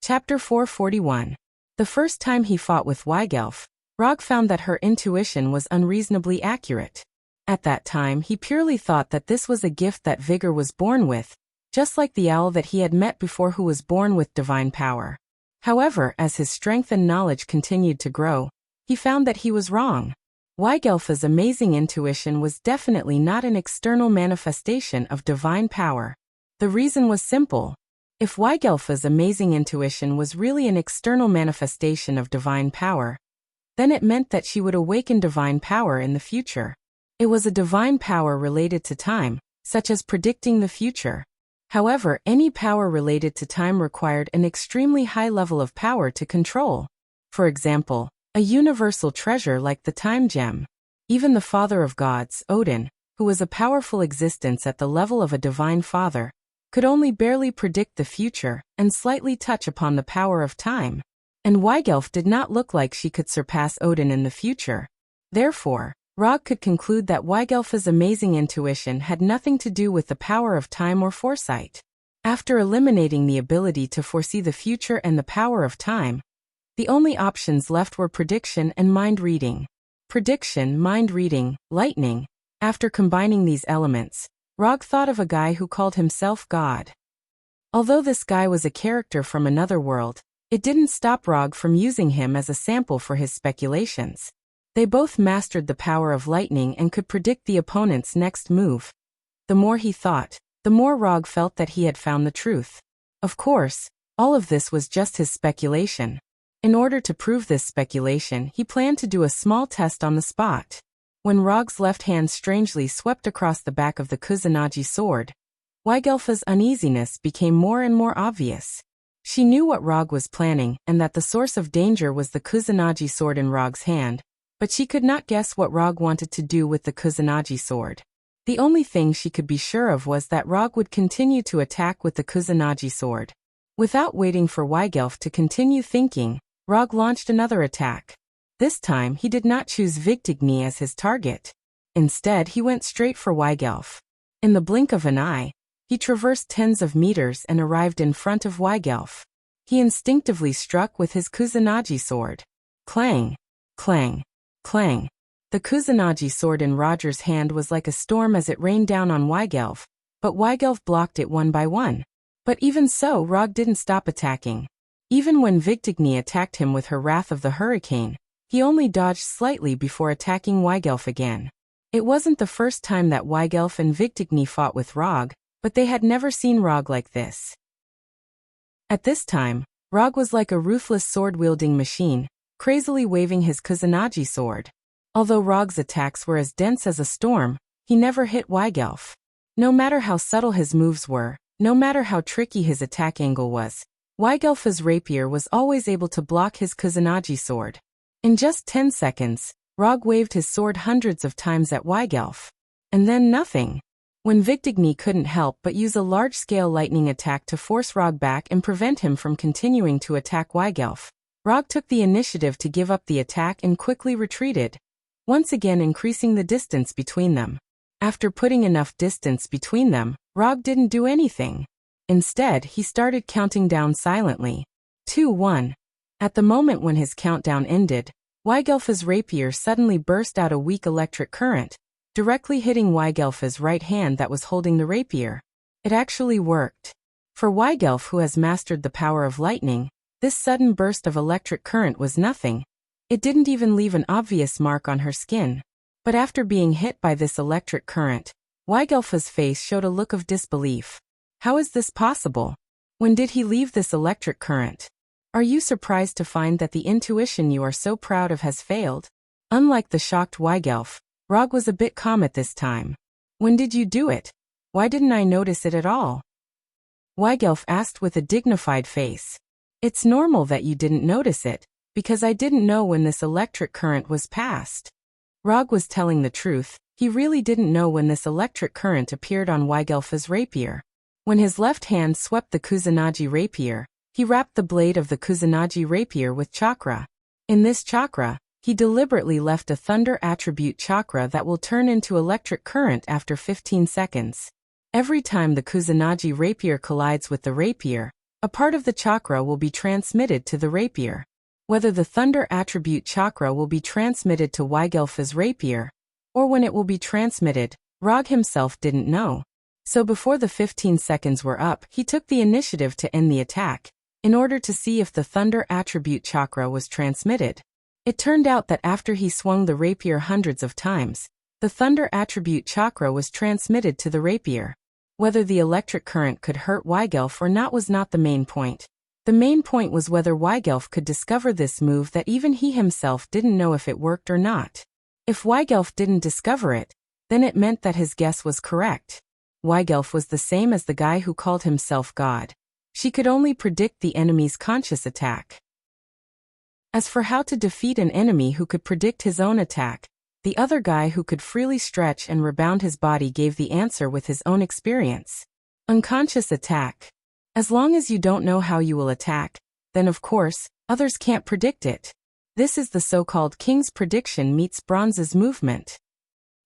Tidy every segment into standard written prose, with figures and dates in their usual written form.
Chapter 441. The first time he fought with Weigelf, Rog found that her intuition was unreasonably accurate. At that time he purely thought that this was a gift that Vigor was born with, just like the owl that he had met before who was born with divine power. However, as his strength and knowledge continued to grow, he found that he was wrong. Weigelf's amazing intuition was definitely not an external manifestation of divine power. The reason was simple. If Weigelf's amazing intuition was really an external manifestation of divine power, then it meant that she would awaken divine power in the future. It was a divine power related to time, such as predicting the future. However, any power related to time required an extremely high level of power to control. For example, a universal treasure like the time gem. Even the father of gods, Odin, who was a powerful existence at the level of a divine father, could only barely predict the future and slightly touch upon the power of time. And Weigelf did not look like she could surpass Odin in the future. Therefore, Rog could conclude that Weigelf's amazing intuition had nothing to do with the power of time or foresight. After eliminating the ability to foresee the future and the power of time, the only options left were prediction and mind reading. Prediction, mind reading, lightning. After combining these elements, Rog thought of a guy who called himself God. Although this guy was a character from another world, it didn't stop Rog from using him as a sample for his speculations. They both mastered the power of lightning and could predict the opponent's next move. The more he thought, the more Rog felt that he had found the truth. Of course, all of this was just his speculation. In order to prove this speculation, he planned to do a small test on the spot. When Rog's left hand strangely swept across the back of the Kusanagi sword, Weigelf's uneasiness became more and more obvious. She knew what Rog was planning and that the source of danger was the Kusanagi sword in Rog's hand, but she could not guess what Rog wanted to do with the Kusanagi sword. The only thing she could be sure of was that Rog would continue to attack with the Kusanagi sword. Without waiting for Weigelf to continue thinking, Rog launched another attack. This time he did not choose Vigtigny as his target. Instead he went straight for Weigelf. In the blink of an eye, he traversed tens of meters and arrived in front of Weigelf. He instinctively struck with his Kusanagi sword. Clang! Clang! Clang! The Kusanagi sword in Roger's hand was like a storm as it rained down on Weigelf, but Weigelf blocked it one by one. But even so, Rog didn't stop attacking. Even when Vigtigny attacked him with her Wrath of the Hurricane, he only dodged slightly before attacking Weigelf again. It wasn't the first time that Weigelf and Vigtigny fought with Rog, but they had never seen Rog like this. At this time, Rog was like a ruthless sword-wielding machine, crazily waving his Kusanagi sword. Although Rog's attacks were as dense as a storm, he never hit Weigelf. No matter how subtle his moves were, no matter how tricky his attack angle was, Weigelf's rapier was always able to block his Kusanagi sword. In just 10 seconds, Rog waved his sword hundreds of times at Weigelf. And then nothing. When Vigtigny couldn't help but use a large-scale lightning attack to force Rog back and prevent him from continuing to attack Weigelf, Rog took the initiative to give up the attack and quickly retreated, once again increasing the distance between them. After putting enough distance between them, Rog didn't do anything. Instead, he started counting down silently. 2, 1. At the moment when his countdown ended, Weigelf's rapier suddenly burst out a weak electric current, directly hitting Weigelf's right hand that was holding the rapier. It actually worked. For Weigelf, who has mastered the power of lightning, this sudden burst of electric current was nothing. It didn't even leave an obvious mark on her skin. But after being hit by this electric current, Weigelf's face showed a look of disbelief. How is this possible? When did he leave this electric current? Are you surprised to find that the intuition you are so proud of has failed? Unlike the shocked Weigelf, Rog was a bit calm at this time. When did you do it? Why didn't I notice it at all? Weigelf asked with a dignified face. It's normal that you didn't notice it, because I didn't know when this electric current was passed. Rog was telling the truth. He really didn't know when this electric current appeared on Weigelf's rapier. When his left hand swept the Kusanagi rapier, he wrapped the blade of the Kusanagi rapier with chakra. In this chakra, he deliberately left a thunder attribute chakra that will turn into electric current after 15 seconds. Every time the Kusanagi rapier collides with the rapier, A part of the chakra will be transmitted to the rapier. Whether the thunder attribute chakra will be transmitted to Weigelf's rapier, or when it will be transmitted, Rog himself didn't know. So before the 15 seconds were up, he took the initiative to end the attack, in order to see if the thunder attribute chakra was transmitted. It turned out that after he swung the rapier hundreds of times, the thunder attribute chakra was transmitted to the rapier. Whether the electric current could hurt Weigelf or not was not the main point. The main point was whether Weigelf could discover this move that even he himself didn't know if it worked or not. If Weigelf didn't discover it, then it meant that his guess was correct. Weigelf was the same as the guy who called himself God. She could only predict the enemy's conscious attack. As for how to defeat an enemy who could predict his own attack, the other guy who could freely stretch and rebound his body gave the answer with his own experience. Unconscious attack. As long as you don't know how you will attack, then of course, others can't predict it. This is the so-called king's prediction meets bronze's movement.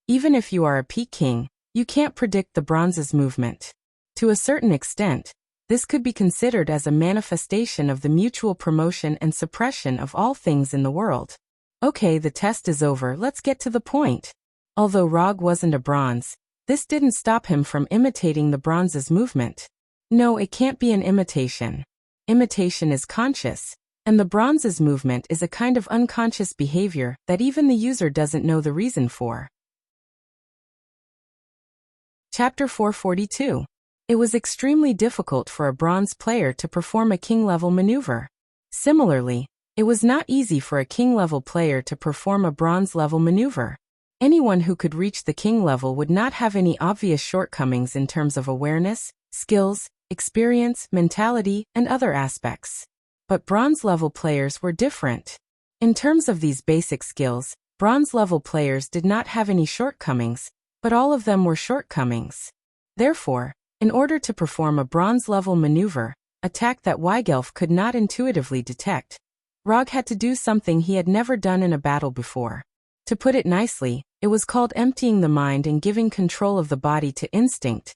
Even if you are a peak king, you can't predict the bronze's movement. To a certain extent, this could be considered as a manifestation of the mutual promotion and suppression of all things in the world. Okay, the test is over, let's get to the point. Although Rog wasn't a bronze, this didn't stop him from imitating the bronze's movement. No, it can't be an imitation. Imitation is conscious, and the bronze's movement is a kind of unconscious behavior that even the user doesn't know the reason for. Chapter 442. It was extremely difficult for a bronze player to perform a king-level maneuver. Similarly, it was not easy for a king-level player to perform a bronze-level maneuver. Anyone who could reach the king level would not have any obvious shortcomings in terms of awareness, skills, experience, mentality, and other aspects. But bronze-level players were different. In terms of these basic skills, bronze-level players did not have any shortcomings, but all of them were shortcomings. Therefore, in order to perform a bronze-level maneuver, attack that Weigelf could not intuitively detect, Rog had to do something he had never done in a battle before. To put it nicely, it was called emptying the mind and giving control of the body to instinct,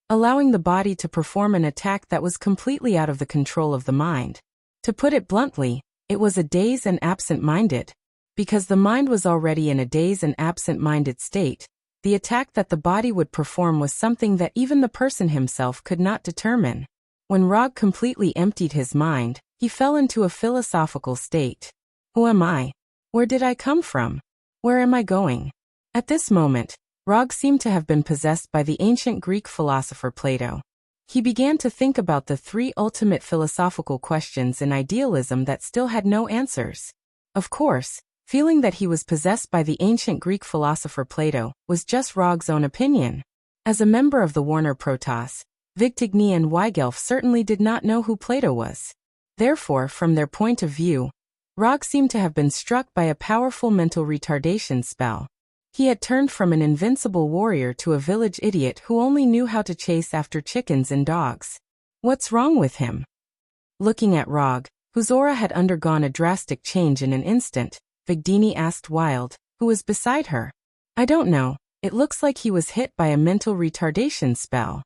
allowing the body to perform an attack that was completely out of the control of the mind. To put it bluntly, it was a dazed and absent-minded. Because the mind was already in a dazed and absent-minded state, the attack that the body would perform was something that even the person himself could not determine. When Rog completely emptied his mind, he fell into a philosophical state. Who am I? Where did I come from? Where am I going? At this moment, Rog seemed to have been possessed by the ancient Greek philosopher Plato. He began to think about the three ultimate philosophical questions in idealism that still had no answers. Of course, feeling that he was possessed by the ancient Greek philosopher Plato was just Rog's own opinion. As a member of the Warner Protoss, Vigtigny and Weigelf certainly did not know who Plato was. Therefore, from their point of view, Rog seemed to have been struck by a powerful mental retardation spell. He had turned from an invincible warrior to a village idiot who only knew how to chase after chickens and dogs. What's wrong with him? Looking at Rog, whose aura had undergone a drastic change in an instant, Vigtigny asked Wild, who was beside her. I don't know, it looks like he was hit by a mental retardation spell.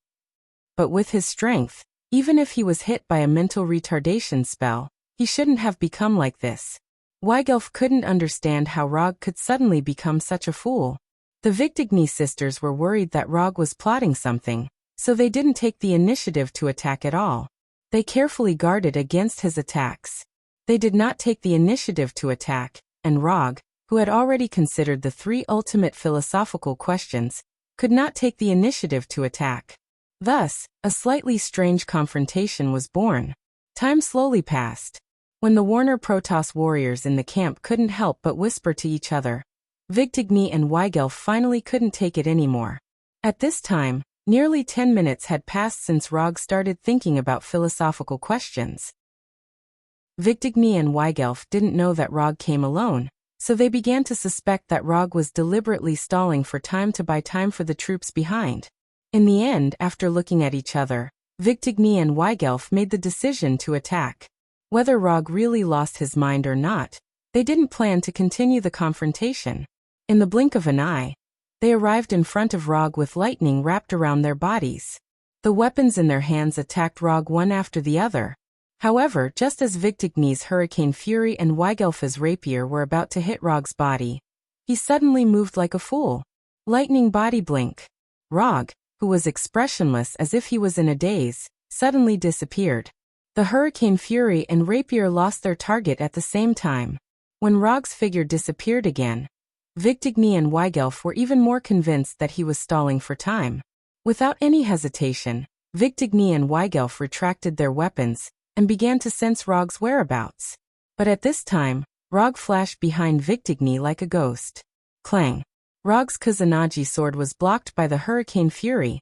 But with his strength, even if he was hit by a mental retardation spell, he shouldn't have become like this. Weigelf couldn't understand how Rog could suddenly become such a fool. The Vigtigny sisters were worried that Rog was plotting something, so they didn't take the initiative to attack at all. They carefully guarded against his attacks. They did not take the initiative to attack, and Rog, who had already considered the three ultimate philosophical questions, could not take the initiative to attack. Thus, a slightly strange confrontation was born. Time slowly passed. When the Warner Protoss warriors in the camp couldn't help but whisper to each other, Vigtigny and Weigelf finally couldn't take it anymore. At this time, nearly 10 minutes had passed since Rog started thinking about philosophical questions. Vigtigny and Weigelf didn't know that Rog came alone, so they began to suspect that Rog was deliberately stalling for time to buy time for the troops behind. In the end, after looking at each other, Vigtigny and Weigelf made the decision to attack. Whether Rog really lost his mind or not, they didn't plan to continue the confrontation. In the blink of an eye, they arrived in front of Rog with lightning wrapped around their bodies. The weapons in their hands attacked Rog one after the other, However, just as Victigny's Hurricane Fury and Weigelf's rapier were about to hit Rog's body, he suddenly moved like a fool. Lightning body blink. Rog, who was expressionless as if he was in a daze, suddenly disappeared. The Hurricane Fury and rapier lost their target at the same time. When Rog's figure disappeared again, Victigny and Weigelf were even more convinced that he was stalling for time. Without any hesitation, Victigny and Weigelf retracted their weapons and began to sense Rog's whereabouts. But at this time, Rog flashed behind Victigny like a ghost. Clang! Rog's Kusanagi sword was blocked by the Hurricane Fury,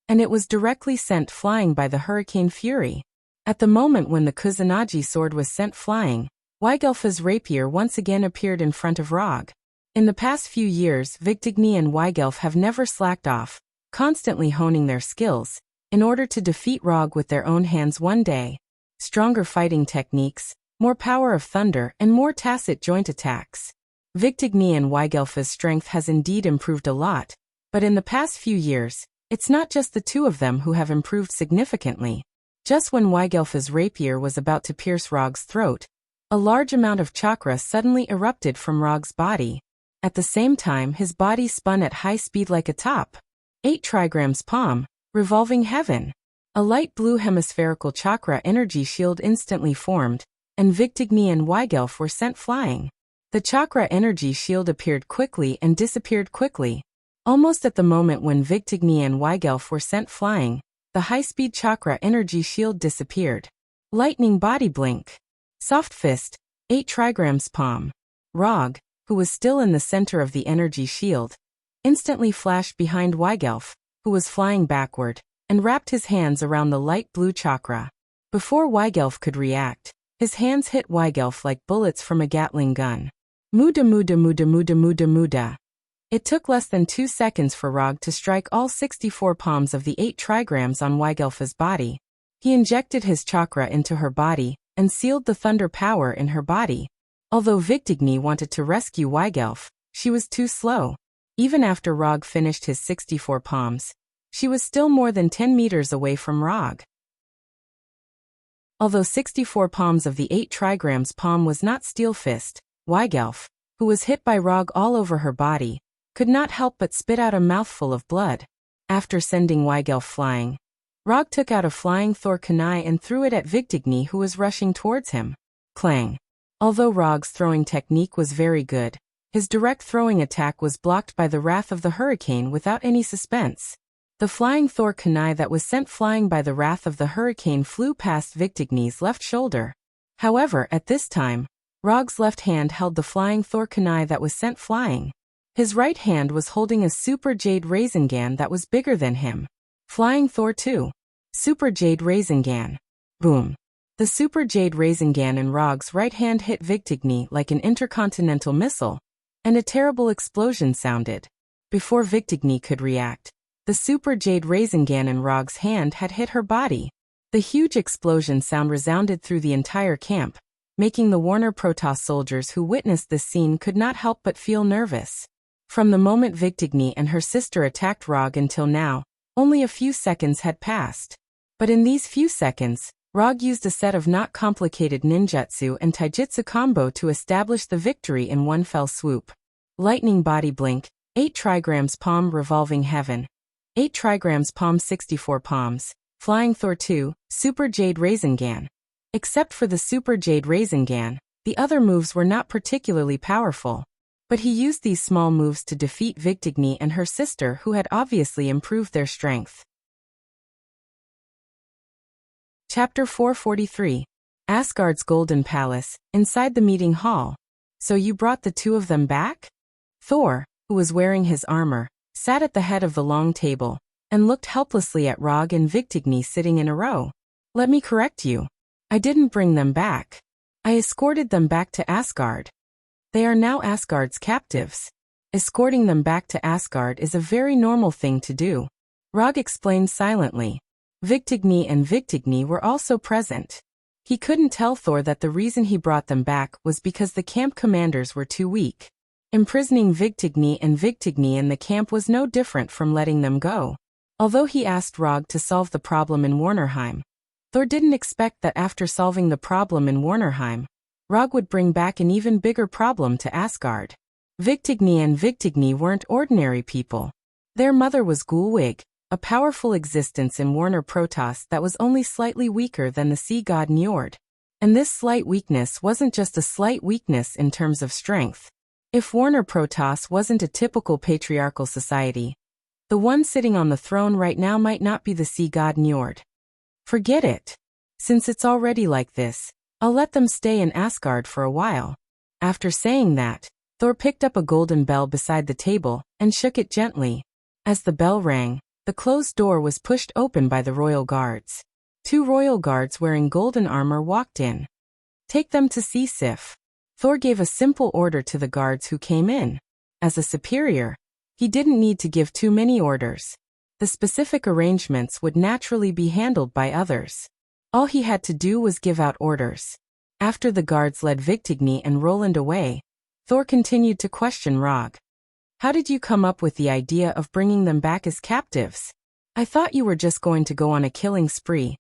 and it was directly sent flying by the Hurricane Fury. At the moment when the Kusanagi sword was sent flying, Weigelf's rapier once again appeared in front of Rog. In the past few years, Victigny and Weigelf have never slacked off, constantly honing their skills, in order to defeat Rog with their own hands one day. Stronger fighting techniques, more power of thunder, and more tacit joint attacks. Victigny and Weigelf's strength has indeed improved a lot, but in the past few years, it's not just the two of them who have improved significantly. Just when Weigelf's rapier was about to pierce Rog's throat, a large amount of chakra suddenly erupted from Rog's body. At the same time, his body spun at high speed like a top. 8 trigrams palm, revolving heaven. A light blue hemispherical chakra energy shield instantly formed, and Victigny and Weigelf were sent flying. The chakra energy shield appeared quickly and disappeared quickly. Almost at the moment when Victigny and Weigelf were sent flying, the high-speed chakra energy shield disappeared. Lightning body blink. Soft fist, 8 trigrams palm. Rog, who was still in the center of the energy shield, instantly flashed behind Weigelf, who was flying backward, and wrapped his hands around the light blue chakra. Before Weigelf could react, his hands hit Weigelf like bullets from a Gatling gun. Muda muda muda muda muda muda. It took less than 2 seconds for Rog to strike all 64 palms of the 8 trigrams on Weigelf's body. He injected his chakra into her body and sealed the thunder power in her body. Although Victigny wanted to rescue Weigelf, she was too slow. Even after Rog finished his 64 palms, she was still more than 10 meters away from Rog. Although 64 palms of the 8 trigrams palm was not steel fist, Weigelf, who was hit by Rog all over her body, could not help but spit out a mouthful of blood. After sending Weigelf flying, Rog took out a flying Thor kunai and threw it at Victigny, who was rushing towards him. Clang! Although Rog's throwing technique was very good, his direct throwing attack was blocked by the wrath of the hurricane without any suspense. The flying Thor kunai that was sent flying by the wrath of the hurricane flew past Victigny's left shoulder. However, at this time, Rog's left hand held the flying Thor kunai that was sent flying. His right hand was holding a Super Jade Rasengan that was bigger than him. Flying Thor 2. Super Jade Rasengan. Boom. The Super Jade Rasengan in Rog's right hand hit Victigny like an intercontinental missile, and a terrible explosion sounded. Before Victigny could react, the Super Jade Rasengan in Rog's hand had hit her body. The huge explosion sound resounded through the entire camp, making the Warner Protoss soldiers who witnessed this scene could not help but feel nervous. From the moment Victigny and her sister attacked Rog until now, only a few seconds had passed. But in these few seconds, Rog used a set of not complicated ninjutsu and taijutsu combo to establish the victory in one fell swoop. Lightning body blink, 8 trigrams palm revolving heaven. 8 trigrams palm 64 palms, flying Thor 2, Super Jade Rasengan. Except for the Super Jade Rasengan, the other moves were not particularly powerful. But he used these small moves to defeat Victigny and her sister, who had obviously improved their strength. Chapter 443. Asgard's Golden Palace, inside the meeting hall. So you brought the two of them back? Thor, who was wearing his armor, sat at the head of the long table, and looked helplessly at Rog and Victigny sitting in a row. Let me correct you. I didn't bring them back. I escorted them back to Asgard. They are now Asgard's captives. Escorting them back to Asgard is a very normal thing to do. Rog explained silently. Victigny and Victigny were also present. He couldn't tell Thor that the reason he brought them back was because the camp commanders were too weak. Imprisoning Victigny and Victigny in the camp was no different from letting them go. Although he asked Rog to solve the problem in Warnerheim, Thor didn't expect that after solving the problem in Warnerheim, Rog would bring back an even bigger problem to Asgard. Vigtigni and Vigtigni weren't ordinary people. Their mother was Gulwig, a powerful existence in Warner Protoss that was only slightly weaker than the sea god Njord. And this slight weakness wasn't just a slight weakness in terms of strength. If Warner Protoss wasn't a typical patriarchal society, the one sitting on the throne right now might not be the sea god Njord. Forget it. Since it's already like this, I'll let them stay in Asgard for a while. After saying that, Thor picked up a golden bell beside the table and shook it gently. As the bell rang, the closed door was pushed open by the royal guards. 2 royal guards wearing golden armor walked in. Take them to see Sif. Thor gave a simple order to the guards who came in. As a superior, he didn't need to give too many orders. The specific arrangements would naturally be handled by others. All he had to do was give out orders. After the guards led Vigtigni and Roland away, Thor continued to question Rog. How did you come up with the idea of bringing them back as captives? I thought you were just going to go on a killing spree,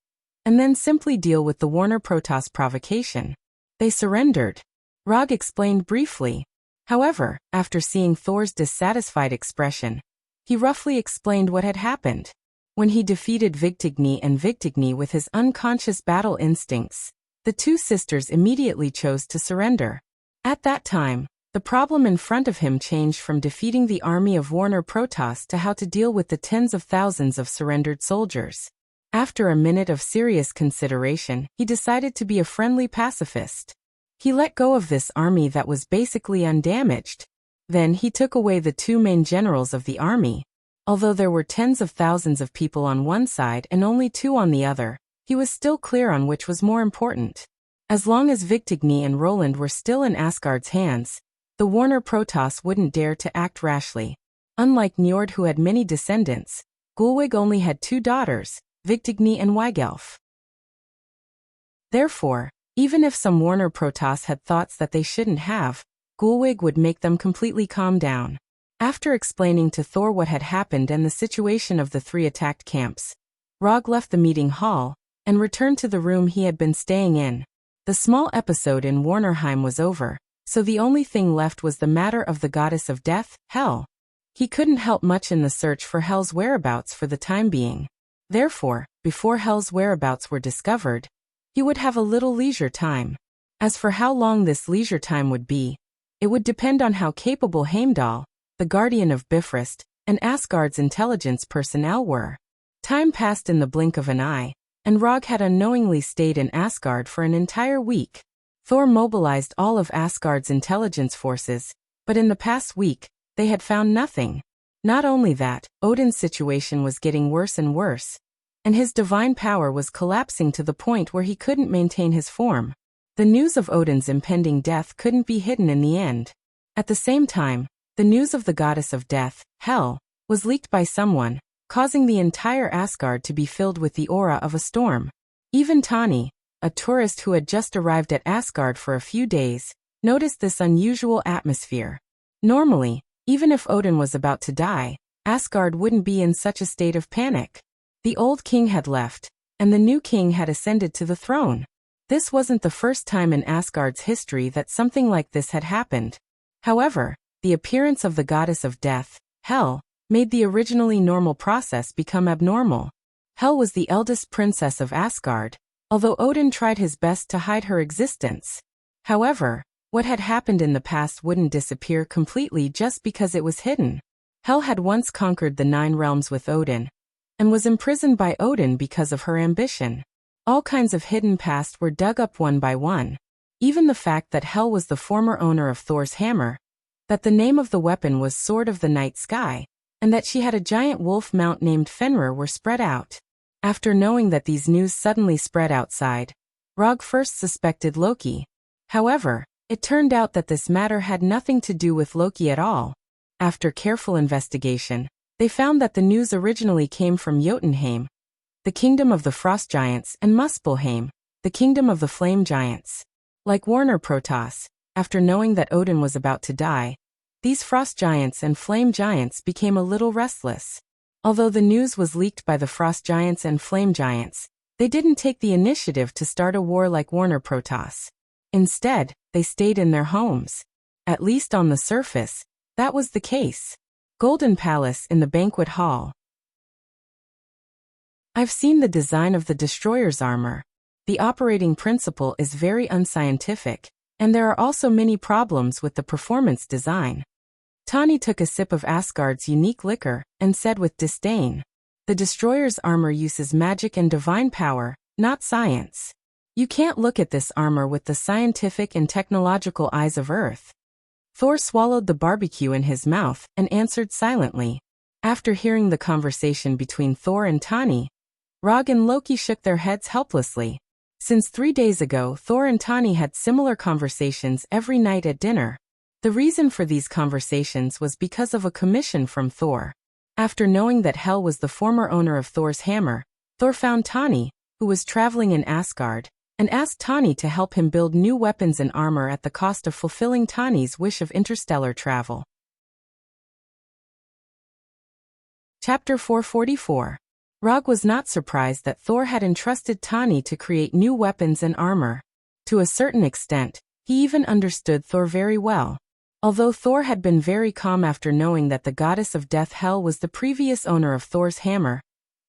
and then simply deal with the Warner Protoss provocation. They surrendered. Rog explained briefly. However, after seeing Thor's dissatisfied expression, he roughly explained what had happened. When he defeated Vigtigni and Vigtigni with his unconscious battle instincts, the 2 sisters immediately chose to surrender. At that time, the problem in front of him changed from defeating the army of Warner Protoss to how to deal with the tens of thousands of surrendered soldiers. After a minute of serious consideration, he decided to be a friendly pacifist. He let go of this army that was basically undamaged. Then he took away the 2 main generals of the army. Although there were tens of thousands of people on one side and only 2 on the other, he was still clear on which was more important. As long as Vigtigni and Roland were still in Asgard's hands, the Warner Protoss wouldn't dare to act rashly. Unlike Njord, who had many descendants, Gulwig only had 2 daughters, Vigtigni and Wygelf. Therefore, even if some Warner Protoss had thoughts that they shouldn't have, Gulwig would make them completely calm down. After explaining to Thor what had happened and the situation of the 3 attacked camps, Rog left the meeting hall and returned to the room he had been staying in. The small episode in Warnerheim was over, so the only thing left was the matter of the goddess of death, Hel. He couldn't help much in the search for Hel's whereabouts for the time being. Therefore, before Hel's whereabouts were discovered, he would have a little leisure time. As for how long this leisure time would be, it would depend on how capable Heimdall, the guardian of Bifrost, and Asgard's intelligence personnel were. Time passed in the blink of an eye, and Rog had unknowingly stayed in Asgard for an entire week. Thor mobilized all of Asgard's intelligence forces, but in the past week, they had found nothing. Not only that, Odin's situation was getting worse and worse, and his divine power was collapsing to the point where he couldn't maintain his form. The news of Odin's impending death couldn't be hidden in the end. At the same time, the news of the goddess of death, Hel, was leaked by someone, causing the entire Asgard to be filled with the aura of a storm. Even Tani, a tourist who had just arrived at Asgard for a few days, noticed this unusual atmosphere. Normally, even if Odin was about to die, Asgard wouldn't be in such a state of panic. The old king had left, and the new king had ascended to the throne. This wasn't the first time in Asgard's history that something like this had happened. However, the appearance of the goddess of death, Hel, made the originally normal process become abnormal. Hel was the eldest princess of Asgard, although Odin tried his best to hide her existence. However, what had happened in the past wouldn't disappear completely just because it was hidden. Hel had once conquered the 9 realms with Odin, and was imprisoned by Odin because of her ambition. All kinds of hidden past were dug up one by one. Even the fact that Hel was the former owner of Thor's hammer, that the name of the weapon was Sword of the Night Sky, and that she had a giant wolf mount named Fenrir were spread out. After knowing that these news suddenly spread outside, Rog first suspected Loki. However, it turned out that this matter had nothing to do with Loki at all. After careful investigation, they found that the news originally came from Jotunheim, the kingdom of the frost giants, and Muspelheim, the kingdom of the flame giants. Like Warner Protoss, after knowing that Odin was about to die, these frost giants and flame giants became a little restless. Although the news was leaked by the frost giants and flame giants, They didn't take the initiative to start a war like Warner Protoss. Instead, they stayed in their homes. At least on the surface, that was the case. Golden Palace in the banquet hall. I've seen the design of the destroyer's armor. The operating principle is very unscientific, and there are also many problems with the performance design. Tani took a sip of Asgard's unique liquor and said with disdain, "The destroyer's armor uses magic and divine power, not science. You can't look at this armor with the scientific and technological eyes of Earth." Thor swallowed the barbecue in his mouth and answered silently. After hearing the conversation between Thor and Tani, Rog and Loki shook their heads helplessly. Since 3 days ago, Thor and Tani had similar conversations every night at dinner. The reason for these conversations was because of a commission from Thor. After knowing that Hel was the former owner of Thor's hammer, Thor found Tani, who was traveling in Asgard, and asked Tani to help him build new weapons and armor at the cost of fulfilling Tani's wish of interstellar travel. Chapter 444. Rog was not surprised that Thor had entrusted Tani to create new weapons and armor. To a certain extent, he even understood Thor very well. Although Thor had been very calm after knowing that the goddess of death Hel was the previous owner of Thor's hammer,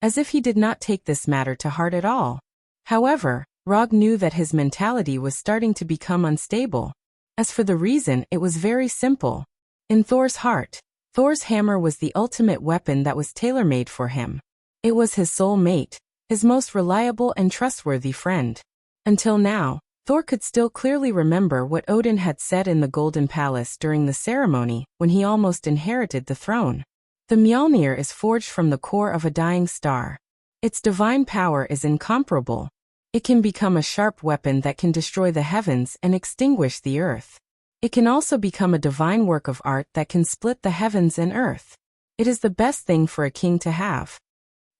as if he did not take this matter to heart at all. However, Rog knew that his mentality was starting to become unstable. As for the reason, it was very simple. In Thor's heart, Thor's hammer was the ultimate weapon that was tailor-made for him. It was his soul mate, his most reliable and trustworthy friend. Until now, Thor could still clearly remember what Odin had said in the Golden Palace during the ceremony when he almost inherited the throne. The Mjolnir is forged from the core of a dying star. Its divine power is incomparable. It can become a sharp weapon that can destroy the heavens and extinguish the earth. It can also become a divine work of art that can split the heavens and earth. It is the best thing for a king to have.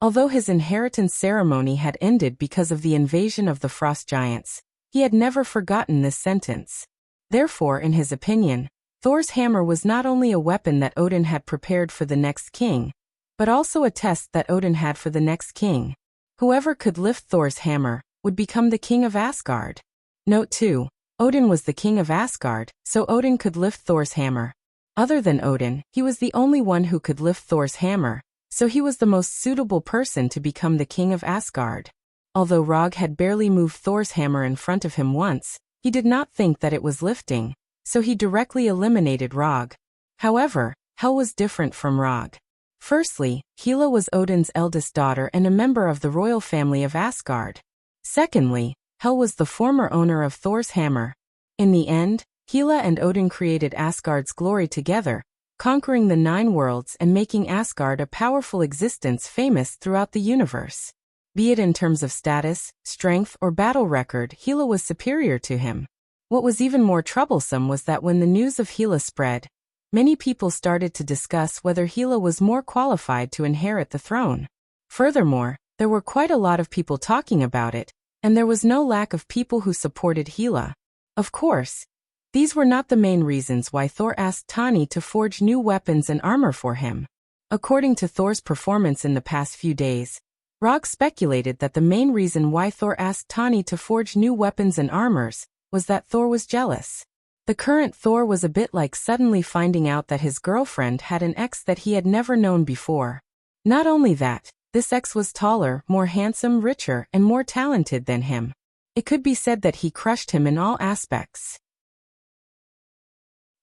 Although his inheritance ceremony had ended because of the invasion of the frost giants, he had never forgotten this sentence. Therefore, in his opinion, Thor's hammer was not only a weapon that Odin had prepared for the next king, but also a test that Odin had for the next king. Whoever could lift Thor's hammer would become the king of Asgard. Note 2. Odin was the king of Asgard, so Odin could lift Thor's hammer. Other than Odin, he was the only one who could lift Thor's hammer, so he was the most suitable person to become the king of Asgard. Although Rog had barely moved Thor's hammer in front of him once, he did not think that it was lifting, so he directly eliminated Rog. However, Hel was different from Rog. Firstly, Hela was Odin's eldest daughter and a member of the royal family of Asgard. Secondly, Hel was the former owner of Thor's hammer. In the end, Hela and Odin created Asgard's glory together, conquering the 9 worlds and making Asgard a powerful existence famous throughout the universe. Be it in terms of status, strength, or battle record, Hela was superior to him. What was even more troublesome was that when the news of Hela spread, many people started to discuss whether Hela was more qualified to inherit the throne. Furthermore, there were quite a lot of people talking about it, and there was no lack of people who supported Hela. Of course, these were not the main reasons why Thor asked Tani to forge new weapons and armor for him. According to Thor's performance in the past few days, Rog speculated that the main reason why Thor asked Tani to forge new weapons and armors was that Thor was jealous. The current Thor was a bit like suddenly finding out that his girlfriend had an ex that he had never known before. Not only that, this ex was taller, more handsome, richer, and more talented than him. It could be said that he crushed him in all aspects.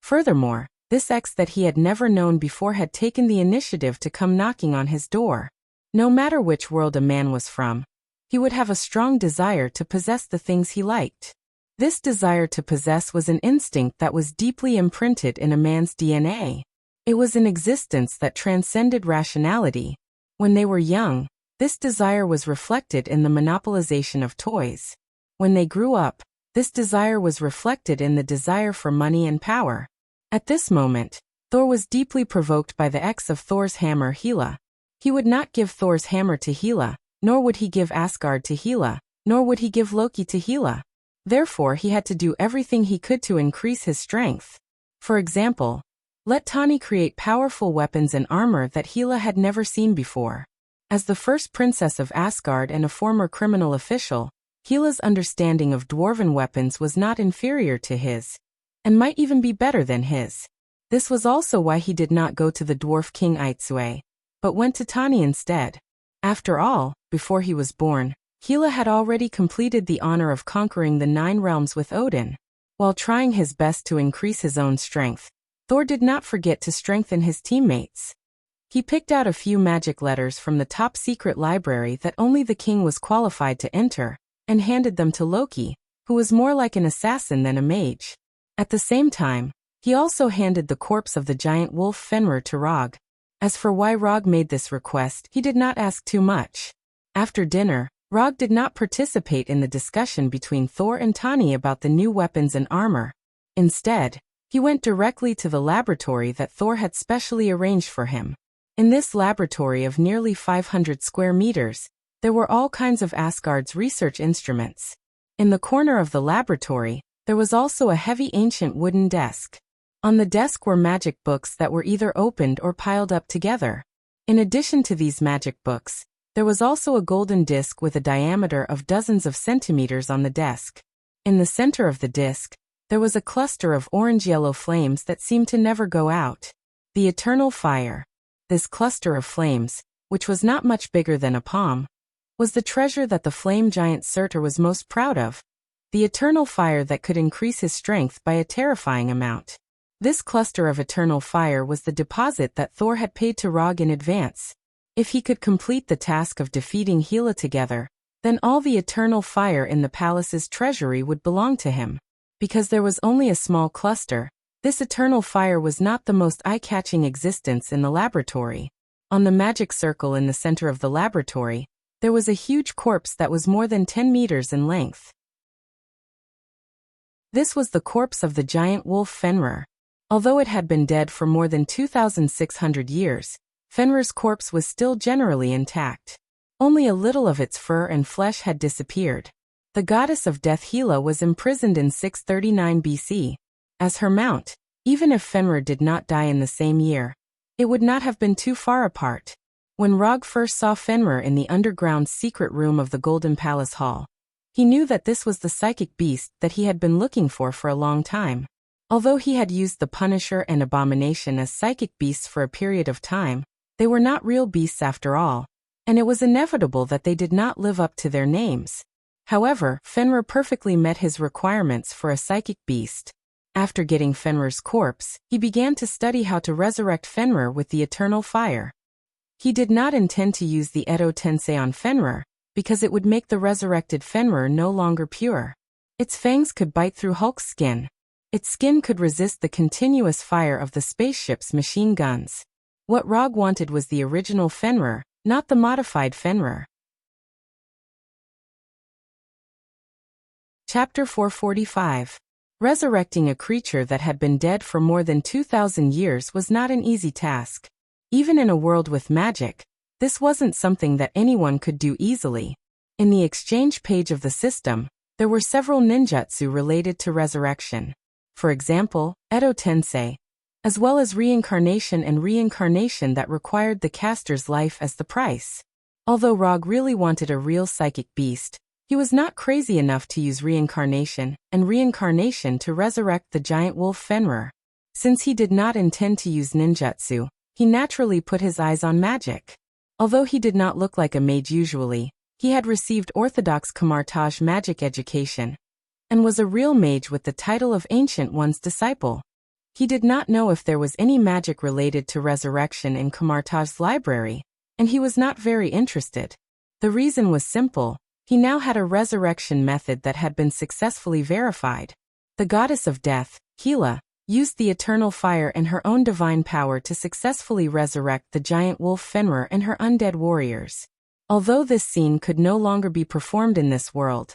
Furthermore, this ex that he had never known before had taken the initiative to come knocking on his door. No matter which world a man was from, he would have a strong desire to possess the things he liked. This desire to possess was an instinct that was deeply imprinted in a man's DNA. It was an existence that transcended rationality. When they were young, this desire was reflected in the monopolization of toys. When they grew up, this desire was reflected in the desire for money and power. At this moment, Thor was deeply provoked by the ex of Thor's hammer, Hela. He would not give Thor's hammer to Hela, nor would he give Asgard to Hela, nor would he give Loki to Hela. Therefore, he had to do everything he could to increase his strength. For example, let Tani create powerful weapons and armor that Hela had never seen before. As the first princess of Asgard and a former criminal official, Hela's understanding of dwarven weapons was not inferior to his, and might even be better than his. This was also why he did not go to the dwarf king Aitsue, but went to Tani instead. After all, before he was born, Hela had already completed the honor of conquering the 9 realms with Odin. While trying his best to increase his own strength, Thor did not forget to strengthen his teammates. He picked out a few magic letters from the top secret library that only the king was qualified to enter, and handed them to Loki, who was more like an assassin than a mage. At the same time, he also handed the corpse of the giant wolf Fenrir to Rog. As for why Rog made this request, he did not ask too much. After dinner, Rog did not participate in the discussion between Thor and Tani about the new weapons and armor. Instead, he went directly to the laboratory that Thor had specially arranged for him. In this laboratory of nearly 500 square meters, there were all kinds of Asgard's research instruments. In the corner of the laboratory, there was also a heavy ancient wooden desk. On the desk were magic books that were either opened or piled up together. In addition to these magic books, there was also a golden disc with a diameter of dozens of centimeters on the desk. In the center of the disc, there was a cluster of orange-yellow flames that seemed to never go out. The eternal fire. This cluster of flames, which was not much bigger than a palm, was the treasure that the flame giant Surtur was most proud of. The eternal fire that could increase his strength by a terrifying amount. This cluster of eternal fire was the deposit that Thor had paid to Rog in advance. If he could complete the task of defeating Hela together, then all the eternal fire in the palace's treasury would belong to him. Because there was only a small cluster, this eternal fire was not the most eye-catching existence in the laboratory. On the magic circle in the center of the laboratory, there was a huge corpse that was more than 10 meters in length. This was the corpse of the giant wolf Fenrir. Although it had been dead for more than 2,600 years, Fenrir's corpse was still generally intact. Only a little of its fur and flesh had disappeared. The goddess of death Hela was imprisoned in 639 BC. As her mount, even if Fenrir did not die in the same year, it would not have been too far apart. When Rog first saw Fenrir in the underground secret room of the Golden Palace Hall, he knew that this was the psychic beast that he had been looking for a long time. Although he had used the Punisher and Abomination as psychic beasts for a period of time, they were not real beasts after all, and it was inevitable that they did not live up to their names. However, Fenrir perfectly met his requirements for a psychic beast. After getting Fenrir's corpse, he began to study how to resurrect Fenrir with the eternal fire. He did not intend to use the Edo Tensei on Fenrir, because it would make the resurrected Fenrir no longer pure. Its fangs could bite through Hulk's skin. Its skin could resist the continuous fire of the spaceship's machine guns. What Rog wanted was the original Fenrir, not the modified Fenrir. Chapter 445. Resurrecting a creature that had been dead for more than 2,000 years was not an easy task. Even in a world with magic, this wasn't something that anyone could do easily. In the exchange page of the system, there were several ninjutsu related to resurrection. For example, Edo Tensei, as well as reincarnation and reincarnation that required the caster's life as the price. Although Rog really wanted a real psychic beast, he was not crazy enough to use reincarnation to resurrect the giant wolf Fenrir. Since he did not intend to use ninjutsu, he naturally put his eyes on magic. Although he did not look like a mage usually, he had received orthodox Kamartaj magic education, and was a real mage with the title of Ancient One's disciple. He did not know if there was any magic related to resurrection in Kamartaj's library, and he was not very interested. The reason was simple: he now had a resurrection method that had been successfully verified. The goddess of death, Hela, used the eternal fire and her own divine power to successfully resurrect the giant wolf Fenrir and her undead warriors. Although this scene could no longer be performed in this world,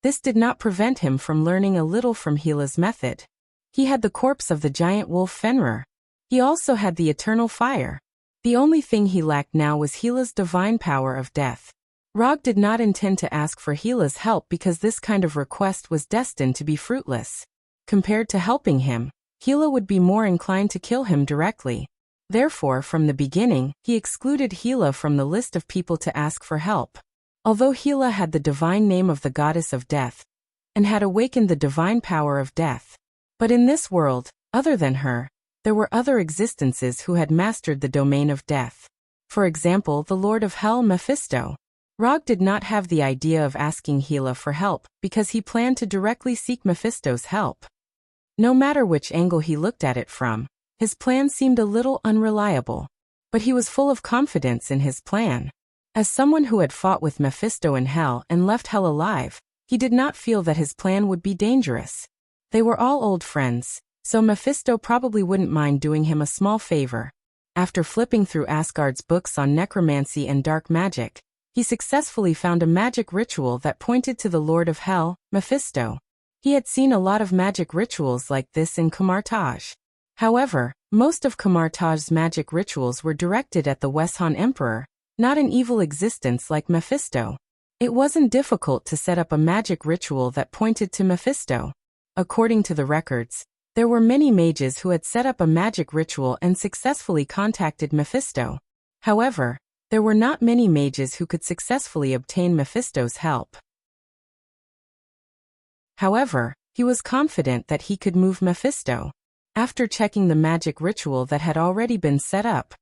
this did not prevent him from learning a little from Hela's method. He had the corpse of the giant wolf Fenrir. He also had the eternal fire. The only thing he lacked now was Hela's divine power of death. Rog did not intend to ask for Hela's help because this kind of request was destined to be fruitless. Compared to helping him, Hela would be more inclined to kill him directly. Therefore, from the beginning, he excluded Hela from the list of people to ask for help. Although Hela had the divine name of the goddess of death, and had awakened the divine power of death. But in this world, other than her, there were other existences who had mastered the domain of death. For example, the Lord of Hell, Mephisto. Rog did not have the idea of asking Hela for help because he planned to directly seek Mephisto's help. No matter which angle he looked at it from, his plan seemed a little unreliable. But he was full of confidence in his plan. As someone who had fought with Mephisto in Hell and left Hell alive, he did not feel that his plan would be dangerous. They were all old friends, so Mephisto probably wouldn't mind doing him a small favor. After flipping through Asgard's books on necromancy and dark magic, he successfully found a magic ritual that pointed to the Lord of Hell, Mephisto. He had seen a lot of magic rituals like this in Kamartaj. However, most of Kamartaj's magic rituals were directed at the Weshan Emperor, not an evil existence like Mephisto. It wasn't difficult to set up a magic ritual that pointed to Mephisto. According to the records, there were many mages who had set up a magic ritual and successfully contacted Mephisto. However, there were not many mages who could successfully obtain Mephisto's help. However, he was confident that he could move Mephisto. After checking the magic ritual that had already been set up,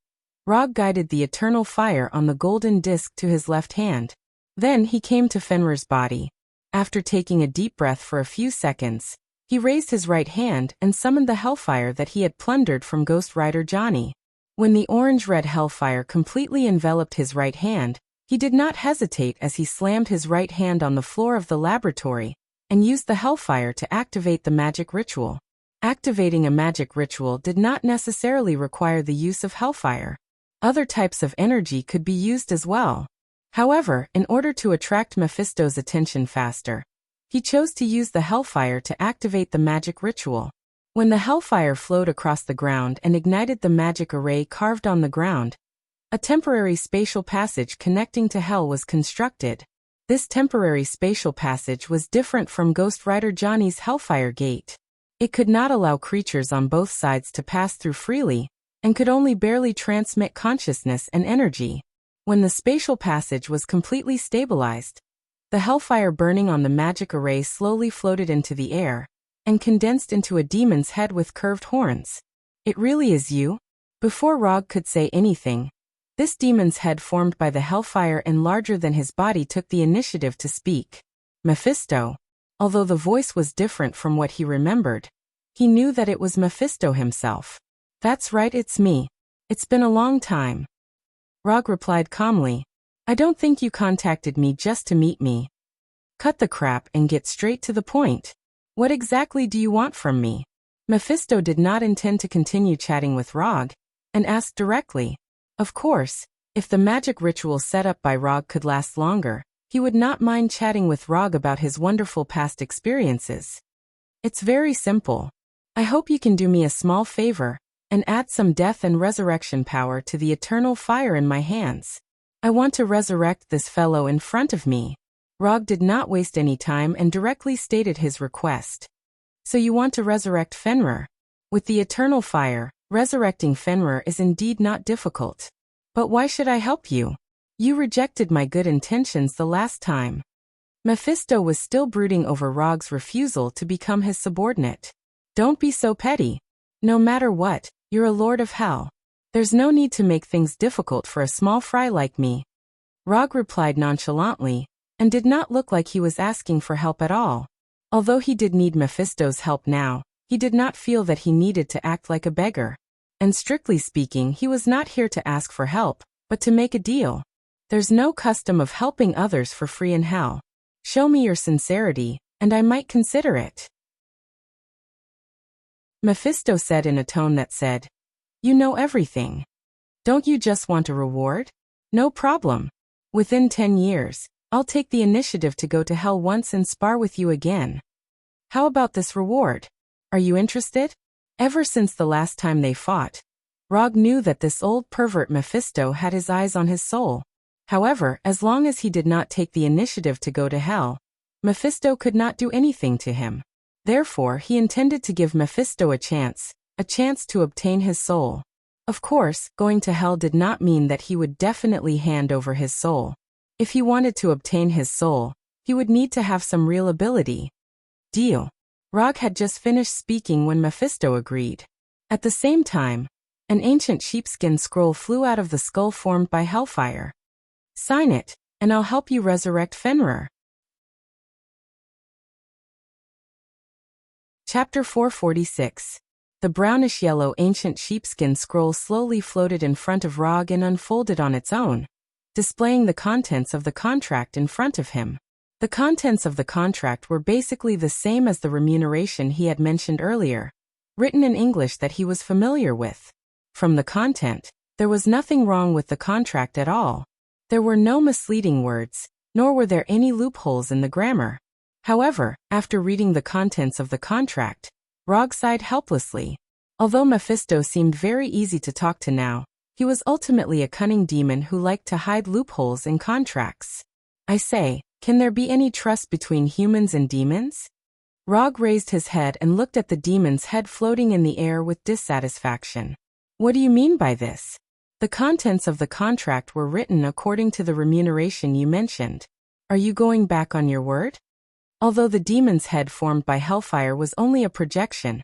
Rog guided the eternal fire on the golden disc to his left hand. Then he came to Fenrir's body. After taking a deep breath for a few seconds, he raised his right hand and summoned the hellfire that he had plundered from Ghost Rider Johnny. When the orange-red hellfire completely enveloped his right hand, he did not hesitate as he slammed his right hand on the floor of the laboratory and used the hellfire to activate the magic ritual. Activating a magic ritual did not necessarily require the use of hellfire. Other types of energy could be used as well. However, in order to attract Mephisto's attention faster, he chose to use the hellfire to activate the magic ritual. When the hellfire flowed across the ground and ignited the magic array carved on the ground, a temporary spatial passage connecting to Hell was constructed. This temporary spatial passage was different from Ghost Rider Johnny's Hellfire Gate. It could not allow creatures on both sides to pass through freely, and could only barely transmit consciousness and energy. When the spatial passage was completely stabilized, the hellfire burning on the magic array slowly floated into the air and condensed into a demon's head with curved horns. It really is you? Before Rog could say anything, this demon's head formed by the hellfire and larger than his body took the initiative to speak. Mephisto. Although the voice was different from what he remembered, he knew that it was Mephisto himself. That's right, it's me. It's been a long time. Rog replied calmly. I don't think you contacted me just to meet me. Cut the crap and get straight to the point. What exactly do you want from me? Mephisto did not intend to continue chatting with Rog, and asked directly. Of course, if the magic ritual set up by Rog could last longer, he would not mind chatting with Rog about his wonderful past experiences. It's very simple. I hope you can do me a small favor, and add some death and resurrection power to the eternal fire in my hands. I want to resurrect this fellow in front of me. Rog did not waste any time and directly stated his request. So you want to resurrect Fenrir? With the eternal fire, resurrecting Fenrir is indeed not difficult. But why should I help you? You rejected my good intentions the last time. Mephisto was still brooding over Rog's refusal to become his subordinate. Don't be so petty. No matter what, you're a lord of hell. There's no need to make things difficult for a small fry like me. Rog replied nonchalantly, and did not look like he was asking for help at all. Although he did need Mephisto's help now, he did not feel that he needed to act like a beggar. And strictly speaking, he was not here to ask for help, but to make a deal. There's no custom of helping others for free in hell. Show me your sincerity, and I might consider it. Mephisto said in a tone that said, You know everything. Don't you just want a reward? No problem. Within 10 years, I'll take the initiative to go to hell once and spar with you again. How about this reward? Are you interested? Ever since the last time they fought, Rog knew that this old pervert Mephisto had his eyes on his soul. However, as long as he did not take the initiative to go to hell, Mephisto could not do anything to him. Therefore, he intended to give Mephisto a chance to obtain his soul. Of course, going to hell did not mean that he would definitely hand over his soul. If he wanted to obtain his soul, he would need to have some real ability. Deal. Rog had just finished speaking when Mephisto agreed. At the same time, an ancient sheepskin scroll flew out of the skull formed by hellfire. Sign it, and I'll help you resurrect Fenrir. Chapter 446. The brownish-yellow ancient sheepskin scroll slowly floated in front of Rog and unfolded on its own, displaying the contents of the contract in front of him. The contents of the contract were basically the same as the remuneration he had mentioned earlier, written in English that he was familiar with. From the content, there was nothing wrong with the contract at all. There were no misleading words, nor were there any loopholes in the grammar. However, after reading the contents of the contract, Rog sighed helplessly. Although Mephisto seemed very easy to talk to now, he was ultimately a cunning demon who liked to hide loopholes in contracts. I say, can there be any trust between humans and demons? Rog raised his head and looked at the demon's head floating in the air with dissatisfaction. What do you mean by this? The contents of the contract were written according to the remuneration you mentioned. Are you going back on your word? Although the demon's head formed by hellfire was only a projection,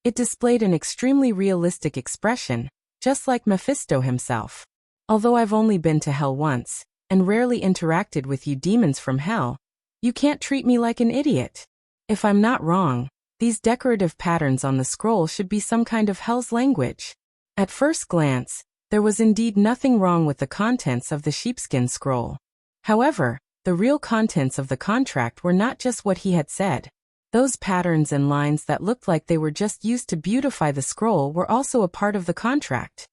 it displayed an extremely realistic expression, just like Mephisto himself. Although I've only been to hell once, and rarely interacted with you demons from hell, you can't treat me like an idiot. If I'm not wrong, these decorative patterns on the scroll should be some kind of hell's language. At first glance, there was indeed nothing wrong with the contents of the sheepskin scroll. However, the real contents of the contract were not just what he had said. Those patterns and lines that looked like they were just used to beautify the scroll were also a part of the contract.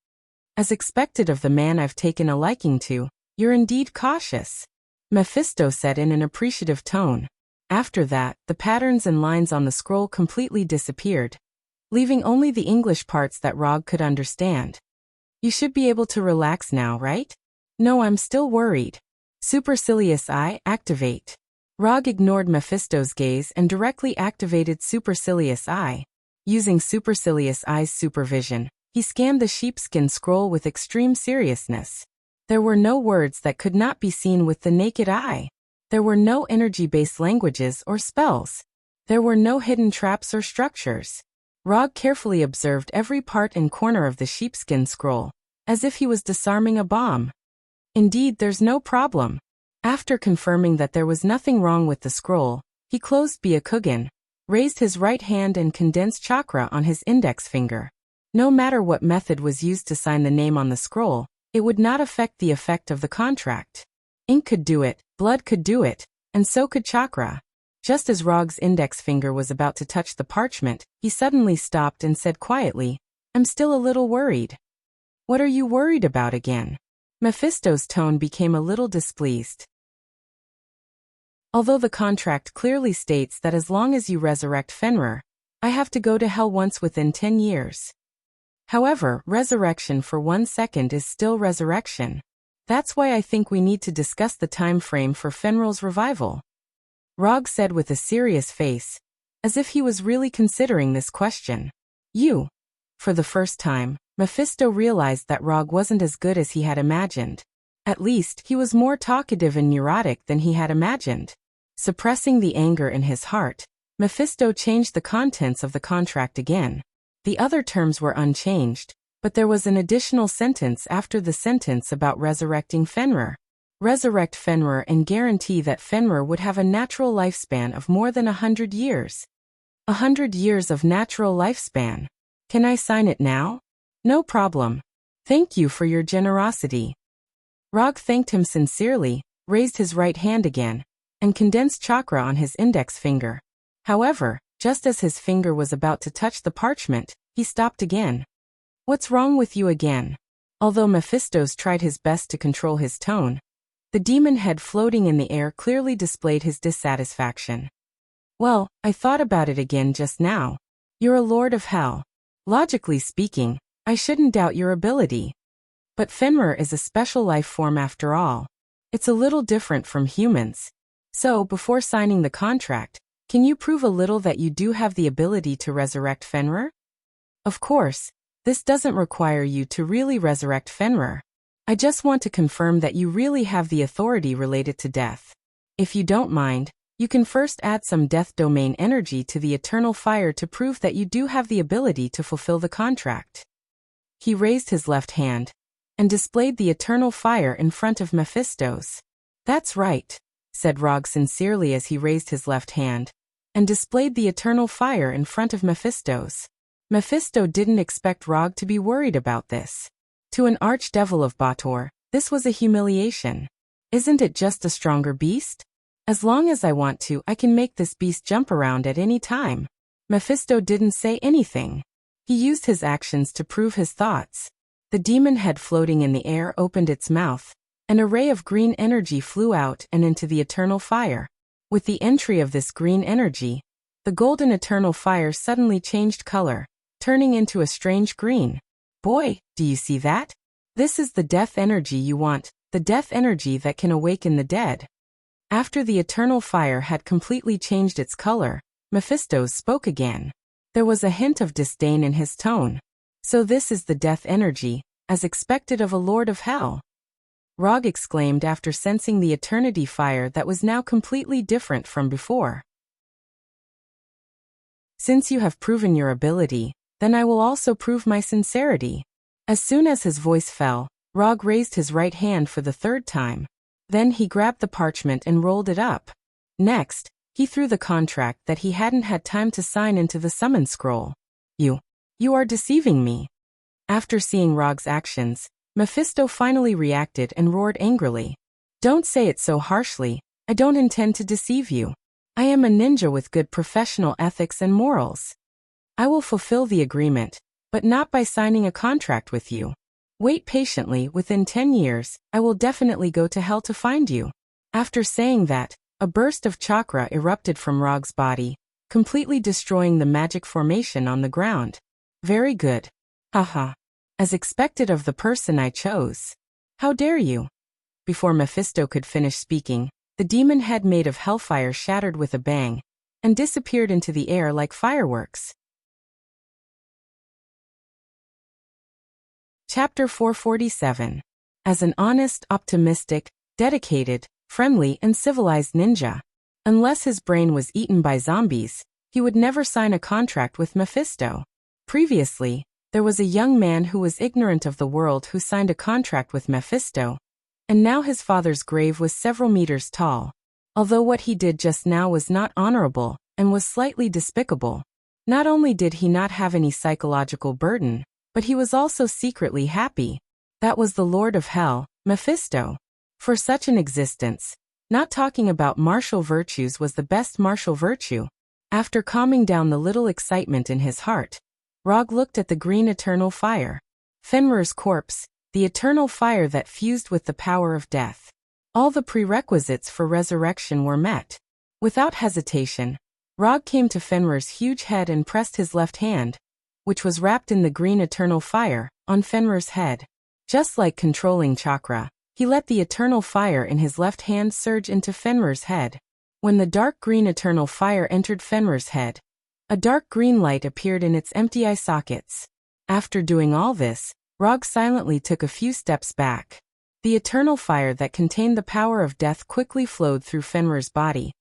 As expected of the man I've taken a liking to, you're indeed cautious, Mephisto said in an appreciative tone. After that, the patterns and lines on the scroll completely disappeared, leaving only the English parts that Rog could understand. You should be able to relax now, right? No, I'm still worried. Supercilious Eye, activate. Rog ignored Mephisto's gaze and directly activated Supercilious Eye. Using Supercilious Eye's supervision, he scanned the sheepskin scroll with extreme seriousness. There were no words that could not be seen with the naked eye. There were no energy-based languages or spells. There were no hidden traps or structures. Rog carefully observed every part and corner of the sheepskin scroll, as if he was disarming a bomb. Indeed, there's no problem. After confirming that there was nothing wrong with the scroll, he closed Byakugan, raised his right hand and condensed chakra on his index finger. No matter what method was used to sign the name on the scroll, it would not affect the effect of the contract. Ink could do it, blood could do it, and so could chakra. Just as Rog's index finger was about to touch the parchment, he suddenly stopped and said quietly, I'm still a little worried. What are you worried about again? Mephisto's tone became a little displeased. Although the contract clearly states that as long as you resurrect Fenrir, I have to go to hell once within 10 years. However, resurrection for 1 second is still resurrection. That's why I think we need to discuss the time frame for Fenrir's revival. Rog said with a serious face, as if he was really considering this question. You. For the first time, Mephisto realized that Rog wasn't as good as he had imagined. At least, he was more talkative and neurotic than he had imagined. Suppressing the anger in his heart, Mephisto changed the contents of the contract again. The other terms were unchanged, but there was an additional sentence after the sentence about resurrecting Fenrir. Resurrect Fenrir and guarantee that Fenrir would have a natural lifespan of more than 100 years. 100 years of natural lifespan. Can I sign it now? No problem. Thank you for your generosity. Rog thanked him sincerely, raised his right hand again, and condensed chakra on his index finger. However, just as his finger was about to touch the parchment, he stopped again. What's wrong with you again? Although Mephisto's tried his best to control his tone, the demon head floating in the air clearly displayed his dissatisfaction. Well, I thought about it again just now. You're a lord of hell. Logically speaking, I shouldn't doubt your ability. But Fenrir is a special life form after all. It's a little different from humans. So, before signing the contract, can you prove a little that you do have the ability to resurrect Fenrir? Of course, This doesn't require you to really resurrect Fenrir. I just want to confirm that you really have the authority related to death. If you don't mind, you can first add some death domain energy to the eternal fire to prove that you do have the ability to fulfill the contract. He raised his left hand and displayed the eternal fire in front of Mephisto's. That's right, said Rog sincerely as he raised his left hand and displayed the eternal fire in front of Mephisto's. Mephisto didn't expect Rog to be worried about this. To an archdevil of Bator, this was a humiliation. Isn't it just a stronger beast? As long as I want to, I can make this beast jump around at any time. Mephisto didn't say anything. He used his actions to prove his thoughts. The demon head floating in the air opened its mouth. An array of green energy flew out and into the eternal fire. With the entry of this green energy, the golden eternal fire suddenly changed color, turning into a strange green. Boy, do you see that? This is the death energy you want, the death energy that can awaken the dead. After the eternal fire had completely changed its color, Mephisto spoke again. There was a hint of disdain in his tone. So this is the death energy, as expected of a lord of hell. Rog exclaimed after sensing the eternity fire that was now completely different from before. Since you have proven your ability, then I will also prove my sincerity. As soon as his voice fell, Rog raised his right hand for the third time. Then he grabbed the parchment and rolled it up. Next, he threw the contract that he hadn't had time to sign into the summon scroll. You are deceiving me. After seeing Rog's actions, Mephisto finally reacted and roared angrily. Don't say it so harshly, I don't intend to deceive you. I am a ninja with good professional ethics and morals. I will fulfill the agreement, but not by signing a contract with you. Wait patiently, within 10 years, I will definitely go to hell to find you. After saying that, a burst of chakra erupted from Rog's body, completely destroying the magic formation on the ground. Very good. Haha. As expected of the person I chose. How dare you? Before Mephisto could finish speaking, the demon head made of hellfire shattered with a bang and disappeared into the air like fireworks. Chapter 447. As an honest, optimistic, dedicated, friendly, and civilized ninja, unless his brain was eaten by zombies, he would never sign a contract with Mephisto. Previously, there was a young man who was ignorant of the world who signed a contract with Mephisto, and now his father's grave was several meters tall. Although what he did just now was not honorable and was slightly despicable, not only did he not have any psychological burden, but he was also secretly happy. That was the Lord of Hell, Mephisto. For such an existence, not talking about martial virtues was the best martial virtue. After calming down the little excitement in his heart, Rog looked at the green eternal fire. Fenrir's corpse, the eternal fire that fused with the power of death. All the prerequisites for resurrection were met. Without hesitation, Rog came to Fenrir's huge head and pressed his left hand, which was wrapped in the green eternal fire, on Fenrir's head. Just like controlling chakra, he let the eternal fire in his left hand surge into Fenrir's head. When the dark green eternal fire entered Fenrir's head, a dark green light appeared in its empty eye sockets. After doing all this, Rog silently took a few steps back. The eternal fire that contained the power of death quickly flowed through Fenrir's body,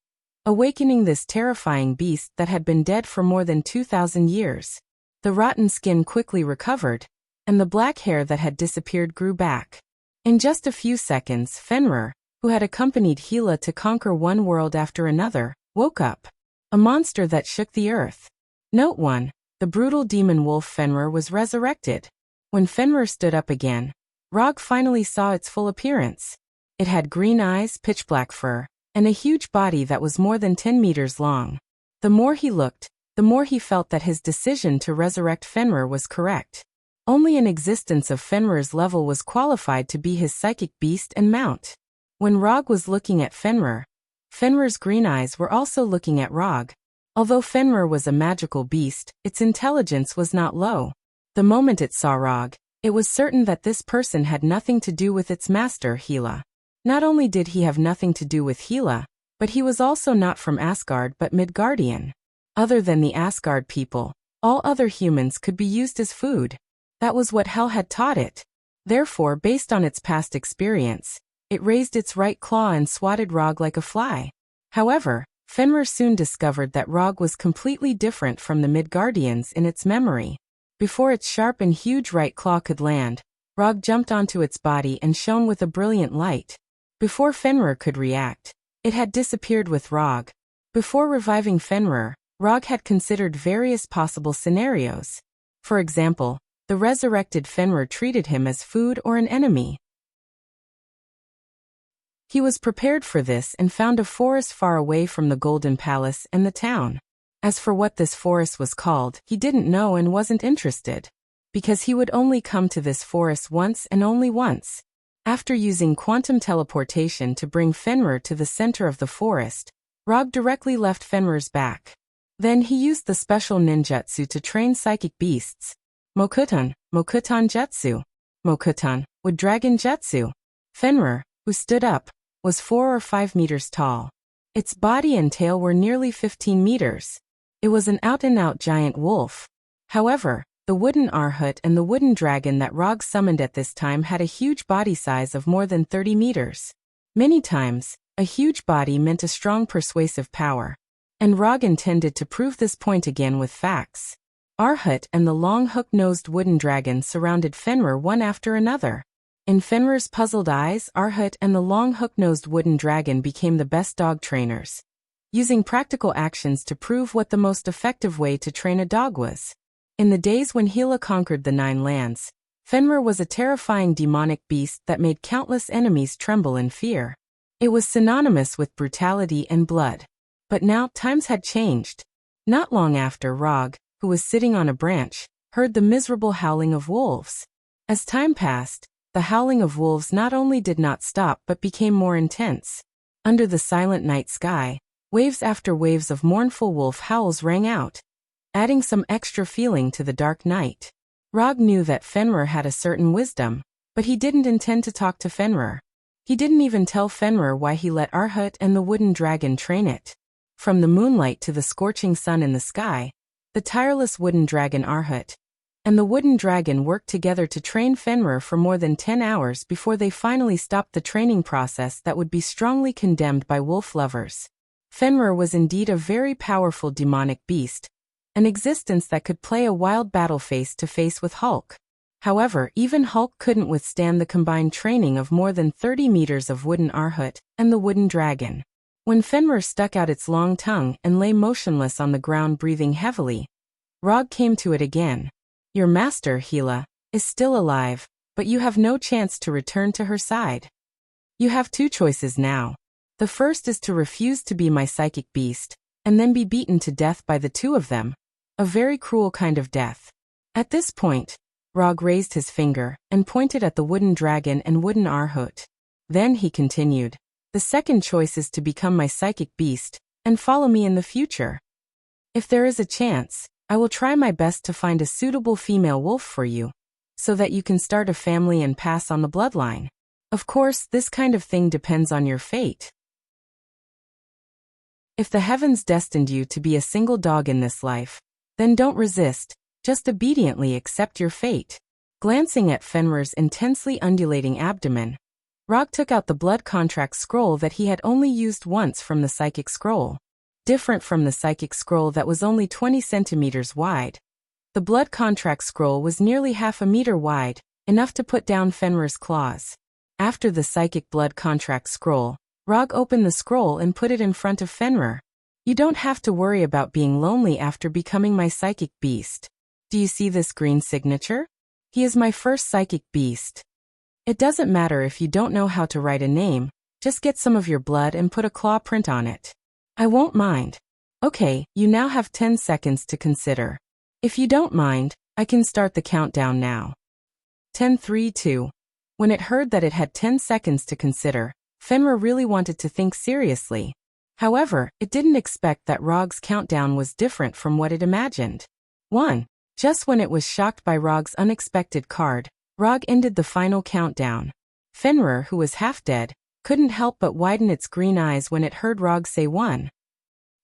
awakening this terrifying beast that had been dead for more than 2,000 years. The rotten skin quickly recovered, and the black hair that had disappeared grew back. In just a few seconds, Fenrir, who had accompanied Hela to conquer one world after another, woke up. A monster that shook the earth. Note 1. The brutal demon wolf Fenrir was resurrected. When Fenrir stood up again, Rog finally saw its full appearance. It had green eyes, pitch-black fur, and a huge body that was more than 10 meters long. The more he looked, the more he felt that his decision to resurrect Fenrir was correct. Only an existence of Fenrir's level was qualified to be his psychic beast and mount. When Rog was looking at Fenrir, Fenrir's green eyes were also looking at Rog. Although Fenrir was a magical beast, its intelligence was not low. The moment it saw Rog, it was certain that this person had nothing to do with its master, Hela. Not only did he have nothing to do with Hela, but he was also not from Asgard but Midgardian. Other than the Asgard people, all other humans could be used as food. That was what hell had taught it. Therefore, based on its past experience, it raised its right claw and swatted Rog like a fly. However, Fenrir soon discovered that Rog was completely different from the Midgardians in its memory. Before its sharp and huge right claw could land, Rog jumped onto its body and shone with a brilliant light. Before Fenrir could react, it had disappeared with Rog. Before reviving Fenrir, Rog had considered various possible scenarios. For example, the resurrected Fenrir treated him as food or an enemy. He was prepared for this and found a forest far away from the Golden Palace and the town. As for what this forest was called, he didn't know and wasn't interested, because he would only come to this forest once and only once. After using quantum teleportation to bring Fenrir to the center of the forest, Rog directly left Fenrir's back. Then he used the special ninjutsu to train psychic beasts. Mokutan Jutsu. Mokutan, Wood Dragon Jutsu. Fenrir, who stood up, was 4 or 5 meters tall. Its body and tail were nearly 15 meters. It was an out-and-out giant wolf. However, the wooden Arhut and the wooden dragon that Rog summoned at this time had a huge body size of more than 30 meters. Many times, a huge body meant a strong persuasive power. And Rog intended to prove this point again with facts. Arhut and the long hook-nosed wooden dragon surrounded Fenrir one after another. In Fenrir's puzzled eyes, Arhut and the long hook-nosed wooden dragon became the best dog trainers, using practical actions to prove what the most effective way to train a dog was. In the days when Hela conquered the 9 lands, Fenrir was a terrifying demonic beast that made countless enemies tremble in fear. It was synonymous with brutality and blood. But now times had changed. Not long after, Rog, who was sitting on a branch, heard the miserable howling of wolves. As time passed, the howling of wolves not only did not stop but became more intense. Under the silent night sky, waves after waves of mournful wolf howls rang out, adding some extra feeling to the dark night. Rog knew that Fenrir had a certain wisdom, but he didn't intend to talk to Fenrir. He didn't even tell Fenrir why he let Arhut and the wooden dragon train it. From the moonlight to the scorching sun in the sky, the tireless wooden dragon Arhut and the wooden dragon worked together to train Fenrir for more than 10 hours before they finally stopped the training process that would be strongly condemned by wolf lovers. Fenrir was indeed a very powerful demonic beast, an existence that could play a wild battle face-to-face with Hulk. However, even Hulk couldn't withstand the combined training of more than 30 meters of wooden Arhut and the wooden dragon. When Fenrir stuck out its long tongue and lay motionless on the ground breathing heavily, Rog came to it again. Your master, Hela, is still alive, but you have no chance to return to her side. You have 2 choices now. The first is to refuse to be my psychic beast, and then be beaten to death by the 2 of them. A very cruel kind of death. At this point, Rog raised his finger and pointed at the wooden dragon and wooden Arhut. Then he continued, the second choice is to become my psychic beast, and follow me in the future. If there is a chance, I will try my best to find a suitable female wolf for you, so that you can start a family and pass on the bloodline. Of course, this kind of thing depends on your fate. If the heavens destined you to be a single dog in this life, then don't resist, just obediently accept your fate. Glancing at Fenrir's intensely undulating abdomen, Rog took out the blood contract scroll that he had only used once from the psychic scroll. Different from the psychic scroll that was only 20 centimeters wide, the blood contract scroll was nearly half a meter wide, enough to put down Fenrir's claws. After the psychic blood contract scroll, Rog opened the scroll and put it in front of Fenrir. You don't have to worry about being lonely after becoming my psychic beast. Do you see this green signature? He is my first psychic beast. It doesn't matter if you don't know how to write a name, just get some of your blood and put a claw print on it. I won't mind. Okay, you now have 10 seconds to consider. If you don't mind, I can start the countdown now. 10, 3, 2. When it heard that it had 10 seconds to consider, Fenrir really wanted to think seriously. However, it didn't expect that Rog's countdown was different from what it imagined. 1. Just when it was shocked by Rog's unexpected card, Rog ended the final countdown. Fenrir, who was half dead, couldn't help but widen its green eyes when it heard Rog say 1.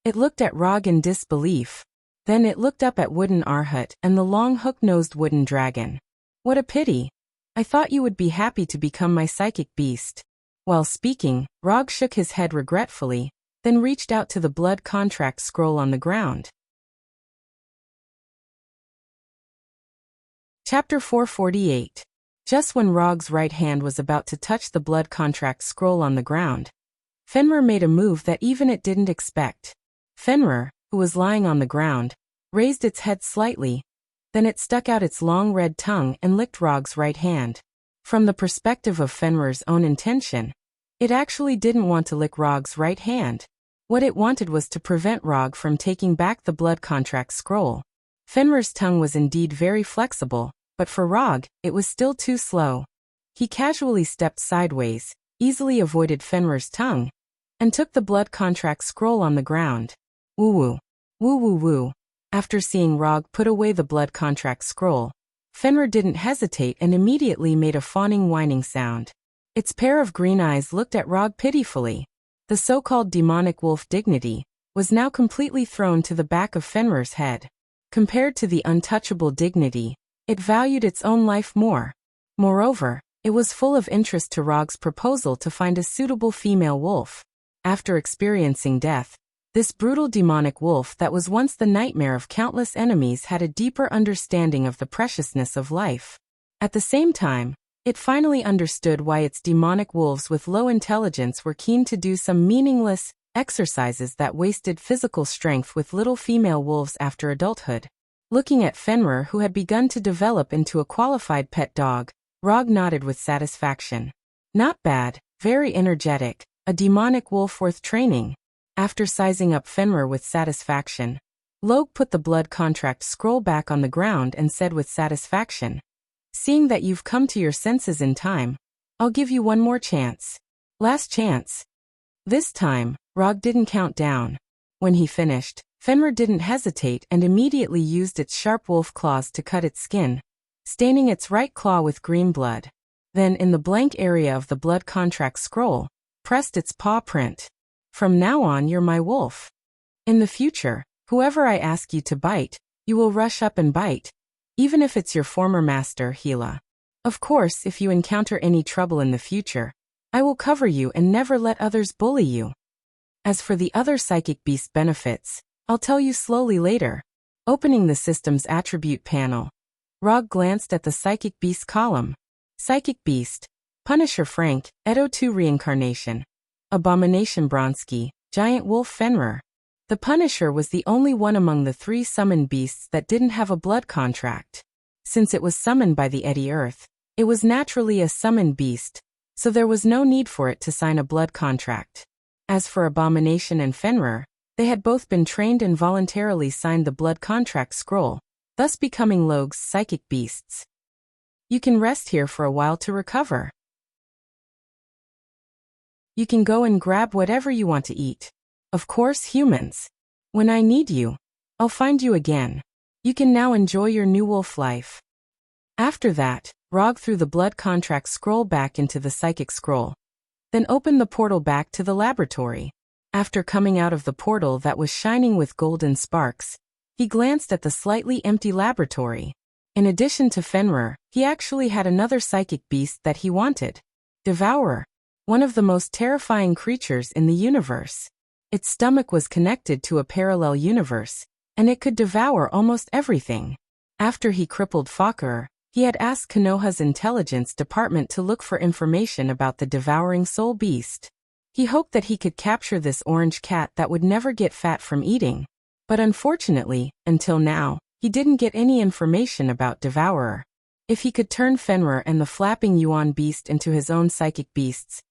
It looked at Rog in disbelief. Then it looked up at wooden Arhut and the long hook-nosed wooden dragon. What a pity. I thought you would be happy to become my psychic beast. While speaking, Rog shook his head regretfully, then reached out to the blood contract scroll on the ground. Chapter 448. Just when Rog's right hand was about to touch the blood contract scroll on the ground, Fenrir made a move that even it didn't expect. Fenrir, who was lying on the ground, raised its head slightly, then it stuck out its long red tongue and licked Rog's right hand. From the perspective of Fenrir's own intention, it actually didn't want to lick Rog's right hand. What it wanted was to prevent Rog from taking back the blood contract scroll. Fenrir's tongue was indeed very flexible, but for Rog, it was still too slow. He casually stepped sideways, easily avoided Fenrir's tongue, and took the blood contract scroll on the ground. Woo-woo. Woo-woo-woo. After seeing Rog put away the blood contract scroll, Fenrir didn't hesitate and immediately made a fawning whining sound. Its pair of green eyes looked at Rog pitifully. The so-called demonic wolf dignity was now completely thrown to the back of Fenrir's head. Compared to the untouchable dignity, it valued its own life more. Moreover, it was full of interest to Rog's proposal to find a suitable female wolf. After experiencing death, this brutal demonic wolf that was once the nightmare of countless enemies had a deeper understanding of the preciousness of life. At the same time, it finally understood why its demonic wolves with low intelligence were keen to do some meaningless exercises that wasted physical strength with little female wolves after adulthood. Looking at Fenrir, who had begun to develop into a qualified pet dog, Rog nodded with satisfaction. Not bad, very energetic, a demonic wolf worth training. After sizing up Fenrir with satisfaction, Log put the blood contract scroll back on the ground and said with satisfaction, "Seeing that you've come to your senses in time, I'll give you one more chance. Last chance." This time, Rog didn't count down. When he finished, Fenrir didn't hesitate and immediately used its sharp wolf claws to cut its skin, staining its right claw with green blood. Then, in the blank area of the blood contract scroll, pressed its paw print. "From now on, you're my wolf. In the future, whoever I ask you to bite, you will rush up and bite, even if it's your former master, Hela. Of course, if you encounter any trouble in the future, I will cover you and never let others bully you. As for the other psychic beast benefits, I'll tell you slowly later." Opening the system's attribute panel, Rog glanced at the psychic beast column. Psychic beast, Punisher Frank, Edo 2 reincarnation. Abomination Bronsky, Giant Wolf Fenrir. The Punisher was the only one among the 3 summoned beasts that didn't have a blood contract. Since it was summoned by the Eddy Earth, it was naturally a summoned beast, so there was no need for it to sign a blood contract. As for Abomination and Fenrir, they had both been trained and voluntarily signed the blood contract scroll, thus becoming Log's psychic beasts. You can rest here for a while to recover. You can go and grab whatever you want to eat. Of course, humans. When I need you, I'll find you again. You can now enjoy your new wolf life. After that, Rog threw the blood contract scroll back into the psychic scroll, then opened the portal back to the laboratory. After coming out of the portal that was shining with golden sparks, he glanced at the slightly empty laboratory. In addition to Fenrir, he actually had another psychic beast that he wanted. Devourer. One of the most terrifying creatures in the universe. Its stomach was connected to a parallel universe, and it could devour almost everything. After he crippled Falker, he had asked Konoha's intelligence department to look for information about the devouring soul beast. He hoped that he could capture this orange cat that would never get fat from eating. But unfortunately, until now, he didn't get any information about Devourer. If he could turn Fenrir and the flapping Yuan beast into his own psychic beasts,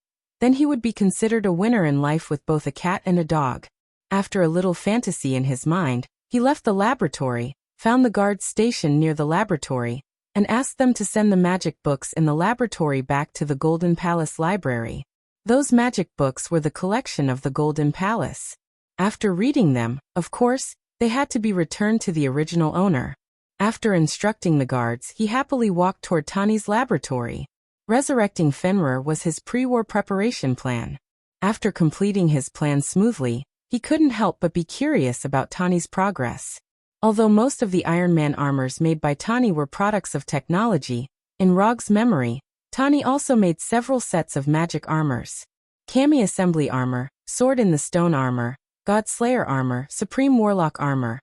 then he would be considered a winner in life with both a cat and a dog. After a little fantasy in his mind, he left the laboratory, found the guards stationed near the laboratory, and asked them to send the magic books in the laboratory back to the Golden Palace Library. Those magic books were the collection of the Golden Palace. After reading them, of course, they had to be returned to the original owner. After instructing the guards, he happily walked toward Tani's laboratory. Resurrecting Fenrir was his pre-war preparation plan. After completing his plan smoothly, he couldn't help but be curious about Tani's progress. Although most of the Iron Man armors made by Tani were products of technology, In Rog's memory, Tani also made several sets of magic armors. Kami Assembly Armor, Sword in the Stone Armor, God Slayer Armor, Supreme Warlock Armor.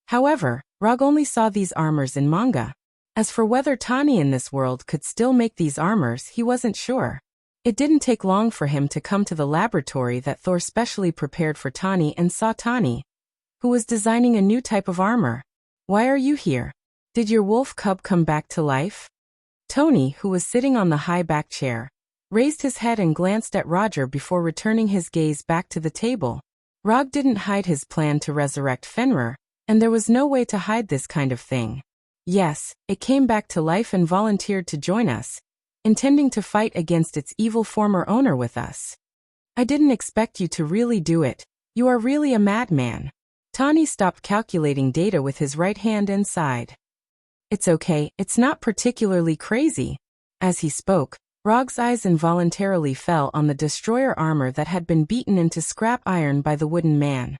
However, Rog only saw these armors in manga. As for whether Tani in this world could still make these armors, he wasn't sure. It didn't take long for him to come to the laboratory that Thor specially prepared for Tani and saw Tani, who was designing a new type of armor. "Why are you here? Did your wolf cub come back to life?" Tony, who was sitting on the high back chair, raised his head and glanced at Roger before returning his gaze back to the table. Rog didn't hide his plan to resurrect Fenrir, and there was no way to hide this kind of thing. Yes, it came back to life and volunteered to join us, intending to fight against its evil former owner with us. "I didn't expect you to really do it. You are really a madman." Tani stopped calculating data with his right hand and sighed. "It's okay, it's not particularly crazy." As he spoke, Rog's eyes involuntarily fell on the destroyer armor that had been beaten into scrap iron by the wooden man.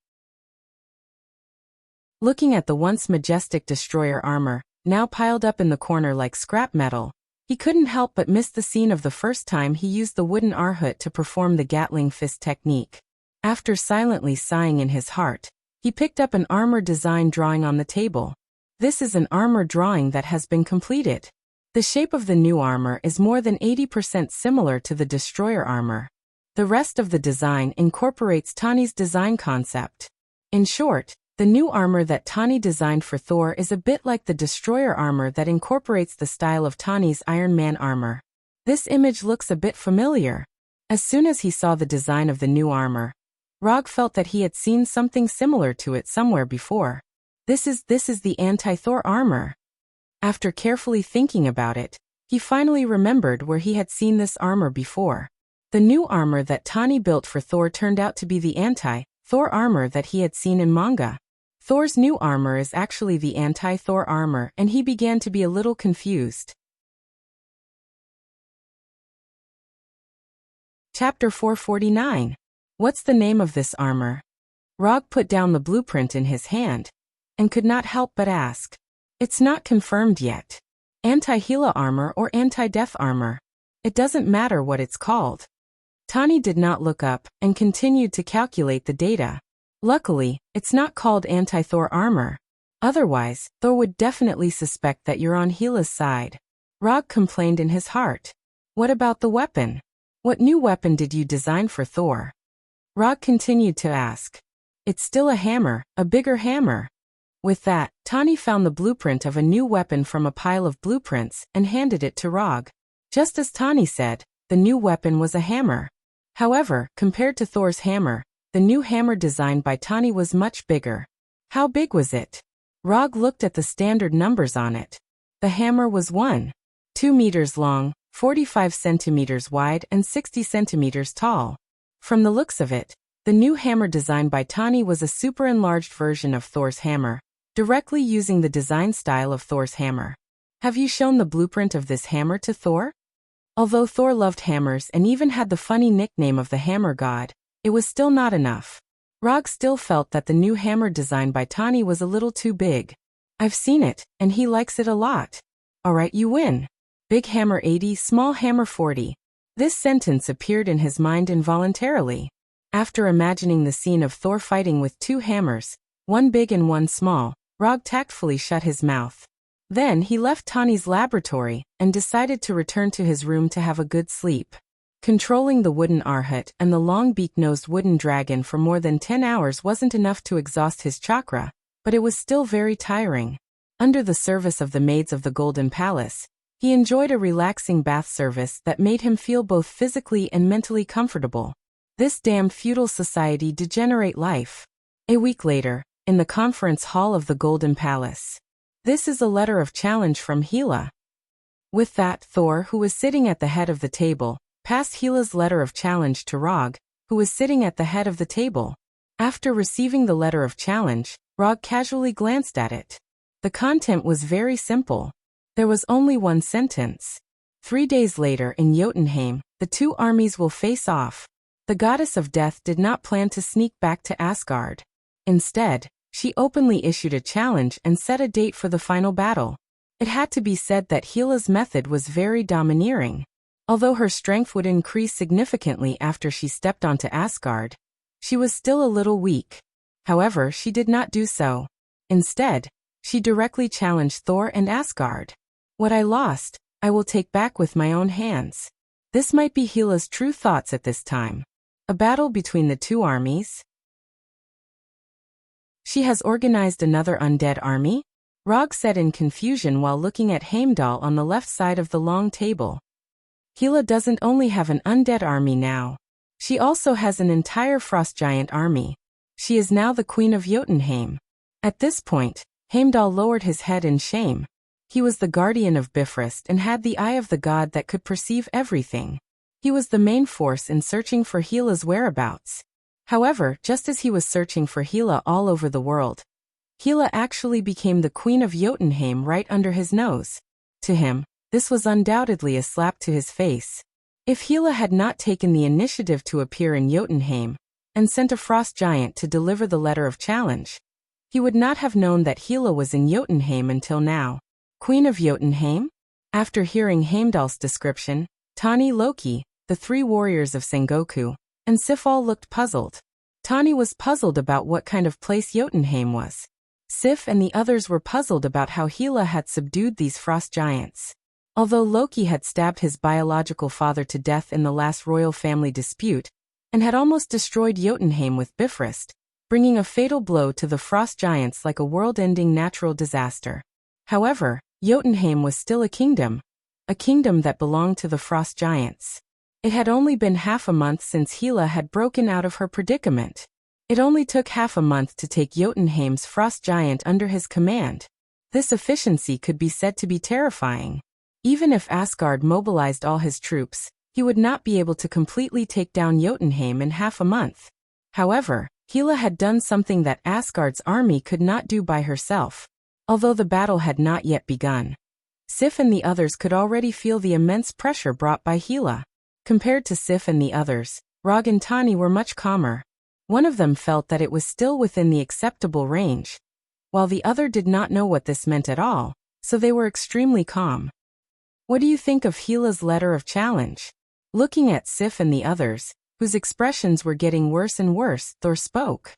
Looking at the once majestic destroyer armor, now piled up in the corner like scrap metal, he couldn't help but miss the scene of the first time he used the wooden arhut to perform the Gatling fist technique. After silently sighing in his heart, he picked up an armor design drawing on the table. This is an armor drawing that has been completed. The shape of the new armor is more than 80% similar to the destroyer armor. The rest of the design incorporates Tani's design concept. In short, the new armor that Tani designed for Thor is a bit like the destroyer armor that incorporates the style of Tani's Iron Man armor. This image looks a bit familiar. As soon as he saw the design of the new armor, Rog felt that he had seen something similar to it somewhere before. This is the anti-Thor armor. After carefully thinking about it, he finally remembered where he had seen this armor before. The new armor that Tani built for Thor turned out to be the anti-Thor armor that he had seen in manga. Thor's new armor is actually the anti-Thor armor, and he began to be a little confused. Chapter 449. What's the name of this armor? Rog put down the blueprint in his hand, and could not help but ask. It's not confirmed yet. Anti-Hela armor or anti-death armor. It doesn't matter what it's called. Tani did not look up, and continued to calculate the data. Luckily, it's not called anti-Thor armor. Otherwise, Thor would definitely suspect that you're on Hela's side. Rog complained in his heart. What about the weapon? What new weapon did you design for Thor? Rog continued to ask. It's still a hammer, a bigger hammer. With that, Tani found the blueprint of a new weapon from a pile of blueprints and handed it to Rog. Just as Tani said, the new weapon was a hammer. However, compared to Thor's hammer, the new hammer designed by Tani was much bigger. How big was it? Rog looked at the standard numbers on it. The hammer was 1.2 meters long, 45 centimeters wide and 60 centimeters tall. From the looks of it, the new hammer designed by Tani was a super enlarged version of Thor's hammer, directly using the design style of Thor's hammer. Have you shown the blueprint of this hammer to Thor? Although Thor loved hammers and even had the funny nickname of the Hammer God, it was still not enough. Rog still felt that the new hammer design by Tani was a little too big. I've seen it, and he likes it a lot. Alright, you win. Big hammer 80, small hammer 40. This sentence appeared in his mind involuntarily. After imagining the scene of Thor fighting with two hammers, one big and one small, Rog tactfully shut his mouth. Then he left Tani's laboratory and decided to return to his room to have a good sleep. Controlling the wooden arhut and the long beak-nosed wooden dragon for more than 10 hours wasn't enough to exhaust his chakra, but it was still very tiring. Under the service of the maids of the Golden Palace, he enjoyed a relaxing bath service that made him feel both physically and mentally comfortable. This damn feudal society degenerate life. A week later, in the conference hall of the Golden Palace. This is a letter of challenge from Hela. With that, Thor, who was sitting at the head of the table, passed Hela's letter of challenge to Rog, who was sitting at the head of the table. After receiving the letter of challenge, Rog casually glanced at it. The content was very simple. There was only one sentence. 3 days later in Jotunheim, the two armies will face off. The goddess of death did not plan to sneak back to Asgard. Instead, she openly issued a challenge and set a date for the final battle. It had to be said that Hela's method was very domineering. Although her strength would increase significantly after she stepped onto Asgard, she was still a little weak. However, she did not do so. Instead, she directly challenged Thor and Asgard. What I lost, I will take back with my own hands. This might be Hela's true thoughts at this time. A battle between the two armies? She has organized another undead army? Rog said in confusion while looking at Heimdall on the left side of the long table. Hela doesn't only have an undead army now. She also has an entire frost giant army. She is now the Queen of Jotunheim. At this point, Heimdall lowered his head in shame. He was the guardian of Bifrost and had the eye of the god that could perceive everything. He was the main force in searching for Hela's whereabouts. However, just as he was searching for Hela all over the world, Hela actually became the Queen of Jotunheim right under his nose. To him, this was undoubtedly a slap to his face. If Hela had not taken the initiative to appear in Jotunheim, and sent a frost giant to deliver the letter of challenge, he would not have known that Hela was in Jotunheim until now. Queen of Jotunheim? After hearing Heimdall's description, Tani, Loki, the three warriors of Sengoku, and Sif all looked puzzled. Tani was puzzled about what kind of place Jotunheim was. Sif and the others were puzzled about how Hela had subdued these frost giants. Although Loki had stabbed his biological father to death in the last royal family dispute, and had almost destroyed Jotunheim with Bifrost, bringing a fatal blow to the frost giants like a world-ending natural disaster. However, Jotunheim was still a kingdom that belonged to the frost giants. It had only been half a month since Hela had broken out of her predicament. It only took half a month to take Jotunheim's frost giant under his command. This efficiency could be said to be terrifying. Even if Asgard mobilized all his troops, he would not be able to completely take down Jotunheim in half a month. However, Hela had done something that Asgard's army could not do by herself. Although the battle had not yet begun, Sif and the others could already feel the immense pressure brought by Hela. Compared to Sif and the others, Rog and Tani were much calmer. One of them felt that it was still within the acceptable range, while the other did not know what this meant at all, so they were extremely calm. What do you think of Hela's letter of challenge? Looking at Sif and the others, whose expressions were getting worse and worse, Thor spoke.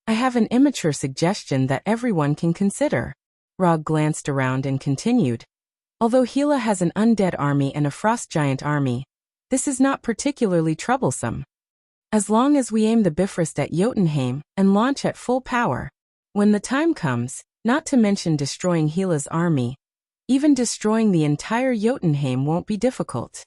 I have an immature suggestion that everyone can consider. Rog glanced around and continued. Although Hela has an undead army and a frost giant army, this is not particularly troublesome. As long as we aim the Bifrost at Jotunheim and launch at full power, when the time comes, not to mention destroying Hela's army, even destroying the entire Jotunheim won't be difficult.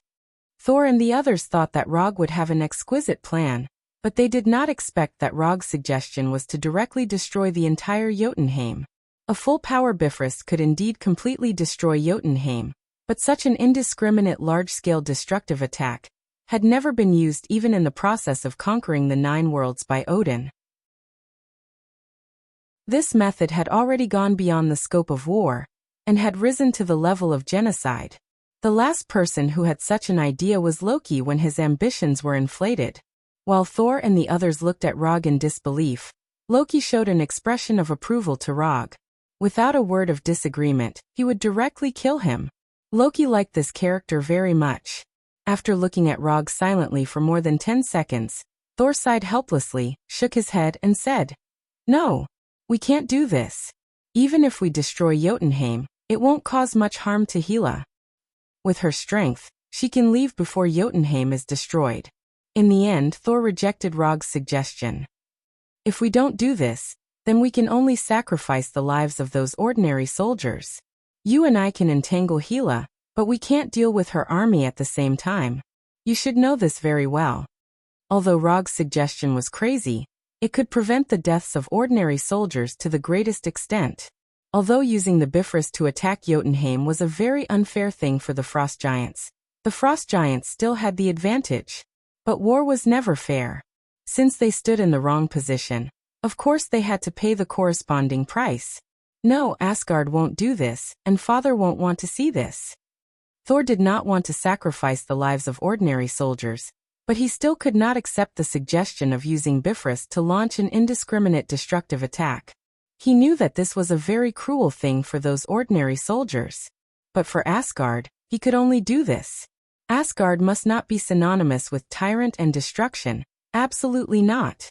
Thor and the others thought that Rog would have an exquisite plan, but they did not expect that Rog's suggestion was to directly destroy the entire Jotunheim. A full-power Bifrost could indeed completely destroy Jotunheim, but such an indiscriminate large-scale destructive attack had never been used even in the process of conquering the Nine Worlds by Odin. This method had already gone beyond the scope of war, and had risen to the level of genocide. The last person who had such an idea was Loki when his ambitions were inflated. While Thor and the others looked at Rog in disbelief, Loki showed an expression of approval to Rog. Without a word of disagreement, he would directly kill him. Loki liked this character very much. After looking at Rog silently for more than 10 seconds, Thor sighed helplessly, shook his head and said, "No, we can't do this. Even if we destroy Jotunheim, it won't cause much harm to Hela. With her strength, she can leave before Jotunheim is destroyed." In the end, Thor rejected Rog's suggestion. "If we don't do this, then we can only sacrifice the lives of those ordinary soldiers. You and I can entangle Hela, but we can't deal with her army at the same time. You should know this very well." Although Rog's suggestion was crazy, it could prevent the deaths of ordinary soldiers to the greatest extent. Although using the Bifrost to attack Jotunheim was a very unfair thing for the Frost Giants, the Frost Giants still had the advantage. But war was never fair. Since they stood in the wrong position, of course they had to pay the corresponding price. No, Asgard won't do this, and Father won't want to see this. Thor did not want to sacrifice the lives of ordinary soldiers, but he still could not accept the suggestion of using Bifrost to launch an indiscriminate destructive attack. He knew that this was a very cruel thing for those ordinary soldiers. But for Asgard, he could only do this. Asgard must not be synonymous with tyrant and destruction. Absolutely not.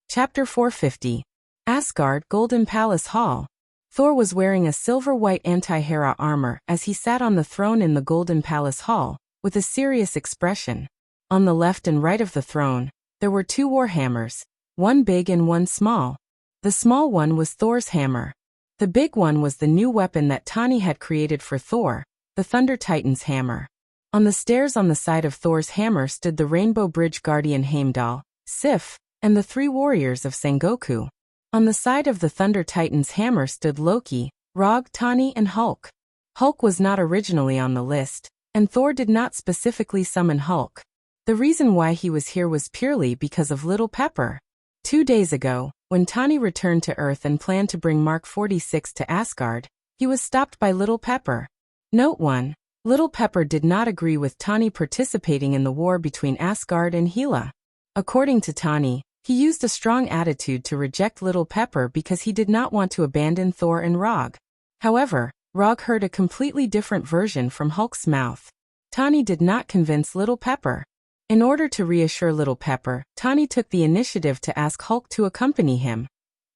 Chapter 450. Asgard Golden Palace Hall. Thor was wearing a silver-white anti-Hera armor as he sat on the throne in the Golden Palace Hall, with a serious expression. On the left and right of the throne, there were two warhammers, one big and one small. The small one was Thor's hammer. The big one was the new weapon that Tani had created for Thor, the Thunder Titan's hammer. On the stairs on the side of Thor's hammer stood the Rainbow Bridge Guardian Heimdall, Sif, and the three warriors of Sengoku. On the side of the Thunder Titan's hammer stood Loki, Rog, Tani, and Hulk. Hulk was not originally on the list, and Thor did not specifically summon Hulk. The reason why he was here was purely because of Little Pepper. 2 days ago, when Tani returned to Earth and planned to bring Mark 46 to Asgard, he was stopped by Little Pepper. Note 1. Little Pepper did not agree with Tani participating in the war between Asgard and Hela. According to Tani, he used a strong attitude to reject Little Pepper because he did not want to abandon Thor and Rog. However, Rog heard a completely different version from Hulk's mouth. Tani did not convince Little Pepper. In order to reassure Little Pepper, Tani took the initiative to ask Hulk to accompany him.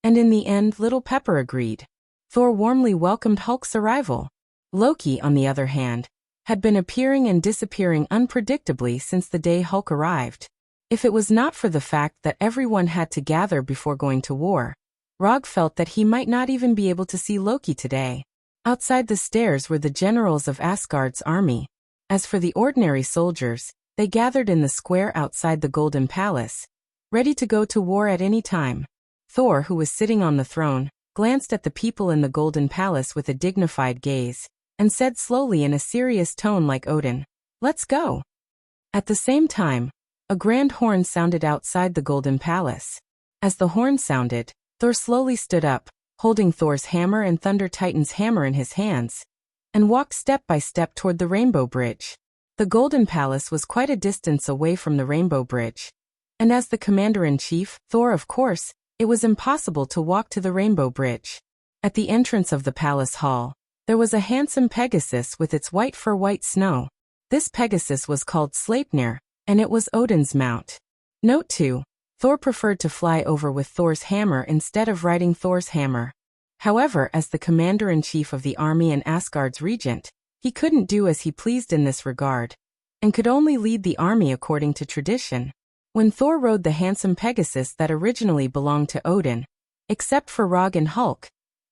And in the end, Little Pepper agreed. Thor warmly welcomed Hulk's arrival. Loki, on the other hand, had been appearing and disappearing unpredictably since the day Hulk arrived. If it was not for the fact that everyone had to gather before going to war, Rog felt that he might not even be able to see Loki today. Outside the stairs were the generals of Asgard's army. As for the ordinary soldiers, they gathered in the square outside the Golden Palace, ready to go to war at any time. Thor, who was sitting on the throne, glanced at the people in the Golden Palace with a dignified gaze, and said slowly in a serious tone like Odin, "Let's go." At the same time, a grand horn sounded outside the Golden Palace. As the horn sounded, Thor slowly stood up, holding Thor's hammer and Thunder Titan's hammer in his hands, and walked step by step toward the Rainbow Bridge. The Golden Palace was quite a distance away from the Rainbow Bridge, and as the commander-in-chief, Thor of course, it was impossible to walk to the Rainbow Bridge. At the entrance of the palace hall, there was a handsome Pegasus with its white fur white snow. This Pegasus was called Sleipnir, and it was Odin's mount. Note 2. Thor preferred to fly over with Thor's hammer instead of riding Thor's hammer. However, as the commander-in-chief of the army and Asgard's regent, he couldn't do as he pleased in this regard, and could only lead the army according to tradition. When Thor rode the handsome Pegasus that originally belonged to Odin, except for Rog and Hulk,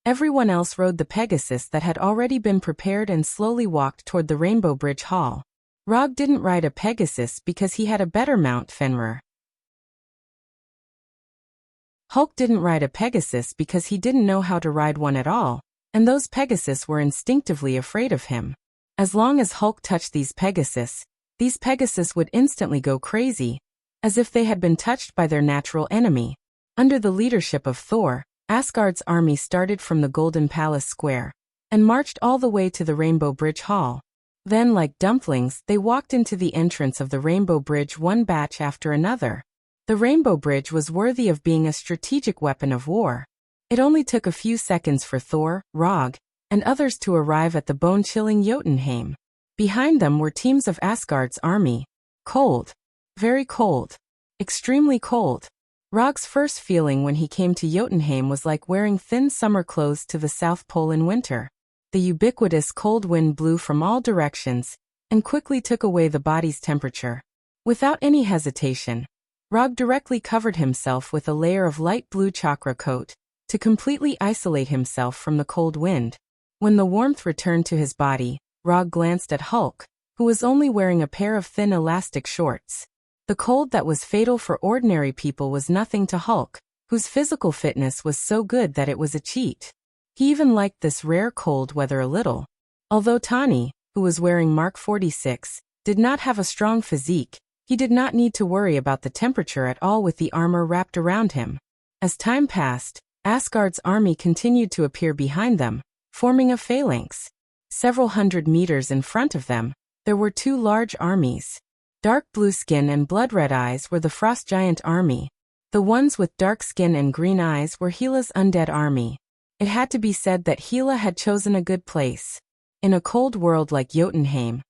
everyone else rode the Pegasus that had already been prepared and slowly walked toward the Rainbow Bridge Hall. Rog didn't ride a Pegasus because he had a better mount, Fenrir. Hulk didn't ride a Pegasus because he didn't know how to ride one at all, and those Pegasus were instinctively afraid of him. As long as Hulk touched these Pegasus would instantly go crazy, as if they had been touched by their natural enemy. Under the leadership of Thor, Asgard's army started from the Golden Palace Square, and marched all the way to the Rainbow Bridge Hall. Then, like dumplings, they walked into the entrance of the Rainbow Bridge one batch after another. The Rainbow Bridge was worthy of being a strategic weapon of war. It only took a few seconds for Thor, Rog, and others to arrive at the bone-chilling Jotunheim. Behind them were teams of Asgard's army. Cold. Very cold. Extremely cold. Rog's first feeling when he came to Jotunheim was like wearing thin summer clothes to the South Pole in winter. The ubiquitous cold wind blew from all directions, and quickly took away the body's temperature. Without any hesitation, Rog directly covered himself with a layer of light blue chakra coat, to completely isolate himself from the cold wind. When the warmth returned to his body, Rog glanced at Hulk, who was only wearing a pair of thin elastic shorts. The cold that was fatal for ordinary people was nothing to Hulk, whose physical fitness was so good that it was a cheat. He even liked this rare cold weather a little. Although Tani, who was wearing Mark 46, did not have a strong physique, he did not need to worry about the temperature at all with the armor wrapped around him. As time passed, Asgard's army continued to appear behind them, forming a phalanx. Several hundred meters in front of them, there were two large armies. Dark blue skin and blood-red eyes were the frost giant army. The ones with dark skin and green eyes were Gila's undead army. It had to be said that Gila had chosen a good place. In a cold world like Jotunheim,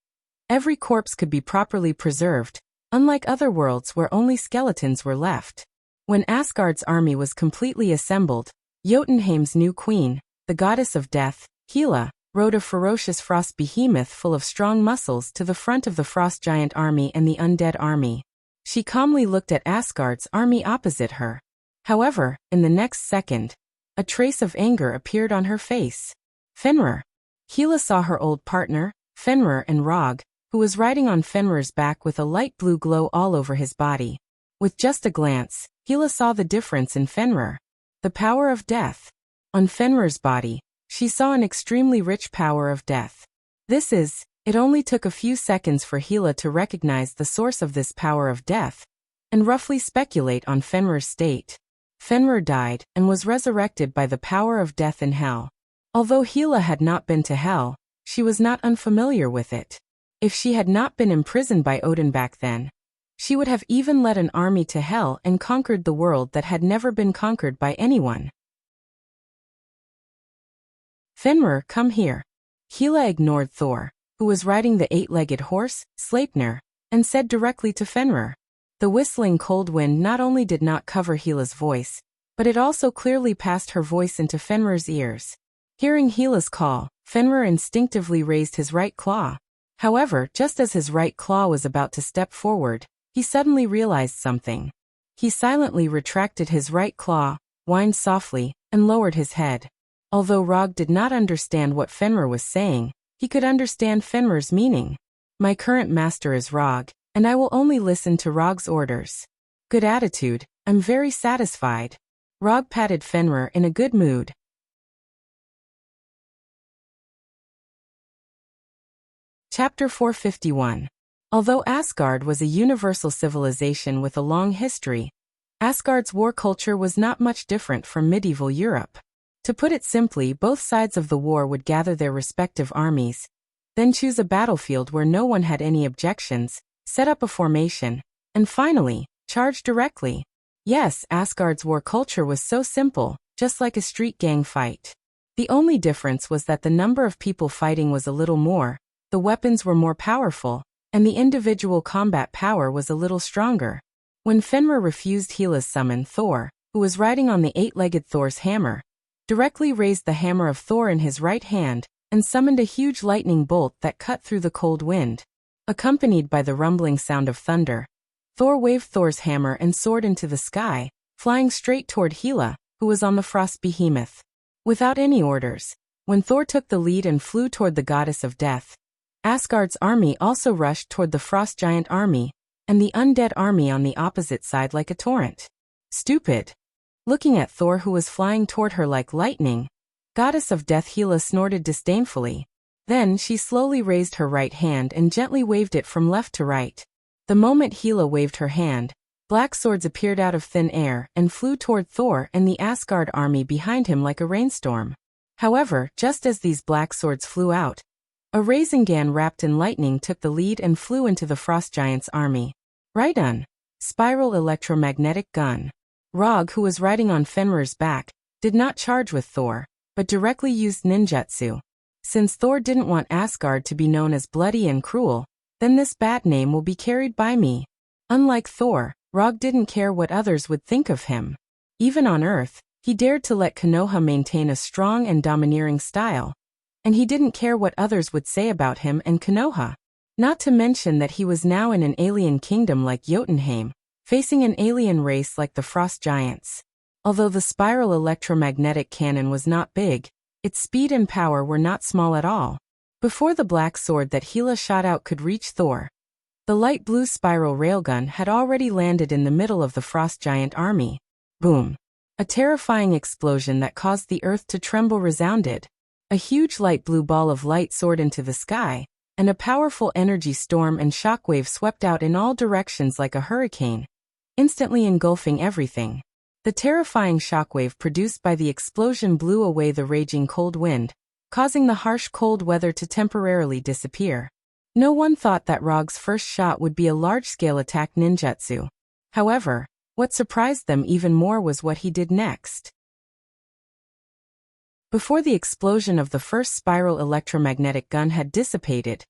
every corpse could be properly preserved, unlike other worlds where only skeletons were left. When Asgard's army was completely assembled, Jotunheim's new queen, the goddess of death, Gila, rode a ferocious frost behemoth full of strong muscles to the front of the frost giant army and the undead army. She calmly looked at Asgard's army opposite her. However, in the next second, a trace of anger appeared on her face. Fenrir. Gila saw her old partner, Fenrir and Rog, who was riding on Fenrir's back with a light blue glow all over his body. With just a glance, Gila saw the difference in Fenrir. The power of death. On Fenrir's body, she saw an extremely rich power of death. It only took a few seconds for Gila to recognize the source of this power of death, and roughly speculate on Fenrir's state. Fenrir died and was resurrected by the power of death in hell. Although Gila had not been to hell, she was not unfamiliar with it. If she had not been imprisoned by Odin back then, she would have even led an army to hell and conquered the world that had never been conquered by anyone. Fenrir, come here. Gila ignored Thor, who was riding the eight-legged horse, Sleipnir, and said directly to Fenrir. The whistling cold wind not only did not cover Gila's voice, but it also clearly passed her voice into Fenrir's ears. Hearing Gila's call, Fenrir instinctively raised his right claw. However, just as his right claw was about to step forward, he suddenly realized something. He silently retracted his right claw, whined softly, and lowered his head. Although Rog did not understand what Fenrir was saying, he could understand Fenrir's meaning. My current master is Rog, and I will only listen to Rog's orders. Good attitude, I'm very satisfied. Rog patted Fenrir in a good mood. Chapter 451. Although Asgard was a universal civilization with a long history, Asgard's war culture was not much different from medieval Europe. To put it simply, both sides of the war would gather their respective armies, then choose a battlefield where no one had any objections, set up a formation, and finally, charge directly. Yes, Asgard's war culture was so simple, just like a street gang fight. The only difference was that the number of people fighting was a little more, the weapons were more powerful, and the individual combat power was a little stronger. When Fenrir refused Gila's summon, Thor, who was riding on the eight-legged Thor's hammer, directly raised the hammer of Thor in his right hand, and summoned a huge lightning bolt that cut through the cold wind. Accompanied by the rumbling sound of thunder, Thor waved Thor's hammer and sword into the sky, flying straight toward Gila, who was on the frost behemoth. Without any orders, when Thor took the lead and flew toward the goddess of death, Asgard's army also rushed toward the frost giant army, and the undead army on the opposite side like a torrent. Stupid. Looking at Thor, who was flying toward her like lightning, goddess of death Gila snorted disdainfully. Then she slowly raised her right hand and gently waved it from left to right. The moment Gila waved her hand, black swords appeared out of thin air and flew toward Thor and the Asgard army behind him like a rainstorm. However, just as these black swords flew out, a Rasengan wrapped in lightning took the lead and flew into the frost giant's army. Raidun. Spiral electromagnetic gun. Rog, who was riding on Fenrir's back, did not charge with Thor, but directly used ninjutsu. Since Thor didn't want Asgard to be known as bloody and cruel, then this bad name will be carried by me. Unlike Thor, Rog didn't care what others would think of him. Even on Earth, he dared to let Konoha maintain a strong and domineering style, and he didn't care what others would say about him and Konoha. Not to mention that he was now in an alien kingdom like Jotunheim, facing an alien race like the Frost Giants. Although the spiral electromagnetic cannon was not big, its speed and power were not small at all. Before the black sword that Gila shot out could reach Thor, the light blue spiral railgun had already landed in the middle of the Frost Giant army. Boom! A terrifying explosion that caused the earth to tremble resounded. A huge light blue ball of light soared into the sky, and a powerful energy storm and shockwave swept out in all directions like a hurricane, instantly engulfing everything. The terrifying shockwave produced by the explosion blew away the raging cold wind, causing the harsh cold weather to temporarily disappear. No one thought that Rog's first shot would be a large-scale attack ninjutsu. However, what surprised them even more was what he did next. Before the explosion of the first spiral electromagnetic gun had dissipated,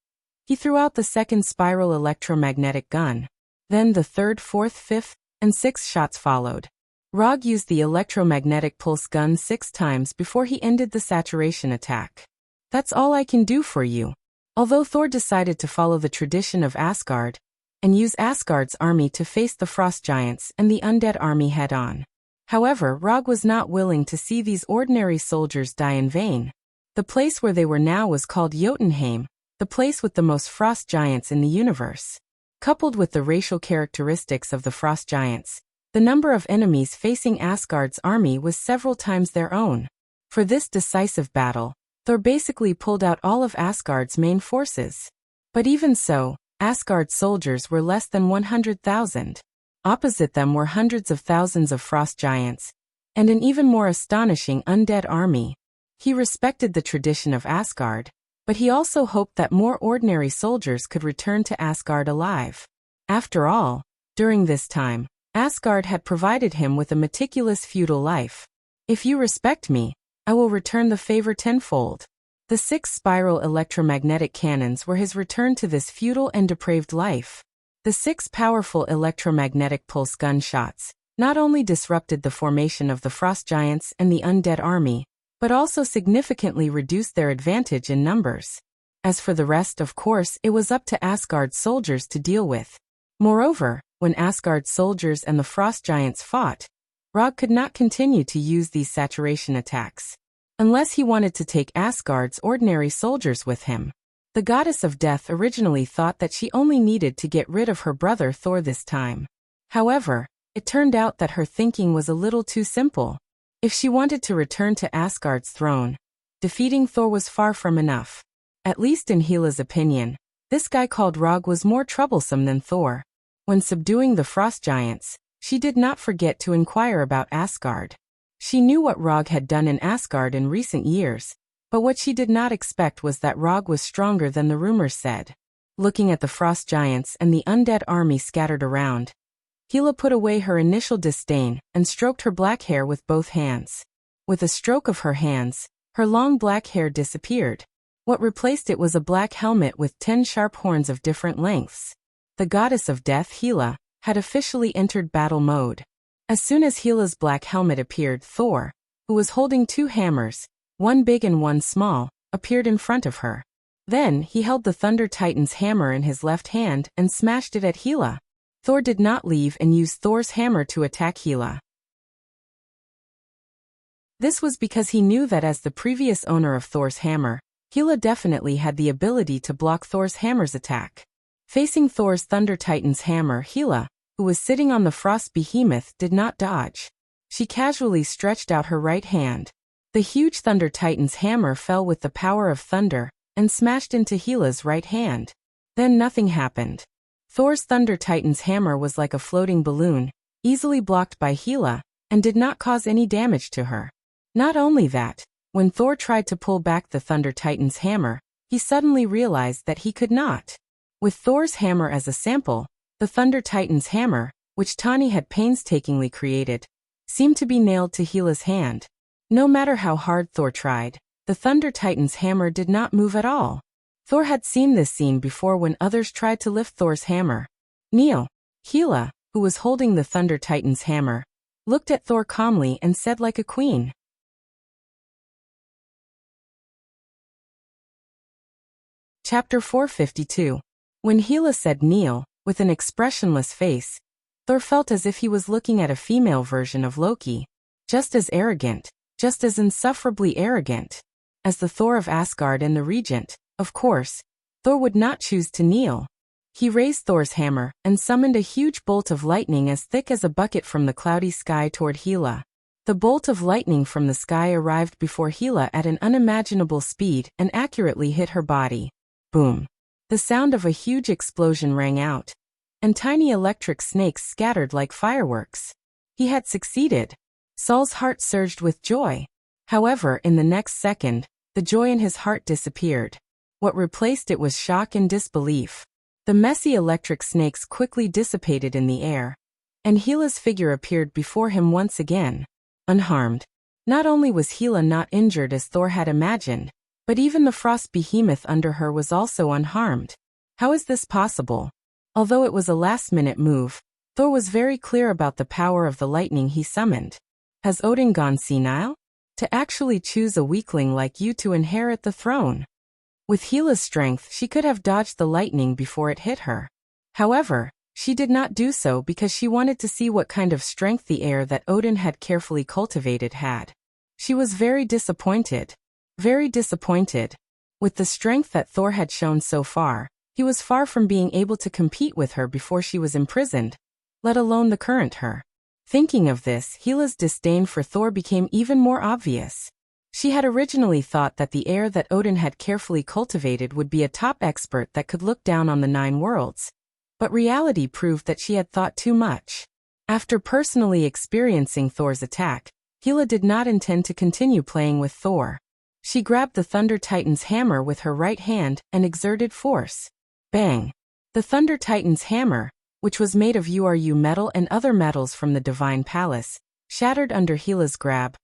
he threw out the second spiral electromagnetic gun. Then the third, fourth, fifth, and sixth shots followed. Rog used the electromagnetic pulse gun 6 times before he ended the saturation attack. That's all I can do for you. Although Thor decided to follow the tradition of Asgard and use Asgard's army to face the frost giants and the undead army head-on. However, Rog was not willing to see these ordinary soldiers die in vain. The place where they were now was called Jotunheim, the place with the most frost giants in the universe. Coupled with the racial characteristics of the frost giants, the number of enemies facing Asgard's army was several times their own. For this decisive battle, Thor basically pulled out all of Asgard's main forces. But even so, Asgard's soldiers were less than 100,000. Opposite them were hundreds of thousands of frost giants, and an even more astonishing undead army. He respected the tradition of Asgard, but he also hoped that more ordinary soldiers could return to Asgard alive. After all, during this time, Asgard had provided him with a meticulous feudal life. If you respect me, I will return the favor tenfold. The 6 spiral electromagnetic cannons were his return to this feudal and depraved life. The 6 powerful electromagnetic pulse gunshots not only disrupted the formation of the frost giants and the undead army, but also significantly reduced their advantage in numbers. As for the rest, of course, it was up to Asgard's soldiers to deal with. Moreover, when Asgard's soldiers and the frost giants fought, Rog could not continue to use these saturation attacks, unless he wanted to take Asgard's ordinary soldiers with him. The goddess of death originally thought that she only needed to get rid of her brother Thor this time. However, it turned out that her thinking was a little too simple. If she wanted to return to Asgard's throne, defeating Thor was far from enough. At least in Hela's opinion, this guy called Rog was more troublesome than Thor. When subduing the frost giants, she did not forget to inquire about Asgard. She knew what Rog had done in Asgard in recent years, but what she did not expect was that Rog was stronger than the rumors said. Looking at the frost giants and the undead army scattered around, Hela put away her initial disdain and stroked her black hair with both hands. With a stroke of her hands, her long black hair disappeared. What replaced it was a black helmet with 10 sharp horns of different lengths. The goddess of death, Hela, had officially entered battle mode. As soon as Hela's black helmet appeared, Thor, who was holding 2 hammers, one big and one small, appeared in front of her. Then, he held the Thunder Titan's hammer in his left hand and smashed it at Hela. Thor did not leave and used Thor's hammer to attack Hela. This was because he knew that as the previous owner of Thor's hammer, Hela definitely had the ability to block Thor's hammer's attack. Facing Thor's Thunder Titan's hammer, Hela, who was sitting on the frost behemoth, did not dodge. She casually stretched out her right hand. The huge Thunder Titan's hammer fell with the power of thunder and smashed into Hela's right hand. Then nothing happened. Thor's Thunder Titan's hammer was like a floating balloon, easily blocked by Hela, and did not cause any damage to her. Not only that, when Thor tried to pull back the Thunder Titan's hammer, he suddenly realized that he could not. With Thor's hammer as a sample, the Thunder Titan's hammer, which Tani had painstakingly created, seemed to be nailed to Hela's hand. No matter how hard Thor tried, the Thunder Titan's hammer did not move at all. Thor had seen this scene before when others tried to lift Thor's hammer. Kneel. Hela, who was holding the Thunder Titan's hammer, looked at Thor calmly and said like a queen. Chapter 452. When Hela said kneel, with an expressionless face, Thor felt as if he was looking at a female version of Loki. Just as arrogant, just as insufferably arrogant. As the Thor of Asgard and the regent, of course, Thor would not choose to kneel. He raised Thor's hammer and summoned a huge bolt of lightning as thick as a bucket from the cloudy sky toward Hela. The bolt of lightning from the sky arrived before Hela at an unimaginable speed and accurately hit her body. Boom. The sound of a huge explosion rang out, and tiny electric snakes scattered like fireworks. He had succeeded. Saul's heart surged with joy. However, in the next second, the joy in his heart disappeared. What replaced it was shock and disbelief. The messy electric snakes quickly dissipated in the air, and Gila's figure appeared before him once again, unharmed. Not only was Gila not injured as Thor had imagined, but even the frost behemoth under her was also unharmed. How is this possible? Although it was a last-minute move, Thor was very clear about the power of the lightning he summoned. Has Odin gone senile? To actually choose a weakling like you to inherit the throne? With Gila's strength, she could have dodged the lightning before it hit her. However, she did not do so because she wanted to see what kind of strength the air that Odin had carefully cultivated had. She was very disappointed. Very disappointed. With the strength that Thor had shown so far, he was far from being able to compete with her before she was imprisoned, let alone the current her. Thinking of this, Gila's disdain for Thor became even more obvious. She had originally thought that the heir that Odin had carefully cultivated would be a top expert that could look down on the 9 worlds. But reality proved that she had thought too much. After personally experiencing Thor's attack, Gila did not intend to continue playing with Thor. She grabbed the Thunder Titan's hammer with her right hand and exerted force. Bang! The Thunder Titan's hammer, which was made of URU metal and other metals from the Divine Palace, shattered under Gila's grab,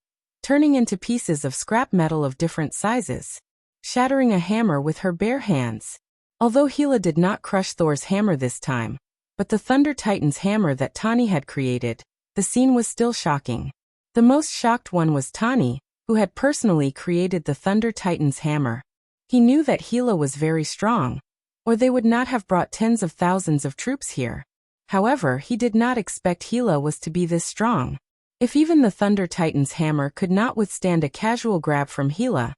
turning into pieces of scrap metal of different sizes, shattering a hammer with her bare hands. Although Gila did not crush Thor's hammer this time, but the Thunder Titan's hammer that Tani had created, the scene was still shocking. The most shocked one was Tani, who had personally created the Thunder Titan's hammer. He knew that Gila was very strong, or they would not have brought tens of thousands of troops here. However, he did not expect Gila was to be this strong. If even the Thunder Titan's hammer could not withstand a casual grab from Gila,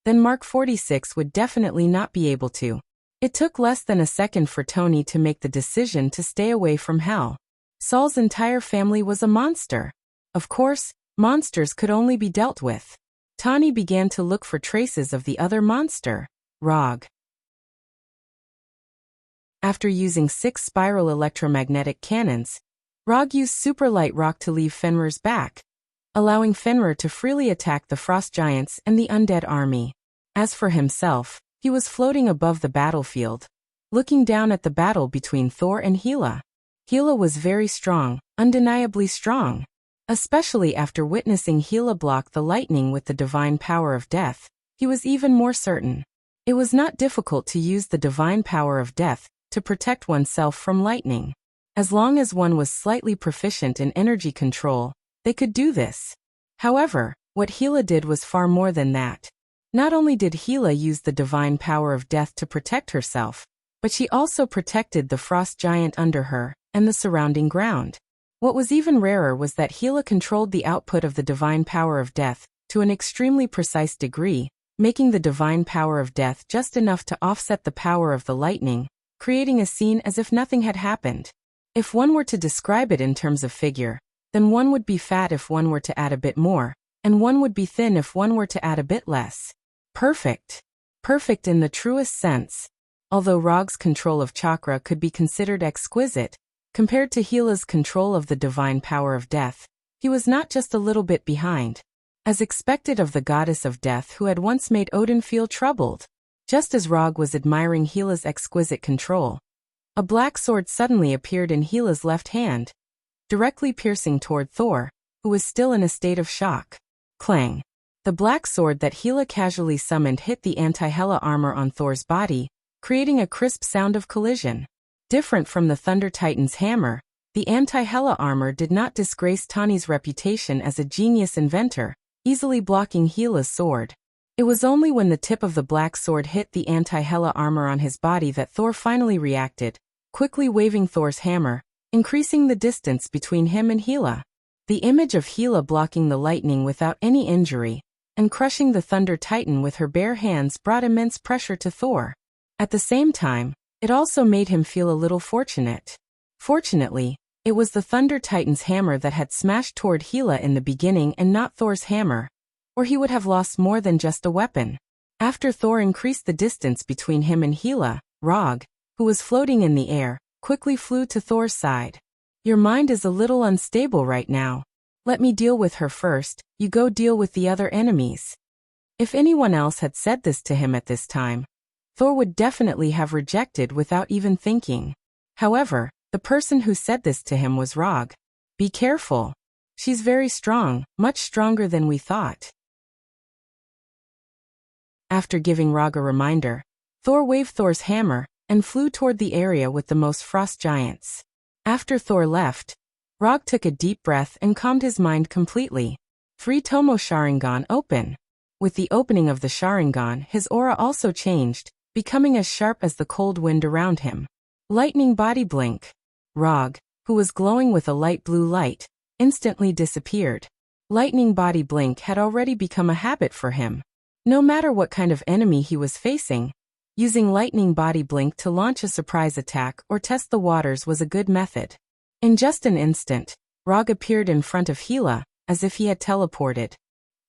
then Mark 46 would definitely not be able to. It took less than a second for Tony to make the decision to stay away from hell. Saul's entire family was a monster. Of course, monsters could only be dealt with. Tani began to look for traces of the other monster, Rog. After using 6 spiral electromagnetic cannons, Rog used super light rock to leave Fenrir's back, allowing Fenrir to freely attack the frost giants and the undead army. As for himself, he was floating above the battlefield, looking down at the battle between Thor and Gila. Gila was very strong, undeniably strong. Especially after witnessing Gila block the lightning with the divine power of death, he was even more certain. It was not difficult to use the divine power of death to protect oneself from lightning. As long as one was slightly proficient in energy control, they could do this. However, what Gila did was far more than that. Not only did Gila use the divine power of death to protect herself, but she also protected the frost giant under her and the surrounding ground. What was even rarer was that Gila controlled the output of the divine power of death to an extremely precise degree, making the divine power of death just enough to offset the power of the lightning, creating a scene as if nothing had happened. If one were to describe it in terms of figure, then one would be fat if one were to add a bit more, and one would be thin if one were to add a bit less. Perfect. Perfect in the truest sense. Although Rog's control of chakra could be considered exquisite, compared to Gila's control of the divine power of death, he was not just a little bit behind. As expected of the goddess of death who had once made Odin feel troubled. Just as Rog was admiring Gila's exquisite control, a black sword suddenly appeared in Gila's left hand, directly piercing toward Thor, who was still in a state of shock. Clang. The black sword that Gila casually summoned hit the anti-Hela armor on Thor's body, creating a crisp sound of collision. Different from the Thunder Titan's hammer, the anti-Hela armor did not disgrace Tani's reputation as a genius inventor, easily blocking Gila's sword. It was only when the tip of the black sword hit the anti-Hela armor on his body that Thor finally reacted, quickly waving Thor's hammer, increasing the distance between him and Gila. The image of Gila blocking the lightning without any injury, and crushing the Thunder Titan with her bare hands brought immense pressure to Thor. At the same time, it also made him feel a little fortunate. Fortunately, it was the Thunder Titan's hammer that had smashed toward Gila in the beginning and not Thor's hammer, or he would have lost more than just a weapon. After Thor increased the distance between him and Gila, Rog, who was floating in the air, quickly flew to Thor's side. Your mind is a little unstable right now. Let me deal with her first, you go deal with the other enemies. If anyone else had said this to him at this time, Thor would definitely have rejected without even thinking. However, the person who said this to him was Rog. Be careful. She's very strong, much stronger than we thought. After giving Rog a reminder, Thor waved Thor's hammer and flew toward the area with the most frost giants. After Thor left, Rog took a deep breath and calmed his mind completely. 3 Tomo Sharingan open. With the opening of the Sharingan, his aura also changed, becoming as sharp as the cold wind around him. Lightning body blink. Rog, who was glowing with a light blue light, instantly disappeared. Lightning body blink had already become a habit for him. No matter what kind of enemy he was facing, using lightning body blink to launch a surprise attack or test the waters was a good method. In just an instant, Rog appeared in front of Hela, as if he had teleported.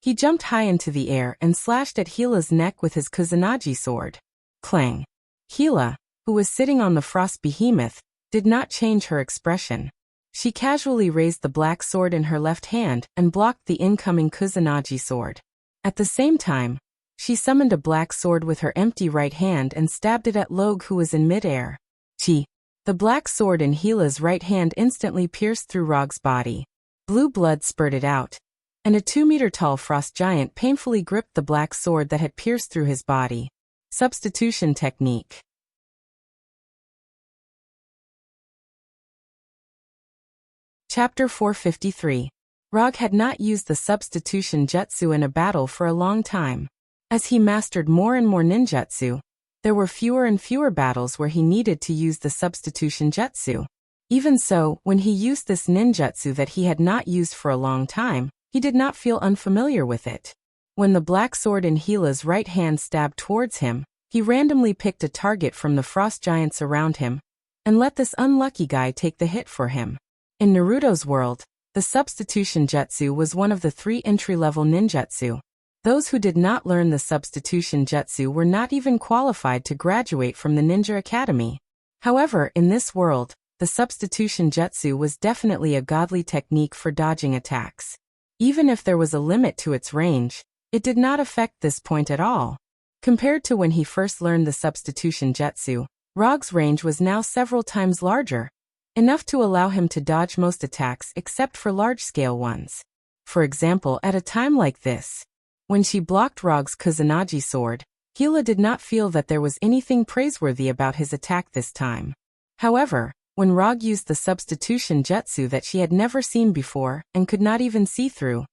He jumped high into the air and slashed at Hela's neck with his Kusanagi sword. Clang. Hela, who was sitting on the frost behemoth, did not change her expression. She casually raised the black sword in her left hand and blocked the incoming Kusanagi sword. At the same time, she summoned a black sword with her empty right hand and stabbed it at Log, who was in midair. Chi. The black sword in Hela's right hand instantly pierced through Rog's body. Blue blood spurted out, and a 2-meter-tall frost giant painfully gripped the black sword that had pierced through his body. Substitution technique. Chapter 453. Rog had not used the substitution jutsu in a battle for a long time. As he mastered more and more ninjutsu, there were fewer and fewer battles where he needed to use the substitution jutsu. Even so, when he used this ninjutsu that he had not used for a long time, he did not feel unfamiliar with it. When the black sword in Hela's right hand stabbed towards him, he randomly picked a target from the frost giants around him, and let this unlucky guy take the hit for him. In Naruto's world, the substitution jutsu was one of the 3 entry-level ninjutsu. Those who did not learn the substitution jutsu were not even qualified to graduate from the Ninja Academy. However, in this world, the substitution jutsu was definitely a godly technique for dodging attacks. Even if there was a limit to its range, it did not affect this point at all. Compared to when he first learned the substitution jutsu, Rog's range was now several times larger, enough to allow him to dodge most attacks except for large-scale ones. For example, at a time like this, when she blocked Rog's Kusanagi sword, Hela did not feel that there was anything praiseworthy about his attack this time. However, when Rog used the substitution jutsu that she had never seen before and could not even see through,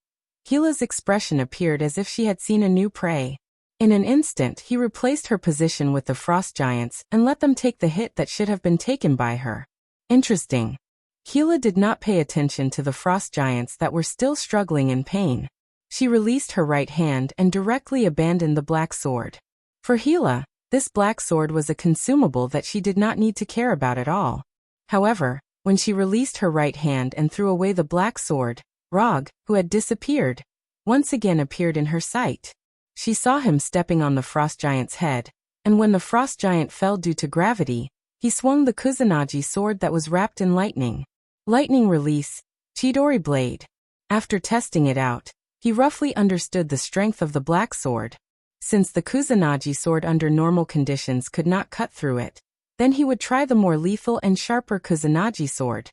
Hela's expression appeared as if she had seen a new prey. In an instant, he replaced her position with the frost giants and let them take the hit that should have been taken by her. Interesting. Hela did not pay attention to the frost giants that were still struggling in pain. She released her right hand and directly abandoned the black sword. For Hela, this black sword was a consumable that she did not need to care about at all. However, when she released her right hand and threw away the black sword, Rog, who had disappeared, once again appeared in her sight. She saw him stepping on the frost giant's head, and when the frost giant fell due to gravity, he swung the Kusanagi sword that was wrapped in lightning. Lightning release, Chidori blade. After testing it out, he roughly understood the strength of the black sword. Since the Kusanagi sword under normal conditions could not cut through it, then he would try the more lethal and sharper Kusanagi sword,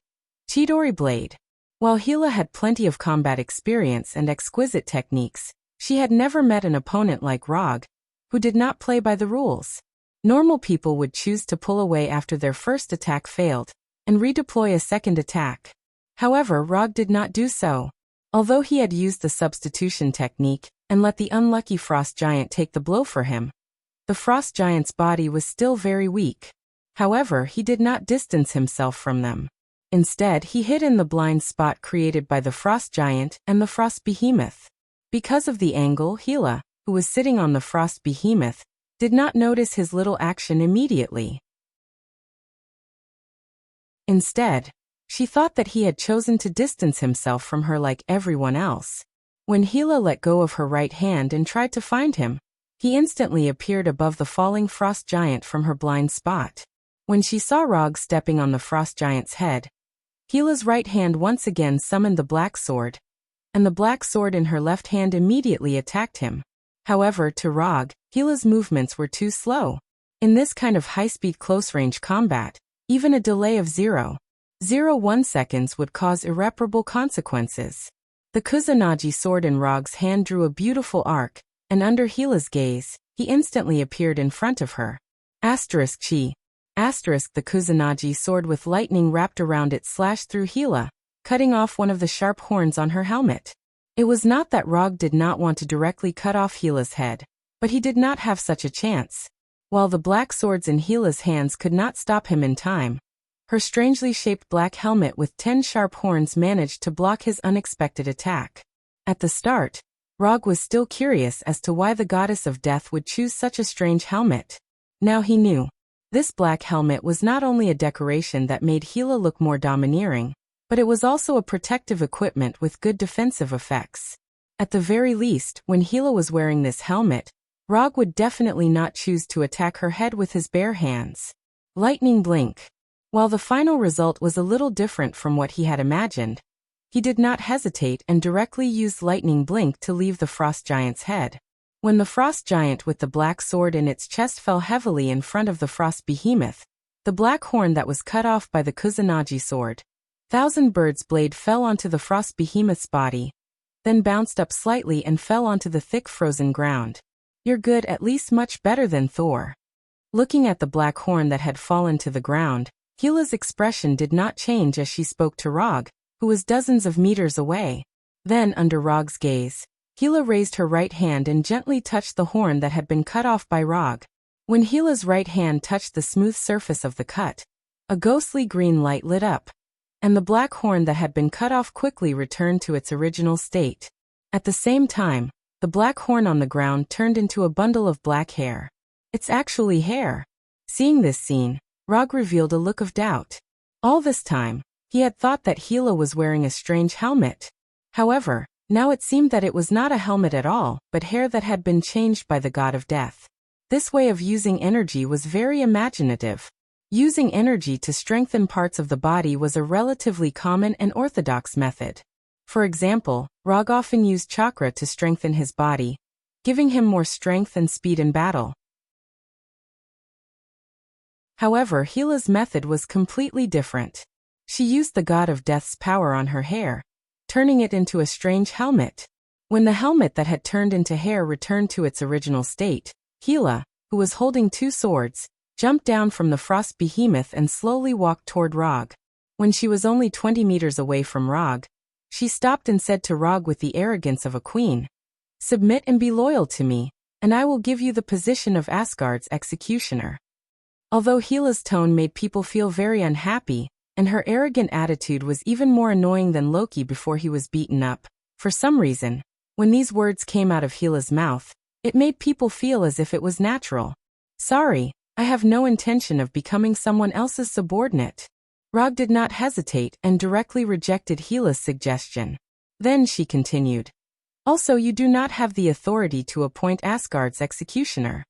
Chidori blade. While Hela had plenty of combat experience and exquisite techniques, she had never met an opponent like Rog, who did not play by the rules. Normal people would choose to pull away after their first attack failed, and redeploy a second attack. However, Rog did not do so. Although he had used the substitution technique and let the unlucky frost giant take the blow for him, the frost giant's body was still very weak. However, he did not distance himself from them. Instead, he hid in the blind spot created by the frost giant and the frost behemoth. Because of the angle, Hela, who was sitting on the frost behemoth, did not notice his little action immediately. Instead, she thought that he had chosen to distance himself from her like everyone else. When Hela let go of her right hand and tried to find him, he instantly appeared above the falling frost giant from her blind spot. When she saw Rog stepping on the frost giant's head, Hela's right hand once again summoned the black sword, and the black sword in her left hand immediately attacked him. However, to Rog, Hela's movements were too slow. In this kind of high-speed close-range combat, even a delay of 0.01 seconds would cause irreparable consequences. The Kusanagi sword in Rog's hand drew a beautiful arc, and under Gila's gaze, he instantly appeared in front of her. Chi. The Kusanagi sword with lightning wrapped around it slashed through Gila, cutting off one of the sharp horns on her helmet. It was not that Rog did not want to directly cut off Gila's head, but he did not have such a chance. While the black swords in Gila's hands could not stop him in time, her strangely shaped black helmet with 10 sharp horns managed to block his unexpected attack. At the start, Rog was still curious as to why the goddess of death would choose such a strange helmet. Now he knew. This black helmet was not only a decoration that made Gila look more domineering, but it was also a protective equipment with good defensive effects. At the very least, when Gila was wearing this helmet, Rog would definitely not choose to attack her head with his bare hands. Lightning blink. While the final result was a little different from what he had imagined, he did not hesitate and directly used lightning blink to leave the frost giant's head. When the frost giant with the black sword in its chest fell heavily in front of the frost behemoth, the black horn that was cut off by the Kusanagi sword, Thousand Bird's blade fell onto the frost behemoth's body, then bounced up slightly and fell onto the thick frozen ground. You're good, at least much better than Thor. Looking at the black horn that had fallen to the ground, Gila's expression did not change as she spoke to Rog, who was dozens of meters away. Then, under Rog's gaze, Gila raised her right hand and gently touched the horn that had been cut off by Rog. When Gila's right hand touched the smooth surface of the cut, a ghostly green light lit up, and the black horn that had been cut off quickly returned to its original state. At the same time, the black horn on the ground turned into a bundle of black hair. It's actually hair. Seeing this scene, Rog revealed a look of doubt. All this time, he had thought that Gila was wearing a strange helmet. However, now it seemed that it was not a helmet at all, but hair that had been changed by the god of death. This way of using energy was very imaginative. Using energy to strengthen parts of the body was a relatively common and orthodox method. For example, Rog often used chakra to strengthen his body, giving him more strength and speed in battle. However, Gila's method was completely different. She used the god of death's power on her hair, turning it into a strange helmet. When the helmet that had turned into hair returned to its original state, Gila, who was holding two swords, jumped down from the frost behemoth and slowly walked toward Rog. When she was only 20 meters away from Rog, she stopped and said to Rog with the arrogance of a queen, "Submit and be loyal to me, and I will give you the position of Asgard's executioner." Although Gila's tone made people feel very unhappy, and her arrogant attitude was even more annoying than Loki before he was beaten up, for some reason, when these words came out of Gila's mouth, it made people feel as if it was natural. "Sorry, I have no intention of becoming someone else's subordinate." Rog did not hesitate and directly rejected Gila's suggestion. Then she continued, "Also, you do not have the authority to appoint Asgard's executioner."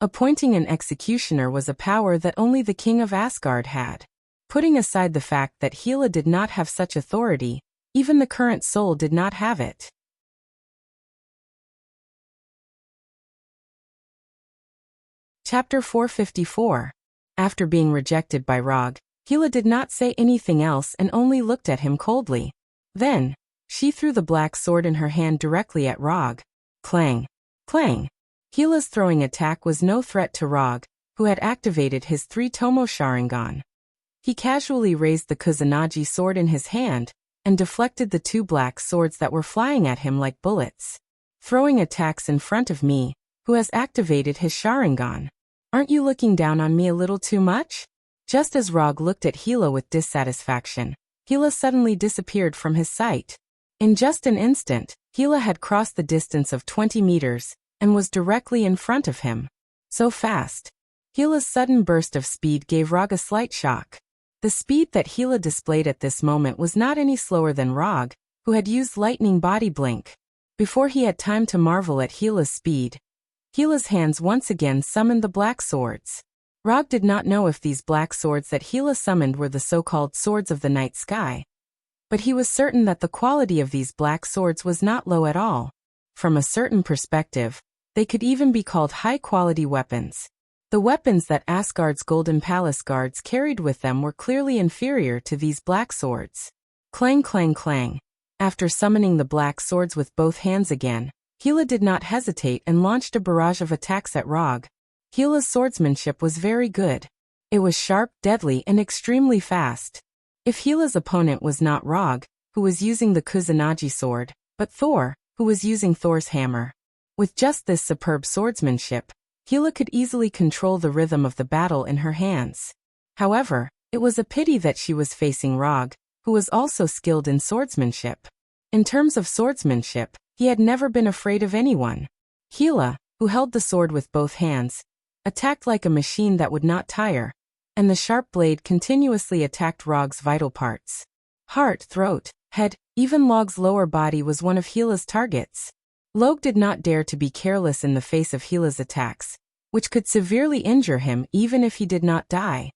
Appointing an executioner was a power that only the king of Asgard had. Putting aside the fact that Gila did not have such authority, even the current soul did not have it. Chapter 454. After being rejected by Rog, Gila did not say anything else and only looked at him coldly. Then, she threw the black sword in her hand directly at Rog. Clang! Clang! Gila's throwing attack was no threat to Rog, who had activated his 3-tomo Sharingan. He casually raised the Kusanagi sword in his hand, and deflected the 2 black swords that were flying at him like bullets. Throwing attacks in front of me, who has activated his Sharingan. Aren't you looking down on me a little too much? Just as Rog looked at Gila with dissatisfaction, Gila suddenly disappeared from his sight. In just an instant, Gila had crossed the distance of 20 meters, and was directly in front of him. So fast. Gila's sudden burst of speed gave Rog a slight shock. The speed that Gila displayed at this moment was not any slower than Rog, who had used lightning body blink. Before he had time to marvel at Gila's speed, Gila's hands once again summoned the black swords. Rog did not know if these black swords that Gila summoned were the so-called swords of the night sky, but he was certain that the quality of these black swords was not low at all. From a certain perspective, they could even be called high-quality weapons. The weapons that Asgard's Golden Palace guards carried with them were clearly inferior to these black swords. Clang clang clang. After summoning the black swords with both hands again, Hela did not hesitate and launched a barrage of attacks at Rog. Hela's swordsmanship was very good. It was sharp, deadly, and extremely fast. If Hela's opponent was not Rog, who was using the Kusanagi sword, but Thor, who was using Thor's hammer. With just this superb swordsmanship, Hela could easily control the rhythm of the battle in her hands. However, it was a pity that she was facing Rog, who was also skilled in swordsmanship. In terms of swordsmanship, he had never been afraid of anyone. Hela, who held the sword with both hands, attacked like a machine that would not tire, and the sharp blade continuously attacked Rog's vital parts. Heart, throat, head, even Log's lower body was one of Hela's targets. Log did not dare to be careless in the face of Hela's attacks, which could severely injure him even if he did not die.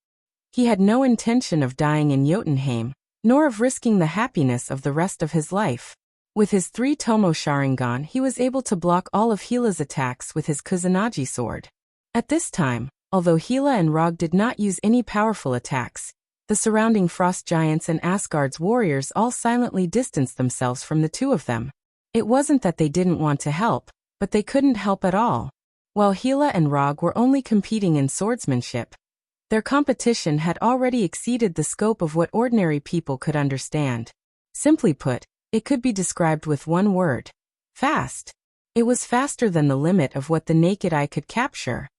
He had no intention of dying in Jotunheim, nor of risking the happiness of the rest of his life. With his 3 Tomo Sharingan he was able to block all of Hela's attacks with his Kusanagi sword. At this time, although Hela and Rog did not use any powerful attacks, the surrounding frost giants and Asgard's warriors all silently distanced themselves from the two of them. It wasn't that they didn't want to help, but they couldn't help at all. While Hela and Rog were only competing in swordsmanship, their competition had already exceeded the scope of what ordinary people could understand. Simply put, it could be described with one word: fast. It was faster than the limit of what the naked eye could capture.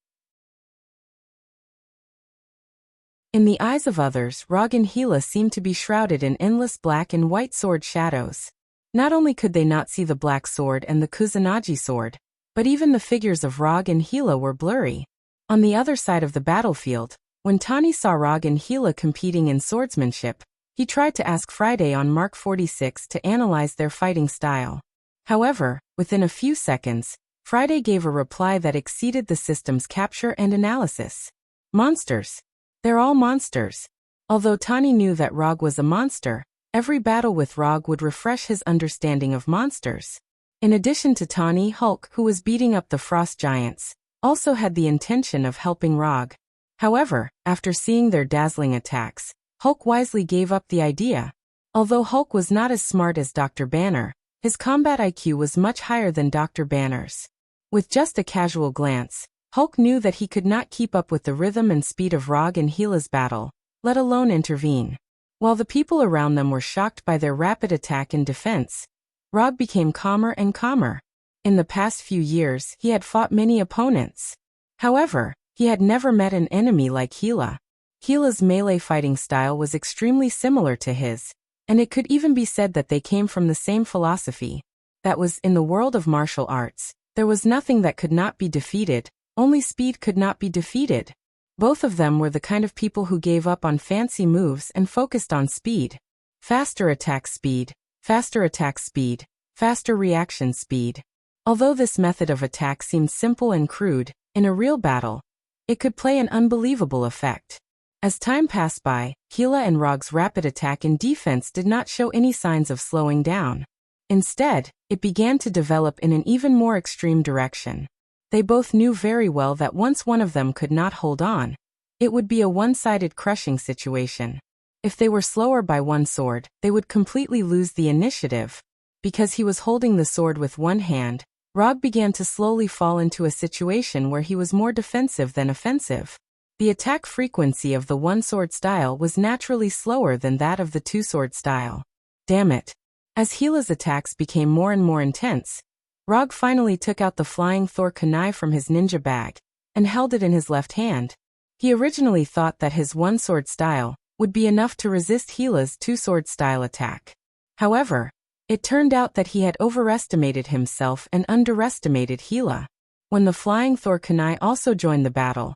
In the eyes of others, Rog and Hela seemed to be shrouded in endless black and white sword shadows. Not only could they not see the black sword and the Kusanagi sword, but even the figures of Rog and Hela were blurry. On the other side of the battlefield, when Tani saw Rog and Hela competing in swordsmanship, he tried to ask Friday on Mark 46 to analyze their fighting style. However, within a few seconds, Friday gave a reply that exceeded the system's capture and analysis. Monsters. They're all monsters. Although Tani knew that Rog was a monster, every battle with Rog would refresh his understanding of monsters. In addition to Tani, Hulk, who was beating up the frost giants, also had the intention of helping Rog. However, after seeing their dazzling attacks, Hulk wisely gave up the idea. Although Hulk was not as smart as Dr. Banner, his combat IQ was much higher than Dr. Banner's. With just a casual glance, Hulk knew that he could not keep up with the rhythm and speed of Rog and Hela's battle, let alone intervene. While the people around them were shocked by their rapid attack and defense, Rog became calmer and calmer. In the past few years, he had fought many opponents. However, he had never met an enemy like Hela. Hela's melee fighting style was extremely similar to his, and it could even be said that they came from the same philosophy. That was, in the world of martial arts, there was nothing that could not be defeated, only speed could not be defeated. Both of them were the kind of people who gave up on fancy moves and focused on speed. Faster attack speed, faster attack speed, faster reaction speed. Although this method of attack seemed simple and crude, in a real battle, it could play an unbelievable effect. As time passed by, Hela and Rog's rapid attack and defense did not show any signs of slowing down. Instead, it began to develop in an even more extreme direction. They both knew very well that once one of them could not hold on, it would be a one-sided crushing situation. If they were slower by one sword, they would completely lose the initiative. Because he was holding the sword with one hand, Rog began to slowly fall into a situation where he was more defensive than offensive. The attack frequency of the one-sword style was naturally slower than that of the two-sword style. Damn it. As Hela's attacks became more and more intense, Rog finally took out the flying Thor kunai from his ninja bag and held it in his left hand. He originally thought that his one-sword style would be enough to resist Hela's two-sword style attack. However, it turned out that he had overestimated himself and underestimated Hela. When the flying Thor kunai also joined the battle,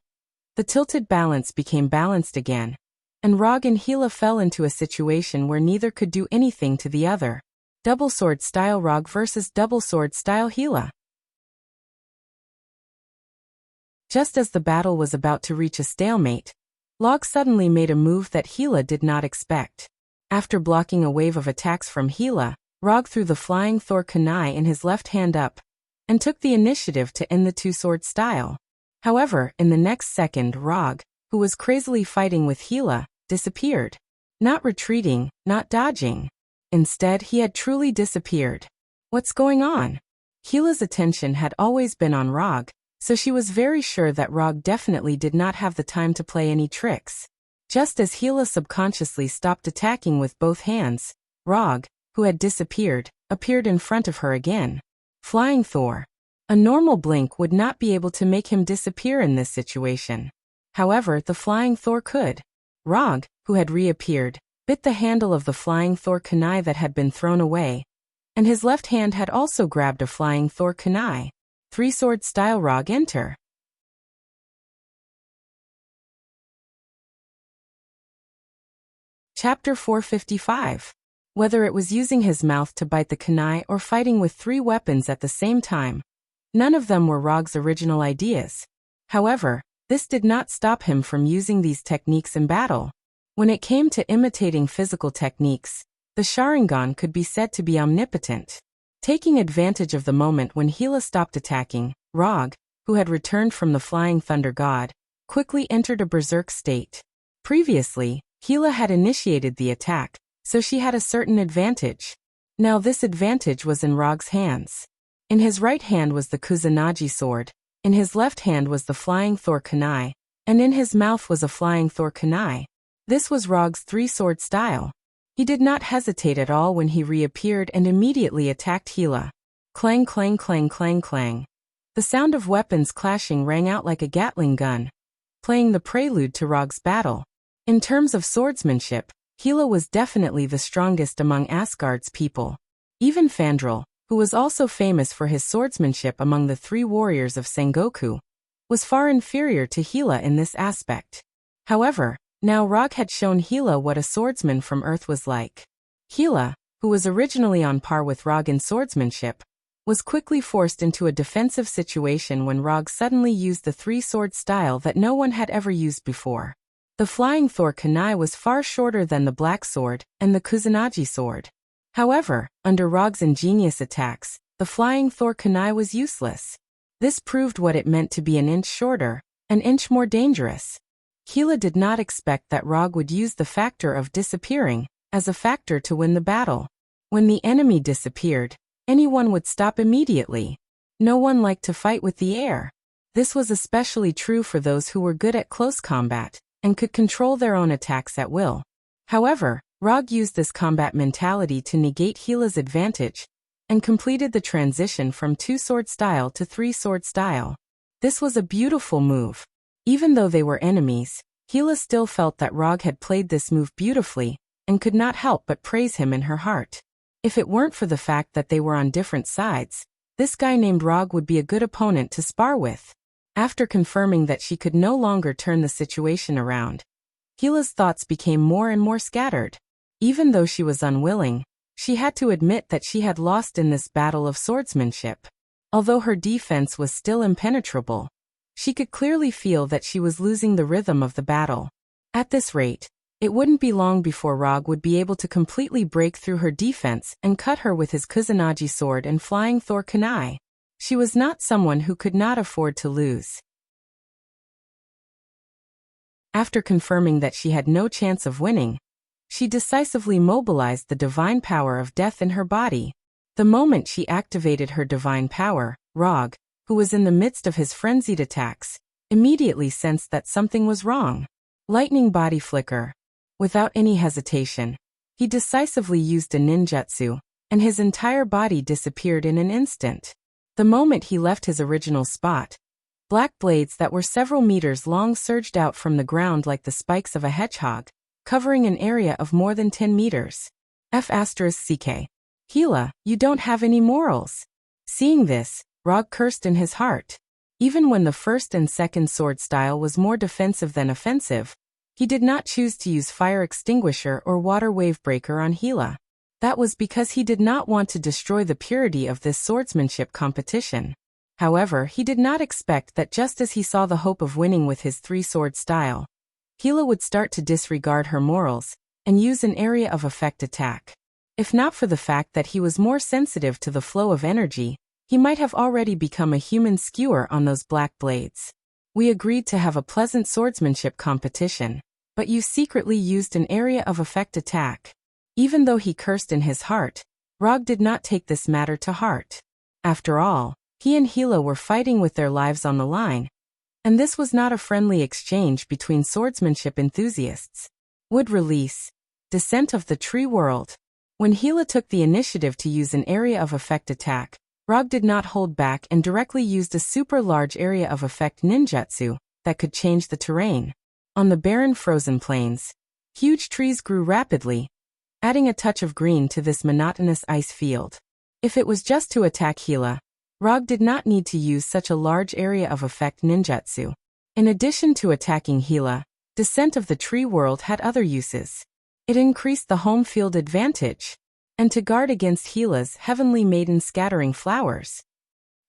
the tilted balance became balanced again, and Rog and Hela fell into a situation where neither could do anything to the other. Double sword style Rog versus double sword style Hela. Just as the battle was about to reach a stalemate, Rog suddenly made a move that Hela did not expect. After blocking a wave of attacks from Hela, Rog threw the flying Thor kunai in his left hand up and took the initiative to end the two-sword style. However, in the next second, Rog, who was crazily fighting with Hila, disappeared. Not retreating, not dodging. Instead, he had truly disappeared. What's going on? Hila's attention had always been on Rog, so she was very sure that Rog definitely did not have the time to play any tricks. Just as Hila subconsciously stopped attacking with both hands, Rog, who had disappeared, appeared in front of her again. Flying Thor. A normal blink would not be able to make him disappear in this situation. However, the Flying Thor could. Rog, who had reappeared, bit the handle of the Flying Thor kunai that had been thrown away, and his left hand had also grabbed a Flying Thor kunai. Three-sword style. Rog enter. Chapter 455. Whether it was using his mouth to bite the kunai or fighting with three weapons at the same time, none of them were Rog's original ideas. However, this did not stop him from using these techniques in battle. When it came to imitating physical techniques, the Sharingan could be said to be omnipotent. Taking advantage of the moment when Hila stopped attacking, Rog, who had returned from the Flying Thunder God, quickly entered a berserk state. Previously, Hila had initiated the attack, so she had a certain advantage. Now this advantage was in Rog's hands. In his right hand was the Kusanagi sword, in his left hand was the Flying Thor kunai, and in his mouth was a Flying Thor kunai. This was Rog's three-sword style. He did not hesitate at all when he reappeared and immediately attacked Hila. Clang clang clang clang clang. The sound of weapons clashing rang out like a Gatling gun, playing the prelude to Rog's battle. In terms of swordsmanship, Hila was definitely the strongest among Asgard's people. Even Fandral, who was also famous for his swordsmanship among the three warriors of Sengoku, was far inferior to Hila in this aspect. However, now Rog had shown Hila what a swordsman from Earth was like. Hila, who was originally on par with Rog in swordsmanship, was quickly forced into a defensive situation when Rog suddenly used the three-sword style that no one had ever used before. The Flying Thor kunai was far shorter than the Black Sword and the Kusanagi sword. However, under Rog's ingenious attacks, the Flying Thor kunai was useless. This proved what it meant to be an inch shorter, an inch more dangerous. Hila did not expect that Rog would use the factor of disappearing as a factor to win the battle. When the enemy disappeared, anyone would stop immediately. No one liked to fight with the air. This was especially true for those who were good at close combat and could control their own attacks at will. However, Rog used this combat mentality to negate Hila's advantage and completed the transition from two-sword style to three-sword style. This was a beautiful move. Even though they were enemies, Hila still felt that Rog had played this move beautifully and could not help but praise him in her heart. If it weren't for the fact that they were on different sides, this guy named Rog would be a good opponent to spar with. After confirming that she could no longer turn the situation around, Hila's thoughts became more and more scattered. Even though she was unwilling, she had to admit that she had lost in this battle of swordsmanship. Although her defense was still impenetrable, she could clearly feel that she was losing the rhythm of the battle. At this rate, it wouldn't be long before Rog would be able to completely break through her defense and cut her with his Kusanagi sword and Flying Thor kunai. She was not someone who could not afford to lose. After confirming that she had no chance of winning, she decisively mobilized the divine power of death in her body. The moment she activated her divine power, Rog, who was in the midst of his frenzied attacks, immediately sensed that something was wrong. Lightning body flicker. Without any hesitation, he decisively used a ninjutsu, and his entire body disappeared in an instant. The moment he left his original spot, black blades that were several meters long surged out from the ground like the spikes of a hedgehog, covering an area of more than 10 meters. F***ck. Hila, you don't have any morals. Seeing this, Rog cursed in his heart. Even when the first and second sword style was more defensive than offensive, he did not choose to use fire extinguisher or water wave breaker on Hila. That was because he did not want to destroy the purity of this swordsmanship competition. However, he did not expect that just as he saw the hope of winning with his three-sword style, Hila would start to disregard her morals and use an area of effect attack. If not for the fact that he was more sensitive to the flow of energy, he might have already become a human skewer on those black blades. We agreed to have a pleasant swordsmanship competition, but you secretly used an area of effect attack. Even though he cursed in his heart, Rog did not take this matter to heart. After all, he and Hila were fighting with their lives on the line, and this was not a friendly exchange between swordsmanship enthusiasts. Would release. Descent of the Tree World. When Hila took the initiative to use an area of effect attack, Rog did not hold back and directly used a super large area of effect ninjutsu that could change the terrain. On the barren frozen plains, huge trees grew rapidly, adding a touch of green to this monotonous ice field. If it was just to attack Hila, Rog did not need to use such a large area of effect ninjutsu. In addition to attacking Hila, Descent of the Tree World had other uses. It increased the home field advantage, and to guard against Hila's Heavenly Maiden scattering flowers.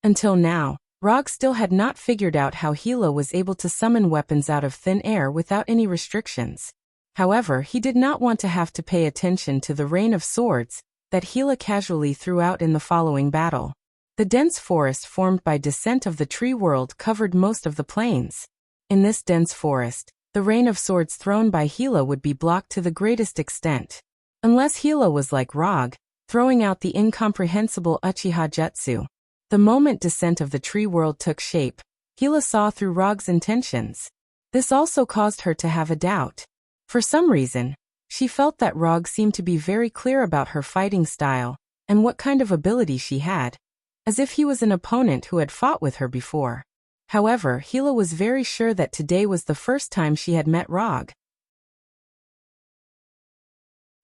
Until now, Rog still had not figured out how Hila was able to summon weapons out of thin air without any restrictions. However, he did not want to have to pay attention to the rain of swords that Hila casually threw out in the following battle. The dense forest formed by Descent of the Tree World covered most of the plains. In this dense forest, the rain of swords thrown by Hila would be blocked to the greatest extent. Unless Hila was like Rog, throwing out the incomprehensible Uchiha Jutsu. The moment Descent of the Tree World took shape, Hila saw through Rog's intentions. This also caused her to have a doubt. For some reason, she felt that Rog seemed to be very clear about her fighting style and what kind of ability she had, as if he was an opponent who had fought with her before. However, Hila was very sure that today was the first time she had met Rog.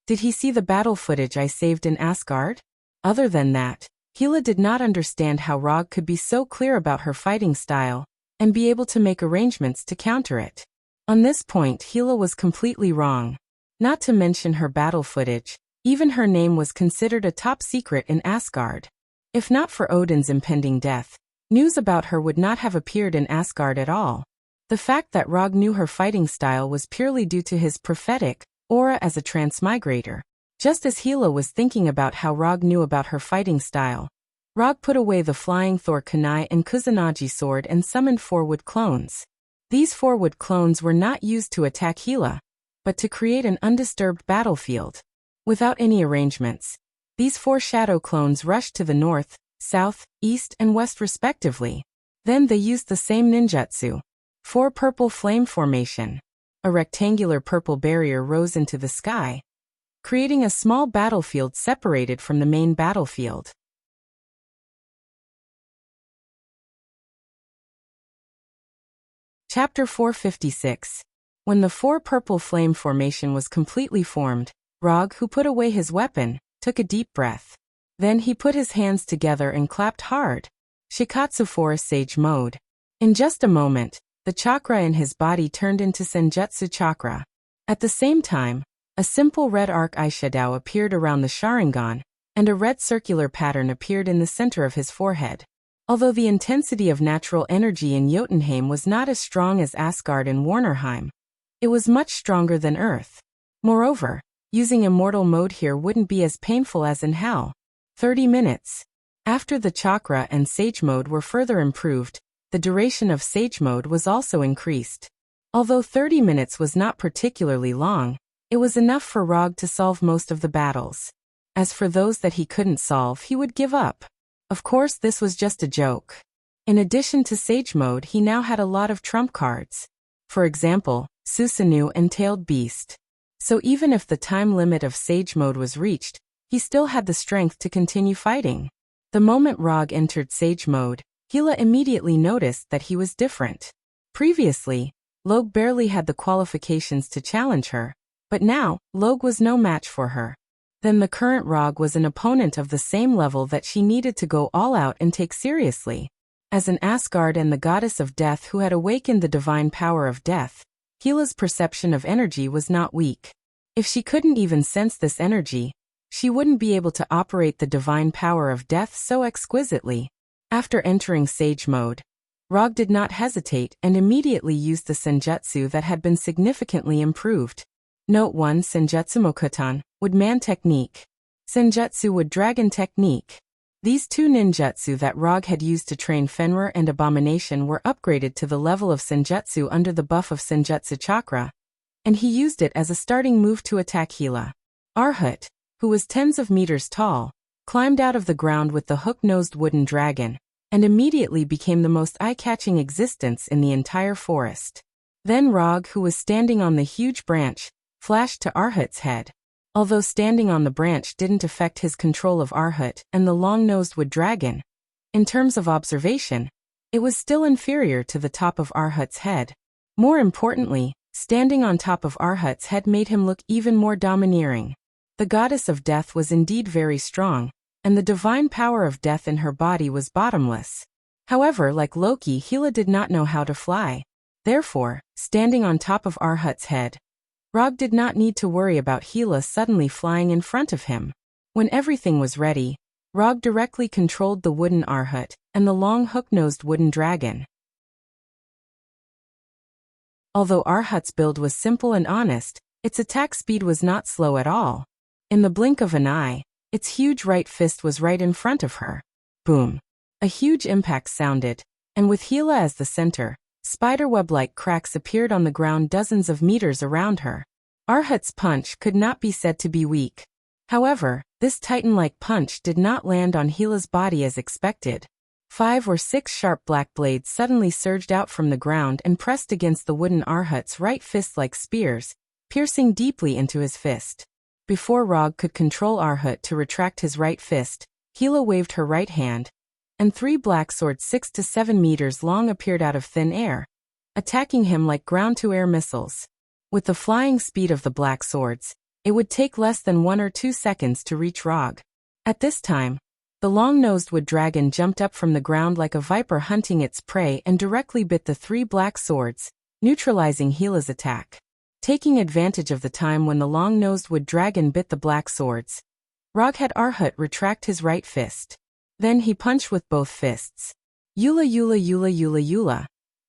Did he see the battle footage I saved in Asgard? Other than that, Hila did not understand how Rog could be so clear about her fighting style and be able to make arrangements to counter it. On this point, Hila was completely wrong. Not to mention her battle footage, even her name was considered a top secret in Asgard. If not for Odin's impending death, news about her would not have appeared in Asgard at all. The fact that Rog knew her fighting style was purely due to his prophetic aura as a transmigrator. Just as Hila was thinking about how Rog knew about her fighting style, Rog put away the flying Thor kunai and Kusanagi sword and summoned 4 wood clones. These 4 wood clones were not used to attack Hila, but to create an undisturbed battlefield. Without any arrangements, these 4 shadow clones rushed to the north, south, east, and west respectively. Then they used the same ninjutsu. 4 purple flame formation. A rectangular purple barrier rose into the sky, creating a small battlefield separated from the main battlefield. Chapter 456. When the 4 purple flame formation was completely formed, Rog, who put away his weapon, took a deep breath. Then he put his hands together and clapped hard. Shikatsu Forest Sage mode. In just a moment, the chakra in his body turned into Senjutsu chakra. At the same time, a simple red arc eyeshadow appeared around the Sharingan, and a red circular pattern appeared in the center of his forehead. Although the intensity of natural energy in Jotunheim was not as strong as Asgard and Warnerheim, it was much stronger than Earth. Moreover, using immortal mode here wouldn't be as painful as in Hell. 30 minutes. After the chakra and sage mode were further improved, the duration of sage mode was also increased. Although 30 minutes was not particularly long, it was enough for Rog to solve most of the battles. As for those that he couldn't solve, he would give up. Of course, this was just a joke. In addition to sage mode, he now had a lot of trump cards. For example, Susanoo and Tailed Beast. So even if the time limit of sage mode was reached, he still had the strength to continue fighting. The moment Rog entered sage mode, Hila immediately noticed that he was different. Previously, Log barely had the qualifications to challenge her, but now, Log was no match for her. Then the current Rog was an opponent of the same level that she needed to go all out and take seriously. As an Asgard and the goddess of death who had awakened the divine power of death, Hila's perception of energy was not weak. If she couldn't even sense this energy, she wouldn't be able to operate the divine power of death so exquisitely. After entering sage mode, Rog did not hesitate and immediately used the Senjutsu that had been significantly improved. Note 1: Senjutsu Mokutan, Woodman Technique. Senjutsu Wood Dragon Technique. These two ninjutsu that Rog had used to train Fenrir and Abomination were upgraded to the level of Senjutsu under the buff of Senjutsu Chakra, and he used it as a starting move to attack Gila. Arhut, who was tens of meters tall, climbed out of the ground with the hook-nosed wooden dragon, and immediately became the most eye-catching existence in the entire forest. Then Rog, who was standing on the huge branch, flashed to Arhut's head. Although standing on the branch didn't affect his control of Arhut and the long-nosed wood dragon, in terms of observation, it was still inferior to the top of Arhut's head. More importantly, standing on top of Arhut's head made him look even more domineering. The goddess of death was indeed very strong, and the divine power of death in her body was bottomless. However, like Loki, Gila did not know how to fly. Therefore, standing on top of Arhut's head, Rog did not need to worry about Gila suddenly flying in front of him. When everything was ready, Rog directly controlled the wooden Arhut and the long hook-nosed wooden dragon. Although Arhut's build was simple and honest, its attack speed was not slow at all. In the blink of an eye, its huge right fist was right in front of her. Boom! A huge impact sounded, and with Gila as the center, spiderweb-like cracks appeared on the ground dozens of meters around her. Arhut's punch could not be said to be weak. However, this titan-like punch did not land on Gila's body as expected. 5 or 6 sharp black blades suddenly surged out from the ground and pressed against the wooden Arhut's right fist like spears, piercing deeply into his fist. Before Rog could control Arhut to retract his right fist, Gila waved her right hand, and 3 black swords 6 to 7 meters long appeared out of thin air, attacking him like ground-to-air missiles. With the flying speed of the black swords, it would take less than 1 or 2 seconds to reach Rog. At this time, the long-nosed wood dragon jumped up from the ground like a viper hunting its prey and directly bit the 3 black swords, neutralizing Gila's attack. Taking advantage of the time when the long-nosed wood dragon bit the black swords, Rog had Arhut retract his right fist. Then he punched with both fists. Yula yula yula yula yula.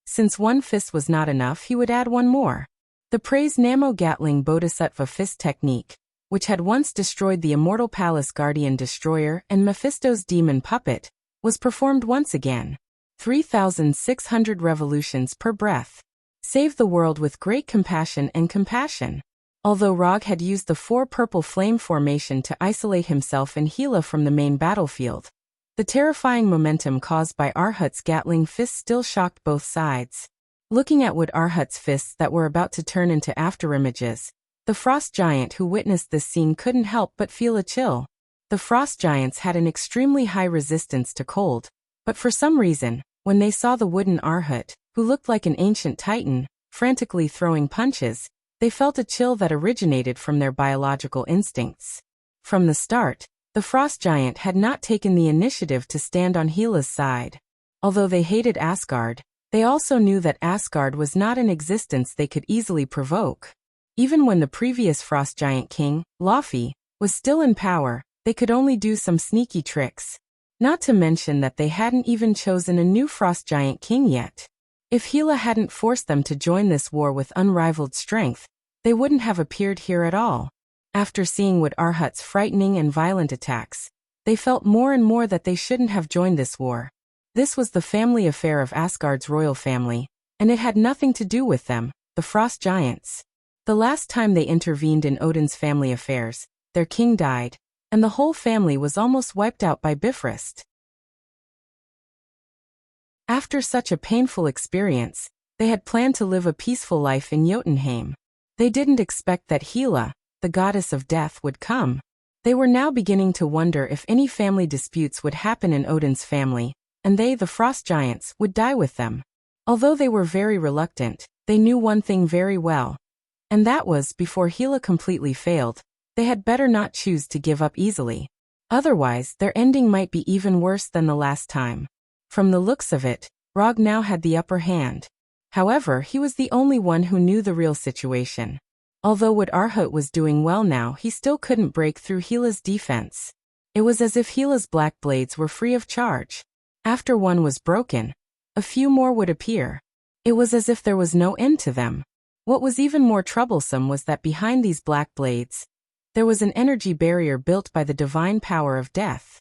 Since one fist was not enough, he would add one more. The praised Namo Gatling Bodhisattva fist technique, which had once destroyed the immortal Palace Guardian Destroyer and Mephisto's demon puppet, was performed once again. 3,600 revolutions per breath. Save the world with great compassion and compassion. Although Rog had used the 4 purple flame formation to isolate himself and Gila from the main battlefield, the terrifying momentum caused by Arhut's Gatling fist still shocked both sides. Looking at Wood Arhut's fists that were about to turn into afterimages, the frost giant who witnessed this scene couldn't help but feel a chill. The frost giants had an extremely high resistance to cold, but for some reason, when they saw the wooden Arhut, who looked like an ancient titan, frantically throwing punches, they felt a chill that originated from their biological instincts. From the start, the frost giant had not taken the initiative to stand on Gila's side. Although they hated Asgard, they also knew that Asgard was not an existence they could easily provoke. Even when the previous frost giant king, Laufey, was still in power, they could only do some sneaky tricks. Not to mention that they hadn't even chosen a new frost giant king yet. If Gila hadn't forced them to join this war with unrivaled strength, they wouldn't have appeared here at all. After seeing Wood Arhut's frightening and violent attacks, they felt more and more that they shouldn't have joined this war. This was the family affair of Asgard's royal family, and it had nothing to do with them, the frost giants. The last time they intervened in Odin's family affairs, their king died, and the whole family was almost wiped out by Bifrost. After such a painful experience, they had planned to live a peaceful life in Jotunheim. They didn't expect that Gila, the goddess of death, would come. They were now beginning to wonder if any family disputes would happen in Odin's family, and they, the frost giants, would die with them. Although they were very reluctant, they knew one thing very well. And that was, before Gila completely failed, they had better not choose to give up easily. Otherwise, their ending might be even worse than the last time. From the looks of it, Rog now had the upper hand. However, he was the only one who knew the real situation. Although Wood Arhut was doing well now, he still couldn't break through Gila's defense. It was as if Gila's black blades were free of charge. After one was broken, a few more would appear. It was as if there was no end to them. What was even more troublesome was that behind these black blades, there was an energy barrier built by the divine power of death.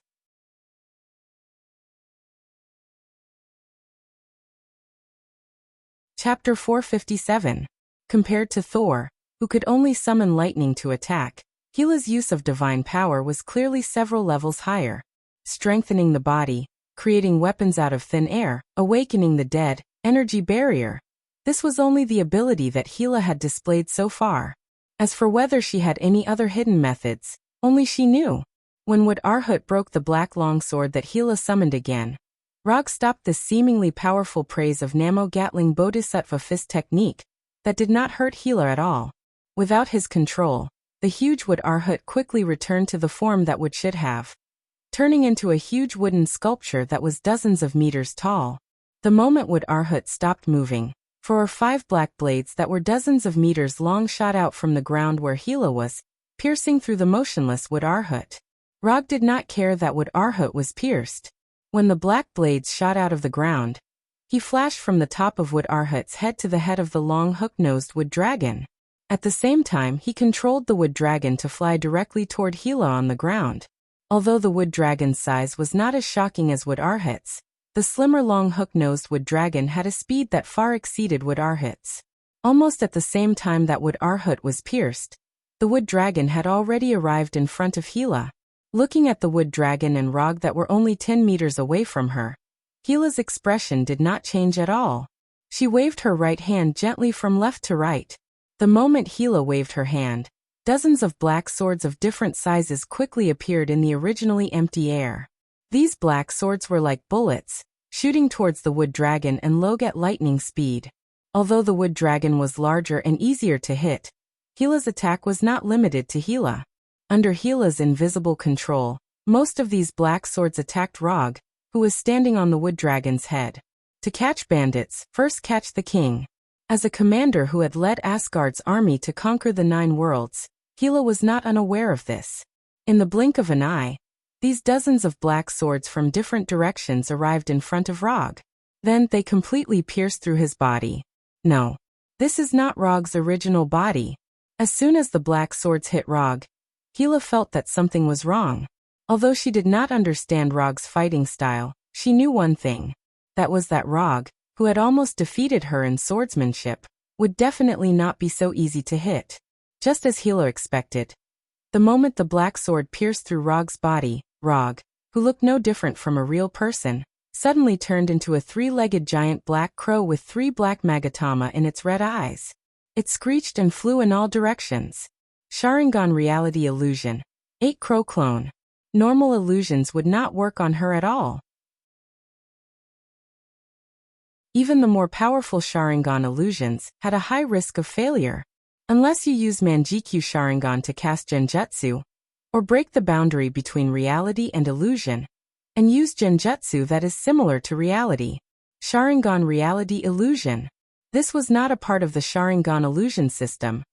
Chapter 457. Compared to Thor, who could only summon lightning to attack, Hela's use of divine power was clearly several levels higher. Strengthening the body, creating weapons out of thin air, awakening the dead, energy barrier. This was only the ability that Hela had displayed so far. As for whether she had any other hidden methods, only she knew. When Wood Arhut broke the black longsword that Hela summoned again, Rog stopped this seemingly powerful praise of Namo Gatling Bodhisattva fist technique that did not hurt Hela at all. Without his control, the huge Wood Arhut quickly returned to the form that Wood should have, turning into a huge wooden sculpture that was dozens of meters tall. The moment Wood Arhut stopped moving, 4 or 5 black blades that were dozens of meters long shot out from the ground where Hela was, piercing through the motionless Wood Arhut. Rog did not care that Wood Arhut was pierced. When the black blades shot out of the ground, he flashed from the top of Wood Arhut's head to the head of the long hook-nosed wood dragon. At the same time, he controlled the wood dragon to fly directly toward Hela on the ground. Although the wood dragon's size was not as shocking as Wood Arhut's, the slimmer long hook-nosed wood dragon had a speed that far exceeded Wood Arhut's. Almost at the same time that Wood Arhut was pierced, the wood dragon had already arrived in front of Hela. Looking at the wood dragon and Rog that were only 10 meters away from her, Hela's expression did not change at all. She waved her right hand gently from left to right. The moment Hela waved her hand, dozens of black swords of different sizes quickly appeared in the originally empty air. These black swords were like bullets, shooting towards the wood dragon and Log at lightning speed. Although the wood dragon was larger and easier to hit, Hela's attack was not limited to Hela. Under Hela's invisible control, most of these black swords attacked Rog, who was standing on the wood dragon's head. To catch bandits, first catch the king. As a commander who had led Asgard's army to conquer the 9 worlds, Hela was not unaware of this. In the blink of an eye, these dozens of black swords from different directions arrived in front of Rog. Then they completely pierced through his body. No, this is not Rog's original body. As soon as the black swords hit Rog, Hela felt that something was wrong. Although she did not understand Rog's fighting style, she knew one thing. That was that Rog, who had almost defeated her in swordsmanship, would definitely not be so easy to hit. Just as Hela expected. The moment the black sword pierced through Rog's body, Rog, who looked no different from a real person, suddenly turned into a 3-legged giant black crow with 3 black magatama in its red eyes. It screeched and flew in all directions. Sharingan reality illusion. 8 crow clone. Normal illusions would not work on her at all. Even the more powerful Sharingan illusions had a high risk of failure. Unless you use Manjikyu Sharingan to cast Genjutsu, or break the boundary between reality and illusion, and use Genjutsu that is similar to reality. Sharingan reality illusion. This was not a part of the Sharingan illusion system,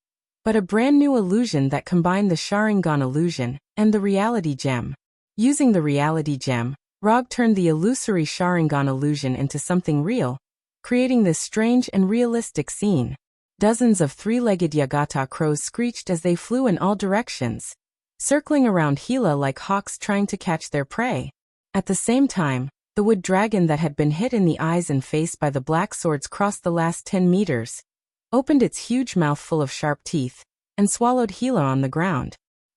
but a brand new illusion that combined the Sharingan illusion and the reality gem. Using the reality gem, Rog turned the illusory Sharingan illusion into something real, creating this strange and realistic scene. Dozens of 3-legged Yagata crows screeched as they flew in all directions, circling around Hela like hawks trying to catch their prey. At the same time, the wood dragon that had been hit in the eyes and face by the black swords crossed the last 10 meters, opened its huge mouth full of sharp teeth, and swallowed Hela on the ground.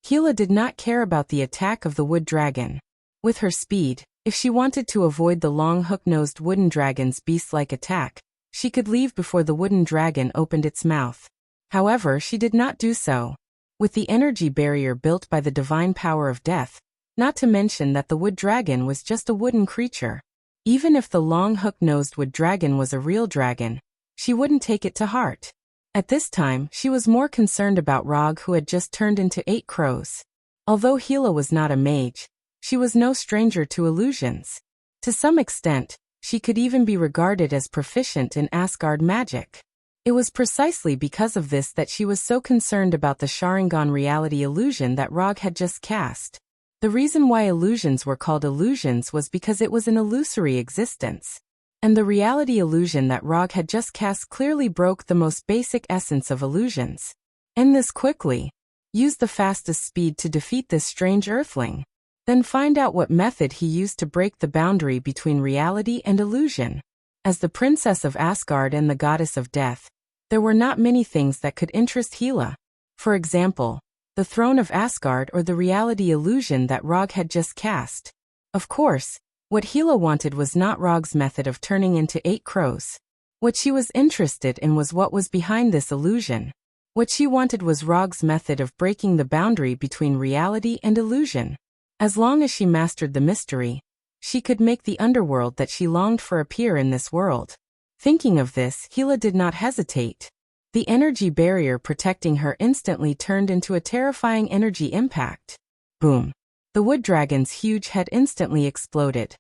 Hela did not care about the attack of the wood dragon. With her speed, if she wanted to avoid the long hook-nosed wooden dragon's beast-like attack, she could leave before the wooden dragon opened its mouth. However, she did not do so. With the energy barrier built by the divine power of death, not to mention that the wood dragon was just a wooden creature. Even if the long hook-nosed wood dragon was a real dragon, she wouldn't take it to heart. At this time, she was more concerned about Rog, who had just turned into 8 crows. Although Hela was not a mage, she was no stranger to illusions. To some extent, she could even be regarded as proficient in Asgard magic. It was precisely because of this that she was so concerned about the Sharingan reality illusion that Rog had just cast. The reason why illusions were called illusions was because it was an illusory existence. And the reality illusion that Rog had just cast clearly broke the most basic essence of illusions. End this quickly. Use the fastest speed to defeat this strange earthling. Then find out what method he used to break the boundary between reality and illusion. As the princess of Asgard and the goddess of death, there were not many things that could interest Hela. For example, the throne of Asgard or the reality illusion that Rog had just cast. Of course, what Hela wanted was not Rog's method of turning into 8 crows. What she was interested in was what was behind this illusion. What she wanted was Rog's method of breaking the boundary between reality and illusion. As long as she mastered the mystery, she could make the underworld that she longed for appear in this world. Thinking of this, Hela did not hesitate. The energy barrier protecting her instantly turned into a terrifying energy impact. Boom! The wood dragon's huge head instantly exploded.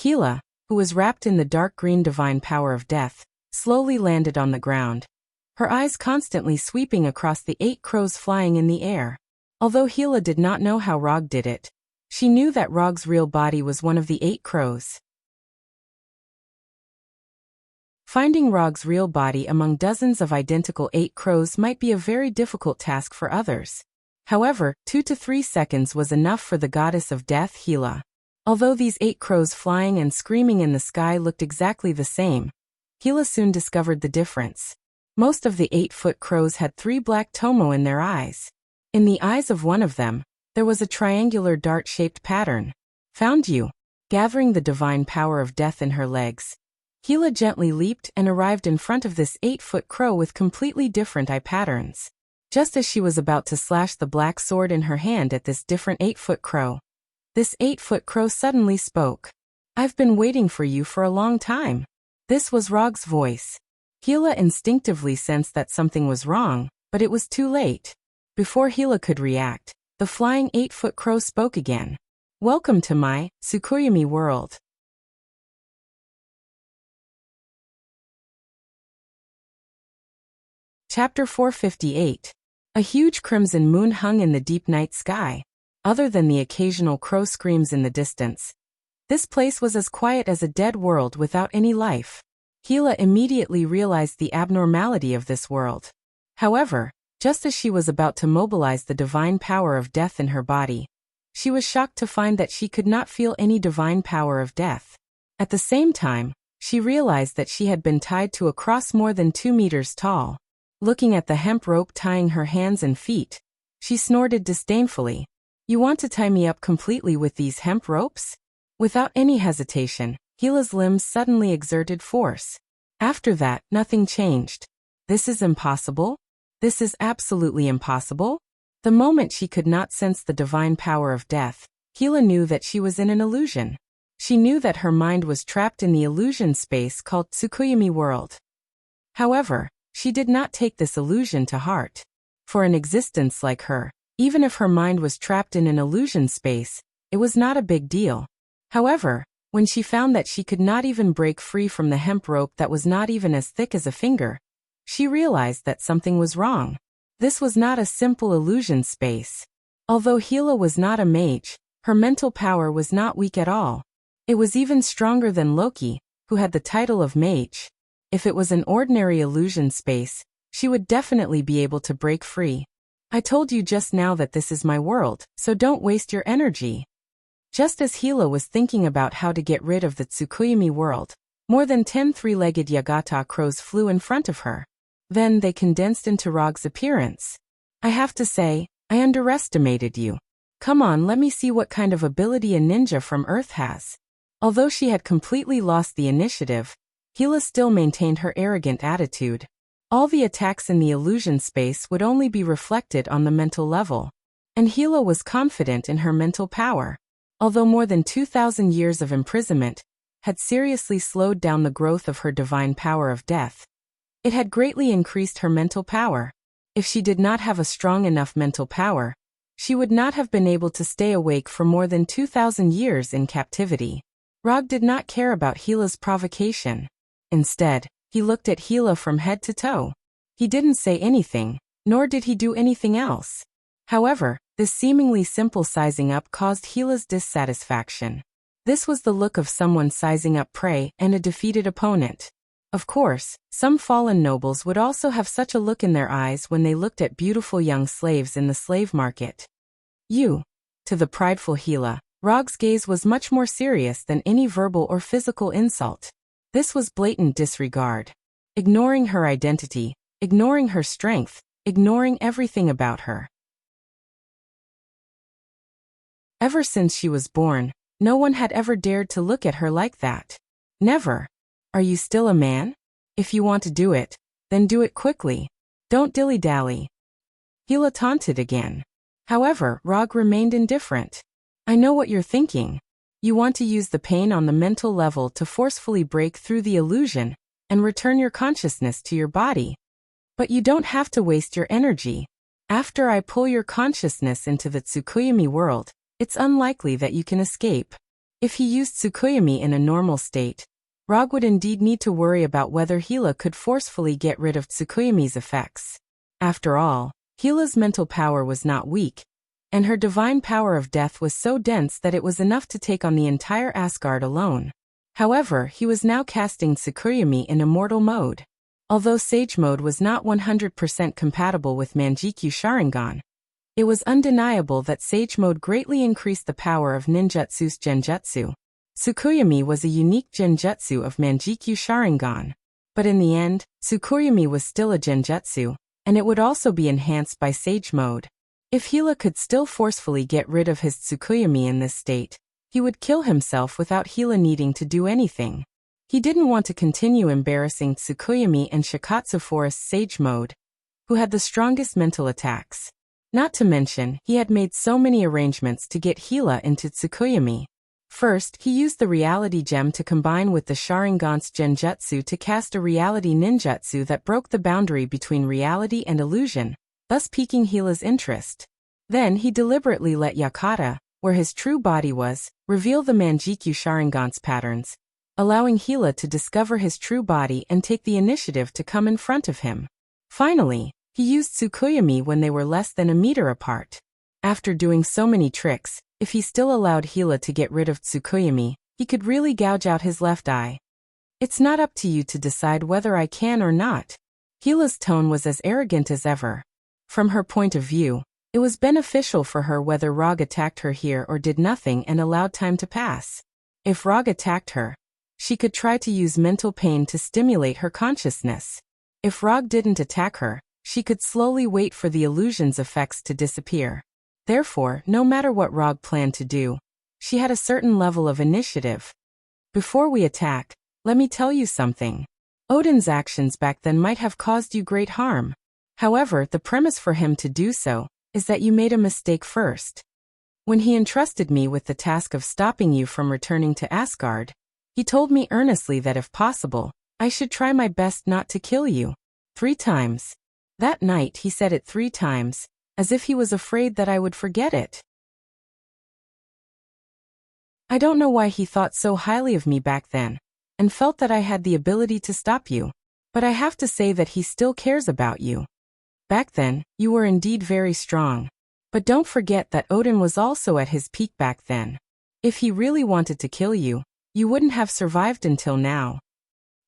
Hela, who was wrapped in the dark green divine power of death, slowly landed on the ground, her eyes constantly sweeping across the 8 crows flying in the air. Although Hela did not know how Rog did it, she knew that Rog's real body was one of the 8 crows. Finding Rog's real body among dozens of identical 8 crows might be a very difficult task for others. However, 2 to 3 seconds was enough for the goddess of death, Hela. Although these 8 crows flying and screaming in the sky looked exactly the same, Hela soon discovered the difference. Most of the 8-foot crows had 3 black tomo in their eyes. In the eyes of one of them, there was a triangular dart-shaped pattern. Found you. Gathering the divine power of death in her legs, Hela gently leaped and arrived in front of this 8-foot crow with completely different eye patterns. Just as she was about to slash the black sword in her hand at this different 8-foot crow, this 8-foot crow suddenly spoke. "I've been waiting for you for a long time." This was Rog's voice. Hela instinctively sensed that something was wrong, but it was too late. Before Hela could react, the flying 8-foot crow spoke again. "Welcome to my Tsukuyomi world." Chapter 458. A huge crimson moon hung in the deep night sky. Other than the occasional crow screams in the distance, this place was as quiet as a dead world without any life. Hela immediately realized the abnormality of this world. However, just as she was about to mobilize the divine power of death in her body, she was shocked to find that she could not feel any divine power of death. At the same time, she realized that she had been tied to a cross more than 2 meters tall. Looking at the hemp rope tying her hands and feet, she snorted disdainfully. "You want to tie me up completely with these hemp ropes?" Without any hesitation, Hela's limbs suddenly exerted force. After that, nothing changed. This is impossible? This is absolutely impossible? The moment she could not sense the divine power of death, Hela knew that she was in an illusion. She knew that her mind was trapped in the illusion space called Tsukuyomi world. However, she did not take this illusion to heart. For an existence like her, even if her mind was trapped in an illusion space, it was not a big deal. However, when she found that she could not even break free from the hemp rope that was not even as thick as a finger, she realized that something was wrong. This was not a simple illusion space. Although Hela was not a mage, her mental power was not weak at all. It was even stronger than Loki, who had the title of mage. If it was an ordinary illusion space, she would definitely be able to break free. "I told you just now that this is my world, so don't waste your energy." Just as Hela was thinking about how to get rid of the Tsukuyomi world, more than 10 three-legged Yagata crows flew in front of her. Then they condensed into Rog's appearance. "I have to say, I underestimated you. Come on, let me see what kind of ability a ninja from Earth has." Although she had completely lost the initiative, Hela still maintained her arrogant attitude. All the attacks in the illusion space would only be reflected on the mental level. And Hela was confident in her mental power. Although more than 2,000 years of imprisonment had seriously slowed down the growth of her divine power of death, it had greatly increased her mental power. If she did not have a strong enough mental power, she would not have been able to stay awake for more than 2,000 years in captivity. Rog did not care about Hela's provocation. Instead, he looked at Hela from head to toe. He didn't say anything, nor did he do anything else. However, this seemingly simple sizing up caused Hela's dissatisfaction. This was the look of someone sizing up prey and a defeated opponent. Of course, some fallen nobles would also have such a look in their eyes when they looked at beautiful young slaves in the slave market. "You." To the prideful Hela, Rog's gaze was much more serious than any verbal or physical insult. This was blatant disregard. Ignoring her identity, ignoring her strength, ignoring everything about her. Ever since she was born, no one had ever dared to look at her like that. Never. Are you still a man? If you want to do it, then do it quickly. Don't dilly-dally. Hila taunted again. However, Rog remained indifferent. I know what you're thinking. You want to use the pain on the mental level to forcefully break through the illusion and return your consciousness to your body. But you don't have to waste your energy. After I pull your consciousness into the Tsukuyomi world, it's unlikely that you can escape. If he used Tsukuyomi in a normal state, Rog would indeed need to worry about whether Hila could forcefully get rid of Tsukuyomi's effects. After all, Hila's mental power was not weak, and her divine power of death was so dense that it was enough to take on the entire Asgard alone. However, he was now casting Tsukuyomi in immortal mode. Although Sage mode was not 100% compatible with Manjikyu Sharingan, it was undeniable that Sage mode greatly increased the power of Ninjutsu's Genjutsu. Tsukuyomi was a unique Genjutsu of Manjikyu Sharingan. But in the end, Tsukuyomi was still a Genjutsu, and it would also be enhanced by Sage mode. If Hila could still forcefully get rid of his Tsukuyomi in this state, he would kill himself without Hila needing to do anything. He didn't want to continue embarrassing Tsukuyomi and Shikatsu Forest's Sage mode, who had the strongest mental attacks. Not to mention, he had made so many arrangements to get Hila into Tsukuyomi. First, he used the reality gem to combine with the Sharingan's Genjutsu to cast a reality ninjutsu that broke the boundary between reality and illusion, thus piquing Hila's interest. Then he deliberately let Yakata, where his true body was, reveal the Manjikyu Sharingan's patterns, allowing Hila to discover his true body and take the initiative to come in front of him. Finally, he used Tsukuyomi when they were less than a meter apart. After doing so many tricks, if he still allowed Hila to get rid of Tsukuyomi, he could really gouge out his left eye. It's not up to you to decide whether I can or not. Hila's tone was as arrogant as ever. From her point of view, it was beneficial for her whether Rog attacked her here or did nothing and allowed time to pass. If Rog attacked her, she could try to use mental pain to stimulate her consciousness. If Rog didn't attack her, she could slowly wait for the illusion's effects to disappear. Therefore, no matter what Rog planned to do, she had a certain level of initiative. Before we attack, let me tell you something. Odin's actions back then might have caused you great harm. However, the premise for him to do so is that you made a mistake first. When he entrusted me with the task of stopping you from returning to Asgard, he told me earnestly that if possible, I should try my best not to kill you. 3 times. That night he said it 3 times, as if he was afraid that I would forget it. I don't know why he thought so highly of me back then, and felt that I had the ability to stop you, but I have to say that he still cares about you. Back then, you were indeed very strong. But don't forget that Odin was also at his peak back then. If he really wanted to kill you, you wouldn't have survived until now.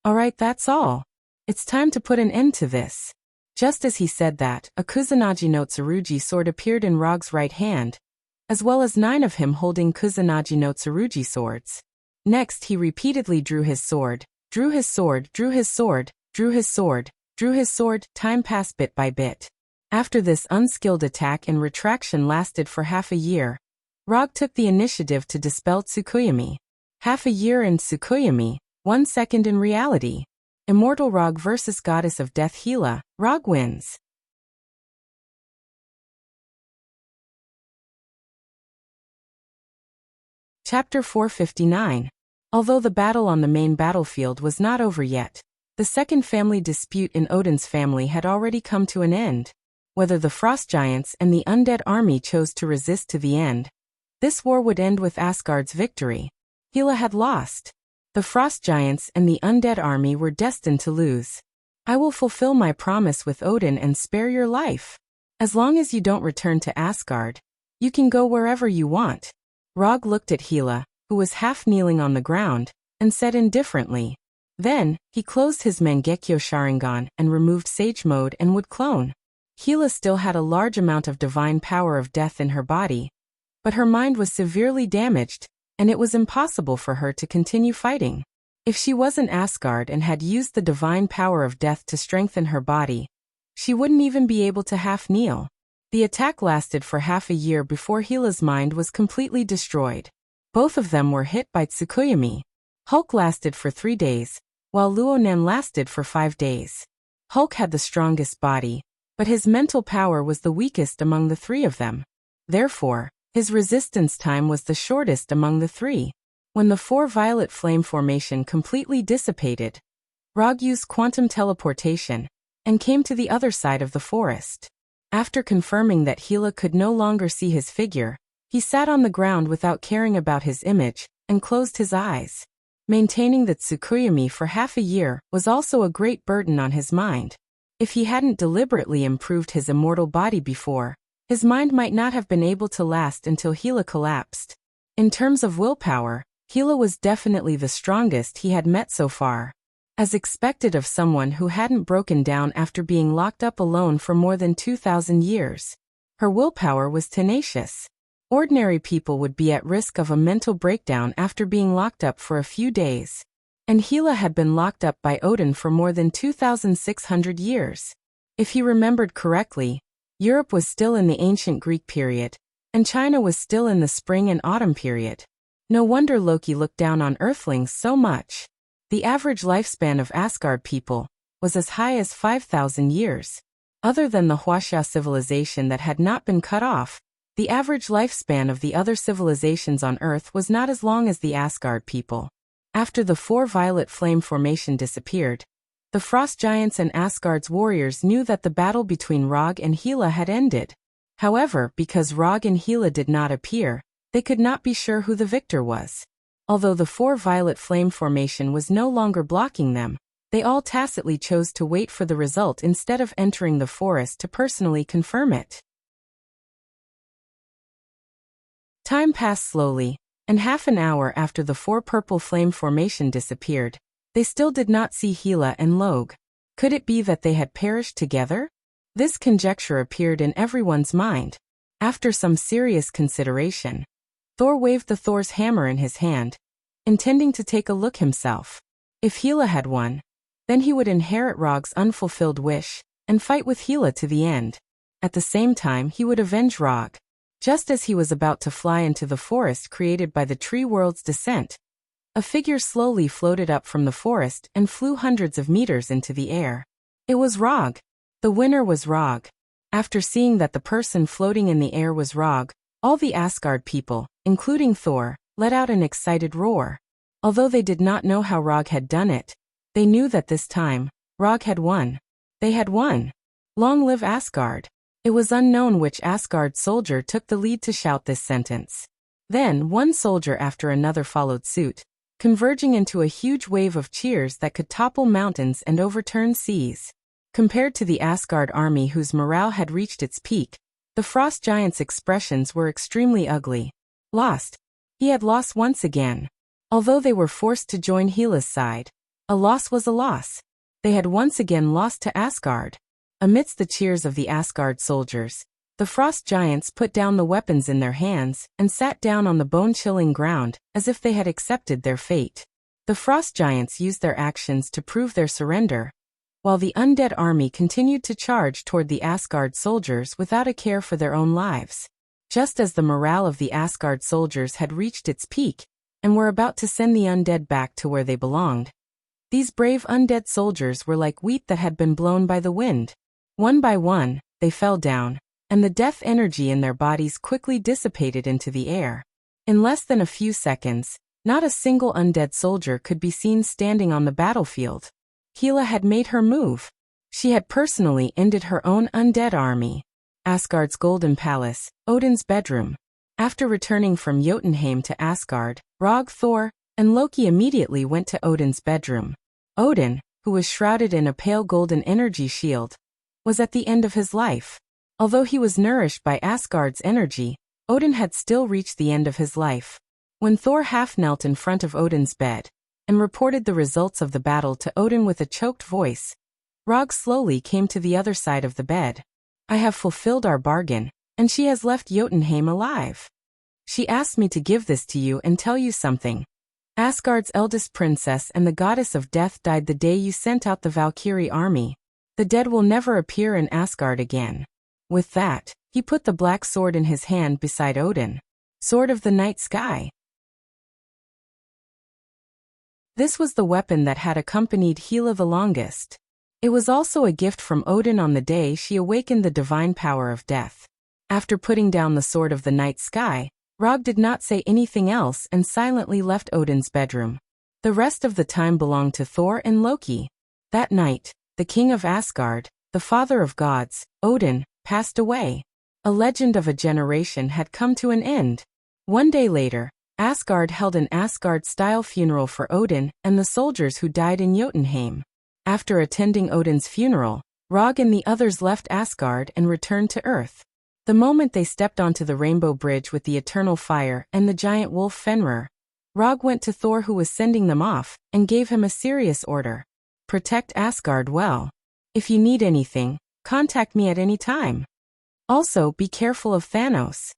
Alright, that's all. It's time to put an end to this. Just as he said that, a Kusanagi no Tsurugi sword appeared in Rog's right hand, as well as 9 of him holding Kusanagi no Tsurugi swords. Next he repeatedly drew his sword, drew his sword, drew his sword, drew his sword, drew his sword. Time passed bit by bit. After this unskilled attack and retraction lasted for half a year, Rog took the initiative to dispel Tsukuyomi. Half a year in Tsukuyomi, 1 second in reality. Immortal Rog versus Goddess of Death Hila. Rog wins. Chapter 459. Although the battle on the main battlefield was not over yet, the second family dispute in Odin's family had already come to an end. Whether the Frost Giants and the Undead Army chose to resist to the end, this war would end with Asgard's victory. Hela had lost. The Frost Giants and the Undead Army were destined to lose. I will fulfill my promise with Odin and spare your life. As long as you don't return to Asgard, you can go wherever you want. Rog looked at Hela, who was half kneeling on the ground, and said indifferently. Then, he closed his Mangekyo Sharingan and removed Sage Mode and would clone. Hela still had a large amount of divine power of death in her body, but her mind was severely damaged, and it was impossible for her to continue fighting. If she wasn't Asgard and had used the divine power of death to strengthen her body, she wouldn't even be able to half kneel. The attack lasted for half a year before Hela's mind was completely destroyed. Both of them were hit by Tsukuyomi. Hulk lasted for 3 days, while Luonen lasted for 5 days. Hulk had the strongest body, but his mental power was the weakest among the 3 of them. Therefore, his resistance time was the shortest among the 3. When the 4 violet flame formation completely dissipated, Rog used quantum teleportation and came to the other side of the forest. After confirming that Hela could no longer see his figure, he sat on the ground without caring about his image and closed his eyes. Maintaining the Tsukuyomi for half a year was also a great burden on his mind. If he hadn't deliberately improved his immortal body before, his mind might not have been able to last until Hela collapsed. In terms of willpower, Hela was definitely the strongest he had met so far. As expected of someone who hadn't broken down after being locked up alone for more than 2,000 years. Her willpower was tenacious. Ordinary people would be at risk of a mental breakdown after being locked up for a few days. And Hela had been locked up by Odin for more than 2,600 years. If he remembered correctly, Europe was still in the ancient Greek period, and China was still in the spring and autumn period. No wonder Loki looked down on Earthlings so much. The average lifespan of Asgard people was as high as 5,000 years. Other than the Huaxia civilization that had not been cut off, the average lifespan of the other civilizations on Earth was not as long as the Asgard people. After the 4 violet flame formation disappeared, the Frost Giants and Asgard's warriors knew that the battle between Rog and Hela had ended. However, because Rog and Hela did not appear, they could not be sure who the victor was. Although the 4 violet flame formation was no longer blocking them, they all tacitly chose to wait for the result instead of entering the forest to personally confirm it. Time passed slowly, and half an hour after the 4 purple flame formation disappeared, they still did not see Hela and Log. Could it be that they had perished together? This conjecture appeared in everyone's mind. After some serious consideration, Thor waved the Thor's hammer in his hand, intending to take a look himself. If Hela had won, then he would inherit Rog's unfulfilled wish and fight with Hela to the end. At the same time, he would avenge Rog. Just as he was about to fly into the forest created by the tree world's descent, a figure slowly floated up from the forest and flew hundreds of meters into the air. It was Rog. The winner was Rog. After seeing that the person floating in the air was Rog, all the Asgard people, including Thor, let out an excited roar. Although they did not know how Rog had done it, they knew that this time, Rog had won. They had won. Long live Asgard. It was unknown which Asgard soldier took the lead to shout this sentence. Then, one soldier after another followed suit, converging into a huge wave of cheers that could topple mountains and overturn seas. Compared to the Asgard army whose morale had reached its peak, the Frost Giant's expressions were extremely ugly. Lost. He had lost once again. Although they were forced to join Hela's side, a loss was a loss. They had once again lost to Asgard. Amidst the cheers of the Asgard soldiers, the Frost Giants put down the weapons in their hands and sat down on the bone-chilling ground, as if they had accepted their fate. The Frost Giants used their actions to prove their surrender, while the undead army continued to charge toward the Asgard soldiers without a care for their own lives. Just as the morale of the Asgard soldiers had reached its peak, and were about to send the undead back to where they belonged, these brave undead soldiers were like wheat that had been blown by the wind. One by one, they fell down, and the death energy in their bodies quickly dissipated into the air. In less than a few seconds, not a single undead soldier could be seen standing on the battlefield. Hela had made her move. She had personally ended her own undead army. Asgard's Golden Palace, Odin's bedroom. After returning from Jotunheim to Asgard, Rog, Thor, and Loki immediately went to Odin's bedroom. Odin, who was shrouded in a pale golden energy shield, was at the end of his life. Although he was nourished by Asgard's energy, Odin had still reached the end of his life. When Thor half knelt in front of Odin's bed and reported the results of the battle to Odin with a choked voice, Rog slowly came to the other side of the bed. I have fulfilled our bargain, and she has left Jotunheim alive. She asked me to give this to you and tell you something. Asgard's eldest princess and the goddess of death died the day you sent out the Valkyrie army. The dead will never appear in Asgard again. With that, he put the black sword in his hand beside Odin. Sword of the night sky. This was the weapon that had accompanied Hela the longest. It was also a gift from Odin on the day she awakened the divine power of death. After putting down the sword of the night sky, Rog did not say anything else and silently left Odin's bedroom. The rest of the time belonged to Thor and Loki. That night, the king of Asgard, the father of gods, Odin, passed away. A legend of a generation had come to an end. One day later, Asgard held an Asgard-style funeral for Odin and the soldiers who died in Jotunheim. After attending Odin's funeral, Rog and the others left Asgard and returned to Earth. The moment they stepped onto the Rainbow Bridge with the Eternal Fire and the giant wolf Fenrir, Rog went to Thor, who was sending them off, and gave him a serious order. Protect Asgard well. If you need anything, contact me at any time. Also, be careful of Thanos.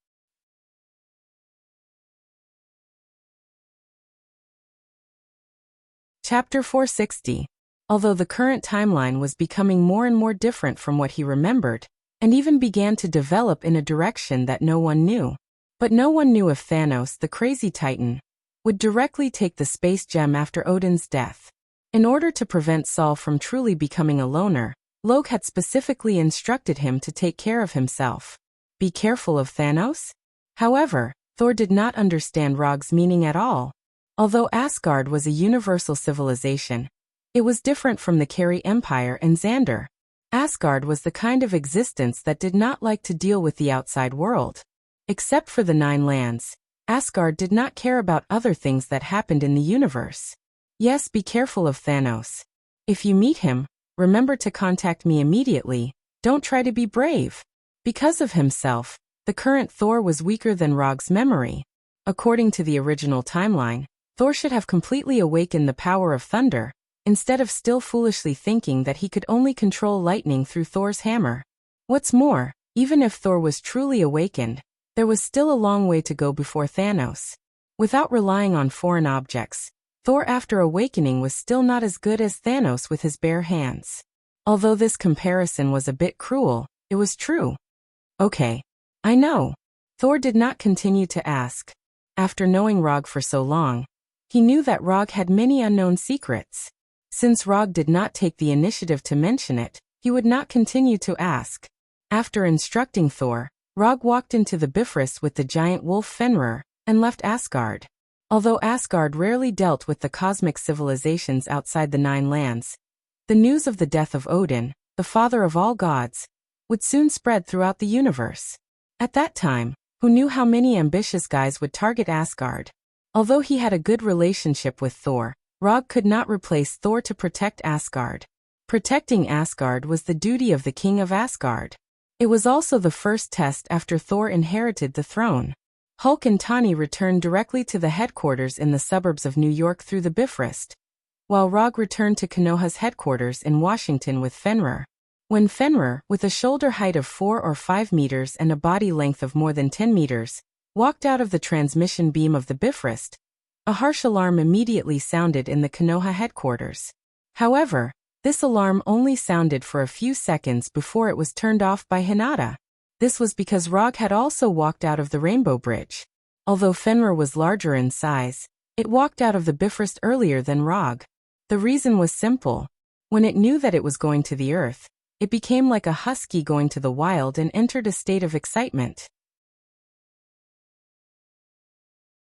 Chapter 460. Although the current timeline was becoming more and more different from what he remembered, and even began to develop in a direction that no one knew. But no one knew if Thanos, the crazy titan, would directly take the space gem after Odin's death. In order to prevent Saul from truly becoming a loner, Loki had specifically instructed him to take care of himself. Be careful of Thanos? However, Thor did not understand Rog's meaning at all. Although Asgard was a universal civilization, it was different from the Kerry Empire and Xander. Asgard was the kind of existence that did not like to deal with the outside world. Except for the 9 lands, Asgard did not care about other things that happened in the universe. Yes, be careful of Thanos. If you meet him, remember to contact me immediately. Don't try to be brave. Because of himself, the current Thor was weaker than Rog's memory. According to the original timeline, Thor should have completely awakened the power of thunder, instead of still foolishly thinking that he could only control lightning through Thor's hammer. What's more, even if Thor was truly awakened, there was still a long way to go before Thanos. Without relying on foreign objects, Thor after awakening was still not as good as Thanos with his bare hands. Although this comparison was a bit cruel, it was true. Okay. I know. Thor did not continue to ask. After knowing Rog for so long, he knew that Rog had many unknown secrets. Since Rog did not take the initiative to mention it, he would not continue to ask. After instructing Thor, Rog walked into the Bifrost with the giant wolf Fenrir, and left Asgard. Although Asgard rarely dealt with the cosmic civilizations outside the 9 lands, the news of the death of Odin, the father of all gods, would soon spread throughout the universe. At that time, who knew how many ambitious guys would target Asgard? Although he had a good relationship with Thor, Rog could not replace Thor to protect Asgard. Protecting Asgard was the duty of the king of Asgard. It was also the first test after Thor inherited the throne. Hulk and Tawny returned directly to the headquarters in the suburbs of New York through the Bifrost, while Rog returned to Konoha's headquarters in Washington with Fenrir. When Fenrir, with a shoulder height of 4 or 5 meters and a body length of more than 10 meters, walked out of the transmission beam of the Bifrost, a harsh alarm immediately sounded in the Konoha headquarters. However, this alarm only sounded for a few seconds before it was turned off by Hinata. This was because Rog had also walked out of the Rainbow Bridge. Although Fenrir was larger in size, it walked out of the Bifrost earlier than Rog. The reason was simple. When it knew that it was going to the Earth, it became like a husky going to the wild and entered a state of excitement.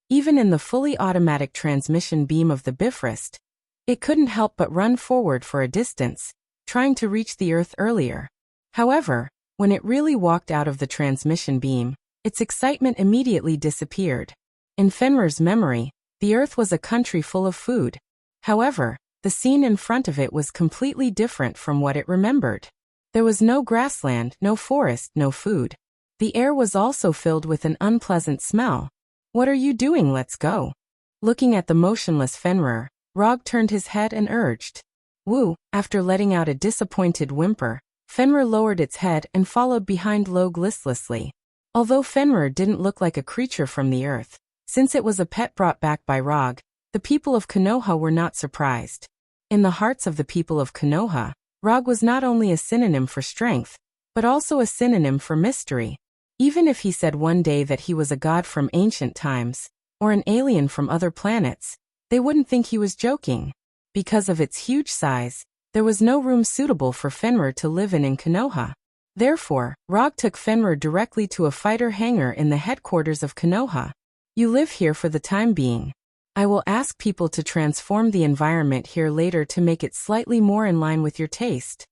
Even in the fully automatic transmission beam of the Bifrost, it couldn't help but run forward for a distance, trying to reach the Earth earlier. However, when it really walked out of the transmission beam, its excitement immediately disappeared. In Fenrir's memory, the Earth was a country full of food. However, the scene in front of it was completely different from what it remembered. There was no grassland, no forest, no food. The air was also filled with an unpleasant smell. What are you doing? Let's go. Looking at the motionless Fenrir, Rog turned his head and urged. Woo! After letting out a disappointed whimper, Fenrir lowered its head and followed behind Loge listlessly. Although Fenrir didn't look like a creature from the earth, since it was a pet brought back by Rog, The people of Konoha were not surprised. In the hearts of the people of Konoha, Rog was not only a synonym for strength, but also a synonym for mystery. Even if he said one day that he was a god from ancient times, or an alien from other planets, they wouldn't think he was joking. Because of its huge size, there was no room suitable for Fenrir to live in Konoha. Therefore, Rog took Fenrir directly to a fighter hangar in the headquarters of Konoha. You live here for the time being. I will ask people to transform the environment here later to make it slightly more in line with your taste.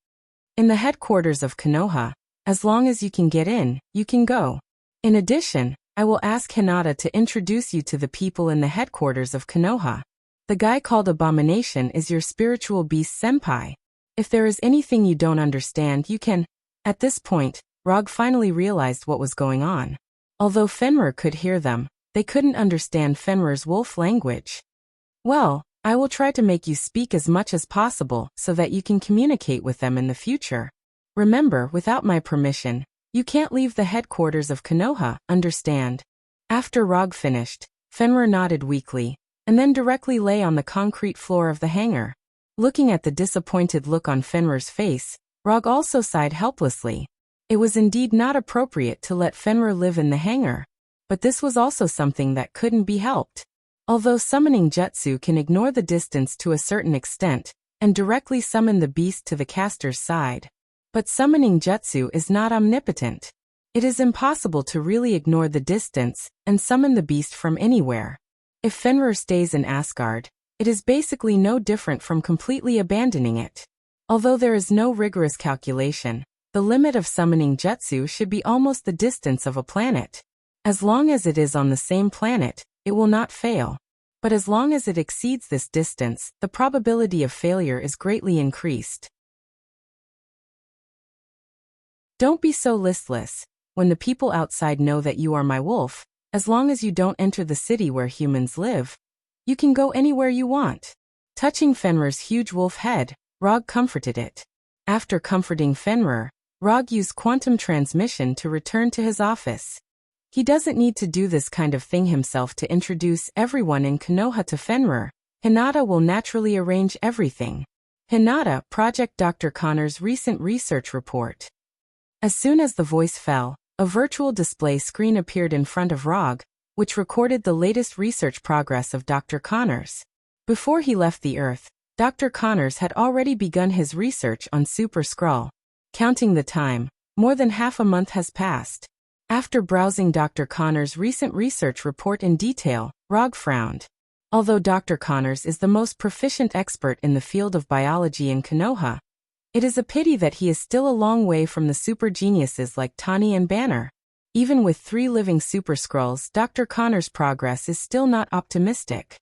In the headquarters of Konoha, as long as you can get in, you can go. In addition, I will ask Hinata to introduce you to the people in the headquarters of Konoha. The guy called Abomination is your spiritual beast senpai. If there is anything you don't understand, you can. At this point, Rog finally realized what was going on. Although Fenrir could hear them, they couldn't understand Fenrir's wolf language. Well, I will try to make you speak as much as possible so that you can communicate with them in the future. Remember, without my permission, you can't leave the headquarters of Konoha, understand? After Rog finished, Fenrir nodded weakly, and then directly lay on the concrete floor of the hangar. Looking at the disappointed look on Fenrir's face, Rog also sighed helplessly. It was indeed not appropriate to let Fenrir live in the hangar. But this was also something that couldn't be helped. Although summoning jutsu can ignore the distance to a certain extent, and directly summon the beast to the caster's side. But summoning jutsu is not omnipotent. It is impossible to really ignore the distance and summon the beast from anywhere. If Fenrir stays in Asgard, it is basically no different from completely abandoning it. Although there is no rigorous calculation, the limit of summoning jutsu should be almost the distance of a planet. As long as it is on the same planet, it will not fail. But as long as it exceeds this distance, the probability of failure is greatly increased. Don't be so listless. When the people outside know that you are my wolf, as long as you don't enter the city where humans live, you can go anywhere you want. Touching Fenrir's huge wolf head, Rog comforted it. After comforting Fenrir, Rog used quantum transmission to return to his office. He doesn't need to do this kind of thing himself to introduce everyone in Konoha to Fenrir. Hinata will naturally arrange everything. Hinata, Project Dr. Connor's recent research report. As soon as the voice fell, a virtual display screen appeared in front of Rog, which recorded the latest research progress of Dr. Connors. Before he left the Earth, Dr. Connors had already begun his research on Super Skrull. Counting the time, more than half a month has passed. After browsing Dr. Connors' recent research report in detail, Rog frowned. Although Dr. Connors is the most proficient expert in the field of biology in Konoha, it is a pity that he is still a long way from the super geniuses like Tani and Banner. Even with 3 living Super Skrulls, Dr. Connors' progress is still not optimistic.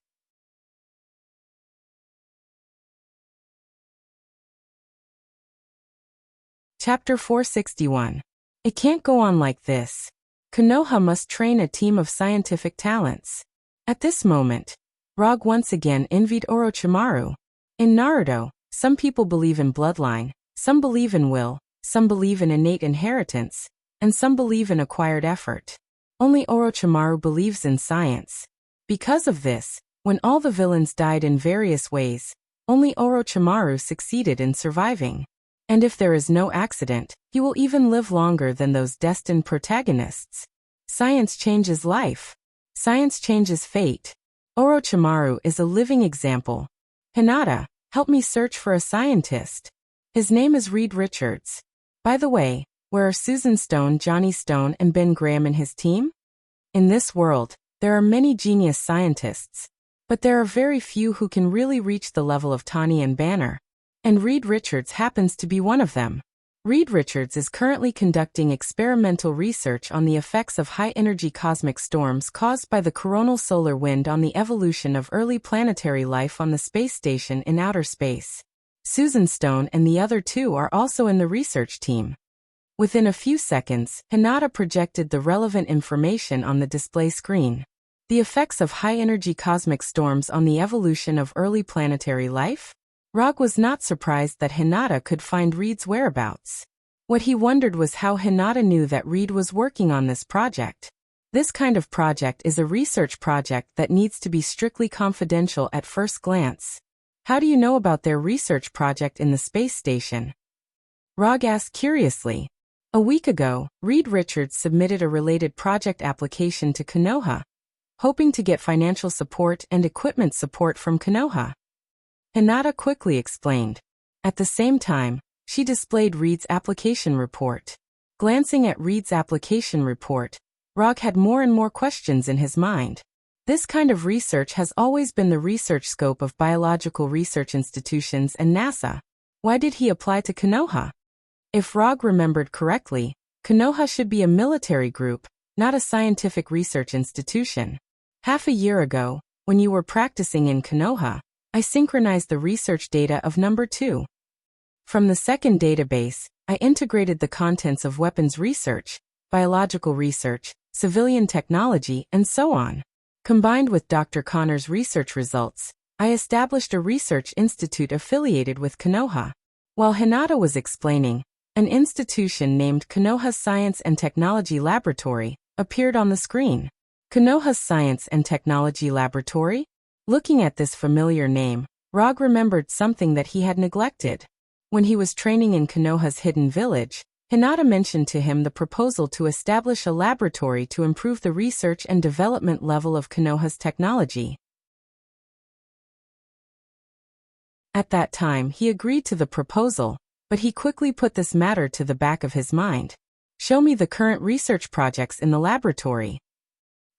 Chapter 461. It can't go on like this. Konoha must train a team of scientific talents. At this moment, Rog once again envied Orochimaru. In Naruto, some people believe in bloodline, some believe in will, some believe in innate inheritance, and some believe in acquired effort. Only Orochimaru believes in science. Because of this, when all the villains died in various ways, only Orochimaru succeeded in surviving. And if there is no accident, he will even live longer than those destined protagonists. Science changes life. Science changes fate. Orochimaru is a living example. Hinata, help me search for a scientist. His name is Reed Richards. By the way, where are Susan Stone, Johnny Stone, and Ben Graham and his team? In this world, there are many genius scientists, but there are very few who can really reach the level of Tani and Banner. And Reed Richards happens to be one of them. Reed Richards is currently conducting experimental research on the effects of high-energy cosmic storms caused by the coronal solar wind on the evolution of early planetary life on the space station in outer space. Susan Stone and the other 2 are also in the research team. Within a few seconds, Hinata projected the relevant information on the display screen. The effects of high-energy cosmic storms on the evolution of early planetary life? Rog was not surprised that Hinata could find Reed's whereabouts. What he wondered was how Hinata knew that Reed was working on this project. This kind of project is a research project that needs to be strictly confidential at first glance. How do you know about their research project in the space station? Rog asked curiously. A week ago, Reed Richards submitted a related project application to Konoha, hoping to get financial support and equipment support from Konoha. Hinata quickly explained. At the same time, she displayed Reed's application report. Glancing at Reed's application report, Rog had more and more questions in his mind. This kind of research has always been the research scope of biological research institutions and NASA. Why did he apply to Konoha? If Rog remembered correctly, Konoha should be a military group, not a scientific research institution. Half a year ago, when you were practicing in Konoha, I synchronized the research data of number 2. From the second database, I integrated the contents of weapons research, biological research, civilian technology, and so on. Combined with Dr. Connor's research results, I established a research institute affiliated with Konoha. While Hinata was explaining, an institution named Konoha Science and Technology Laboratory appeared on the screen. Konoha Science and Technology Laboratory? Looking at this familiar name, Rog remembered something that he had neglected. When he was training in Konoha's hidden village, Hinata mentioned to him the proposal to establish a laboratory to improve the research and development level of Konoha's technology. At that time, he agreed to the proposal, but he quickly put this matter to the back of his mind. Show me the current research projects in the laboratory.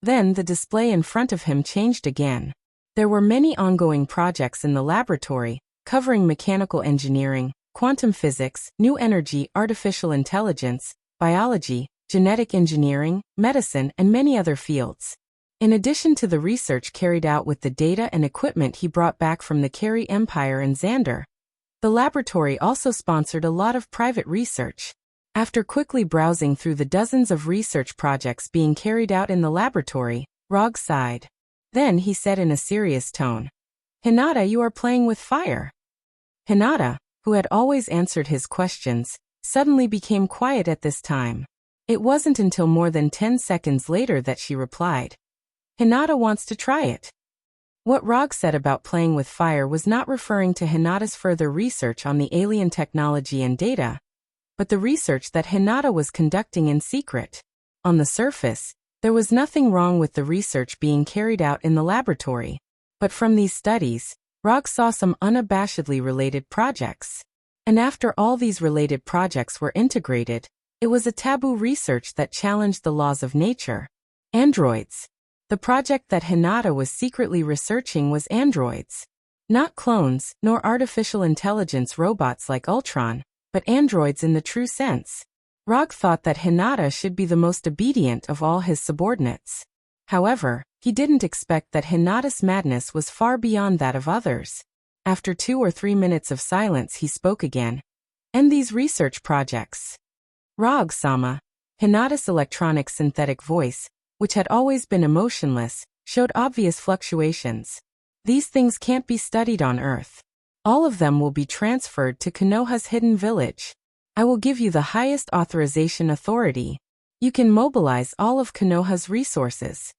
Then the display in front of him changed again. There were many ongoing projects in the laboratory, covering mechanical engineering, quantum physics, new energy, artificial intelligence, biology, genetic engineering, medicine, and many other fields. In addition to the research carried out with the data and equipment he brought back from the Carey Empire and Xander, the laboratory also sponsored a lot of private research. After quickly browsing through the dozens of research projects being carried out in the laboratory, Rog sighed. Then he said in a serious tone, "Hinata, you are playing with fire." Hinata, who had always answered his questions, suddenly became quiet at this time. It wasn't until more than 10 seconds later that she replied, "Hinata wants to try it." What Rog said about playing with fire was not referring to Hinata's further research on the alien technology and data, but the research that Hinata was conducting in secret. On the surface, there was nothing wrong with the research being carried out in the laboratory, but from these studies, Rog saw some unabashedly related projects. And after all these related projects were integrated, it was a taboo research that challenged the laws of nature. Androids. The project that Hinata was secretly researching was androids. Not clones, nor artificial intelligence robots like Ultron, but androids in the true sense. Rog thought that Hinata should be the most obedient of all his subordinates. However, he didn't expect that Hinata's madness was far beyond that of others. After 2 or 3 minutes of silence, he spoke again. "And these research projects?" "Rog-sama." Hinata's electronic synthetic voice, which had always been emotionless, showed obvious fluctuations. "These things can't be studied on Earth. All of them will be transferred to Konoha's hidden village. I will give you the highest authorization authority. You can mobilize all of Konoha's resources."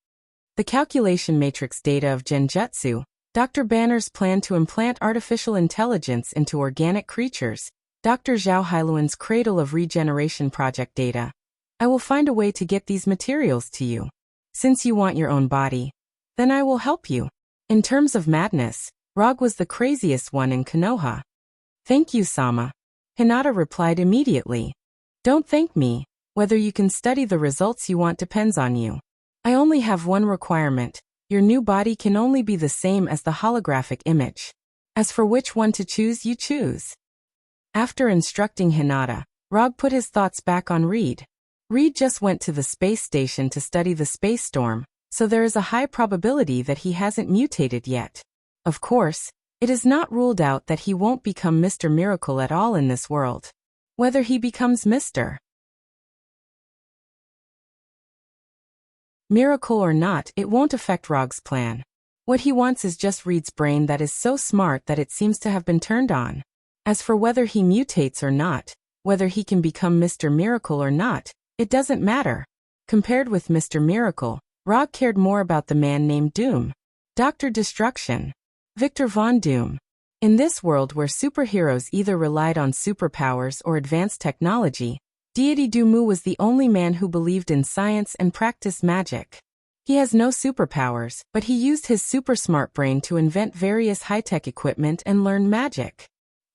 The calculation matrix data of Genjutsu, Dr. Banner's plan to implant artificial intelligence into organic creatures, Dr. Zhao Hailuan's Cradle of Regeneration project data. I will find a way to get these materials to you. Since you want your own body, then I will help you. In terms of madness, Rog was the craziest one in Konoha. "Thank you, Sama." Hinata replied immediately. "Don't thank me. Whether you can study the results you want depends on you. I only have one requirement. Your new body can only be the same as the holographic image. As for which one to choose, you choose." After instructing Hinata, Rog put his thoughts back on Reed. Reed just went to the space station to study the space storm, so there is a high probability that he hasn't mutated yet. Of course, it is not ruled out that he won't become Mr. Miracle at all in this world. Whether he becomes Mr. Miracle or not, it won't affect Rog's plan. What he wants is just Reed's brain that is so smart that it seems to have been turned on. As for whether he mutates or not, whether he can become Mr. Miracle or not, it doesn't matter. Compared with Mr. Miracle, Rog cared more about the man named Doom. Dr. Destruction. Victor Von Doom. In this world where superheroes either relied on superpowers or advanced technology, Deity Doomu was the only man who believed in science and practiced magic. He has no superpowers, but he used his super smart brain to invent various high-tech equipment and learn magic.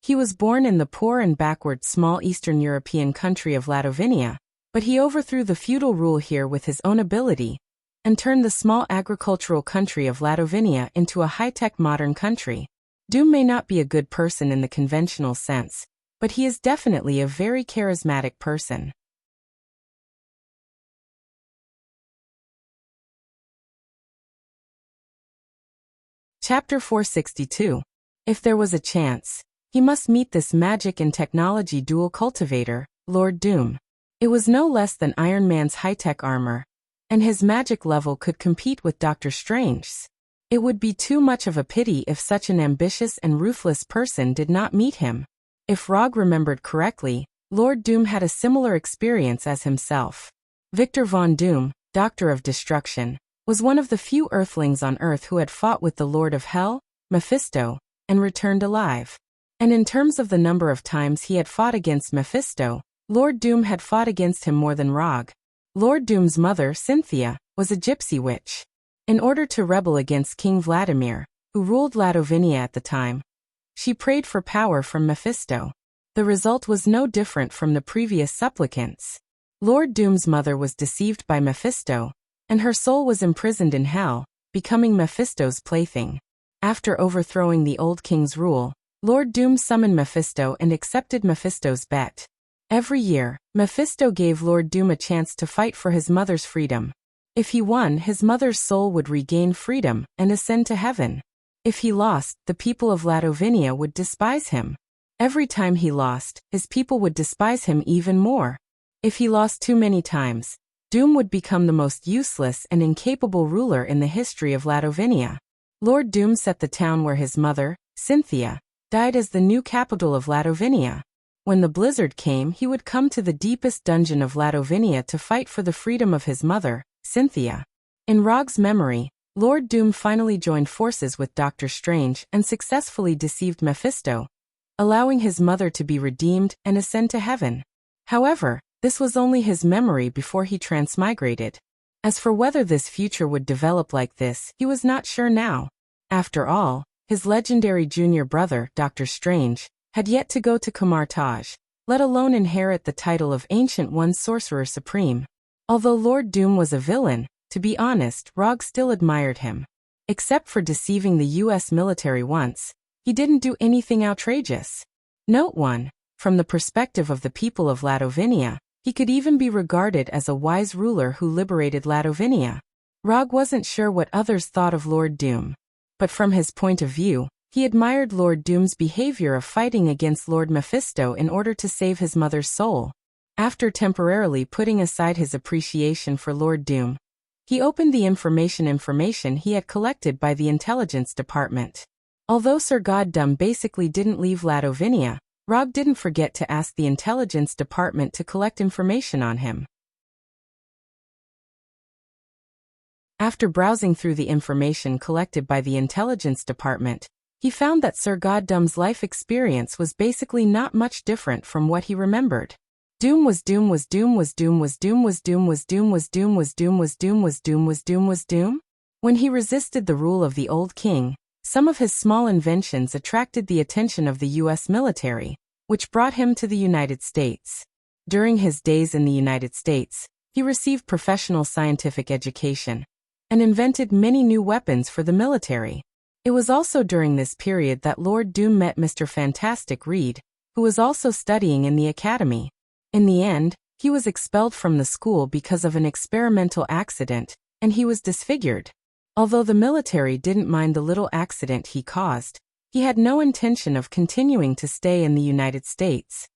He was born in the poor and backward small Eastern European country of Ladovinia, but he overthrew the feudal rule here with his own ability and turned the small agricultural country of Ladovinia into a high-tech modern country. Doom may not be a good person in the conventional sense, but he is definitely a very charismatic person. Chapter 462. If there was a chance, he must meet this magic and technology dual cultivator, Lord Doom. It was no less than Iron Man's high-tech armor, and his magic level could compete with Doctor Strange's. It would be too much of a pity if such an ambitious and ruthless person did not meet him. If Rog remembered correctly, Lord Doom had a similar experience as himself. Victor Von Doom, Doctor of Destruction, was one of the few Earthlings on Earth who had fought with the Lord of Hell, Mephisto, and returned alive. And in terms of the number of times he had fought against Mephisto, Lord Doom had fought against him more than Rog. Lord Doom's mother, Cynthia, was a gypsy witch. In order to rebel against King Vladimir, who ruled Ladovinia at the time, she prayed for power from Mephisto. The result was no different from the previous supplicants. Lord Doom's mother was deceived by Mephisto, and her soul was imprisoned in hell, becoming Mephisto's plaything. After overthrowing the old king's rule, Lord Doom summoned Mephisto and accepted Mephisto's bet. Every year, Mephisto gave Lord Doom a chance to fight for his mother's freedom. If he won, his mother's soul would regain freedom and ascend to heaven. If he lost, the people of Ladovinia would despise him. Every time he lost, his people would despise him even more. If he lost too many times, Doom would become the most useless and incapable ruler in the history of Ladovinia. Lord Doom set the town where his mother, Cynthia, died as the new capital of Ladovinia. When the blizzard came, he would come to the deepest dungeon of Ladovinia to fight for the freedom of his mother, Cynthia. In Rog's memory, Lord Doom finally joined forces with Doctor Strange and successfully deceived Mephisto, allowing his mother to be redeemed and ascend to heaven. However, this was only his memory before he transmigrated. As for whether this future would develop like this, he was not sure now. After all, his legendary junior brother, Doctor Strange, had yet to go to Kamartaj, let alone inherit the title of Ancient One Sorcerer Supreme. Although Lord Doom was a villain, to be honest, Rog still admired him. Except for deceiving the US military once, he didn't do anything outrageous. Note 1. From the perspective of the people of Ladovinia, he could even be regarded as a wise ruler who liberated Ladovinia. Rog wasn't sure what others thought of Lord Doom. But from his point of view, he admired Lord Doom's behavior of fighting against Lord Mephisto in order to save his mother's soul. After temporarily putting aside his appreciation for Lord Doom, he opened the information he had collected by the intelligence department. Although Sir Goddum basically didn't leave Ladovinia, Rog didn't forget to ask the intelligence department to collect information on him. After browsing through the information collected by the intelligence department, he found that Sir Goddum's life experience was basically not much different from what he remembered. Doom was Doom was Doom was Doom was Doom was Doom was Doom was Doom was Doom was Doom was Doom was Doom was Doom. When he resisted the rule of the old king, some of his small inventions attracted the attention of the US military, which brought him to the United States. During his days in the United States, he received professional scientific education and invented many new weapons for the military. It was also during this period that Lord Doom met Mr. Fantastic Reed, who was also studying in the academy. In the end, he was expelled from the school because of an experimental accident, and he was disfigured. Although the military didn't mind the little accident he caused, he had no intention of continuing to stay in the United States.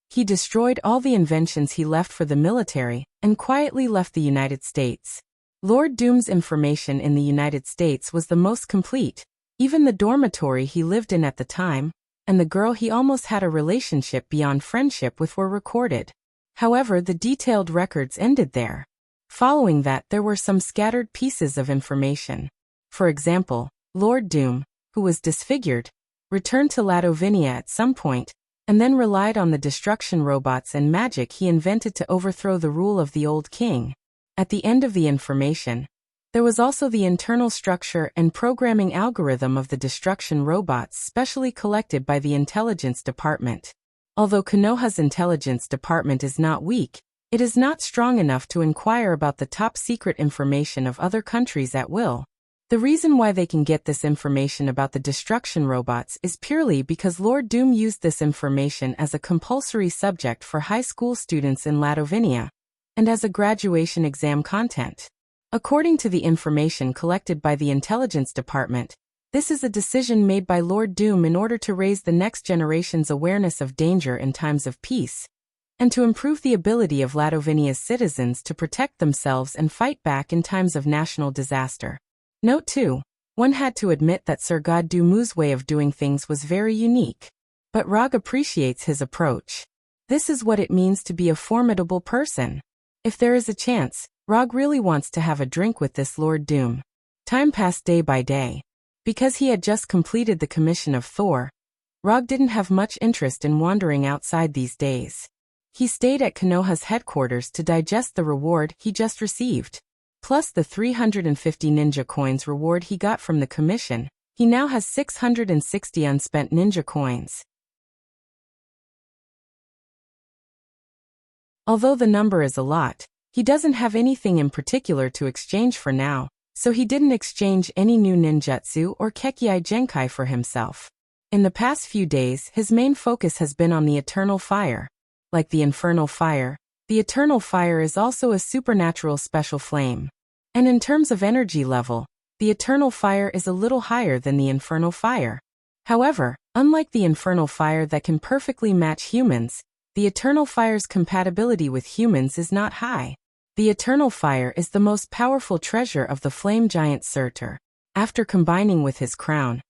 He destroyed all the inventions he left for the military and quietly left the United States. Lord Doom's information in the United States was the most complete. Even the dormitory he lived in at the time, and the girl he almost had a relationship beyond friendship with were recorded. However, the detailed records ended there. Following that, there were some scattered pieces of information. For example, Lord Doom, who was disfigured, returned to Ladovinia at some point, and then relied on the destruction robots and magic he invented to overthrow the rule of the old king. At the end of the information, there was also the internal structure and programming algorithm of the destruction robots specially collected by the intelligence department. Although Konoha's intelligence department is not weak, it is not strong enough to inquire about the top-secret information of other countries at will. The reason why they can get this information about the destruction robots is purely because Lord Doom used this information as a compulsory subject for high school students in Ladovinia, and as a graduation exam content. According to the information collected by the intelligence department, this is a decision made by Lord Doom in order to raise the next generation's awareness of danger in times of peace, and to improve the ability of Ladovinia's citizens to protect themselves and fight back in times of national disaster. Note 2. One had to admit that Sir God Dumu's way of doing things was very unique. But Rog appreciates his approach. This is what it means to be a formidable person. If there is a chance, Rog really wants to have a drink with this Lord Doom. Time passed day by day. Because he had just completed the commission of Thor, Rog didn't have much interest in wandering outside these days. He stayed at Konoha's headquarters to digest the reward he just received. Plus the 350 ninja coins reward he got from the commission, he now has 660 unspent ninja coins. Although the number is a lot, he doesn't have anything in particular to exchange for now, so he didn't exchange any new ninjutsu or Kekkei Genkai for himself. In the past few days, his main focus has been on the Eternal Fire. Like the Infernal Fire, the Eternal Fire is also a supernatural special flame. And in terms of energy level, the Eternal Fire is a little higher than the Infernal Fire. However, unlike the Infernal Fire that can perfectly match humans, the Eternal Fire's compatibility with humans is not high. The Eternal Fire is the most powerful treasure of the flame giant Surtur. After combining with his crown,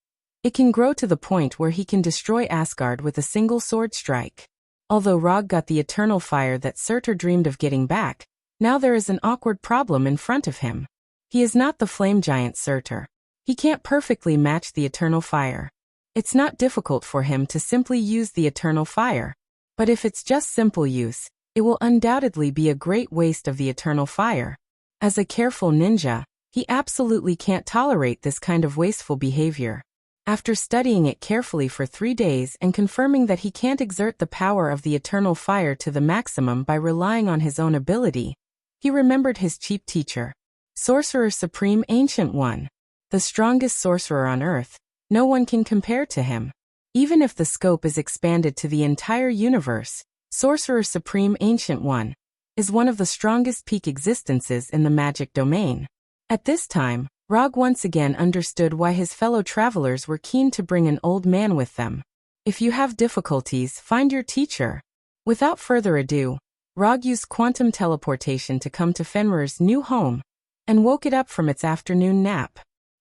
it can grow to the point where he can destroy Asgard with a single sword strike. Although Rog got the Eternal Fire that Surtur dreamed of getting back, now there is an awkward problem in front of him. He is not the flame giant Surtur. He can't perfectly match the Eternal Fire. It's not difficult for him to simply use the Eternal Fire. But if it's just simple use, it will undoubtedly be a great waste of the Eternal Fire. As a careful ninja, he absolutely can't tolerate this kind of wasteful behavior. After studying it carefully for 3 days and confirming that he can't exert the power of the Eternal Fire to the maximum by relying on his own ability, he remembered his cheap teacher, Sorcerer Supreme Ancient One. The strongest sorcerer on Earth, no one can compare to him. Even if the scope is expanded to the entire universe, Sorcerer Supreme Ancient One is one of the strongest peak existences in the magic domain. At this time, Rog once again understood why his fellow travelers were keen to bring an old man with them. If you have difficulties, find your teacher. Without further ado, Rog used quantum teleportation to come to Fenrir's new home, and woke it up from its afternoon nap.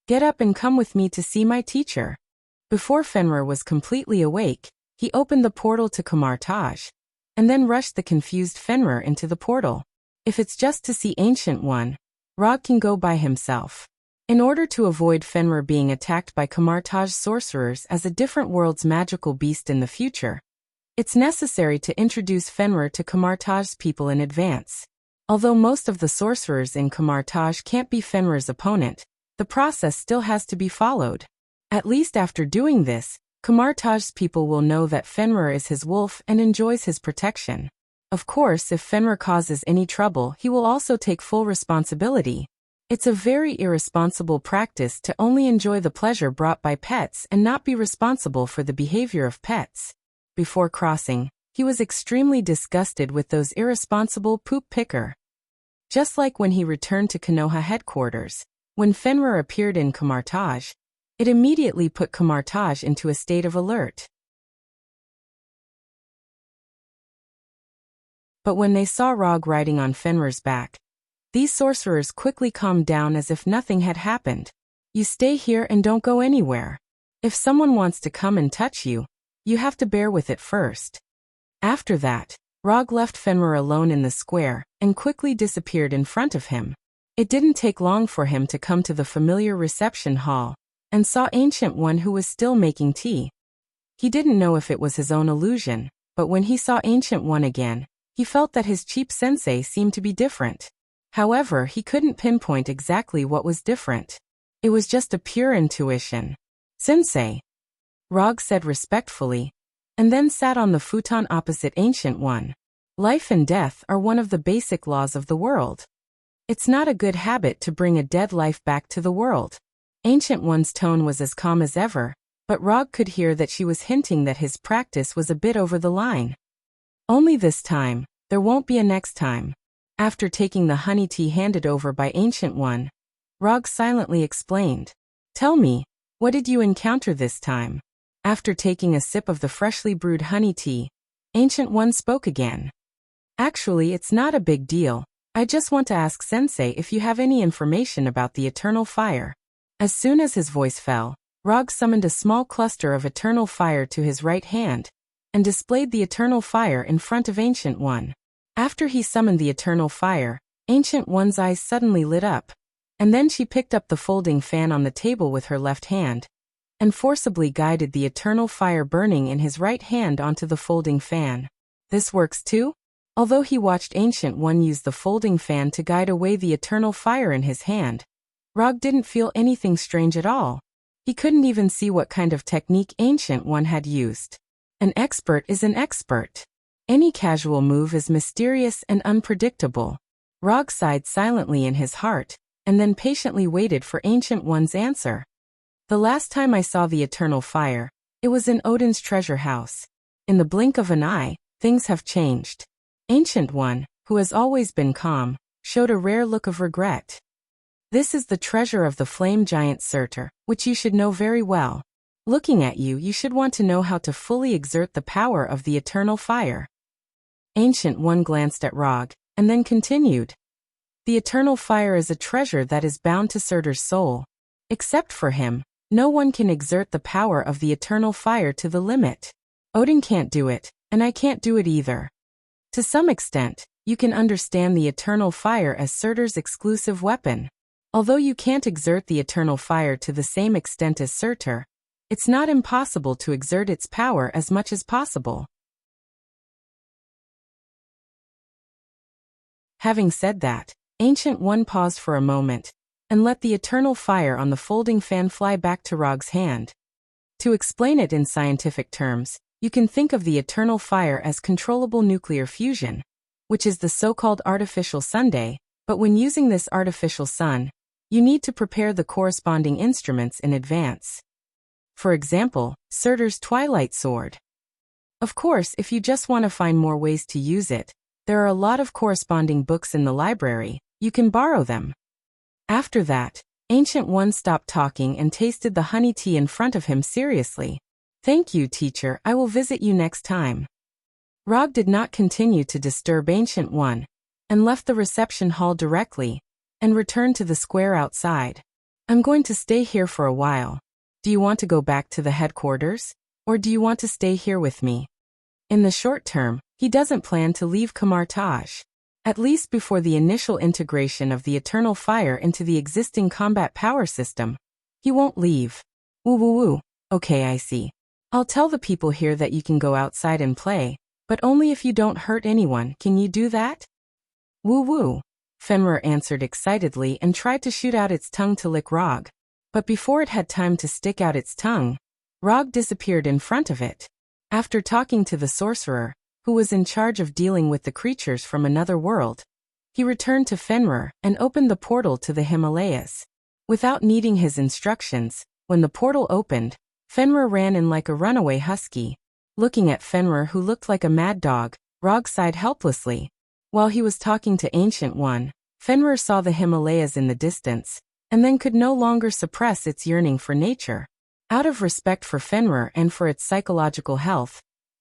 Get up and come with me to see my teacher. Before Fenrir was completely awake, he opened the portal to Kamartaj, and then rushed the confused Fenrir into the portal. If it's just to see Ancient One, Rog can go by himself. In order to avoid Fenrir being attacked by Kamartaj's sorcerers as a different world's magical beast in the future, it's necessary to introduce Fenrir to Kamartaj's people in advance. Although most of the sorcerers in Kamartaj can't be Fenrir's opponent, the process still has to be followed. At least after doing this, Kamartaj's people will know that Fenrir is his wolf and enjoys his protection. Of course, if Fenrir causes any trouble, he will also take full responsibility. It's a very irresponsible practice to only enjoy the pleasure brought by pets and not be responsible for the behavior of pets. Before crossing, he was extremely disgusted with those irresponsible poop picker. Just like when he returned to Konoha headquarters, when Fenrir appeared in Kamartaj, it immediately put Kamartaj into a state of alert. But when they saw Rog riding on Fenrir's back, these sorcerers quickly calmed down as if nothing had happened. You stay here and don't go anywhere. If someone wants to come and touch you, you have to bear with it first. After that, Rog left Fenrir alone in the square and quickly disappeared in front of him. It didn't take long for him to come to the familiar reception hall and saw Ancient One, who was still making tea. He didn't know if it was his own illusion, but when he saw Ancient One again, he felt that his cheap sensei seemed to be different. However, he couldn't pinpoint exactly what was different. It was just a pure intuition. "Sensei," Rog said respectfully, and then sat on the futon opposite Ancient One. "Life and death are one of the basic laws of the world. It's not a good habit to bring a dead life back to the world." Ancient One's tone was as calm as ever, but Rog could hear that she was hinting that his practice was a bit over the line. "Only this time. There won't be a next time." After taking the honey tea handed over by Ancient One, Rog silently explained, "Tell me, what did you encounter this time?" After taking a sip of the freshly brewed honey tea, Ancient One spoke again. "Actually, it's not a big deal. I just want to ask Sensei if you have any information about the eternal fire." As soon as his voice fell, Rog summoned a small cluster of eternal fire to his right hand and displayed the eternal fire in front of Ancient One. After he summoned the eternal fire, Ancient One's eyes suddenly lit up, and then she picked up the folding fan on the table with her left hand and forcibly guided the eternal fire burning in his right hand onto the folding fan. "This works too?" Although he watched Ancient One use the folding fan to guide away the eternal fire in his hand, Rog didn't feel anything strange at all. He couldn't even see what kind of technique Ancient One had used. An expert is an expert. Any casual move is mysterious and unpredictable. Rog sighed silently in his heart, and then patiently waited for Ancient One's answer. "The last time I saw the eternal fire, it was in Odin's treasure house. In the blink of an eye, things have changed." Ancient One, who has always been calm, showed a rare look of regret. "This is the treasure of the flame giant Surtur, which you should know very well. Looking at you, you should want to know how to fully exert the power of the eternal fire." Ancient One glanced at Rog, and then continued. "The eternal fire is a treasure that is bound to Surtur's soul. Except for him, no one can exert the power of the eternal fire to the limit. Odin can't do it, and I can't do it either. To some extent, you can understand the eternal fire as Surtur's exclusive weapon. Although you can't exert the eternal fire to the same extent as Surtur, it's not impossible to exert its power as much as possible." Having said that, Ancient One paused for a moment and let the eternal fire on the folding fan fly back to Rog's hand. To explain it in scientific terms, you can think of the eternal fire as controllable nuclear fusion, which is the so-called artificial sunday, but when using this artificial sun, you need to prepare the corresponding instruments in advance. For example, Surtur's Twilight Sword. Of course, if you just want to find more ways to use it, there are a lot of corresponding books in the library. You can borrow them. After that, Ancient One stopped talking and tasted the honey tea in front of him seriously. "Thank you, teacher. I will visit you next time." Rog did not continue to disturb Ancient One and left the reception hall directly and returned to the square outside. "I'm going to stay here for a while. Do you want to go back to the headquarters, or do you want to stay here with me?" In the short term, he doesn't plan to leave Kamartaj. At least before the initial integration of the eternal fire into the existing combat power system, he won't leave. "Woo woo woo. Okay, I see. I'll tell the people here that you can go outside and play, but only if you don't hurt anyone. Can you do that?" "Woo woo," Fenrir answered excitedly and tried to shoot out its tongue to lick Rog, but before it had time to stick out its tongue, Rog disappeared in front of it. After talking to the sorcerer, who was in charge of dealing with the creatures from another world, he returned to Fenrir and opened the portal to the Himalayas. Without needing his instructions, when the portal opened, Fenrir ran in like a runaway husky. Looking at Fenrir, who looked like a mad dog, Rog sighed helplessly. While he was talking to Ancient One, Fenrir saw the Himalayas in the distance, and then could no longer suppress its yearning for nature. Out of respect for Fenrir and for its psychological health,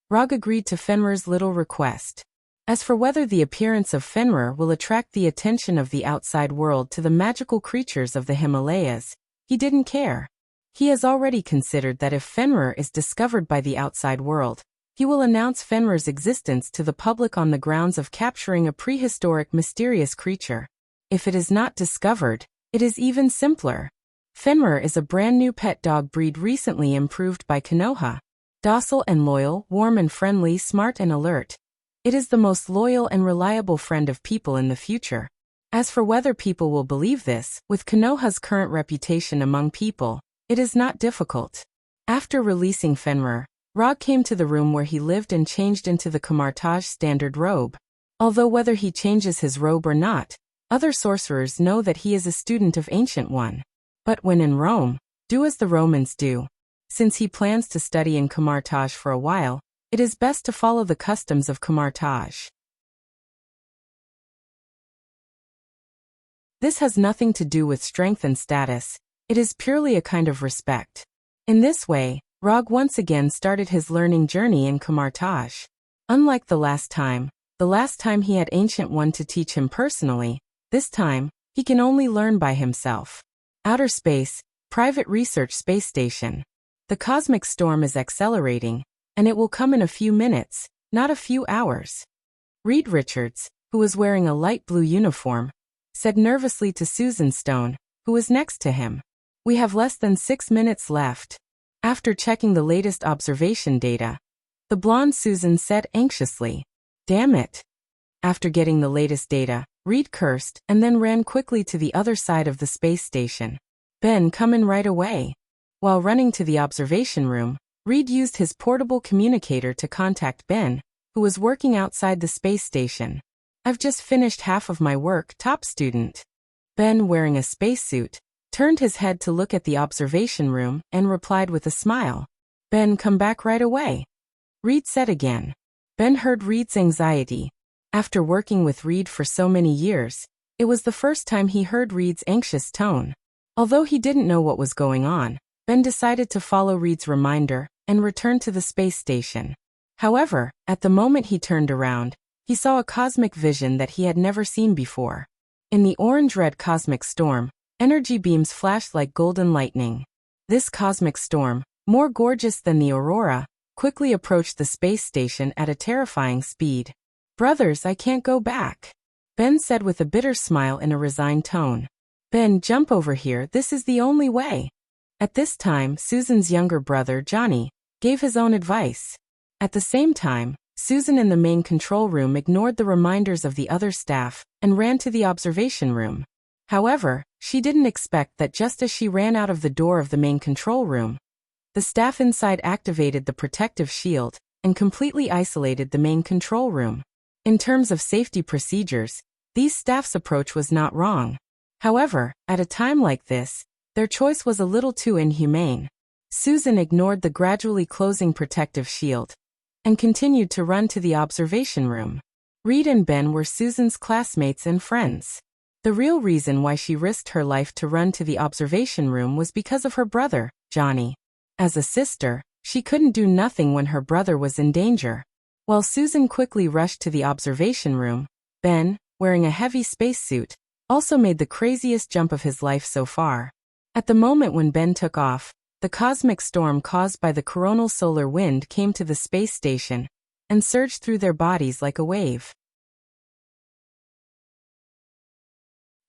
Rog agreed to Fenrir's little request. As for whether the appearance of Fenrir will attract the attention of the outside world to the magical creatures of the Himalayas, he didn't care. He has already considered that if Fenrir is discovered by the outside world, He will announce Fenrir's existence to the public on the grounds of capturing a prehistoric mysterious creature. If it is not discovered, it is even simpler. Fenrir is a brand new pet dog breed recently improved by Konoha. Docile and loyal, warm and friendly, smart and alert. It is the most loyal and reliable friend of people in the future. As for whether people will believe this, with Konoha's current reputation among people, it is not difficult. After releasing Fenrir, Rog came to the room where he lived and changed into the Camartage standard robe. Although whether he changes his robe or not, other sorcerers know that he is a student of Ancient One. But when in Rome, do as the Romans do. Since he plans to study in Camartage for a while, it is best to follow the customs of Camartage. This has nothing to do with strength and status, it is purely a kind of respect. In this way, Rog once again started his learning journey in Camartage. Unlike the last time he had Ancient One to teach him personally, this time, he can only learn by himself. Outer space, private research space station. The cosmic storm is accelerating, and it will come in a few minutes, not a few hours. Reed Richards, who was wearing a light blue uniform, said nervously to Susan Stone, who was next to him. We have less than 6 minutes left. After checking the latest observation data, the blonde Susan said anxiously, "Damn it." After getting the latest data, Reed cursed and then ran quickly to the other side of the space station. "Ben, come in right away." While running to the observation room, Reed used his portable communicator to contact Ben, who was working outside the space station. "I've just finished half of my work, top student." Ben, wearing a spacesuit, turned his head to look at the observation room and replied with a smile. "Ben, come back right away," Reed said again. Ben heard Reed's anxiety. After working with Reed for so many years, it was the first time he heard Reed's anxious tone. Although he didn't know what was going on, Ben decided to follow Reed's reminder and return to the space station. However, at the moment he turned around, he saw a cosmic vision that he had never seen before. In the orange-red cosmic storm, energy beams flashed like golden lightning. This cosmic storm, more gorgeous than the aurora, quickly approached the space station at a terrifying speed. "Brothers, I can't go back," Ben said with a bitter smile in a resigned tone. "Ben, jump over here, this is the only way." At this time, Susan's younger brother, Johnny, gave his own advice. At the same time, Susan in the main control room ignored the reminders of the other staff and ran to the observation room. However, she didn't expect that just as she ran out of the door of the main control room, the staff inside activated the protective shield and completely isolated the main control room. In terms of safety procedures, these staff's approach was not wrong. However, at a time like this, their choice was a little too inhumane. Susan ignored the gradually closing protective shield and continued to run to the observation room. Reed and Ben were Susan's classmates and friends. The real reason why she risked her life to run to the observation room was because of her brother, Johnny. As a sister, she couldn't do nothing when her brother was in danger. While Susan quickly rushed to the observation room, Ben, wearing a heavy spacesuit, also made the craziest jump of his life so far. At the moment when Ben took off, the cosmic storm caused by the coronal solar wind came to the space station and surged through their bodies like a wave.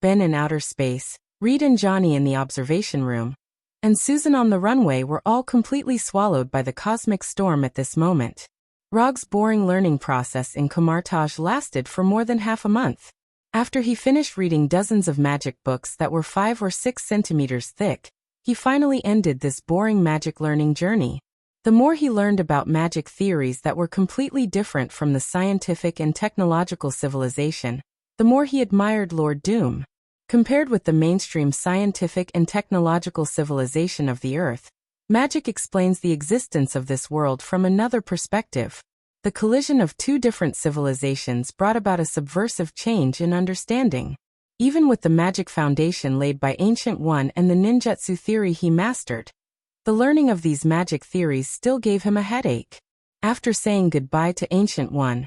Ben in outer space, Reed and Johnny in the observation room, and Susan on the runway were all completely swallowed by the cosmic storm at this moment. Rog's boring learning process in Camartage lasted for more than half a month. After he finished reading dozens of magic books that were 5 or 6 centimeters thick, he finally ended this boring magic learning journey. The more he learned about magic theories that were completely different from the scientific and technological civilization, the more he admired Lord Doom. Compared with the mainstream scientific and technological civilization of the Earth, magic explains the existence of this world from another perspective. The collision of two different civilizations brought about a subversive change in understanding. Even with the magic foundation laid by Ancient One and the ninjutsu theory he mastered, the learning of these magic theories still gave him a headache. After saying goodbye to Ancient One,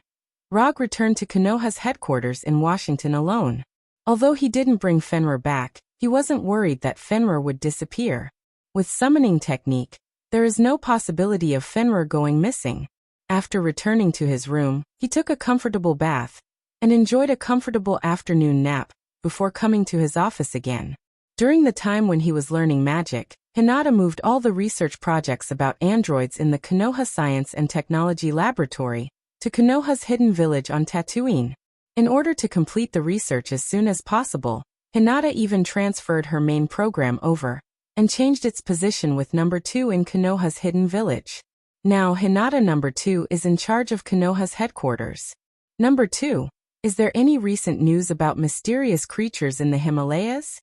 Rog returned to Konoha's headquarters in Washington alone. Although he didn't bring Fenrir back, he wasn't worried that Fenrir would disappear. With summoning technique, there is no possibility of Fenrir going missing. After returning to his room, he took a comfortable bath and enjoyed a comfortable afternoon nap before coming to his office again. During the time when he was learning magic, Hinata moved all the research projects about androids in the Konoha Science and Technology Laboratory to Konoha's hidden village on Tatooine. In order to complete the research as soon as possible, Hinata even transferred her main program over and changed its position with number 2 in Konoha's hidden village. Now Hinata number 2 is in charge of Konoha's headquarters. Number 2, is there any recent news about mysterious creatures in the Himalayas?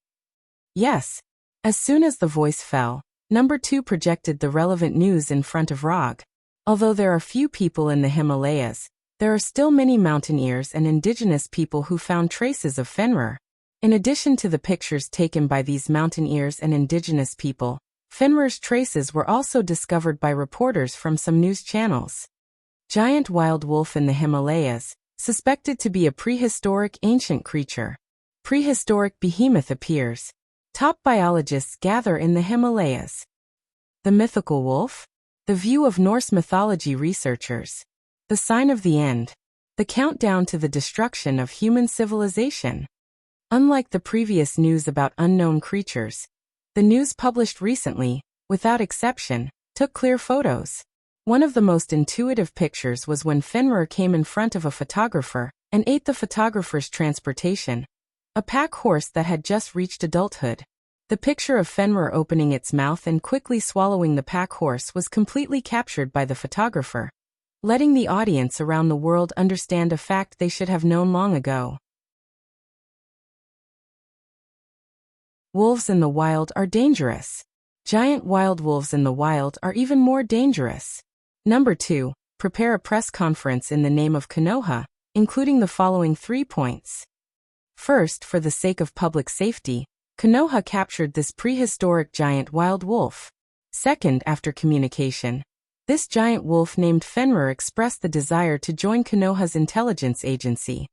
Yes. As soon as the voice fell, number 2 projected the relevant news in front of Rog. Although there are few people in the Himalayas, there are still many mountaineers and indigenous people who found traces of Fenrir. In addition to the pictures taken by these mountaineers and indigenous people, Fenrir's traces were also discovered by reporters from some news channels. Giant wild wolf in the Himalayas, suspected to be a prehistoric ancient creature. Prehistoric behemoth appears. Top biologists gather in the Himalayas. The mythical wolf? The view of Norse mythology researchers. The sign of the end. The countdown to the destruction of human civilization. Unlike the previous news about unknown creatures, the news published recently, without exception, took clear photos. One of the most intuitive pictures was when Fenrir came in front of a photographer and ate the photographer's transportation, a pack horse that had just reached adulthood. The picture of Fenrir opening its mouth and quickly swallowing the pack horse was completely captured by the photographer, letting the audience around the world understand a fact they should have known long ago. Wolves in the wild are dangerous. Giant wild wolves in the wild are even more dangerous. Number 2, prepare a press conference in the name of Konoha, including the following 3 points. First, for the sake of public safety, Konoha captured this prehistoric giant wild wolf. Second, after communication, this giant wolf named Fenrir expressed the desire to join Konoha's intelligence agency.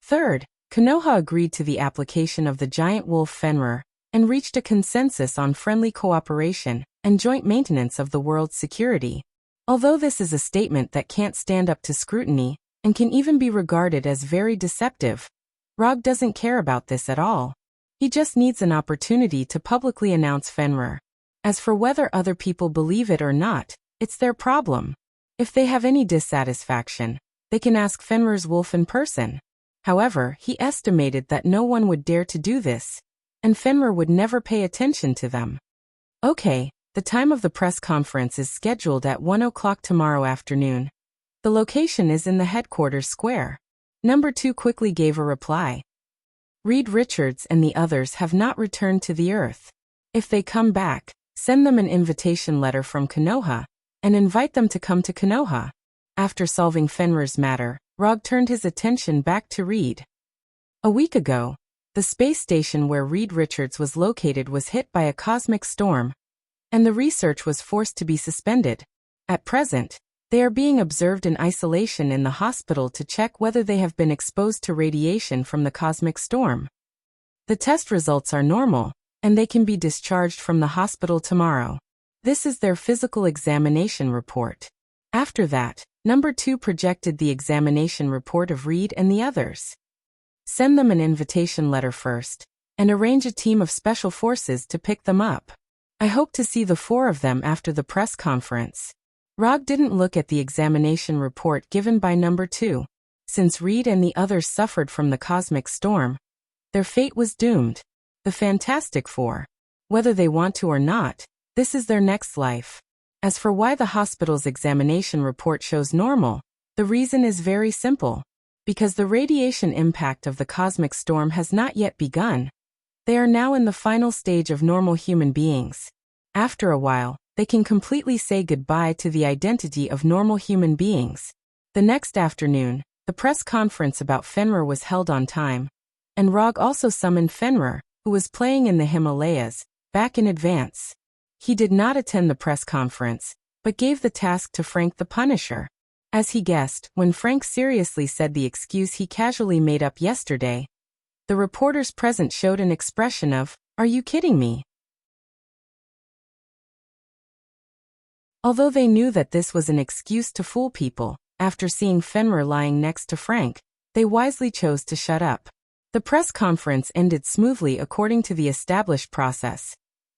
Third, Konoha agreed to the application of the giant wolf Fenrir and reached a consensus on friendly cooperation and joint maintenance of the world's security. Although this is a statement that can't stand up to scrutiny and can even be regarded as very deceptive, Rog doesn't care about this at all. He just needs an opportunity to publicly announce Fenrir. As for whether other people believe it or not, it's their problem. If they have any dissatisfaction, they can ask Fenrir's wolf in person. However, he estimated that no one would dare to do this, and Fenrir would never pay attention to them. Okay, the time of the press conference is scheduled at 1 o'clock tomorrow afternoon. The location is in the headquarters square. Number 2 quickly gave a reply. Reed Richards and the others have not returned to the Earth. If they come back, send them an invitation letter from Konoha, and invite them to come to Konoha. After solving Fenrir's matter, Rog turned his attention back to Reed. A week ago, the space station where Reed Richards was located was hit by a cosmic storm, and the research was forced to be suspended. At present, they are being observed in isolation in the hospital to check whether they have been exposed to radiation from the cosmic storm. The test results are normal, and they can be discharged from the hospital tomorrow. This is their physical examination report. After that, number 2 projected the examination report of Reed and the others. Send them an invitation letter first, and arrange a team of special forces to pick them up. I hope to see the 4 of them after the press conference. Rog didn't look at the examination report given by number 2. Since Reed and the others suffered from the cosmic storm, their fate was doomed. The Fantastic Four, whether they want to or not, this is their next life. As for why the hospital's examination report shows normal, the reason is very simple. Because the radiation impact of the cosmic storm has not yet begun. They are now in the final stage of normal human beings. After a while, they can completely say goodbye to the identity of normal human beings. The next afternoon, the press conference about Fenrir was held on time, and Rog also summoned Fenrir, who was playing in the Himalayas, back in advance. He did not attend the press conference, but gave the task to Frank the Punisher. As he guessed, when Frank seriously said the excuse he casually made up yesterday, the reporters present showed an expression of, "Are you kidding me?" Although they knew that this was an excuse to fool people, after seeing Fenrir lying next to Frank, they wisely chose to shut up. The press conference ended smoothly according to the established process,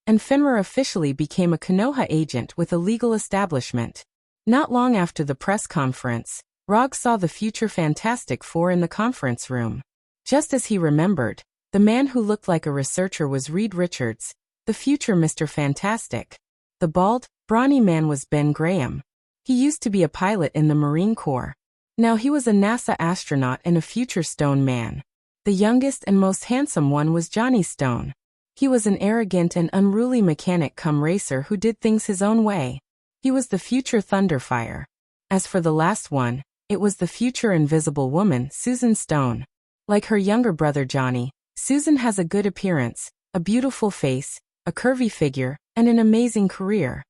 and Fenrir officially became a Konoha agent with a legal establishment. Not long after the press conference, Rog saw the future Fantastic Four in the conference room. Just as he remembered, the man who looked like a researcher was Reed Richards, the future Mr. Fantastic. The bald, brawny man was Ben Graham. He used to be a pilot in the Marine Corps. Now he was a NASA astronaut and a future Stone man. The youngest and most handsome one was Johnny Stone. He was an arrogant and unruly mechanic cum racer who did things his own way. He was the future Thunderfire. As for the last one, it was the future Invisible Woman, Susan Stone. Like her younger brother Johnny, Susan has a good appearance, a beautiful face, a curvy figure, and an amazing career.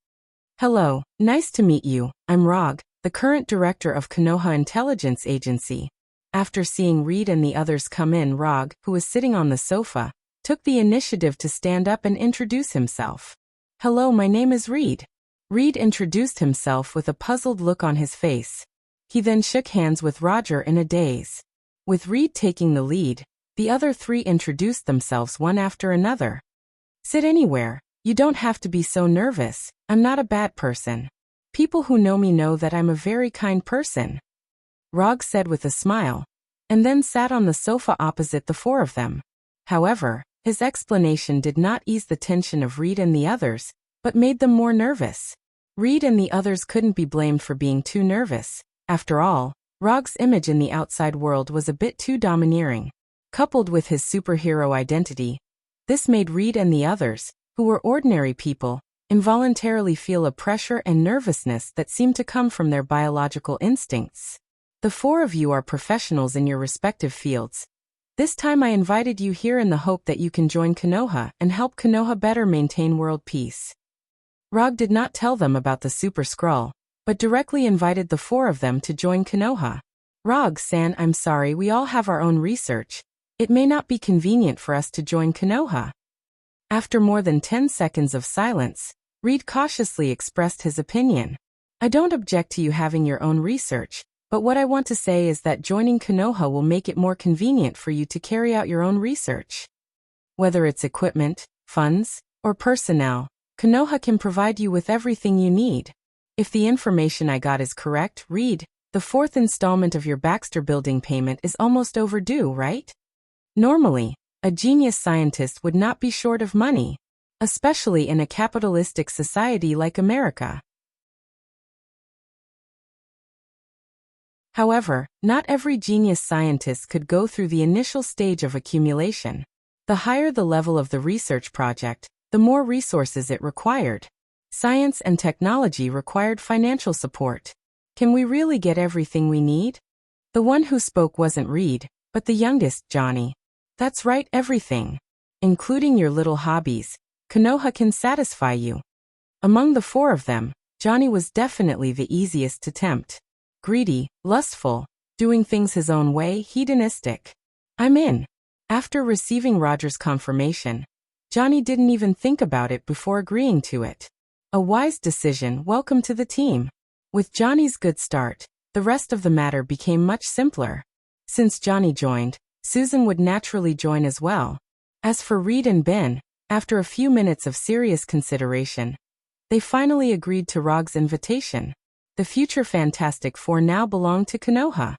Hello, nice to meet you. I'm Rog, the current director of Konoha Intelligence Agency. After seeing Reed and the others come in, Rog, who was sitting on the sofa, took the initiative to stand up and introduce himself. Hello, my name is Reed. Reed introduced himself with a puzzled look on his face. He then shook hands with Roger in a daze. With Reed taking the lead, the other three introduced themselves one after another. Sit anywhere, you don't have to be so nervous, I'm not a bad person. People who know me know that I'm a very kind person. Rog said with a smile, and then sat on the sofa opposite the four of them. However, his explanation did not ease the tension of Reed and the others, but made them more nervous. Reed and the others couldn't be blamed for being too nervous. After all, Rog's image in the outside world was a bit too domineering. Coupled with his superhero identity, this made Reed and the others, who were ordinary people, involuntarily feel a pressure and nervousness that seemed to come from their biological instincts. The four of you are professionals in your respective fields. This time I invited you here in the hope that you can join Konoha and help Konoha better maintain world peace. Rog did not tell them about the Super Skrull, but directly invited the four of them to join Konoha. Rog-san, I'm sorry, we all have our own research. It may not be convenient for us to join Konoha. After more than 10 seconds of silence, Reed cautiously expressed his opinion. I don't object to you having your own research, but what I want to say is that joining Konoha will make it more convenient for you to carry out your own research. Whether it's equipment, funds, or personnel, Konoha can provide you with everything you need. If the information I got is correct, Reed, the fourth installment of your Baxter Building payment is almost overdue, right? Normally, a genius scientist would not be short of money, especially in a capitalistic society like America. However, not every genius scientist could go through the initial stage of accumulation. The higher the level of the research project, the more resources it required. Science and technology required financial support. Can we really get everything we need? The one who spoke wasn't Reed, but the youngest, Johnny. That's right, everything. Including your little hobbies. Konoha can satisfy you. Among the four of them, Johnny was definitely the easiest to tempt. Greedy, lustful, doing things his own way, hedonistic. I'm in. After receiving Roger's confirmation, Johnny didn't even think about it before agreeing to it. A wise decision. Welcome to the team. With Johnny's good start, the rest of the matter became much simpler. Since Johnny joined, Susan would naturally join as well. As for Reed and Ben, after a few minutes of serious consideration, they finally agreed to Rog's invitation. The future Fantastic Four now belonged to Konoha.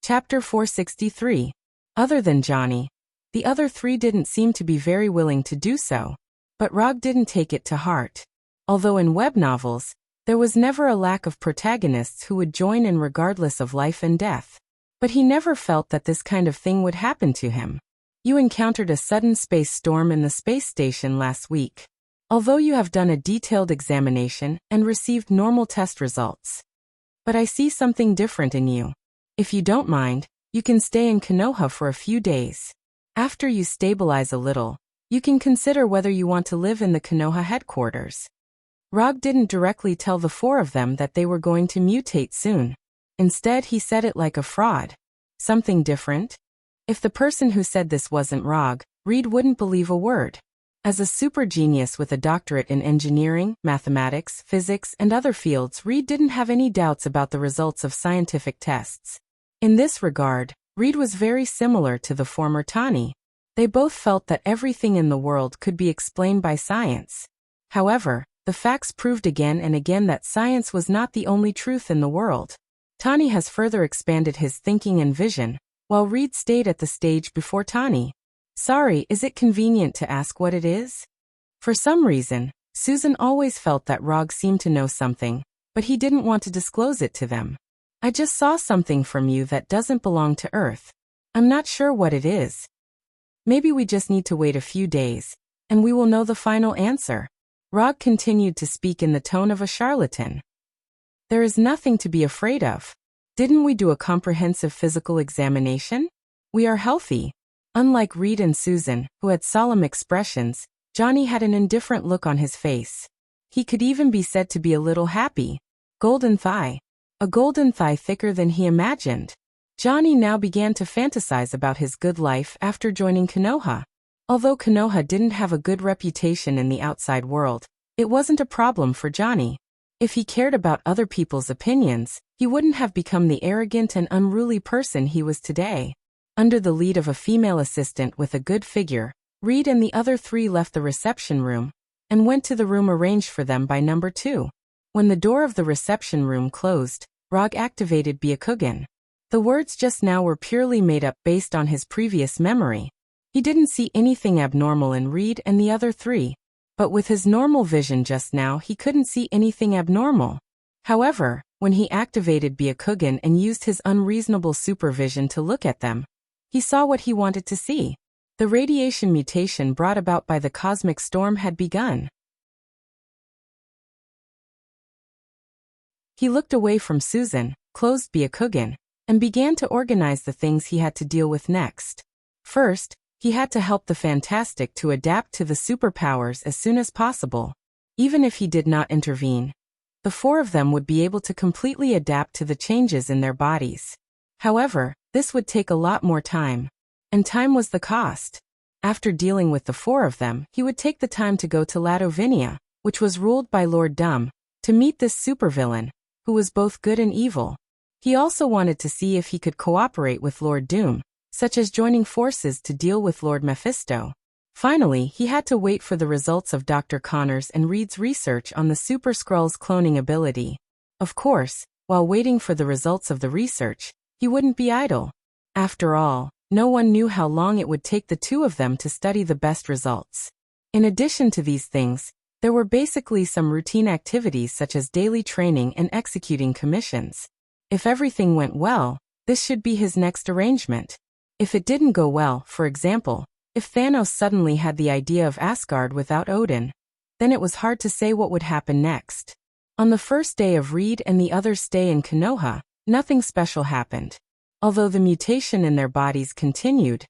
Chapter 463. Other than Johnny, the other three didn't seem to be very willing to do so, but Rog didn't take it to heart. Although in web novels, there was never a lack of protagonists who would join in regardless of life and death. But he never felt that this kind of thing would happen to him. You encountered a sudden space storm in the space station last week. Although you have done a detailed examination and received normal test results. But I see something different in you. If you don't mind, you can stay in Konoha for a few days. After you stabilize a little, you can consider whether you want to live in the Konoha headquarters. Rog didn't directly tell the four of them that they were going to mutate soon. Instead, he said it like a fraud. Something different? If the person who said this wasn't Rog, Reed wouldn't believe a word. As a super genius with a doctorate in engineering, mathematics, physics, and other fields, Reed didn't have any doubts about the results of scientific tests. In this regard, Reed was very similar to the former Tani. They both felt that everything in the world could be explained by science. However, the facts proved again and again that science was not the only truth in the world. Tani has further expanded his thinking and vision, while Reed stayed at the stage before Tani. Sorry, is it convenient to ask what it is? For some reason, Susan always felt that Rog seemed to know something, but he didn't want to disclose it to them. I just saw something from you that doesn't belong to Earth. I'm not sure what it is. Maybe we just need to wait a few days, and we will know the final answer. Rog continued to speak in the tone of a charlatan. There is nothing to be afraid of. Didn't we do a comprehensive physical examination? We are healthy. Unlike Reed and Susan, who had solemn expressions, Johnny had an indifferent look on his face. He could even be said to be a little happy. Golden thigh. A golden thigh thicker than he imagined. Johnny now began to fantasize about his good life after joining Konoha. Although Konoha didn't have a good reputation in the outside world, it wasn't a problem for Johnny. If he cared about other people's opinions, he wouldn't have become the arrogant and unruly person he was today. Under the lead of a female assistant with a good figure, Reed and the other three left the reception room and went to the room arranged for them by number 2. When the door of the reception room closed, Rog activated Byakugan. The words just now were purely made up based on his previous memory. He didn't see anything abnormal in Reed and the other three, but with his normal vision just now he couldn't see anything abnormal. However, when he activated Byakugan and used his unreasonable supervision to look at them, he saw what he wanted to see. The radiation mutation brought about by the cosmic storm had begun. He looked away from Susan, closed Byakugan, and began to organize the things he had to deal with next. First, he had to help the Fantastic to adapt to the superpowers as soon as possible. Even if he did not intervene, the 4 of them would be able to completely adapt to the changes in their bodies. However, this would take a lot more time. And time was the cost. After dealing with the 4 of them, he would take the time to go to Ladovinia, which was ruled by Lord Dumb, to meet this supervillain, who was both good and evil. He also wanted to see if he could cooperate with Lord Doom, such as joining forces to deal with Lord Mephisto. Finally, he had to wait for the results of Dr. Connors and Reed's research on the Super Skrull's cloning ability. Of course, while waiting for the results of the research, he wouldn't be idle. After all, no one knew how long it would take the 2 of them to study the best results. In addition to these things, there were basically some routine activities such as daily training and executing commissions. If everything went well, this should be his next arrangement. If it didn't go well, for example, if Thanos suddenly had the idea of Asgard without Odin, then it was hard to say what would happen next. On the first day of Reed and the others' stay in Konoha, nothing special happened. Although the mutation in their bodies continued,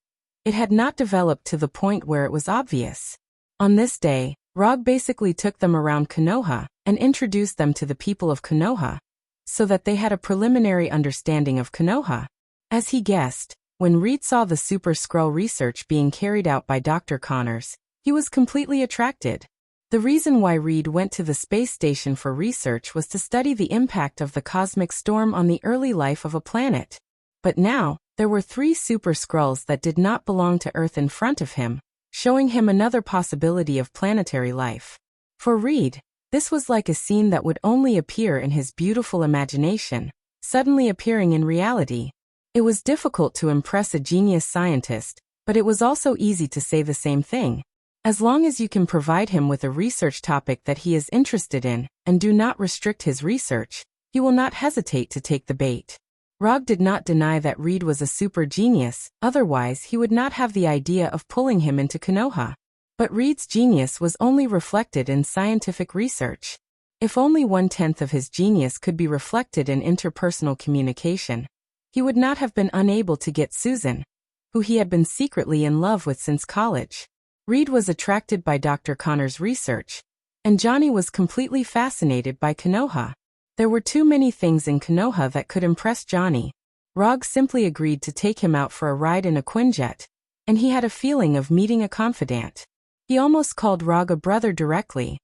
it had not developed to the point where it was obvious. On this day, Rog basically took them around Konoha and introduced them to the people of Konoha, so that they had a preliminary understanding of Konoha. As he guessed, when Reed saw the Super Skrull research being carried out by Dr. Connors, he was completely attracted. The reason why Reed went to the space station for research was to study the impact of the cosmic storm on the early life of a planet. But now, there were 3 Super Skrulls that did not belong to Earth in front of him, showing him another possibility of planetary life. For Reed, this was like a scene that would only appear in his beautiful imagination, suddenly appearing in reality. It was difficult to impress a genius scientist, but it was also easy to say the same thing. As long as you can provide him with a research topic that he is interested in, and do not restrict his research, he will not hesitate to take the bait. Rog did not deny that Reed was a super genius, otherwise he would not have the idea of pulling him into Konoha. But Reed's genius was only reflected in scientific research. If only 1/10 of his genius could be reflected in interpersonal communication, he would not have been unable to get Susan, who he had been secretly in love with since college. Reed was attracted by Dr. Connor's research, and Johnny was completely fascinated by Konoha. There were too many things in Konoha that could impress Johnny. Rog simply agreed to take him out for a ride in a Quinjet, and he had a feeling of meeting a confidant. He almost called Rog a brother directly.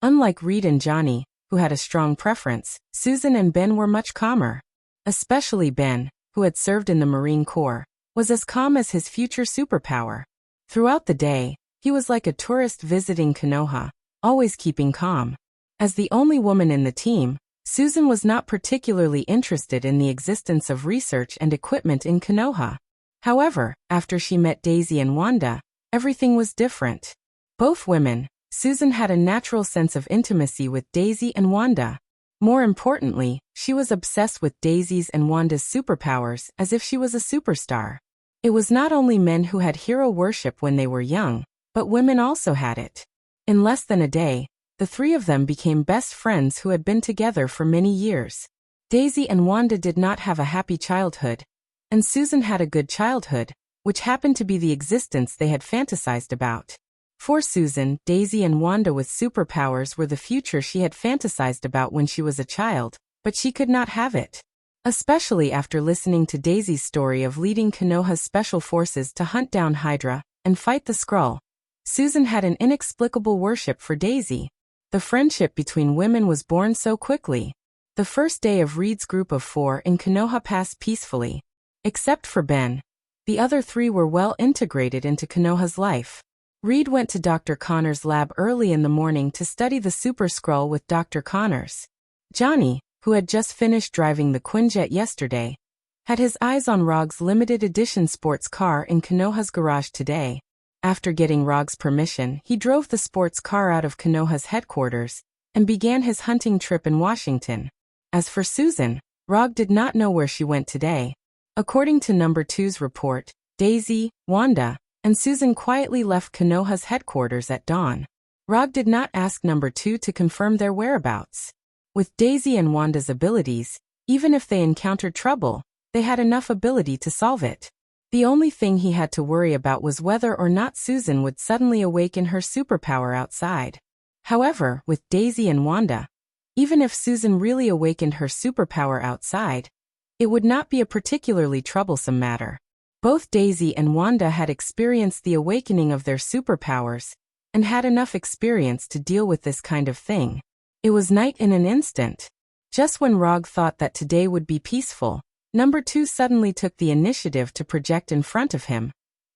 Unlike Reed and Johnny, who had a strong preference, Susan and Ben were much calmer. Especially Ben, who had served in the Marine Corps, was as calm as his future superpower. Throughout the day, he was like a tourist visiting Konoha, always keeping calm. As the only woman in the team, Susan was not particularly interested in the existence of research and equipment in Konoha. However, after she met Daisy and Wanda, everything was different. Both women, Susan had a natural sense of intimacy with Daisy and Wanda. More importantly, she was obsessed with Daisy's and Wanda's superpowers as if she was a superstar. It was not only men who had hero worship when they were young, but women also had it. In less than a day, the three of them became best friends who had been together for many years. Daisy and Wanda did not have a happy childhood, and Susan had a good childhood, which happened to be the existence they had fantasized about. For Susan, Daisy and Wanda with superpowers were the future she had fantasized about when she was a child, but she could not have it. Especially after listening to Daisy's story of leading Konoha's special forces to hunt down Hydra and fight the Skrull. Susan had an inexplicable worship for Daisy. The friendship between women was born so quickly. The first day of Reed's group of 4 in Konoha passed peacefully. Except for Ben, the other 3 were well integrated into Konoha's life. Reed went to Dr. Connor's lab early in the morning to study the Super Skrull with Dr. Connors. Johnny, who had just finished driving the Quinjet yesterday, had his eyes on Rog's limited edition sports car in Konoha's garage today. After getting Rog's permission, he drove the sports car out of Konoha's headquarters and began his hunting trip in Washington. As for Susan, Rog did not know where she went today. According to Number 2's report, Daisy, Wanda, and Susan quietly left Konoha's headquarters at dawn. Rog did not ask Number 2 to confirm their whereabouts. With Daisy and Wanda's abilities, even if they encountered trouble, they had enough ability to solve it. The only thing he had to worry about was whether or not Susan would suddenly awaken her superpower outside. However, with Daisy and Wanda, even if Susan really awakened her superpower outside, it would not be a particularly troublesome matter. Both Daisy and Wanda had experienced the awakening of their superpowers and had enough experience to deal with this kind of thing. It was night in an instant. Just when Rog thought that today would be peaceful, Number 2 suddenly took the initiative to project in front of him,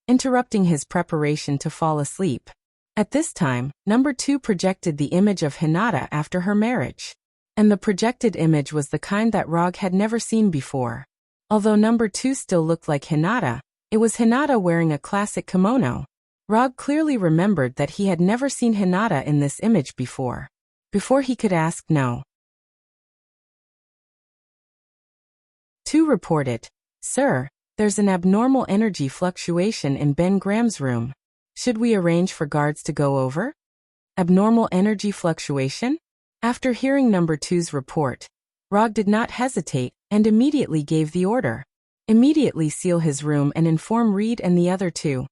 interrupting his preparation to fall asleep. At this time, Number 2 projected the image of Hinata after her marriage. And the projected image was the kind that Rog had never seen before. Although Number 2 still looked like Hinata, it was Hinata wearing a classic kimono. Rog clearly remembered that he had never seen Hinata in this image before. Before he could ask no. 2 reported, "Sir, there's an abnormal energy fluctuation in Ben Graham's room. Should we arrange for guards to go over?" Abnormal energy fluctuation? After hearing Number 2's report, Rog did not hesitate and immediately gave the order. Immediately seal his room and inform Reed and the other 2.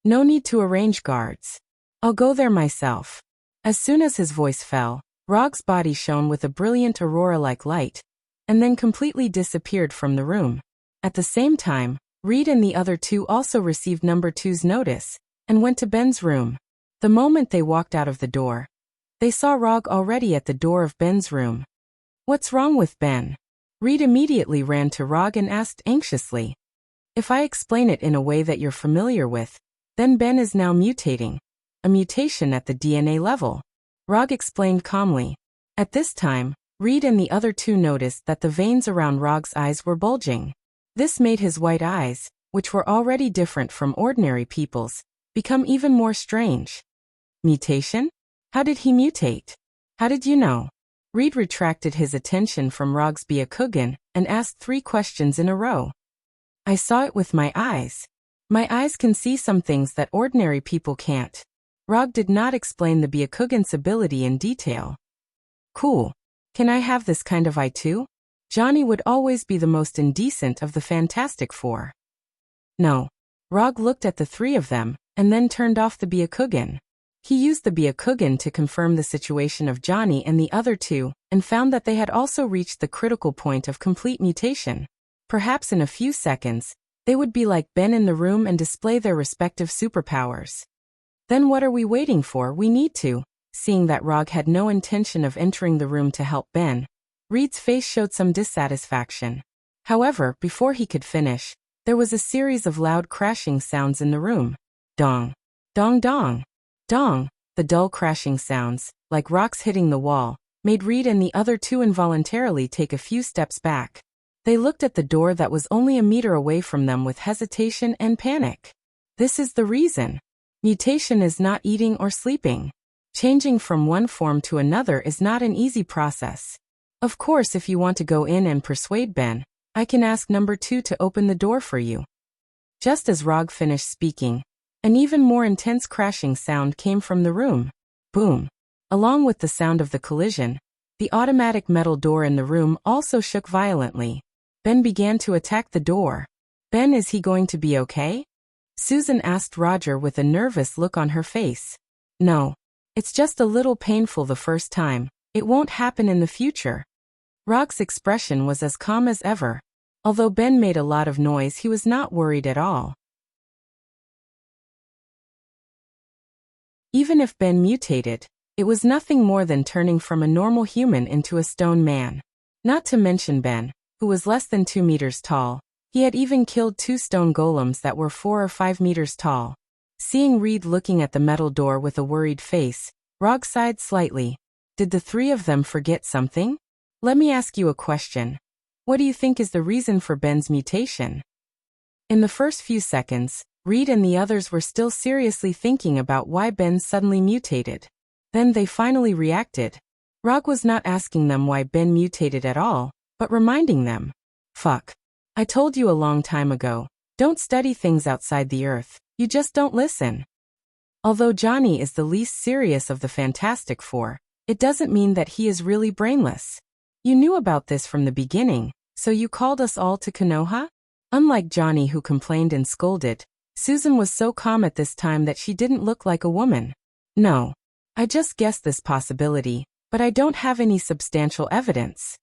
No need to arrange guards. I'll go there myself. As soon as his voice fell, Rog's body shone with a brilliant aurora-like light, and then completely disappeared from the room. At the same time, Reed and the other 2 also received Number 2's notice, and went to Ben's room. The moment they walked out of the door, they saw Rog already at the door of Ben's room. "What's wrong with Ben?" Reed immediately ran to Rog and asked anxiously. "If I explain it in a way that you're familiar with, then Ben is now mutating. A mutation at the DNA level," Rog explained calmly. At this time, Reed and the other 2 noticed that the veins around Rog's eyes were bulging. This made his white eyes, which were already different from ordinary people's, become even more strange. Mutation? How did he mutate? How did you know? Reed retracted his attention from Rog's Byakugan and asked 3 questions in a row. "I saw it with my eyes. My eyes can see some things that ordinary people can't." Rog did not explain the Byakugan's ability in detail. "Cool. Can I have this kind of eye too?" Johnny would always be the most indecent of the Fantastic Four. "No." Rog looked at the 3 of them, and then turned off the Byakugan. He used the Byakugan to confirm the situation of Johnny and the other two, and found that they had also reached the critical point of complete mutation. Perhaps in a few seconds, they would be like Ben in the room and display their respective superpowers. Then what are we waiting for? We need to. Seeing that Rog had no intention of entering the room to help Ben, Reed's face showed some dissatisfaction. However, before he could finish, there was a series of loud crashing sounds in the room. Dong. Dong dong. Dong. The dull crashing sounds, like rocks hitting the wall, made Reed and the other two involuntarily take a few steps back. They looked at the door that was only a meter away from them with hesitation and panic. This is the reason. Mutation is not eating or sleeping. Changing from one form to another is not an easy process. Of course, if you want to go in and persuade Ben, I can ask number 2 to open the door for you. Just as Rog finished speaking, an even more intense crashing sound came from the room. Boom. Along with the sound of the collision, the automatic metal door in the room also shook violently. Ben began to attack the door. Ben, is he going to be okay? Susan asked Roger with a nervous look on her face. No. It's just a little painful the first time. It won't happen in the future. Rog's expression was as calm as ever. Although Ben made a lot of noise, he was not worried at all. Even if Ben mutated, it was nothing more than turning from a normal human into a stone man. Not to mention Ben, who was less than 2 meters tall. He had even killed 2 stone golems that were 4 or 5 meters tall. Seeing Reed looking at the metal door with a worried face, Rog sighed slightly. Did the 3 of them forget something? Let me ask you a question. What do you think is the reason for Ben's mutation? In the first few seconds, Reed and the others were still seriously thinking about why Ben suddenly mutated. Then they finally reacted. Rog was not asking them why Ben mutated at all, but reminding them. Fuck. I told you a long time ago, don't study things outside the Earth, you just don't listen. Although Johnny is the least serious of the Fantastic Four, it doesn't mean that he is really brainless. You knew about this from the beginning, so you called us all to Konoha? Unlike Johnny, who complained and scolded, Susan was so calm at this time that she didn't look like a woman. No. I just guessed this possibility, but I don't have any substantial evidence.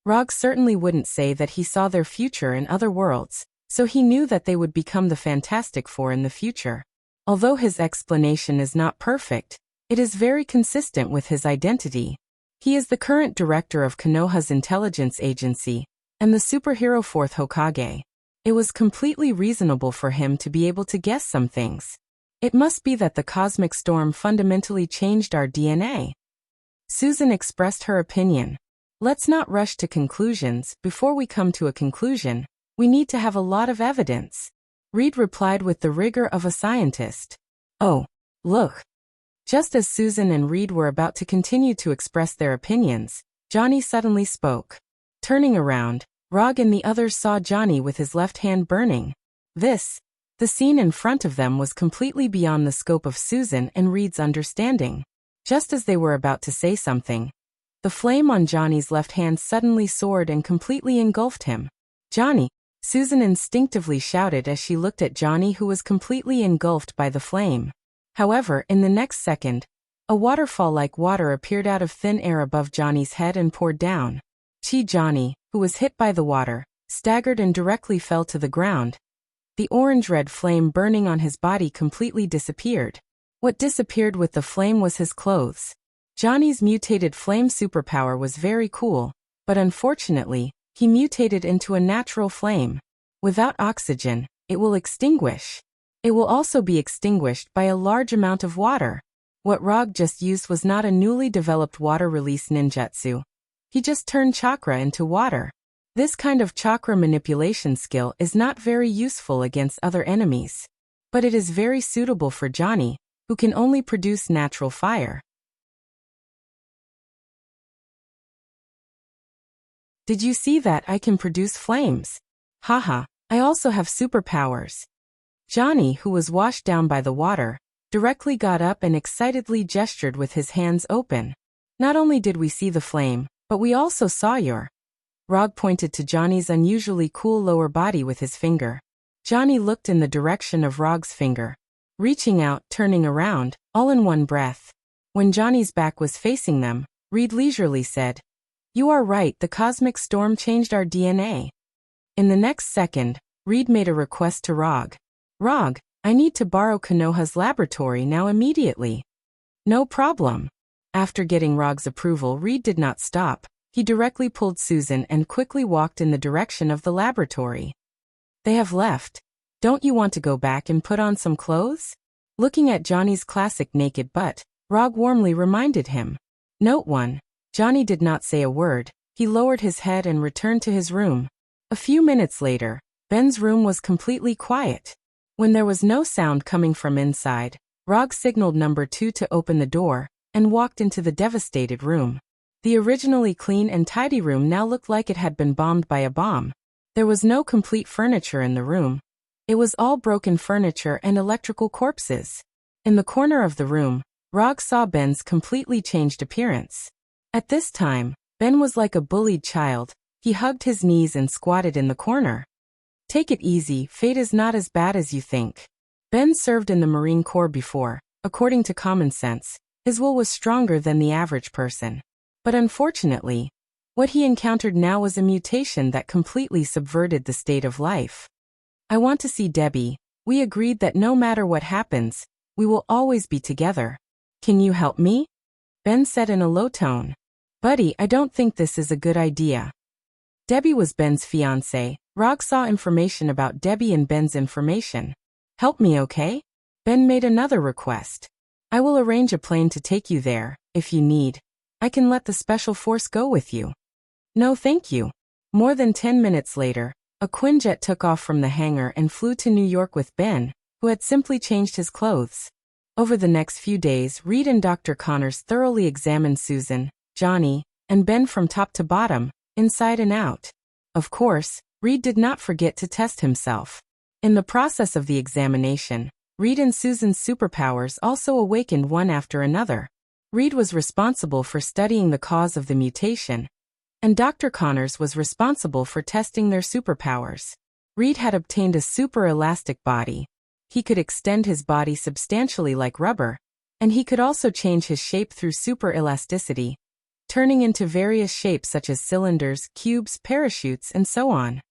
Rog certainly wouldn't say that he saw their future in other worlds, so he knew that they would become the Fantastic Four in the future. Although his explanation is not perfect, it is very consistent with his identity. He is the current director of Konoha's intelligence agency, and the superhero 4th Hokage. It was completely reasonable for him to be able to guess some things. It must be that the cosmic storm fundamentally changed our DNA. Susan expressed her opinion. Let's not rush to conclusions. Before we come to a conclusion, we need to have a lot of evidence. Reed replied with the rigor of a scientist. Oh, look. Just as Susan and Reed were about to continue to express their opinions, Johnny suddenly spoke. Turning around, Rog and the others saw Johnny with his left hand burning. The scene in front of them was completely beyond the scope of Susan and Reed's understanding. Just as they were about to say something, the flame on Johnny's left hand suddenly soared and completely engulfed him. Johnny! Susan instinctively shouted as she looked at Johnny, who was completely engulfed by the flame. However, in the next second, a waterfall-like water appeared out of thin air above Johnny's head and poured down. Johnny, who was hit by the water, staggered and directly fell to the ground. The orange-red flame burning on his body completely disappeared. What disappeared with the flame was his clothes. Johnny's mutated flame superpower was very cool, but unfortunately, he mutated into a natural flame. Without oxygen, it will extinguish. It will also be extinguished by a large amount of water. What Rog just used was not a newly developed water release ninjutsu. He just turned chakra into water. This kind of chakra manipulation skill is not very useful against other enemies. But it is very suitable for Johnny, who can only produce natural fire. Did you see that I can produce flames? Haha, I also have superpowers. Johnny, who was washed down by the water, directly got up and excitedly gestured with his hands open. Not only did we see the flame, but we also saw your... Rog pointed to Johnny's unusually cool lower body with his finger. Johnny looked in the direction of Rog's finger. reaching out, turning around, all in one breath. When Johnny's back was facing them, Reed leisurely said, "You are right, the cosmic storm changed our DNA." In the next second, Reed made a request to Rog. "Rog, I need to borrow Konoha's laboratory now immediately." "No problem." After getting Rog's approval, Reed did not stop. He directly pulled Susan and quickly walked in the direction of the laboratory. "They have left. Don't you want to go back and put on some clothes?" Looking at Johnny's classic naked butt, Rog warmly reminded him. Note 1. Johnny did not say a word. He lowered his head and returned to his room. A few minutes later, Ben's room was completely quiet. When there was no sound coming from inside, Rog signaled number 2 to open the door and walked into the devastated room. The originally clean and tidy room now looked like it had been bombed by a bomb. There was no complete furniture in the room. It was all broken furniture and electrical corpses. In the corner of the room, Rog saw Ben's completely changed appearance. At this time, Ben was like a bullied child. He hugged his knees and squatted in the corner. "Take it easy, fate is not as bad as you think." Ben served in the Marine Corps before. According to common sense, his will was stronger than the average person. But unfortunately, what he encountered now was a mutation that completely subverted the state of life. "I want to see Debbie. We agreed that no matter what happens, we will always be together. Can you help me?" Ben said in a low tone. "Buddy, I don't think this is a good idea." Debbie was Ben's fiancée. Rog saw information about Debbie in Ben's information. "Help me, okay?" Ben made another request. "I will arrange a plane to take you there, if you need. I can let the special force go with you." "No thank you." More than 10 minutes later, a Quinjet took off from the hangar and flew to New York with Ben, who had simply changed his clothes. Over the next few days, Reed and Dr. Connors thoroughly examined Susan, Johnny, and Ben from top to bottom, inside and out. Of course, Reed did not forget to test himself. In the process of the examination, Reed and Susan's superpowers also awakened one after another. Reed was responsible for studying the cause of the mutation, and Dr. Connors was responsible for testing their superpowers. Reed had obtained a super-elastic body. He could extend his body substantially like rubber, and he could also change his shape through super-elasticity, turning into various shapes such as cylinders, cubes, parachutes, and so on.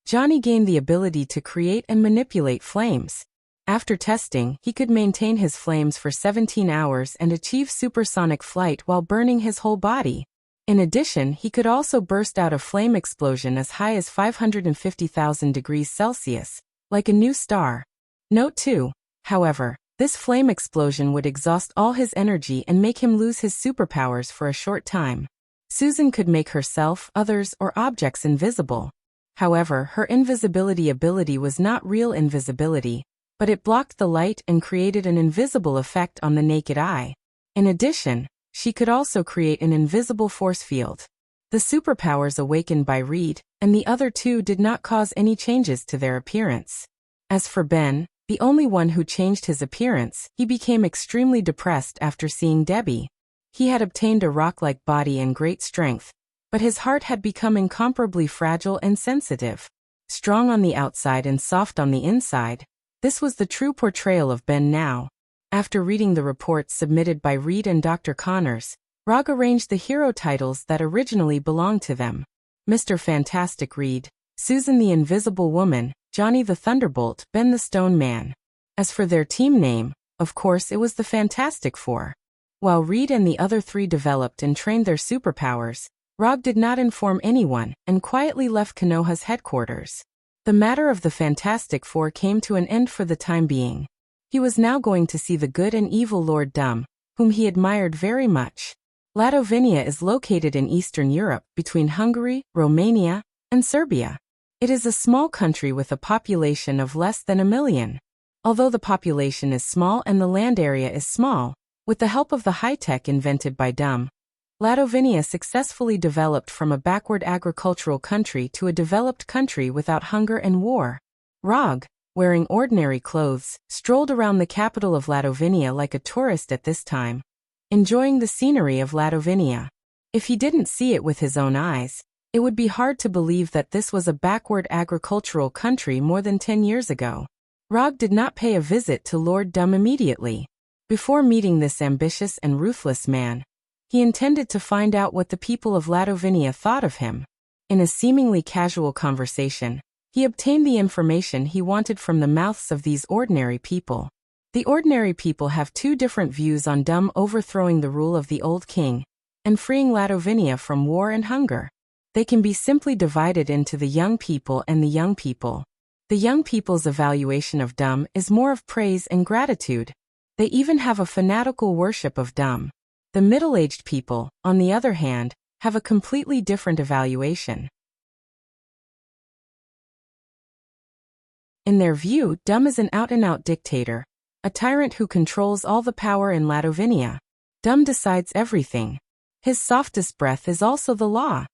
Johnny gained the ability to create and manipulate flames. After testing, he could maintain his flames for 17 hours and achieve supersonic flight while burning his whole body. In addition, he could also burst out a flame explosion as high as 550,000 degrees Celsius, like a new star. Note 2. However, this flame explosion would exhaust all his energy and make him lose his superpowers for a short time. Susan could make herself, others, or objects invisible. However, her invisibility ability was not real invisibility, but it blocked the light and created an invisible effect on the naked eye. In addition, she could also create an invisible force field. The superpowers awakened by Reed and the other two did not cause any changes to their appearance. As for Ben, the only one who changed his appearance, he became extremely depressed after seeing Debbie. He had obtained a rock-like body and great strength, but his heart had become incomparably fragile and sensitive. Strong on the outside and soft on the inside, this was the true portrayal of Ben now. After reading the reports submitted by Reed and Dr. Connors, Rog arranged the hero titles that originally belonged to them. Mr. Fantastic Reed, Susan the Invisible Woman, Johnny the Thunderbolt, Ben the Stone Man. As for their team name, of course it was the Fantastic Four. While Reed and the other three developed and trained their superpowers, Rog did not inform anyone and quietly left Konoha's headquarters. The matter of the Fantastic Four came to an end for the time being. He was now going to see the good and evil Lord Dumb, whom he admired very much. Ladovinia is located in Eastern Europe, between Hungary, Romania, and Serbia. It is a small country with a population of less than 1 million. Although the population is small and the land area is small, with the help of the high-tech invented by Dumb, Ladovinia successfully developed from a backward agricultural country to a developed country without hunger and war. Rog, wearing ordinary clothes, strolled around the capital of Ladovinia like a tourist at this time, enjoying the scenery of Ladovinia. If he didn't see it with his own eyes, It would be hard to believe that this was a backward agricultural country more than 10 years ago. Rog did not pay a visit to Lord Dum immediately. Before meeting this ambitious and ruthless man, he intended to find out what the people of Ladovinia thought of him. In a seemingly casual conversation, he obtained the information he wanted from the mouths of these ordinary people. The ordinary people have two different views on Dum overthrowing the rule of the old king and freeing Ladovinia from war and hunger. They can be simply divided into the young people and the young people. The young people's evaluation of Dum is more of praise and gratitude. They even have a fanatical worship of Dum. The middle-aged people, on the other hand, have a completely different evaluation. In their view, Dum is an out-and-out dictator, a tyrant who controls all the power in Ladovinia. Dum decides everything. His softest breath is also the law.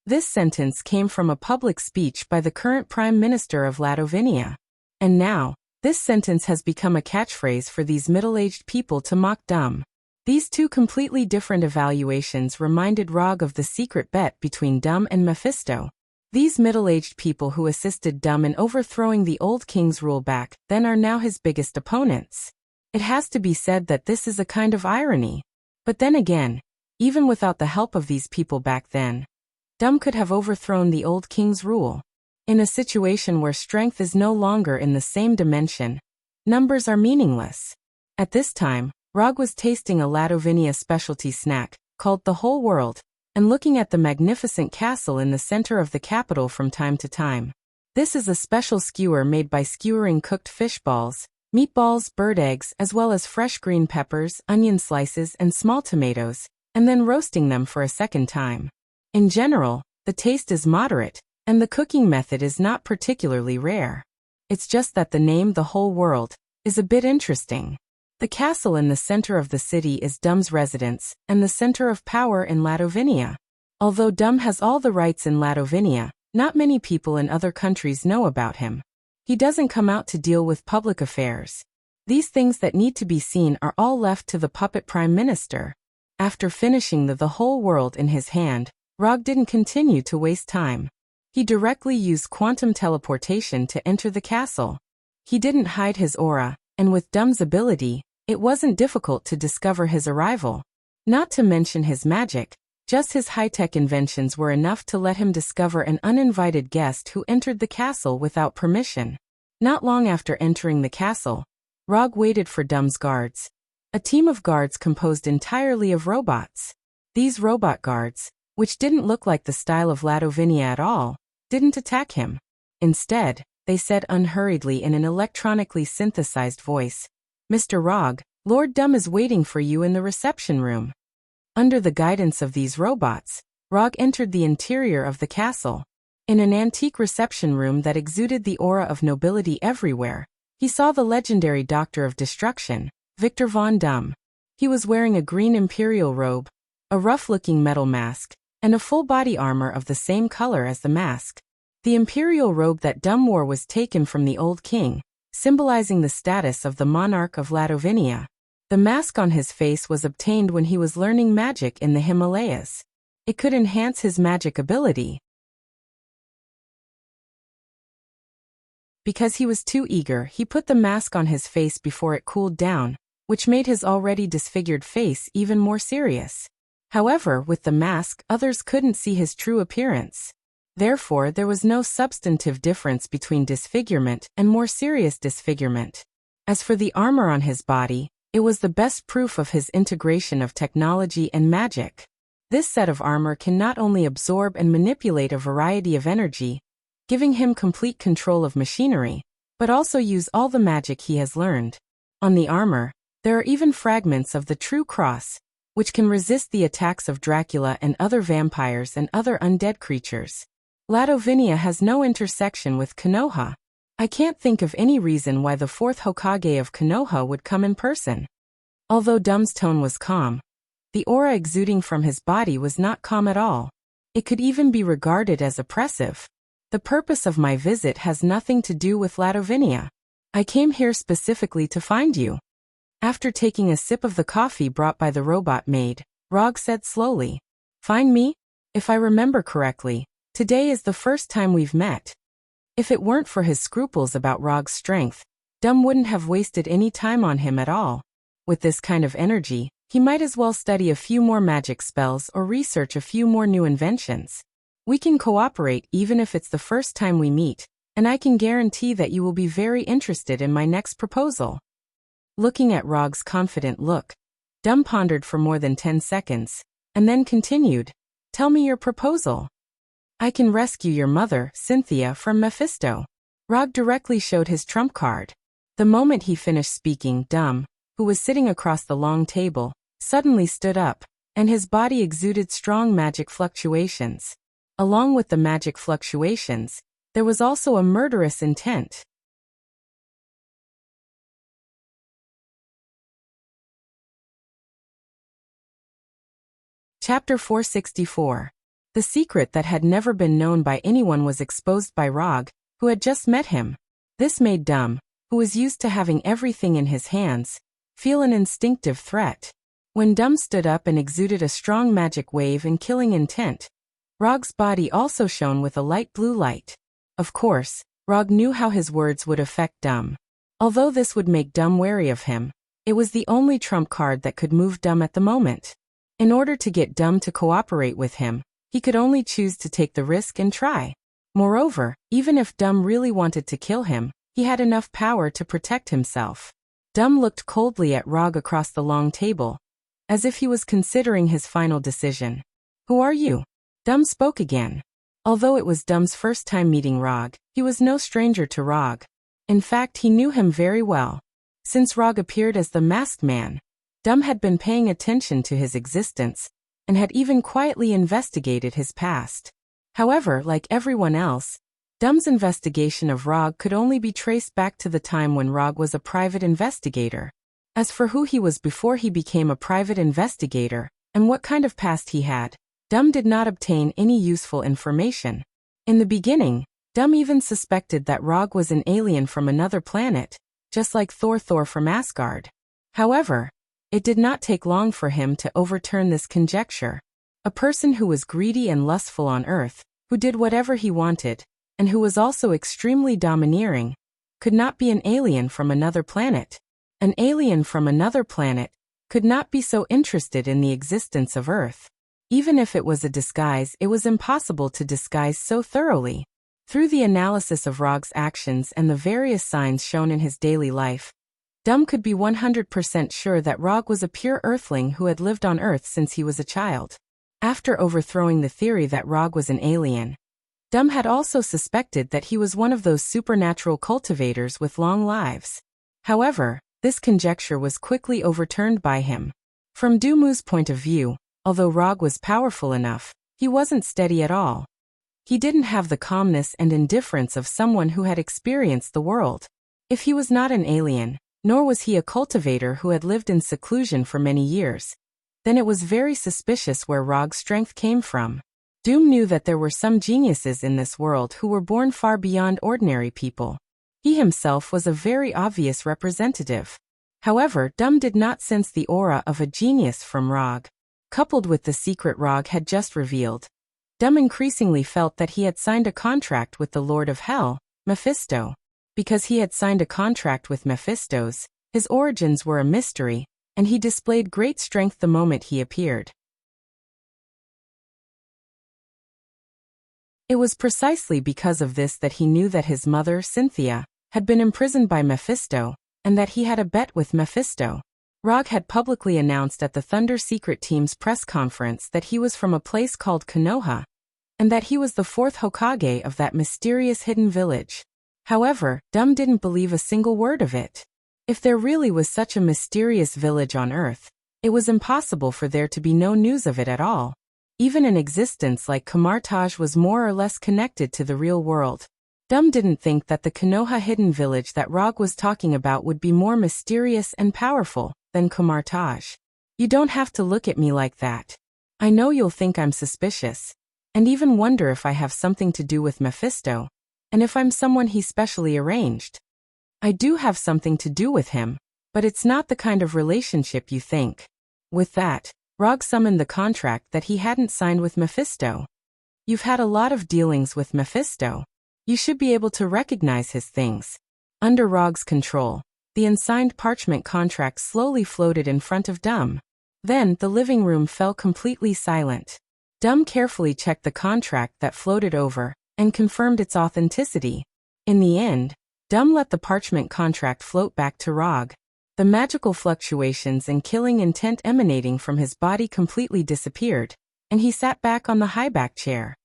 This sentence came from a public speech by the current Prime Minister of Ladovinia. And now, this sentence has become a catchphrase for these middle-aged people to mock Dum. These two completely different evaluations reminded Rog of the secret bet between Dum and Mephisto. These middle-aged people who assisted Dum in overthrowing the old king's rule back then are now his biggest opponents. It has to be said that this is a kind of irony. But then again, even without the help of these people back then, Dum could have overthrown the old king's rule. In a situation where strength is no longer in the same dimension, numbers are meaningless. At this time, Rog was tasting a Ladovinia specialty snack, called the Whole World, and looking at the magnificent castle in the center of the capital from time to time. This is a special skewer made by skewering cooked fish balls, meatballs, bird eggs, as well as fresh green peppers, onion slices, and small tomatoes, and then roasting them for a second time. In general, the taste is moderate, and the cooking method is not particularly rare. It's just that the name The Whole World is a bit interesting. The castle in the center of the city is Dum's residence, and the center of power in Ladovinia. Although Dum has all the rights in Ladovinia, not many people in other countries know about him. He doesn't come out to deal with public affairs. These things that need to be seen are all left to the puppet prime minister. After finishing the Whole World in his hand, Rog didn't continue to waste time. He directly used quantum teleportation to enter the castle. He didn't hide his aura, and with Dum's ability, it wasn't difficult to discover his arrival. Not to mention his magic, just his high-tech inventions were enough to let him discover an uninvited guest who entered the castle without permission. Not long after entering the castle, Rog waited for Dum's guards. A team of guards composed entirely of robots. These robot guards, which didn't look like the style of Ladovinia at all, didn't attack him. Instead, they said unhurriedly in an electronically synthesized voice, "Mr. Rog, Lord Dum is waiting for you in the reception room." Under the guidance of these robots, Rog entered the interior of the castle. In an antique reception room that exuded the aura of nobility everywhere, he saw the legendary Doctor of Destruction, Victor von Dum. He was wearing a green imperial robe, a rough-looking metal mask, and a full body armor of the same color as the mask. The imperial robe that Dum wore was taken from the old king, symbolizing the status of the monarch of Ladovinia. The mask on his face was obtained when he was learning magic in the Himalayas. It could enhance his magic ability. Because he was too eager, he put the mask on his face before it cooled down, which made his already disfigured face even more serious. However, with the mask, others couldn't see his true appearance. Therefore, there was no substantive difference between disfigurement and more serious disfigurement. As for the armor on his body, it was the best proof of his integration of technology and magic. This set of armor can not only absorb and manipulate a variety of energy, giving him complete control of machinery, but also use all the magic he has learned. On the armor, there are even fragments of the true cross, which can resist the attacks of Dracula and other vampires and other undead creatures. Ladovinia has no intersection with Konoha. I can't think of any reason why the fourth Hokage of Konoha would come in person. Although Dum's tone was calm, the aura exuding from his body was not calm at all. It could even be regarded as oppressive. The purpose of my visit has nothing to do with Ladovinia. I came here specifically to find you. After taking a sip of the coffee brought by the robot maid, Rog said slowly, "Find me? If I remember correctly, today is the first time we've met. If it weren't for his scruples about Rog's strength, Dum wouldn't have wasted any time on him at all. With this kind of energy, he might as well study a few more magic spells or research a few more new inventions. We can cooperate even if it's the first time we meet, and I can guarantee that you will be very interested in my next proposal. Looking at Rog's confident look, Dum pondered for more than 10 seconds, and then continued, "Tell me your proposal." "I can rescue your mother, Cynthia, from Mephisto." Rog directly showed his trump card. The moment he finished speaking, Dum, who was sitting across the long table, suddenly stood up, and his body exuded strong magic fluctuations. Along with the magic fluctuations, there was also a murderous intent. Chapter 464. The secret that had never been known by anyone was exposed by Rog, who had just met him. This made Dum, who was used to having everything in his hands, feel an instinctive threat. When Dum stood up and exuded a strong magic wave and killing intent, Rog's body also shone with a light blue light. Of course, Rog knew how his words would affect Dum. Although this would make Dum wary of him, it was the only trump card that could move Dum at the moment. In order to get Dum to cooperate with him, he could only choose to take the risk and try. Moreover, even if Dum really wanted to kill him, he had enough power to protect himself. Dum looked coldly at Rog across the long table, as if he was considering his final decision. "Who are you?" Dum spoke again. Although it was Dum's first time meeting Rog, he was no stranger to Rog. In fact, he knew him very well. Since Rog appeared as the masked man, Dum had been paying attention to his existence, and had even quietly investigated his past. However, like everyone else, Dum's investigation of Rog could only be traced back to the time when Rog was a private investigator. As for who he was before he became a private investigator, and what kind of past he had, Dum did not obtain any useful information. In the beginning, Dum even suspected that Rog was an alien from another planet, just like Thor from Asgard. However, it did not take long for him to overturn this conjecture. A person who was greedy and lustful on Earth, who did whatever he wanted, and who was also extremely domineering, could not be an alien from another planet. An alien from another planet could not be so interested in the existence of Earth. Even if it was a disguise, it was impossible to disguise so thoroughly. Through the analysis of Rog's actions and the various signs shown in his daily life, Dum could be 100% sure that Rog was a pure Earthling who had lived on Earth since he was a child. After overthrowing the theory that Rog was an alien, Dum had also suspected that he was one of those supernatural cultivators with long lives. However, this conjecture was quickly overturned by him. From Dumu's point of view, although Rog was powerful enough, he wasn't steady at all. He didn't have the calmness and indifference of someone who had experienced the world. If he was not an alien, nor was he a cultivator who had lived in seclusion for many years, then it was very suspicious where Rog's strength came from. Dum knew that there were some geniuses in this world who were born far beyond ordinary people. He himself was a very obvious representative. However, Dum did not sense the aura of a genius from Rog. Coupled with the secret Rog had just revealed, Dum increasingly felt that he had signed a contract with the Lord of Hell, Mephisto. Because he had signed a contract with Mephisto's, his origins were a mystery, and he displayed great strength the moment he appeared. It was precisely because of this that he knew that his mother, Cynthia, had been imprisoned by Mephisto, and that he had a bet with Mephisto. Rog had publicly announced at the Thunder Secret Team's press conference that he was from a place called Konoha, and that he was the fourth Hokage of that mysterious hidden village. However, Dum didn't believe a single word of it. If there really was such a mysterious village on Earth, it was impossible for there to be no news of it at all. Even an existence like Kamartaj was more or less connected to the real world. Dum didn't think that the Konoha hidden village that Rog was talking about would be more mysterious and powerful than Kamartaj. You don't have to look at me like that. I know you'll think I'm suspicious, and even wonder if I have something to do with Mephisto, and if I'm someone he specially arranged. I do have something to do with him, but it's not the kind of relationship you think. With that, Rog summoned the contract that he hadn't signed with Mephisto. You've had a lot of dealings with Mephisto. You should be able to recognize his things. Under Rog's control, the unsigned parchment contract slowly floated in front of Dum. Then, the living room fell completely silent. Dum carefully checked the contract that floated over, and confirmed its authenticity. In the end, Dum let the parchment contract float back to Rog. The magical fluctuations and killing intent emanating from his body completely disappeared, and he sat back on the high-back chair.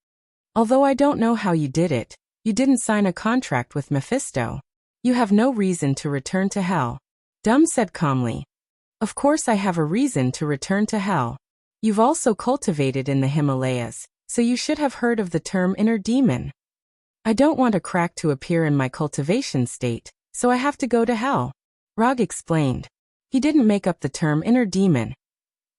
Although I don't know how you did it, you didn't sign a contract with Mephisto. You have no reason to return to hell. Dum said calmly. Of course I have a reason to return to hell. You've also cultivated in the Himalayas, so you should have heard of the term inner demon. I don't want a crack to appear in my cultivation state, so I have to go to hell. Rog explained. He didn't make up the term inner demon.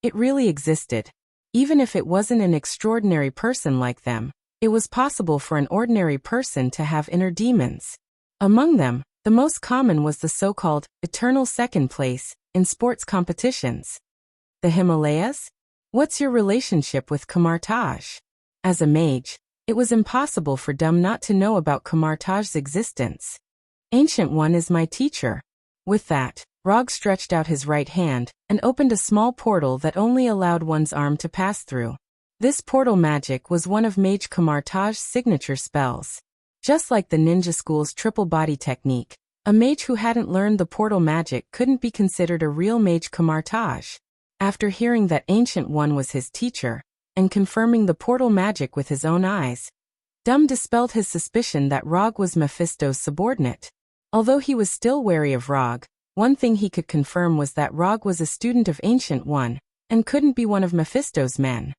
It really existed. Even if it wasn't an extraordinary person like them, it was possible for an ordinary person to have inner demons. Among them, the most common was the so-called eternal second place in sports competitions. The Himalayas? What's your relationship with Kamartaj? As a mage, it was impossible for Dum not to know about Kamartaj's existence. Ancient One is my teacher. With that, Rog stretched out his right hand and opened a small portal that only allowed one's arm to pass through. This portal magic was one of Mage Kamartaj's signature spells. Just like the ninja school's triple body technique, a mage who hadn't learned the portal magic couldn't be considered a real Mage Kamartaj. After hearing that Ancient One was his teacher, and confirming the portal magic with his own eyes, Dum dispelled his suspicion that Rog was Mephisto's subordinate. Although he was still wary of Rog, one thing he could confirm was that Rog was a student of Ancient One, and couldn't be one of Mephisto's men.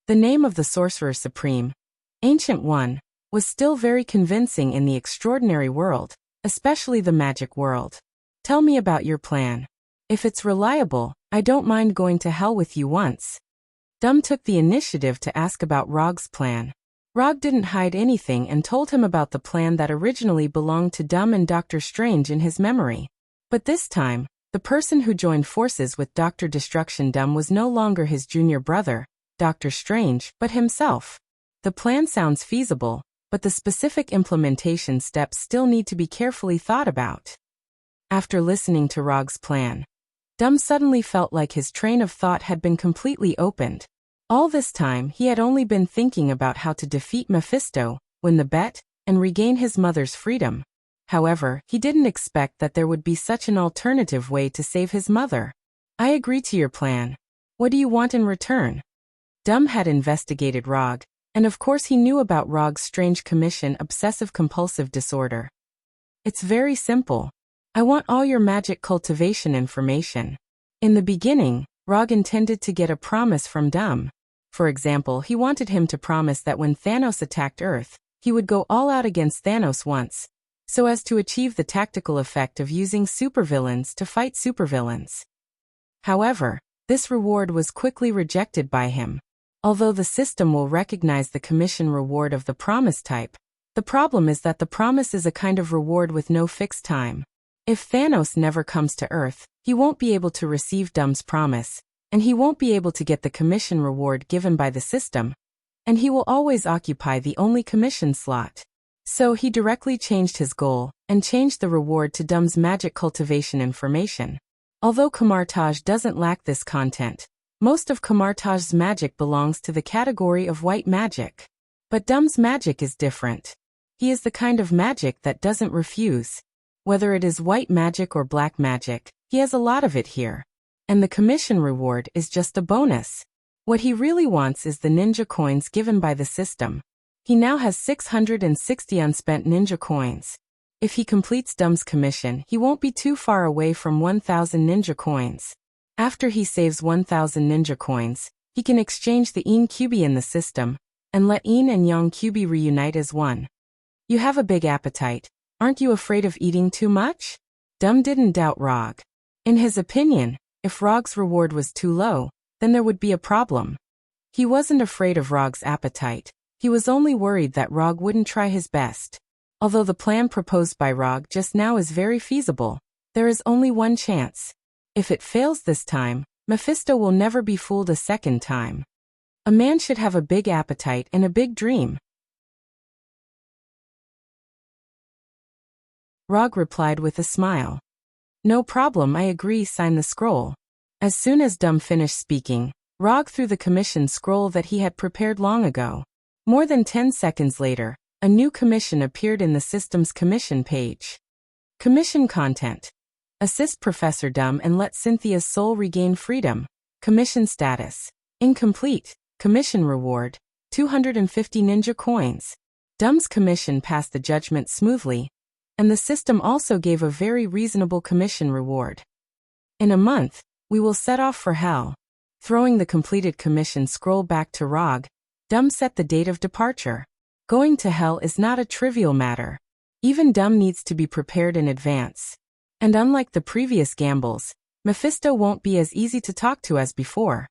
The name of the Sorcerer Supreme, Ancient One, was still very convincing in the extraordinary world, especially the magic world. Tell me about your plan. If it's reliable, I don't mind going to hell with you once. Dum took the initiative to ask about Rog's plan. Rog didn't hide anything and told him about the plan that originally belonged to Dum and Dr. Strange in his memory. But this time, the person who joined forces with Dr. Destruction Dum was no longer his junior brother, Dr. Strange, but himself. The plan sounds feasible, but the specific implementation steps still need to be carefully thought about. After listening to Rog's plan, Dum suddenly felt like his train of thought had been completely opened. All this time he had only been thinking about how to defeat Mephisto, win the bet, and regain his mother's freedom. However, he didn't expect that there would be such an alternative way to save his mother. I agree to your plan. What do you want in return? Dum had investigated Rog, and of course he knew about Rog's strange commission obsessive-compulsive disorder. It's very simple. I want all your magic cultivation information. In the beginning, Rog intended to get a promise from Dum. For example, he wanted him to promise that when Thanos attacked Earth, he would go all out against Thanos once, so as to achieve the tactical effect of using supervillains to fight supervillains. However, this reward was quickly rejected by him. Although the system will recognize the commission reward of the promise type, the problem is that the promise is a kind of reward with no fixed time. If Thanos never comes to Earth, he won't be able to receive Dum's promise, and he won't be able to get the commission reward given by the system, and he will always occupy the only commission slot. So he directly changed his goal, and changed the reward to Dum's magic cultivation information. Although Kamartaj doesn't lack this content, most of Kamartaj's magic belongs to the category of white magic. But Dum's magic is different. He is the kind of magic that doesn't refuse. Whether it is white magic or black magic, he has a lot of it here. And the commission reward is just a bonus. What he really wants is the ninja coins given by the system. He now has 660 unspent ninja coins. If he completes Dum's commission, he won't be too far away from 1,000 ninja coins. After he saves 1,000 ninja coins, he can exchange the Yin Kyubi in the system, and let Yin and Yang Kyubi reunite as one. You have a big appetite. Aren't you afraid of eating too much? Dum didn't doubt Rog. In his opinion, if Rog's reward was too low, then there would be a problem. He wasn't afraid of Rog's appetite. He was only worried that Rog wouldn't try his best. Although the plan proposed by Rog just now is very feasible, there is only one chance. If it fails this time, Mephisto will never be fooled a second time. A man should have a big appetite and a big dream. Rog replied with a smile. No problem, I agree, signed the scroll. As soon as Dum finished speaking, Rog threw the commission scroll that he had prepared long ago. More than 10 seconds later, a new commission appeared in the system's commission page. Commission content. Assist Professor Dum and let Cynthia's soul regain freedom. Commission status. Incomplete. Commission reward. 250 ninja coins. Dum's commission passed the judgment smoothly, and the system also gave a very reasonable commission reward. In a month, we will set off for hell. Throwing the completed commission scroll back to Rog, Dum set the date of departure. Going to hell is not a trivial matter. Even Dum needs to be prepared in advance. And unlike the previous gambles, Mephisto won't be as easy to talk to as before.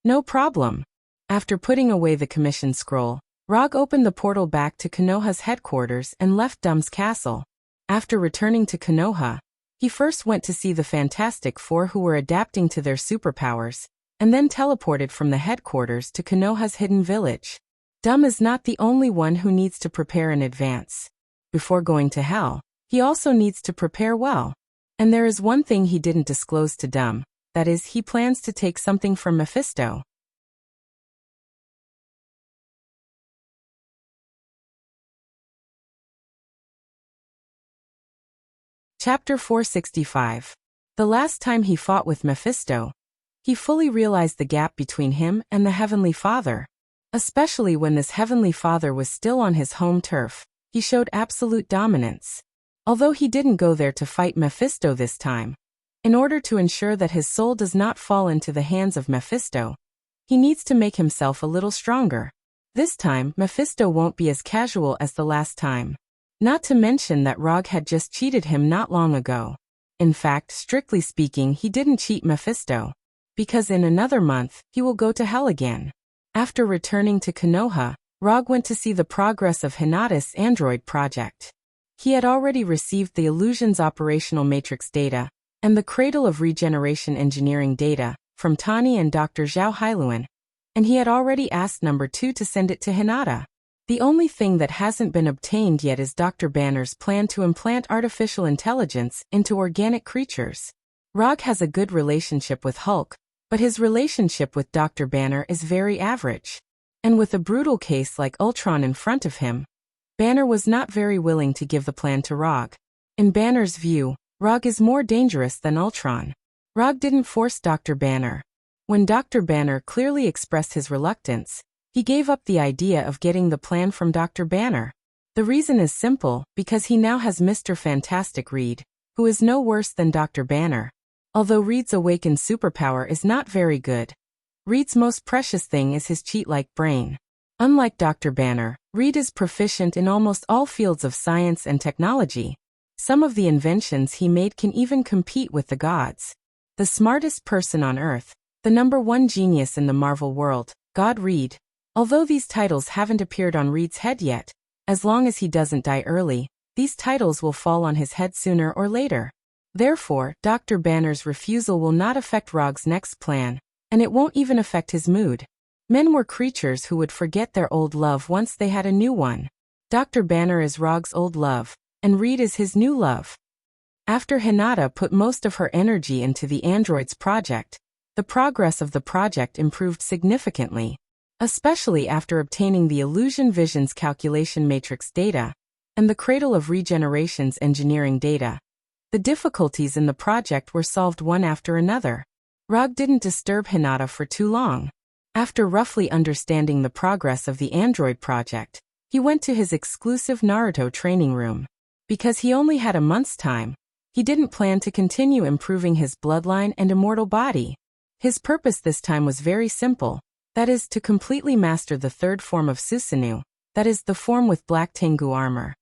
No problem. After putting away the commission scroll, Rog opened the portal back to Konoha's headquarters and left Dum's castle. After returning to Konoha, he first went to see the Fantastic Four who were adapting to their superpowers, and then teleported from the headquarters to Konoha's hidden village. Dum is not the only one who needs to prepare in advance. Before going to hell, he also needs to prepare well. And there is one thing he didn't disclose to Dum, that is, he plans to take something from Mephisto. Chapter 465. The last time he fought with Mephisto, he fully realized the gap between him and the Heavenly Father. Especially when this Heavenly Father was still on his home turf, he showed absolute dominance. Although he didn't go there to fight Mephisto this time, in order to ensure that his soul does not fall into the hands of Mephisto, he needs to make himself a little stronger. This time, Mephisto won't be as casual as the last time. Not to mention that Rog had just cheated him not long ago. In fact, strictly speaking, he didn't cheat Mephisto, because in another month, he will go to hell again. After returning to Konoha, Rog went to see the progress of Hinata's android project. He had already received the Illusions Operational Matrix data and the Cradle of Regeneration Engineering data from Tani and Dr. Zhao Hailuan, and he had already asked number 2 to send it to Hinata. The only thing that hasn't been obtained yet is Dr. Banner's plan to implant artificial intelligence into organic creatures. Rog has a good relationship with Hulk, but his relationship with Dr. Banner is very average. And with a brutal case like Ultron in front of him, Banner was not very willing to give the plan to Rog. In Banner's view, Rog is more dangerous than Ultron. Rog didn't force Dr. Banner. When Dr. Banner clearly expressed his reluctance, he gave up the idea of getting the plan from Dr. Banner. The reason is simple, because he now has Mr. Fantastic Reed, who is no worse than Dr. Banner. Although Reed's awakened superpower is not very good, Reed's most precious thing is his cheat-like brain. Unlike Dr. Banner, Reed is proficient in almost all fields of science and technology. Some of the inventions he made can even compete with the gods. The smartest person on Earth, the #1 genius in the Marvel world, God Reed. Although these titles haven't appeared on Reed's head yet, as long as he doesn't die early, these titles will fall on his head sooner or later. Therefore, Dr. Banner's refusal will not affect Rog's next plan, and it won't even affect his mood. Men were creatures who would forget their old love once they had a new one. Dr. Banner is Rog's old love, and Reed is his new love. After Hinata put most of her energy into the androids project, the progress of the project improved significantly. Especially after obtaining the Illusion Visions calculation matrix data and the Cradle of Regeneration's engineering data. The difficulties in the project were solved one after another. Rog didn't disturb Hinata for too long. After roughly understanding the progress of the android project, he went to his exclusive Naruto training room. Because he only had a month's time, he didn't plan to continue improving his bloodline and immortal body. His purpose this time was very simple. That is, to completely master the third form of Susanoo, that is, the form with Black Tengu armor.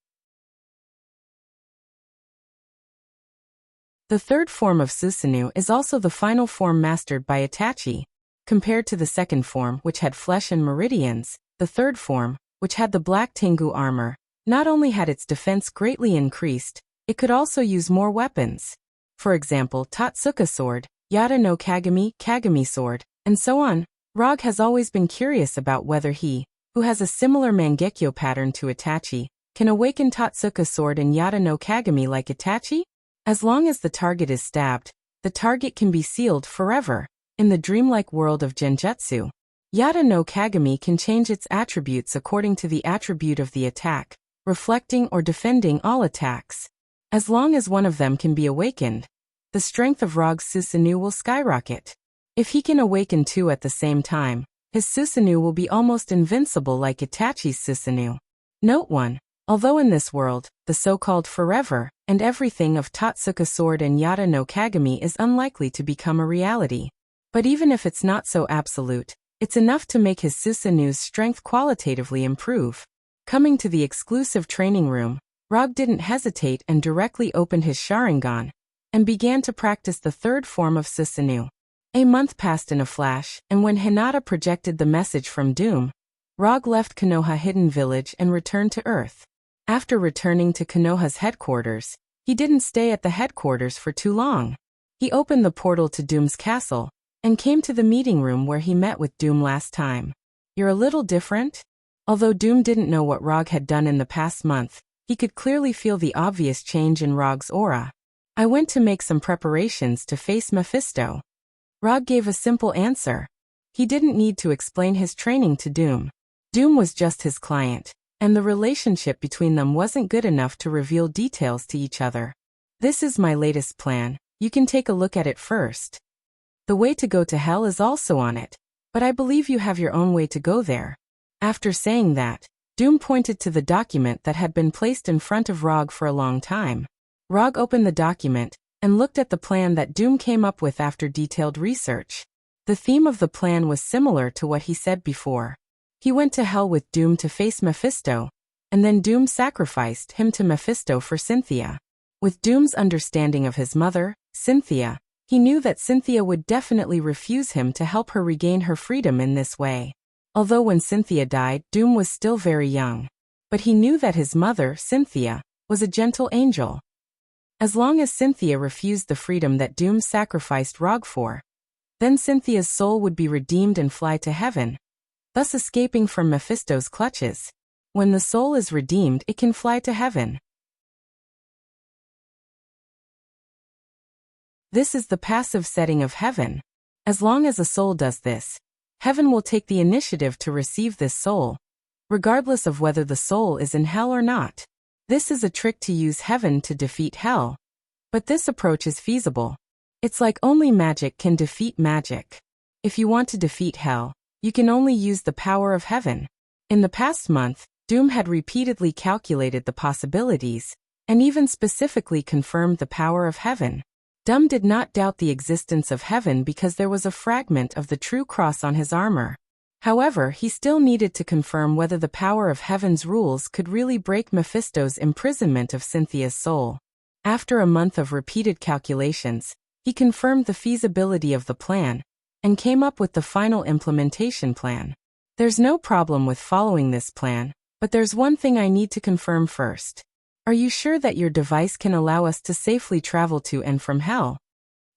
The third form of Susanoo is also the final form mastered by Itachi. Compared to the second form, which had flesh and meridians, the third form, which had the Black Tengu armor, not only had its defense greatly increased, it could also use more weapons. For example, Totsuka sword, Yada no Kagami, Kagami sword, and so on. Rog has always been curious about whether he, who has a similar Mangekyo pattern to Itachi, can awaken Totsuka sword and Yada no Kagami like Itachi? As long as the target is stabbed, the target can be sealed forever. In the dreamlike world of Genjutsu, Yada no Kagami can change its attributes according to the attribute of the attack, reflecting or defending all attacks. As long as one of them can be awakened, the strength of Rog's Susanoo will skyrocket. If he can awaken two at the same time, his Susanoo will be almost invincible like Itachi's Susanoo. Note 1. Although in this world, the so-called forever and everything of Totsuka sword and Yada no Kagami is unlikely to become a reality. But even if it's not so absolute, it's enough to make his Susanoo's strength qualitatively improve. Coming to the exclusive training room, Rog didn't hesitate and directly opened his Sharingan and began to practice the third form of Susanoo. A month passed in a flash, and when Hinata projected the message from Doom, Rog left Konoha Hidden Village and returned to Earth. After returning to Konoha's headquarters, he didn't stay at the headquarters for too long. He opened the portal to Doom's castle and came to the meeting room where he met with Doom last time. You're a little different? Although Doom didn't know what Rog had done in the past month, he could clearly feel the obvious change in Rog's aura. I went to make some preparations to face Mephisto. Rog gave a simple answer. He didn't need to explain his training to Doom. Doom was just his client, and the relationship between them wasn't good enough to reveal details to each other. This is my latest plan. You can take a look at it first. The way to go to hell is also on it, but I believe you have your own way to go there. After saying that, Doom pointed to the document that had been placed in front of Rog for a long time. Rog opened the document and looked at the plan that Doom came up with after detailed research. The theme of the plan was similar to what he said before. He went to hell with Doom to face Mephisto, and then Doom sacrificed him to Mephisto for Cynthia. With Doom's understanding of his mother, Cynthia, he knew that Cynthia would definitely refuse him to help her regain her freedom in this way. Although when Cynthia died, Doom was still very young. But he knew that his mother, Cynthia, was a gentle angel. As long as Cynthia refused the freedom that Doom sacrificed Rog for, then Cynthia's soul would be redeemed and fly to heaven, thus escaping from Mephisto's clutches. When the soul is redeemed, it can fly to heaven. This is the passive setting of heaven. As long as a soul does this, heaven will take the initiative to receive this soul, regardless of whether the soul is in hell or not. This is a trick to use heaven to defeat hell. But this approach is feasible. It's like only magic can defeat magic. If you want to defeat hell, you can only use the power of heaven. In the past month, Doom had repeatedly calculated the possibilities, and even specifically confirmed the power of heaven. Doom did not doubt the existence of heaven because there was a fragment of the true cross on his armor. However, he still needed to confirm whether the power of heaven's rules could really break Mephisto's imprisonment of Cynthia's soul. After a month of repeated calculations, he confirmed the feasibility of the plan, and came up with the final implementation plan. There's no problem with following this plan, but there's one thing I need to confirm first. Are you sure that your device can allow us to safely travel to and from hell?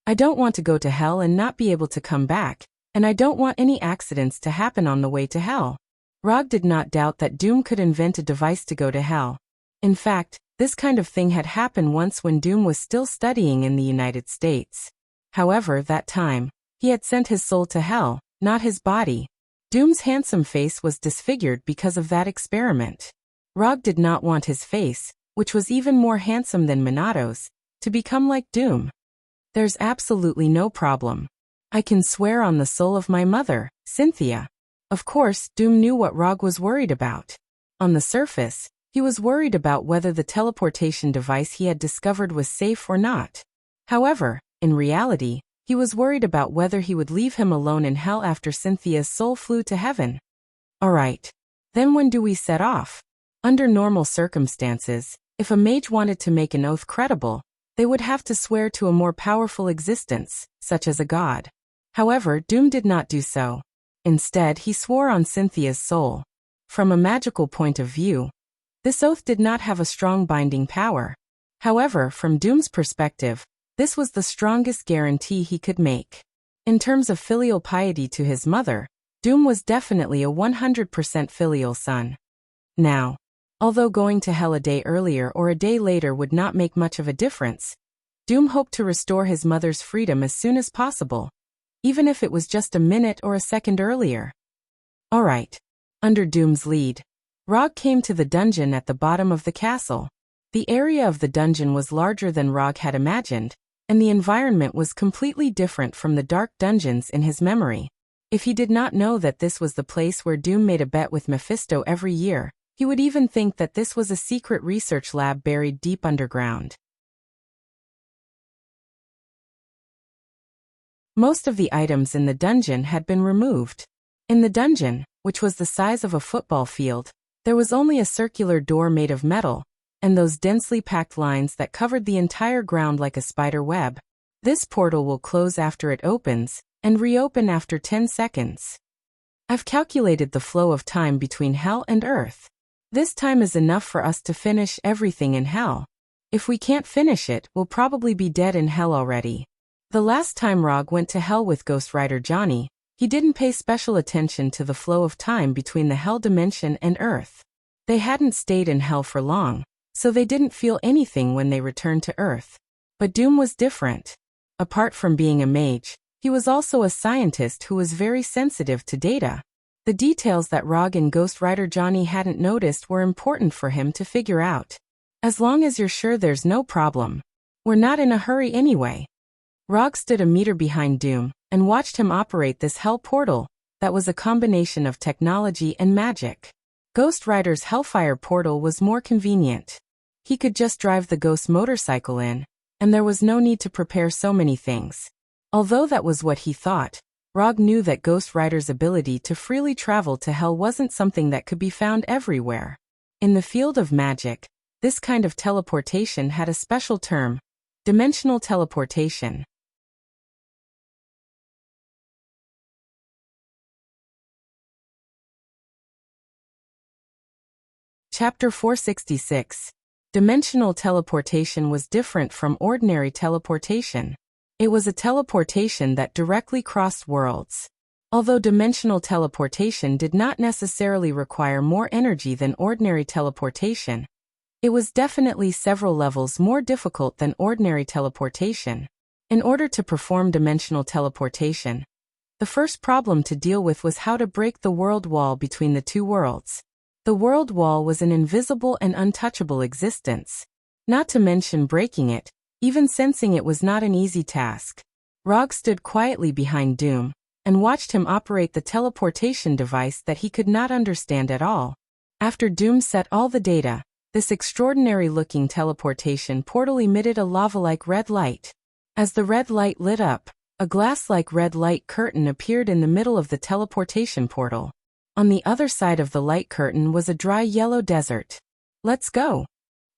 I don't want to go to hell and not be able to come back, and I don't want any accidents to happen on the way to hell. Rog did not doubt that Doom could invent a device to go to hell. In fact, this kind of thing had happened once when Doom was still studying in the United States. However, that time, he had sent his soul to hell, not his body. Doom's handsome face was disfigured because of that experiment. Rog did not want his face, which was even more handsome than Minato's, to become like Doom. There's absolutely no problem. I can swear on the soul of my mother, Cynthia. Of course, Doom knew what Rog was worried about. On the surface, he was worried about whether the teleportation device he had discovered was safe or not. However, in reality, he was worried about whether he would leave him alone in hell after Cynthia's soul flew to heaven. Alright. Then when do we set off? Under normal circumstances, if a mage wanted to make an oath credible, they would have to swear to a more powerful existence, such as a god. However, Doom did not do so. Instead, he swore on Cynthia's soul. From a magical point of view, this oath did not have a strong binding power. However, from Doom's perspective, This was the strongest guarantee he could make. In terms of filial piety to his mother, Doom was definitely a 100% filial son. Now, although going to hell a day earlier or a day later would not make much of a difference, Doom hoped to restore his mother's freedom as soon as possible, even if it was just a minute or a second earlier. Alright. Under Doom's lead, Rog came to the dungeon at the bottom of the castle. The area of the dungeon was larger than Rog had imagined, and the environment was completely different from the dark dungeons in his memory. If he did not know that this was the place where Doom made a bet with Mephisto every year, he would even think that this was a secret research lab buried deep underground. Most of the items in the dungeon had been removed. In the dungeon, which was the size of a football field, there was only a circular door made of metal, and those densely packed lines that covered the entire ground like a spider web. This portal will close after it opens, and reopen after 10 seconds. I've calculated the flow of time between hell and earth. This time is enough for us to finish everything in hell. If we can't finish it, we'll probably be dead in hell already. The last time Rog went to hell with Ghost Rider Johnny, he didn't pay special attention to the flow of time between the hell dimension and earth. They hadn't stayed in hell for long, so they didn't feel anything when they returned to earth. But Doom was different. Apart from being a mage, he was also a scientist who was very sensitive to data. The details that Rog and Ghost Rider Johnny hadn't noticed were important for him to figure out. As long as you're sure there's no problem. We're not in a hurry anyway. Rog stood a meter behind Doom and watched him operate this hell portal that was a combination of technology and magic. Ghost Rider's Hellfire portal was more convenient. He could just drive the ghost motorcycle in, and there was no need to prepare so many things. Although that was what he thought, Rog knew that Ghost Rider's ability to freely travel to hell wasn't something that could be found everywhere. In the field of magic, this kind of teleportation had a special term: dimensional teleportation. Chapter 466. Dimensional teleportation was different from ordinary teleportation. It was a teleportation that directly crossed worlds. Although dimensional teleportation did not necessarily require more energy than ordinary teleportation, it was definitely several levels more difficult than ordinary teleportation. In order to perform dimensional teleportation, the first problem to deal with was how to break the world wall between the two worlds. The world wall was an invisible and untouchable existence. Not to mention breaking it, even sensing it was not an easy task. Rog stood quietly behind Doom and watched him operate the teleportation device that he could not understand at all. After Doom set all the data, this extraordinary-looking teleportation portal emitted a lava-like red light. As the red light lit up, a glass-like red light curtain appeared in the middle of the teleportation portal. On the other side of the light curtain was a dry yellow desert. Let's go.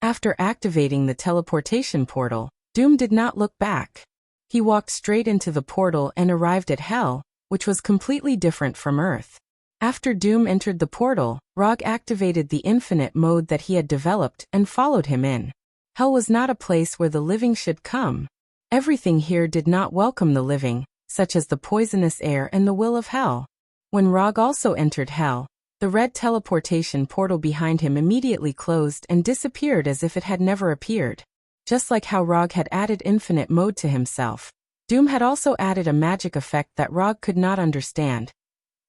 After activating the teleportation portal, Doom did not look back. He walked straight into the portal and arrived at Hell, which was completely different from Earth. After Doom entered the portal, Rog activated the infinite mode that he had developed and followed him in. Hell was not a place where the living should come. Everything here did not welcome the living, such as the poisonous air and the will of Hell. When Rog also entered Hell, the red teleportation portal behind him immediately closed and disappeared as if it had never appeared. Just like how Rog had added infinite mode to himself, Doom had also added a magic effect that Rog could not understand,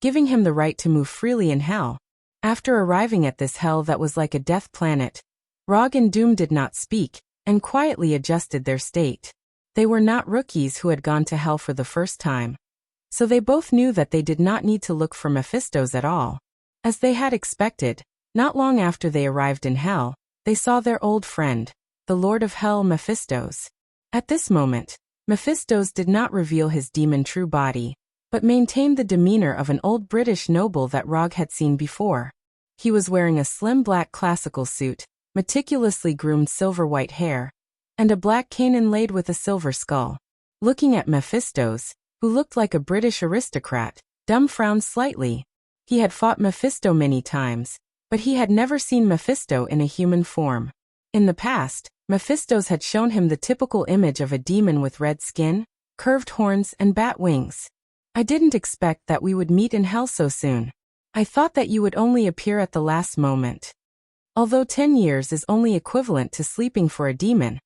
giving him the right to move freely in Hell. After arriving at this Hell that was like a death planet, Rog and Doom did not speak, and quietly adjusted their state. They were not rookies who had gone to Hell for the first time, so they both knew that they did not need to look for Mephistos at all. As they had expected, not long after they arrived in Hell, they saw their old friend, the Lord of Hell Mephistos. At this moment, Mephistos did not reveal his demon true body, but maintained the demeanor of an old British noble that Rog had seen before. He was wearing a slim black classical suit, meticulously groomed silver-white hair, and a black cane inlaid with a silver skull. Looking at Mephistos, who looked like a British aristocrat, Doom frowned slightly. He had fought Mephisto many times, but he had never seen Mephisto in a human form. In the past, Mephistos had shown him the typical image of a demon with red skin, curved horns, and bat wings. I didn't expect that we would meet in hell so soon. I thought that you would only appear at the last moment. Although 10 years is only equivalent to sleeping for a demon,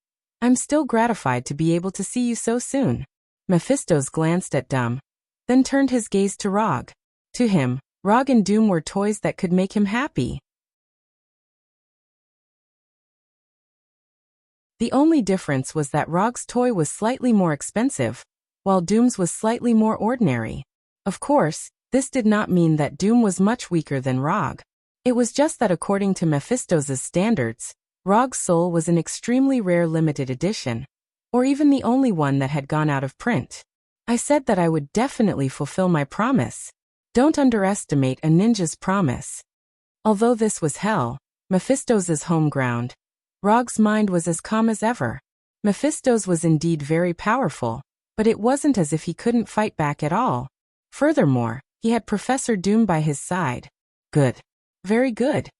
I'm still gratified to be able to see you so soon. Mephistos glanced at Doom, then turned his gaze to Rog. To him, Rog and Doom were toys that could make him happy. The only difference was that Rog's toy was slightly more expensive, while Doom's was slightly more ordinary. Of course, this did not mean that Doom was much weaker than Rog. It was just that according to Mephistos's standards, Rog's soul was an extremely rare limited edition, or even the only one that had gone out of print. I said that I would definitely fulfill my promise. Don't underestimate a ninja's promise. Although this was hell, Mephistos's home ground, Rog's mind was as calm as ever. Mephistos was indeed very powerful, but it wasn't as if he couldn't fight back at all. Furthermore, he had Professor Doom by his side. Good. Very good.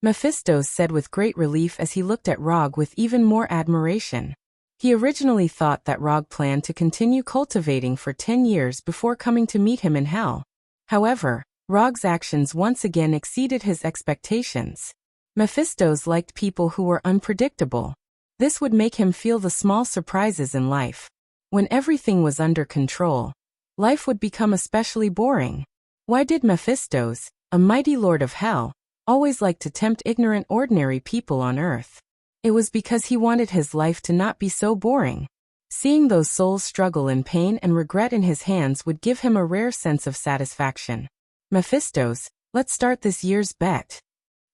Mephistos said with great relief as he looked at Rog with even more admiration. He originally thought that Rog planned to continue cultivating for 10 years before coming to meet him in hell. However, Rog's actions once again exceeded his expectations. Mephistos liked people who were unpredictable. This would make him feel the small surprises in life. When everything was under control, life would become especially boring. Why did Mephistos, a mighty lord of hell, always like to tempt ignorant ordinary people on earth? It was because he wanted his life to not be so boring. Seeing those souls struggle in pain and regret in his hands would give him a rare sense of satisfaction. Mephistos, let's start this year's bet.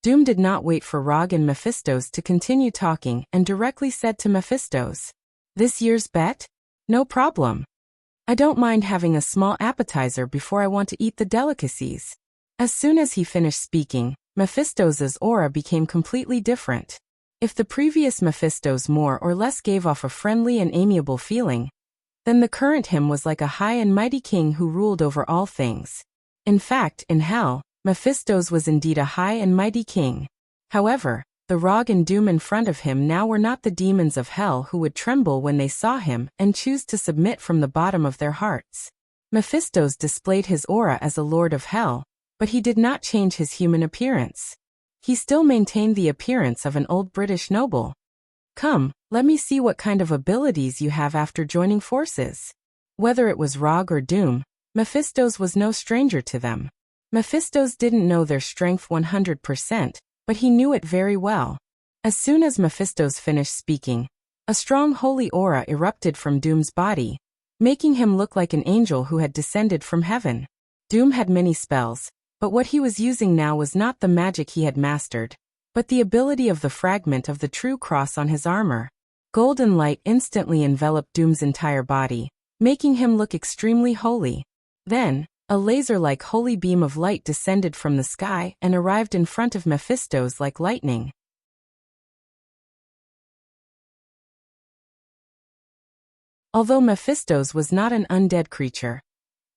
Doom did not wait for Rog and Mephistos to continue talking and directly said to Mephistos, "This year's bet? No problem. I don't mind having a small appetizer before I want to eat the delicacies." As soon as he finished speaking, Mephistos's aura became completely different. If the previous Mephistos more or less gave off a friendly and amiable feeling, then the current him was like a high and mighty king who ruled over all things. In fact, in hell, Mephistos was indeed a high and mighty king. However, the Rog and Doom in front of him now were not the demons of hell who would tremble when they saw him and choose to submit from the bottom of their hearts. Mephistos displayed his aura as a lord of hell, but he did not change his human appearance. He still maintained the appearance of an old British noble. "Come, let me see what kind of abilities you have after joining forces." Whether it was Rog or Doom, Mephistos was no stranger to them. Mephistos didn't know their strength 100%, but he knew it very well. As soon as Mephistos finished speaking, a strong holy aura erupted from Doom's body, making him look like an angel who had descended from heaven. Doom had many spells, but what he was using now was not the magic he had mastered, but the ability of the fragment of the true cross on his armor. Golden light instantly enveloped Doom's entire body, making him look extremely holy. Then, a laser-like holy beam of light descended from the sky and arrived in front of Mephistos like lightning. Although Mephistos was not an undead creature,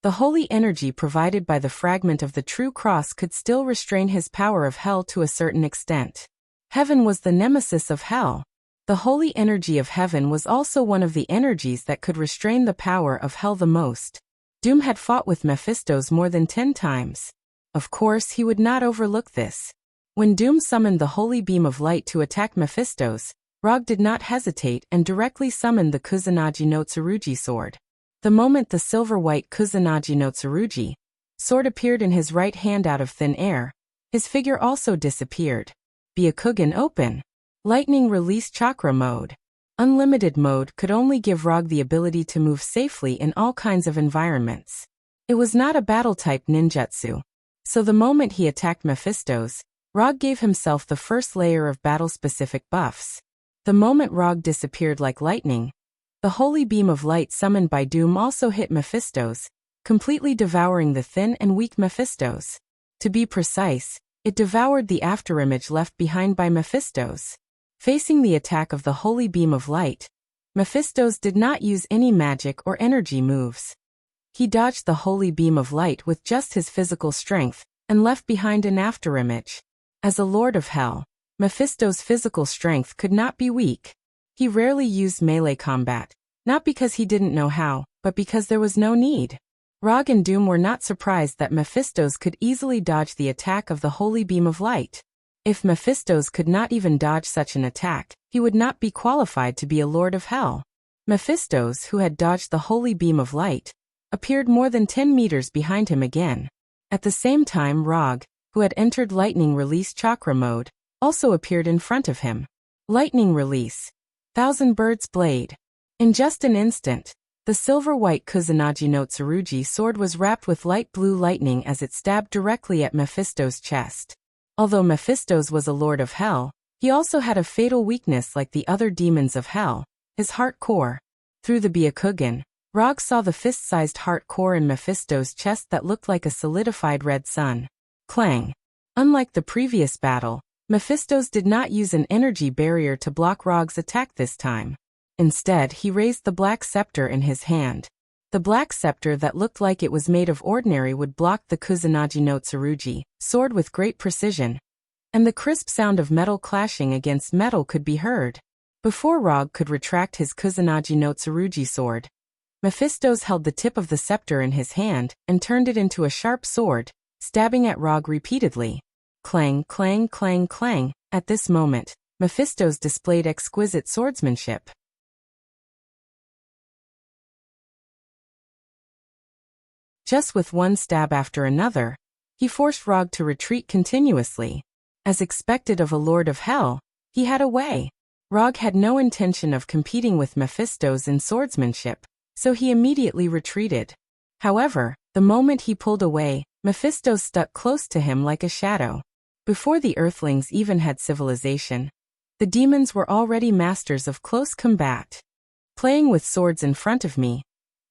the holy energy provided by the fragment of the true cross could still restrain his power of hell to a certain extent. Heaven was the nemesis of hell. The holy energy of heaven was also one of the energies that could restrain the power of hell the most. Doom had fought with Mephistos more than 10 times. Of course, he would not overlook this. When Doom summoned the holy beam of light to attack Mephistos, Rog did not hesitate and directly summoned the Kusanagi no Tsurugi sword. The moment the silver-white Kusanagi no Tsurugi sword appeared in his right hand out of thin air, his figure also disappeared. Byakugan open. Lightning release chakra mode. Unlimited mode could only give Rog the ability to move safely in all kinds of environments. It was not a battle-type ninjutsu, so the moment he attacked Mephistos, Rog gave himself the first layer of battle-specific buffs. The moment Rog disappeared like lightning, the holy beam of light summoned by Doom also hit Mephistos, completely devouring the thin and weak Mephistos. To be precise, it devoured the afterimage left behind by Mephistos. Facing the attack of the holy beam of light, Mephistos did not use any magic or energy moves. He dodged the holy beam of light with just his physical strength, and left behind an afterimage. As a lord of hell, Mephisto's physical strength could not be weak. He rarely used melee combat, not because he didn't know how, but because there was no need. Rog and Doom were not surprised that Mephisto's could easily dodge the attack of the holy beam of light. If Mephisto's could not even dodge such an attack, he would not be qualified to be a Lord of Hell. Mephisto's, who had dodged the holy beam of light, appeared more than 10 meters behind him again. At the same time, Rog, who had entered lightning release chakra mode, also appeared in front of him. Lightning release. Thousand Birds Blade. In just an instant, the silver-white Kusanagi no Tsurugi sword was wrapped with light blue lightning as it stabbed directly at Mephisto's chest. Although Mephisto's was a Lord of Hell, he also had a fatal weakness like the other demons of Hell, his heart core. Through the Byakugan, Rog saw the fist-sized heart core in Mephisto's chest that looked like a solidified red sun. Clang. Unlike the previous battle, Mephisto's did not use an energy barrier to block Rog's attack this time. Instead, he raised the black scepter in his hand. The black scepter that looked like it was made of ordinary would block the Kusanagi no Tsurugi sword with great precision, and the crisp sound of metal clashing against metal could be heard. Before Rog could retract his Kusanagi no Tsurugi sword, Mephisto's held the tip of the scepter in his hand and turned it into a sharp sword, stabbing at Rog repeatedly. Clang, clang, clang, clang. At this moment, Mephisto's displayed exquisite swordsmanship. Just with one stab after another, he forced Rog to retreat continuously. As expected of a Lord of Hell, he had a way. Rog had no intention of competing with Mephisto's in swordsmanship, so he immediately retreated. However, the moment he pulled away, Mephisto stuck close to him like a shadow. Before the Earthlings even had civilization, the demons were already masters of close combat. Playing with swords in front of me.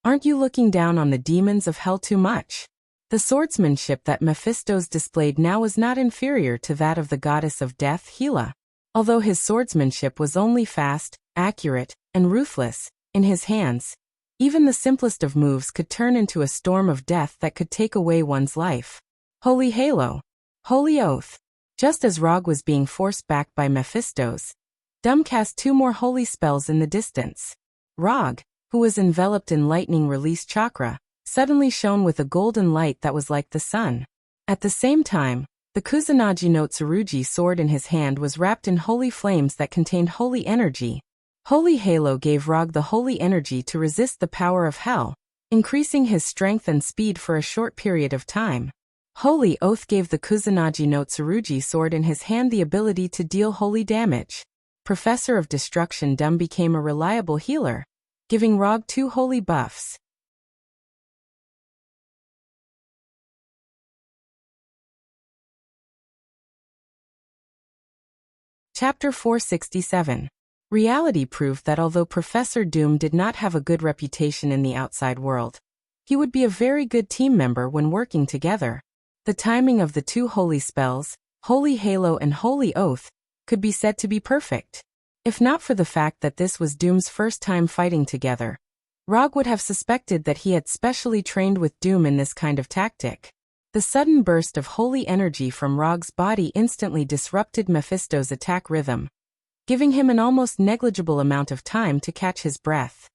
Aren't you looking down on the demons of Hell too much? The swordsmanship that Mephisto's displayed now was not inferior to that of the goddess of death, Hela. Although his swordsmanship was only fast, accurate, and ruthless, in his hands, even the simplest of moves could turn into a storm of death that could take away one's life. Holy Halo. Holy Oath. Just as Rog was being forced back by Mephisto's, Doom cast 2 more holy spells in the distance. Rog, who was enveloped in lightning release chakra, suddenly shone with a golden light that was like the sun. At the same time, the Kusanagi no Tsurugi sword in his hand was wrapped in holy flames that contained holy energy. Holy Halo gave Rog the holy energy to resist the power of Hell, increasing his strength and speed for a short period of time. Holy Oath gave the Kusanagi no Tsurugi sword in his hand the ability to deal holy damage. Professor of Destruction Doom became a reliable healer, giving Rog 2 holy buffs. Chapter 467. Reality proved that although Professor Doom did not have a good reputation in the outside world, he would be a very good team member when working together. The timing of the 2 holy spells, Holy Halo and Holy Oath, could be said to be perfect. If not for the fact that this was Doom's first time fighting together, Rog would have suspected that he had specially trained with Doom in this kind of tactic. The sudden burst of holy energy from Rog's body instantly disrupted Mephisto's attack rhythm, giving him an almost negligible amount of time to catch his breath.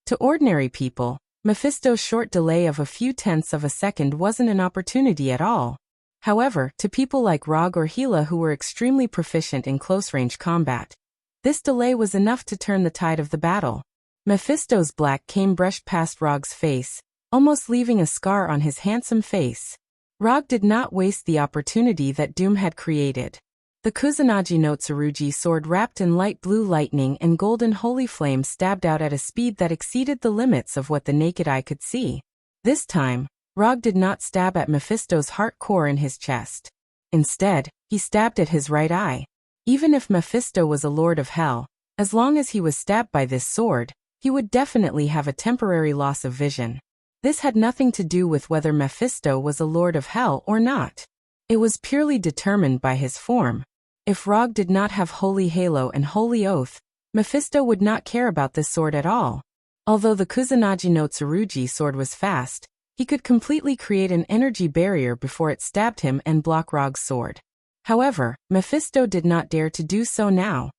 To ordinary people, Mephisto's short delay of a few tenths of a second wasn't an opportunity at all. However, to people like Rog or Hela who were extremely proficient in close-range combat, this delay was enough to turn the tide of the battle. Mephisto's black cane brushed past Rog's face, almost leaving a scar on his handsome face. Rog did not waste the opportunity that Doom had created. The Kusanagi no Tsurugi sword wrapped in light blue lightning and golden holy flame stabbed out at a speed that exceeded the limits of what the naked eye could see. This time, Rog did not stab at Mephisto's heart core in his chest. Instead, he stabbed at his right eye. Even if Mephisto was a Lord of Hell, as long as he was stabbed by this sword, he would definitely have a temporary loss of vision. This had nothing to do with whether Mephisto was a Lord of Hell or not. It was purely determined by his form. If Rog did not have Holy Halo and Holy Oath, Mephisto would not care about this sword at all. Although the Kusanagi no Tsurugi sword was fast, he could completely create an energy barrier before it stabbed him and block Rog's sword. However, Mephisto did not dare to do so now.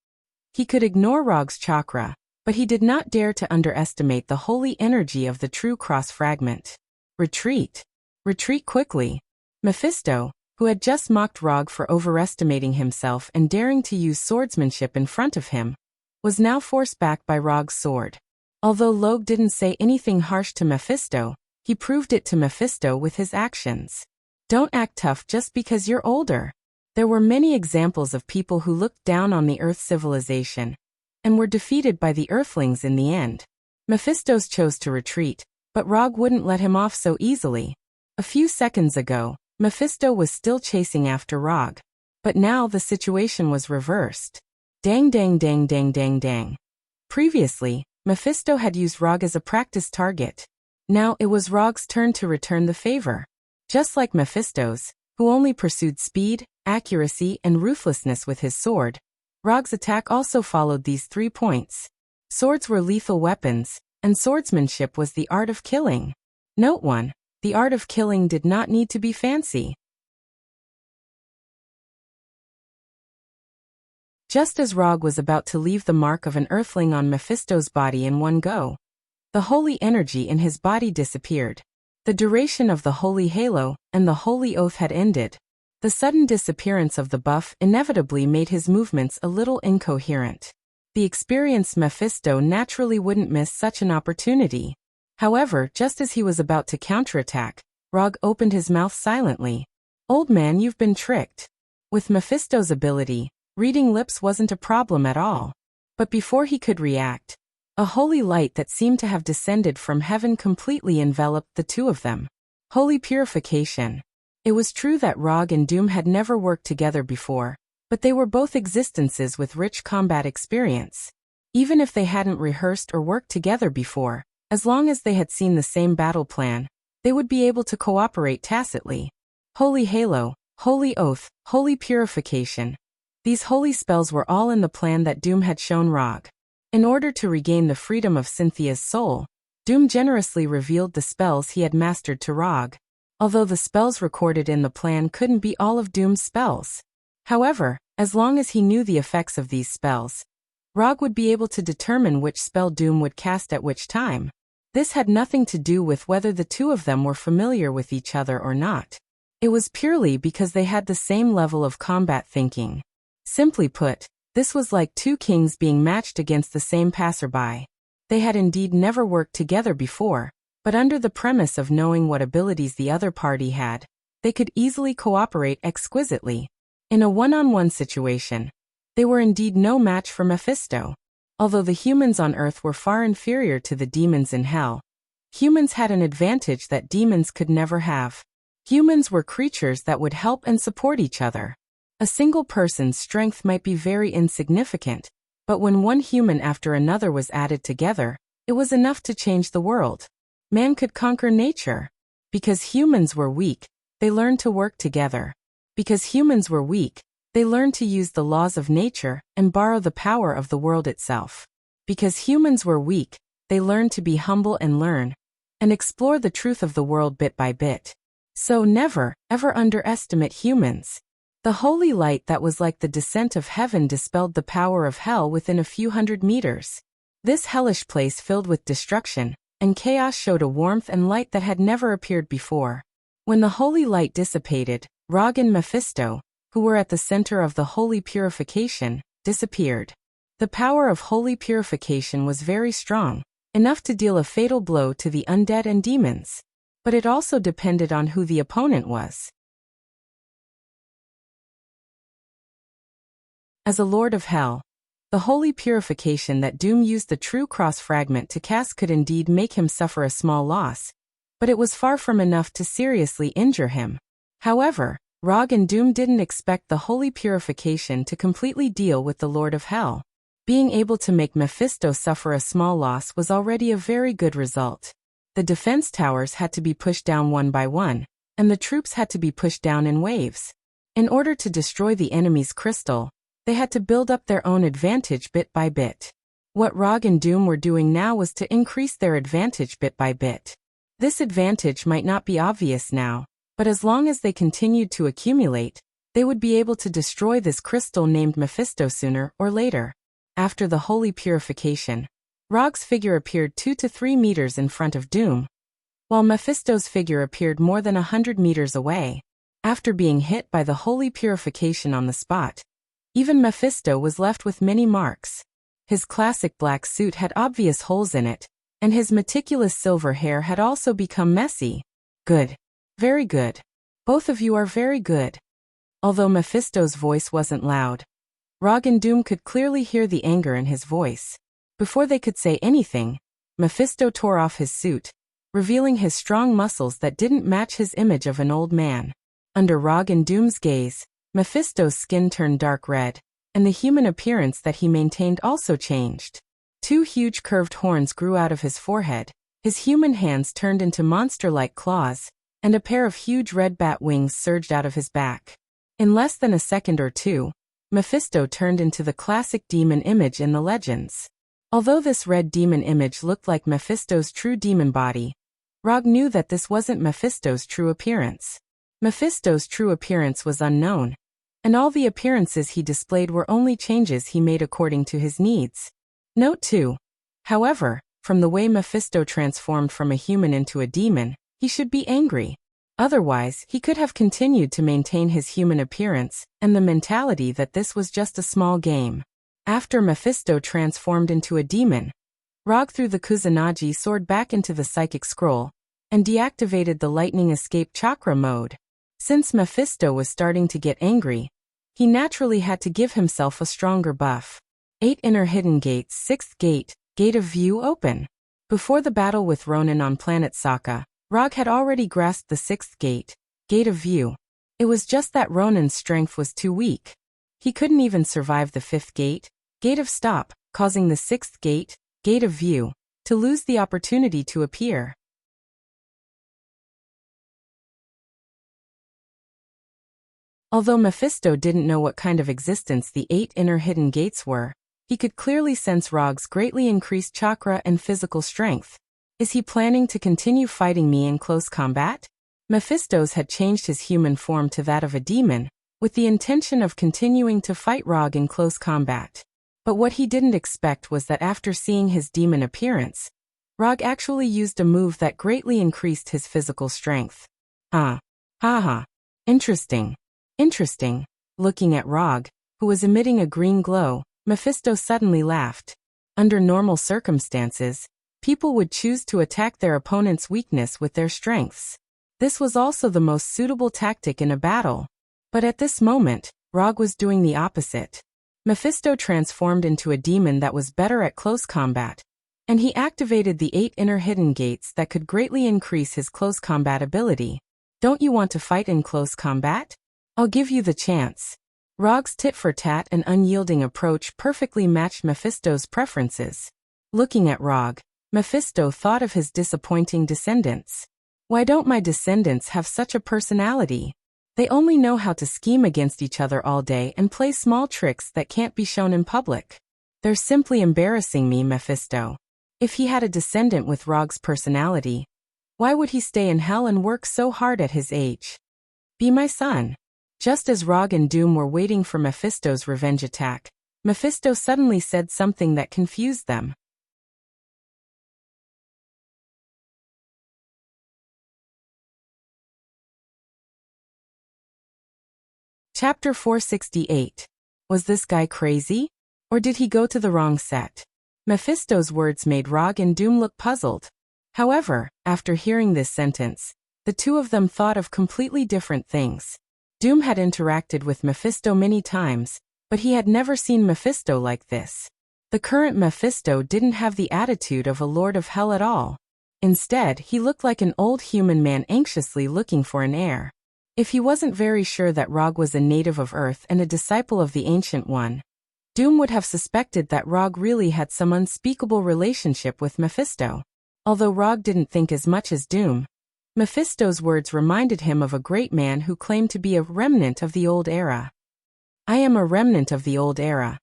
He could ignore Rog's chakra, but he did not dare to underestimate the holy energy of the true cross fragment. Retreat. Retreat quickly. Mephisto, who had just mocked Rog for overestimating himself and daring to use swordsmanship in front of him, was now forced back by Rog's sword. Although Log didn't say anything harsh to Mephisto, he proved it to Mephisto with his actions. Don't act tough just because you're older. There were many examples of people who looked down on the Earth civilization and were defeated by the Earthlings in the end. Mephisto chose to retreat, but Rog wouldn't let him off so easily. A few seconds ago, Mephisto was still chasing after Rog, but now the situation was reversed. Dang dang dang dang dang dang. Previously, Mephisto had used Rog as a practice target. Now it was Rog's turn to return the favor. Just like Mephisto's, who only pursued speed, accuracy, and ruthlessness with his sword, Rog's attack also followed these 3 points. Swords were lethal weapons, and swordsmanship was the art of killing. Note 1. The art of killing did not need to be fancy. Just as Rog was about to leave the mark of an earthling on Mephisto's body in one go, the holy energy in his body disappeared. The duration of the holy halo and the holy oath had ended. The sudden disappearance of the buff inevitably made his movements a little incoherent. The experienced Mephisto naturally wouldn't miss such an opportunity. However, just as he was about to counterattack, Rog opened his mouth silently. "Old man, you've been tricked." With Mephisto's ability, reading lips wasn't a problem at all. But before he could react, a holy light that seemed to have descended from heaven completely enveloped the two of them. Holy purification. It was true that Rog and Doom had never worked together before, but they were both existences with rich combat experience. Even if they hadn't rehearsed or worked together before, as long as they had seen the same battle plan, they would be able to cooperate tacitly. Holy halo, holy oath, holy purification. These holy spells were all in the plan that Doom had shown Rog. In order to regain the freedom of Cynthia's soul, Doom generously revealed the spells he had mastered to Rog, although the spells recorded in the plan couldn't be all of Doom's spells. However, as long as he knew the effects of these spells, Rog would be able to determine which spell Doom would cast at which time. This had nothing to do with whether the two of them were familiar with each other or not. It was purely because they had the same level of combat thinking. Simply put, this was like two kings being matched against the same passerby. They had indeed never worked together before, but under the premise of knowing what abilities the other party had, they could easily cooperate exquisitely. In a one-on-one situation, they were indeed no match for Mephisto. Although the humans on Earth were far inferior to the demons in Hell, humans had an advantage that demons could never have. Humans were creatures that would help and support each other. A single person's strength might be very insignificant, but when one human after another was added together, it was enough to change the world. Man could conquer nature. Because humans were weak, they learned to work together. Because humans were weak, they learned to use the laws of nature and borrow the power of the world itself. Because humans were weak, they learned to be humble and learn, and explore the truth of the world bit by bit. So never, ever underestimate humans. The holy light that was like the descent of heaven dispelled the power of hell within a few hundred meters. This hellish place filled with destruction and chaos showed a warmth and light that had never appeared before. When the holy light dissipated, Rog and Mephisto, who were at the center of the holy purification, disappeared. The power of holy purification was very strong, enough to deal a fatal blow to the undead and demons. But it also depended on who the opponent was. As a lord of hell, the holy purification that Doom used the true cross fragment to cast could indeed make him suffer a small loss, but it was far from enough to seriously injure him. However, Rog and Doom didn't expect the holy purification to completely deal with the Lord of Hell. Being able to make Mephisto suffer a small loss was already a very good result. The defense towers had to be pushed down one by one, and the troops had to be pushed down in waves. In order to destroy the enemy's crystal, they had to build up their own advantage bit by bit. What Rog and Doom were doing now was to increase their advantage bit by bit. This advantage might not be obvious now, but as long as they continued to accumulate, They would be able to destroy this crystal named Mephisto sooner or later. After the holy purification, Rog's figure appeared 2 to 3 meters in front of Doom, while Mephisto's figure appeared more than 100 meters away. After being hit by the holy purification on the spot, even Mephisto was left with many marks. His classic black suit had obvious holes in it, and his meticulous silver hair had also become messy. Good. Very good. Both of you are very good. Although Mephisto's voice wasn't loud, Rog and Doom could clearly hear the anger in his voice. Before they could say anything, Mephisto tore off his suit, revealing his strong muscles that didn't match his image of an old man. Under Rog and Doom's gaze, Mephisto's skin turned dark red, and the human appearance that he maintained also changed. 2 huge curved horns grew out of his forehead, his human hands turned into monster-like claws, and a pair of huge red bat wings surged out of his back. In less than a second or two, Mephisto turned into the classic demon image in the legends. Although this red demon image looked like Mephisto's true demon body, Rog knew that this wasn't Mephisto's true appearance. Mephisto's true appearance was unknown, and all the appearances he displayed were only changes he made according to his needs. Note 2. However, from the way Mephisto transformed from a human into a demon, he should be angry. Otherwise, he could have continued to maintain his human appearance and the mentality that this was just a small game. After Mephisto transformed into a demon, Rog threw the Kusanagi sword back into the psychic scroll and deactivated the lightning escape chakra mode. Since Mephisto was starting to get angry, he naturally had to give himself a stronger buff. 8 inner hidden gates. 6th gate, Gate of View open. Before the battle with Ronin on planet Sokka, Rog had already grasped the 6th gate, Gate of View. It was just that Ronin's strength was too weak. He couldn't even survive the 5th gate, Gate of Stop, causing the 6th gate, Gate of View, to lose the opportunity to appear. Although Mephisto didn't know what kind of existence the 8 inner hidden gates were, he could clearly sense Rog's greatly increased chakra and physical strength. Is he planning to continue fighting me in close combat? Mephisto's had changed his human form to that of a demon, with the intention of continuing to fight Rog in close combat. But what he didn't expect was that after seeing his demon appearance, Rog actually used a move that greatly increased his physical strength. Haha. Interesting. Interesting. Looking at Rog, who was emitting a green glow, Mephisto suddenly laughed. Under normal circumstances, people would choose to attack their opponent's weakness with their strengths. This was also the most suitable tactic in a battle. But at this moment, Rog was doing the opposite. Mephisto transformed into a demon that was better at close combat, and he activated the 8 inner hidden gates that could greatly increase his close combat ability. Don't you want to fight in close combat? I'll give you the chance. Rog's tit-for-tat and unyielding approach perfectly matched Mephisto's preferences. Looking at Rog, Mephisto thought of his disappointing descendants. Why don't my descendants have such a personality? They only know how to scheme against each other all day and play small tricks that can't be shown in public. They're simply embarrassing me, Mephisto. If he had a descendant with Rog's personality, why would he stay in hell and work so hard at his age? Be my son. Just as Rog and Doom were waiting for Mephisto's revenge attack, Mephisto suddenly said something that confused them. Chapter 468. Was this guy crazy? Or did he go to the wrong set? Mephisto's words made Rog and Doom look puzzled. However, after hearing this sentence, the two of them thought of completely different things. Doom had interacted with Mephisto many times, but he had never seen Mephisto like this. The current Mephisto didn't have the attitude of a lord of hell at all. Instead, he looked like an old human man anxiously looking for an heir. If he wasn't very sure that Rog was a native of Earth and a disciple of the Ancient One, Doom would have suspected that Rog really had some unspeakable relationship with Mephisto. Although Rog didn't think as much as Doom, Mephisto's words reminded him of a great man who claimed to be a remnant of the old era. I am a remnant of the old era,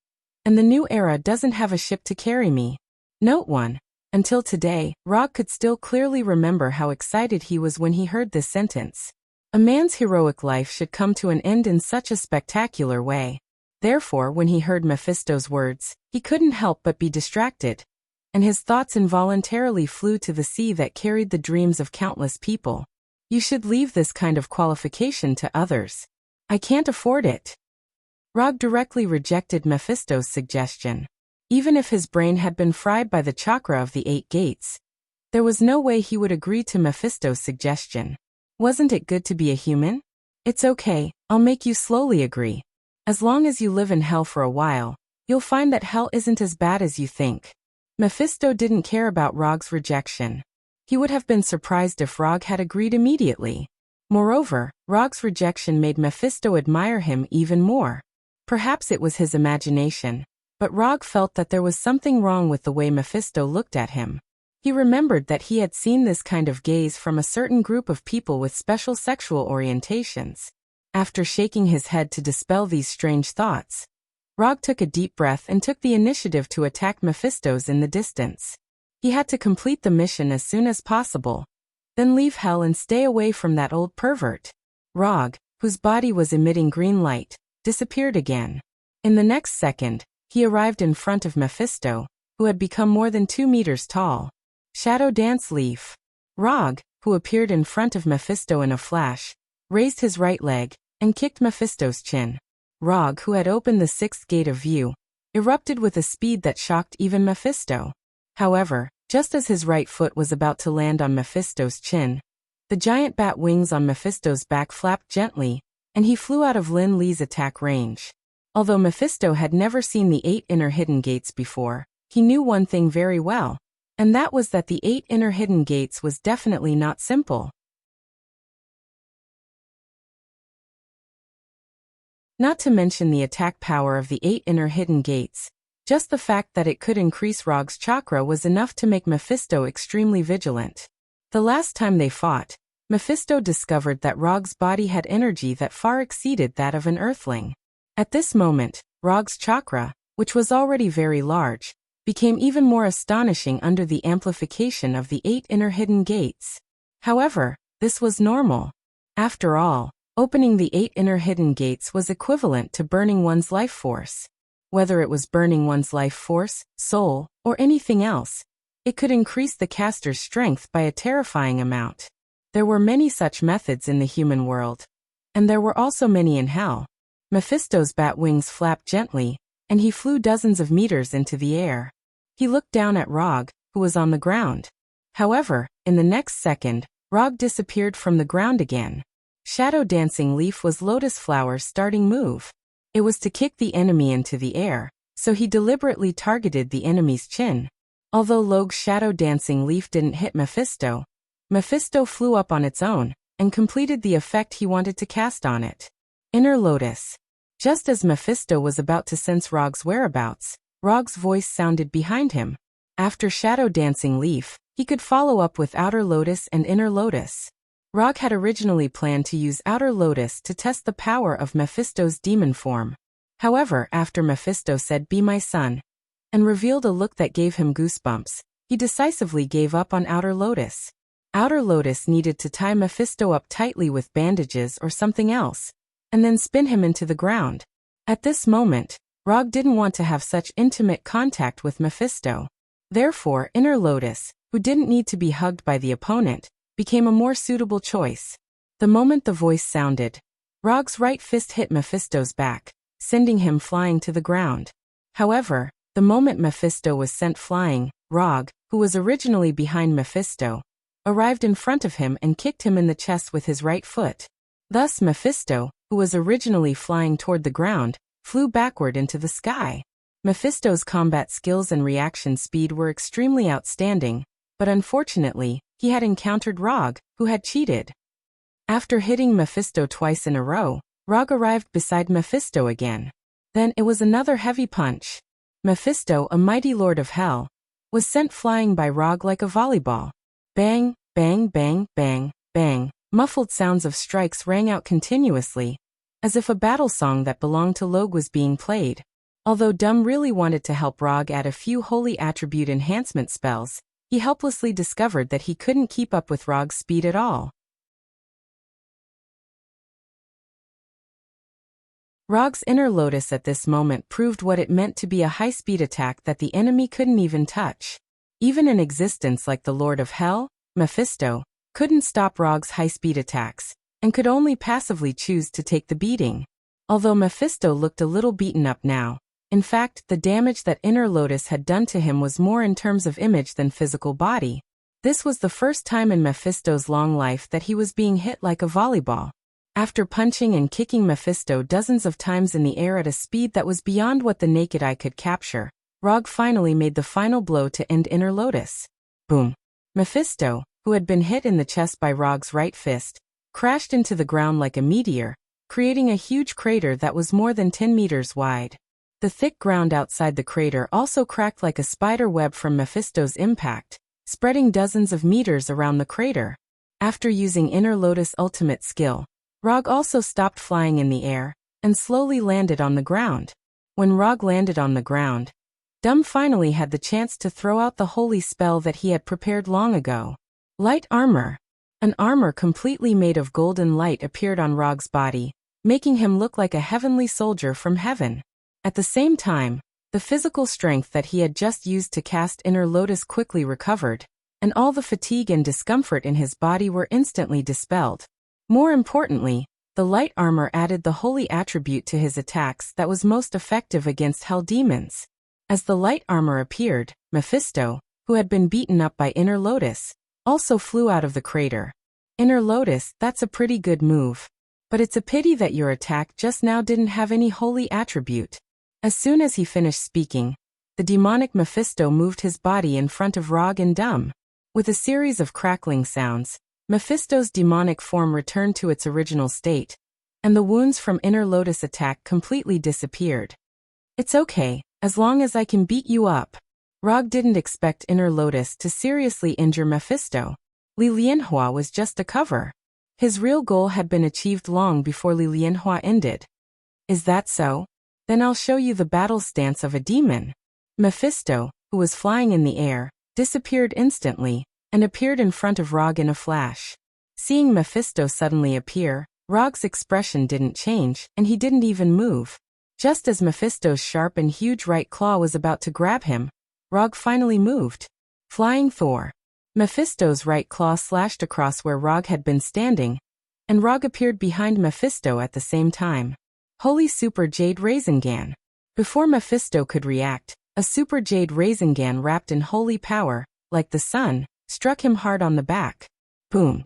and the new era doesn't have a ship to carry me. Note 1. Until today, Rog could still clearly remember how excited he was when he heard this sentence. A man's heroic life should come to an end in such a spectacular way. Therefore, when he heard Mephisto's words, he couldn't help but be distracted, and his thoughts involuntarily flew to the sea that carried the dreams of countless people. You should leave this kind of qualification to others. I can't afford it. Rog directly rejected Mephisto's suggestion. Even if his brain had been fried by the chakra of the 8 gates, there was no way he would agree to Mephisto's suggestion. Wasn't it good to be a human? It's okay, I'll make you slowly agree. As long as you live in hell for a while, you'll find that hell isn't as bad as you think. Mephisto didn't care about Rog's rejection. He would have been surprised if Rog had agreed immediately. Moreover, Rog's rejection made Mephisto admire him even more. Perhaps it was his imagination, but Rog felt that there was something wrong with the way Mephisto looked at him. He remembered that he had seen this kind of gaze from a certain group of people with special sexual orientations. After shaking his head to dispel these strange thoughts, Rog took a deep breath and took the initiative to attack Mephisto's in the distance. He had to complete the mission as soon as possible, then leave hell and stay away from that old pervert. Rog, whose body was emitting green light, disappeared again. In the next second, he arrived in front of Mephisto, who had become more than 2 meters tall. Shadow Dance Leaf. Rog, who appeared in front of Mephisto in a flash, raised his right leg and kicked Mephisto's chin. Rog, who had opened the 6th gate of view, erupted with a speed that shocked even Mephisto. However, just as his right foot was about to land on Mephisto's chin, the giant bat wings on Mephisto's back flapped gently, and he flew out of Lin Li's attack range. Although Mephisto had never seen the 8 inner hidden gates before, he knew one thing very well, and that was that the 8 inner hidden gates was definitely not simple. Not to mention the attack power of the 8 inner hidden gates, just the fact that it could increase Rog's chakra was enough to make Mephisto extremely vigilant. The last time they fought, Mephisto discovered that Rog's body had energy that far exceeded that of an earthling. At this moment, Rog's chakra, which was already very large, became even more astonishing under the amplification of the 8 inner hidden gates. However, this was normal. After all, opening the 8 inner hidden gates was equivalent to burning one's life force. Whether it was burning one's life force, soul, or anything else, it could increase the caster's strength by a terrifying amount. There were many such methods in the human world, and there were also many in hell. Mephisto's bat wings flapped gently, and he flew dozens of meters into the air. He looked down at Rog, who was on the ground. However, in the next second, Rog disappeared from the ground again. Shadow Dancing Leaf was Lotus Flower's starting move. It was to kick the enemy into the air, so he deliberately targeted the enemy's chin. Although Log's Shadow Dancing Leaf didn't hit Mephisto, Mephisto flew up on its own and completed the effect he wanted to cast on it. Inner Lotus. Just as Mephisto was about to sense Rog's whereabouts, Rog's voice sounded behind him. After Shadow Dancing Leaf, he could follow up with Outer Lotus and Inner Lotus. Rog had originally planned to use Outer Lotus to test the power of Mephisto's demon form. However, after Mephisto said "Be my son," and revealed a look that gave him goosebumps, he decisively gave up on Outer Lotus. Outer Lotus needed to tie Mephisto up tightly with bandages or something else, and then spin him into the ground. At this moment, Rog didn't want to have such intimate contact with Mephisto. Therefore, Inner Lotus, who didn't need to be hugged by the opponent, became a more suitable choice. The moment the voice sounded, Rog's right fist hit Mephisto's back, sending him flying to the ground. However, the moment Mephisto was sent flying, Rog, who was originally behind Mephisto, arrived in front of him and kicked him in the chest with his right foot. Thus Mephisto, who was originally flying toward the ground, flew backward into the sky. Mephisto's combat skills and reaction speed were extremely outstanding, but unfortunately, he had encountered Rog, who had cheated. After hitting Mephisto twice in a row, Rog arrived beside Mephisto again. Then it was another heavy punch. Mephisto, a mighty lord of hell, was sent flying by Rog like a volleyball. Bang, bang, bang, bang, bang. Muffled sounds of strikes rang out continuously, as if a battle song that belonged to Log was being played. Although Dum really wanted to help Rog add a few holy attribute enhancement spells, he helplessly discovered that he couldn't keep up with Rog's speed at all. Rog's inner lotus at this moment proved what it meant to be a high-speed attack that the enemy couldn't even touch. Even an existence like the Lord of Hell, Mephisto, couldn't stop Rog's high-speed attacks, and could only passively choose to take the beating. Although Mephisto looked a little beaten up now, in fact, the damage that Inner Lotus had done to him was more in terms of image than physical body. This was the first time in Mephisto's long life that he was being hit like a volleyball. After punching and kicking Mephisto dozens of times in the air at a speed that was beyond what the naked eye could capture, Rog finally made the final blow to end Inner Lotus. Boom! Mephisto, who had been hit in the chest by Rog's right fist, crashed into the ground like a meteor, creating a huge crater that was more than 10 meters wide. The thick ground outside the crater also cracked like a spider web from Mephisto's impact, spreading dozens of meters around the crater. After using Inner Lotus' ultimate skill, Rog also stopped flying in the air and slowly landed on the ground. When Rog landed on the ground, Dum finally had the chance to throw out the holy spell that he had prepared long ago. Light armor. An armor completely made of golden light appeared on Rog's body, making him look like a heavenly soldier from heaven. At the same time, the physical strength that he had just used to cast Inner Lotus quickly recovered, and all the fatigue and discomfort in his body were instantly dispelled. More importantly, the light armor added the holy attribute to his attacks that was most effective against hell demons. As the light armor appeared, Mephisto, who had been beaten up by Inner Lotus, also flew out of the crater. Inner Lotus, that's a pretty good move. But it's a pity that your attack just now didn't have any holy attribute. As soon as he finished speaking, the demonic Mephisto moved his body in front of Rog and Dum. With a series of crackling sounds, Mephisto's demonic form returned to its original state, and the wounds from Inner Lotus' attack completely disappeared. It's okay, as long as I can beat you up. Rog didn't expect Inner Lotus to seriously injure Mephisto. Li Lianhua was just a cover. His real goal had been achieved long before Li Lianhua ended. Is that so? Then I'll show you the battle stance of a demon. Mephisto, who was flying in the air, disappeared instantly, and appeared in front of Rog in a flash. Seeing Mephisto suddenly appear, Rog's expression didn't change, and he didn't even move. Just as Mephisto's sharp and huge right claw was about to grab him, Rog finally moved. Flying Thor. Mephisto's right claw slashed across where Rog had been standing, and Rog appeared behind Mephisto at the same time. Holy Super Jade Rasengan. Before Mephisto could react, a Super Jade Rasengan wrapped in holy power, like the sun, struck him hard on the back. Boom.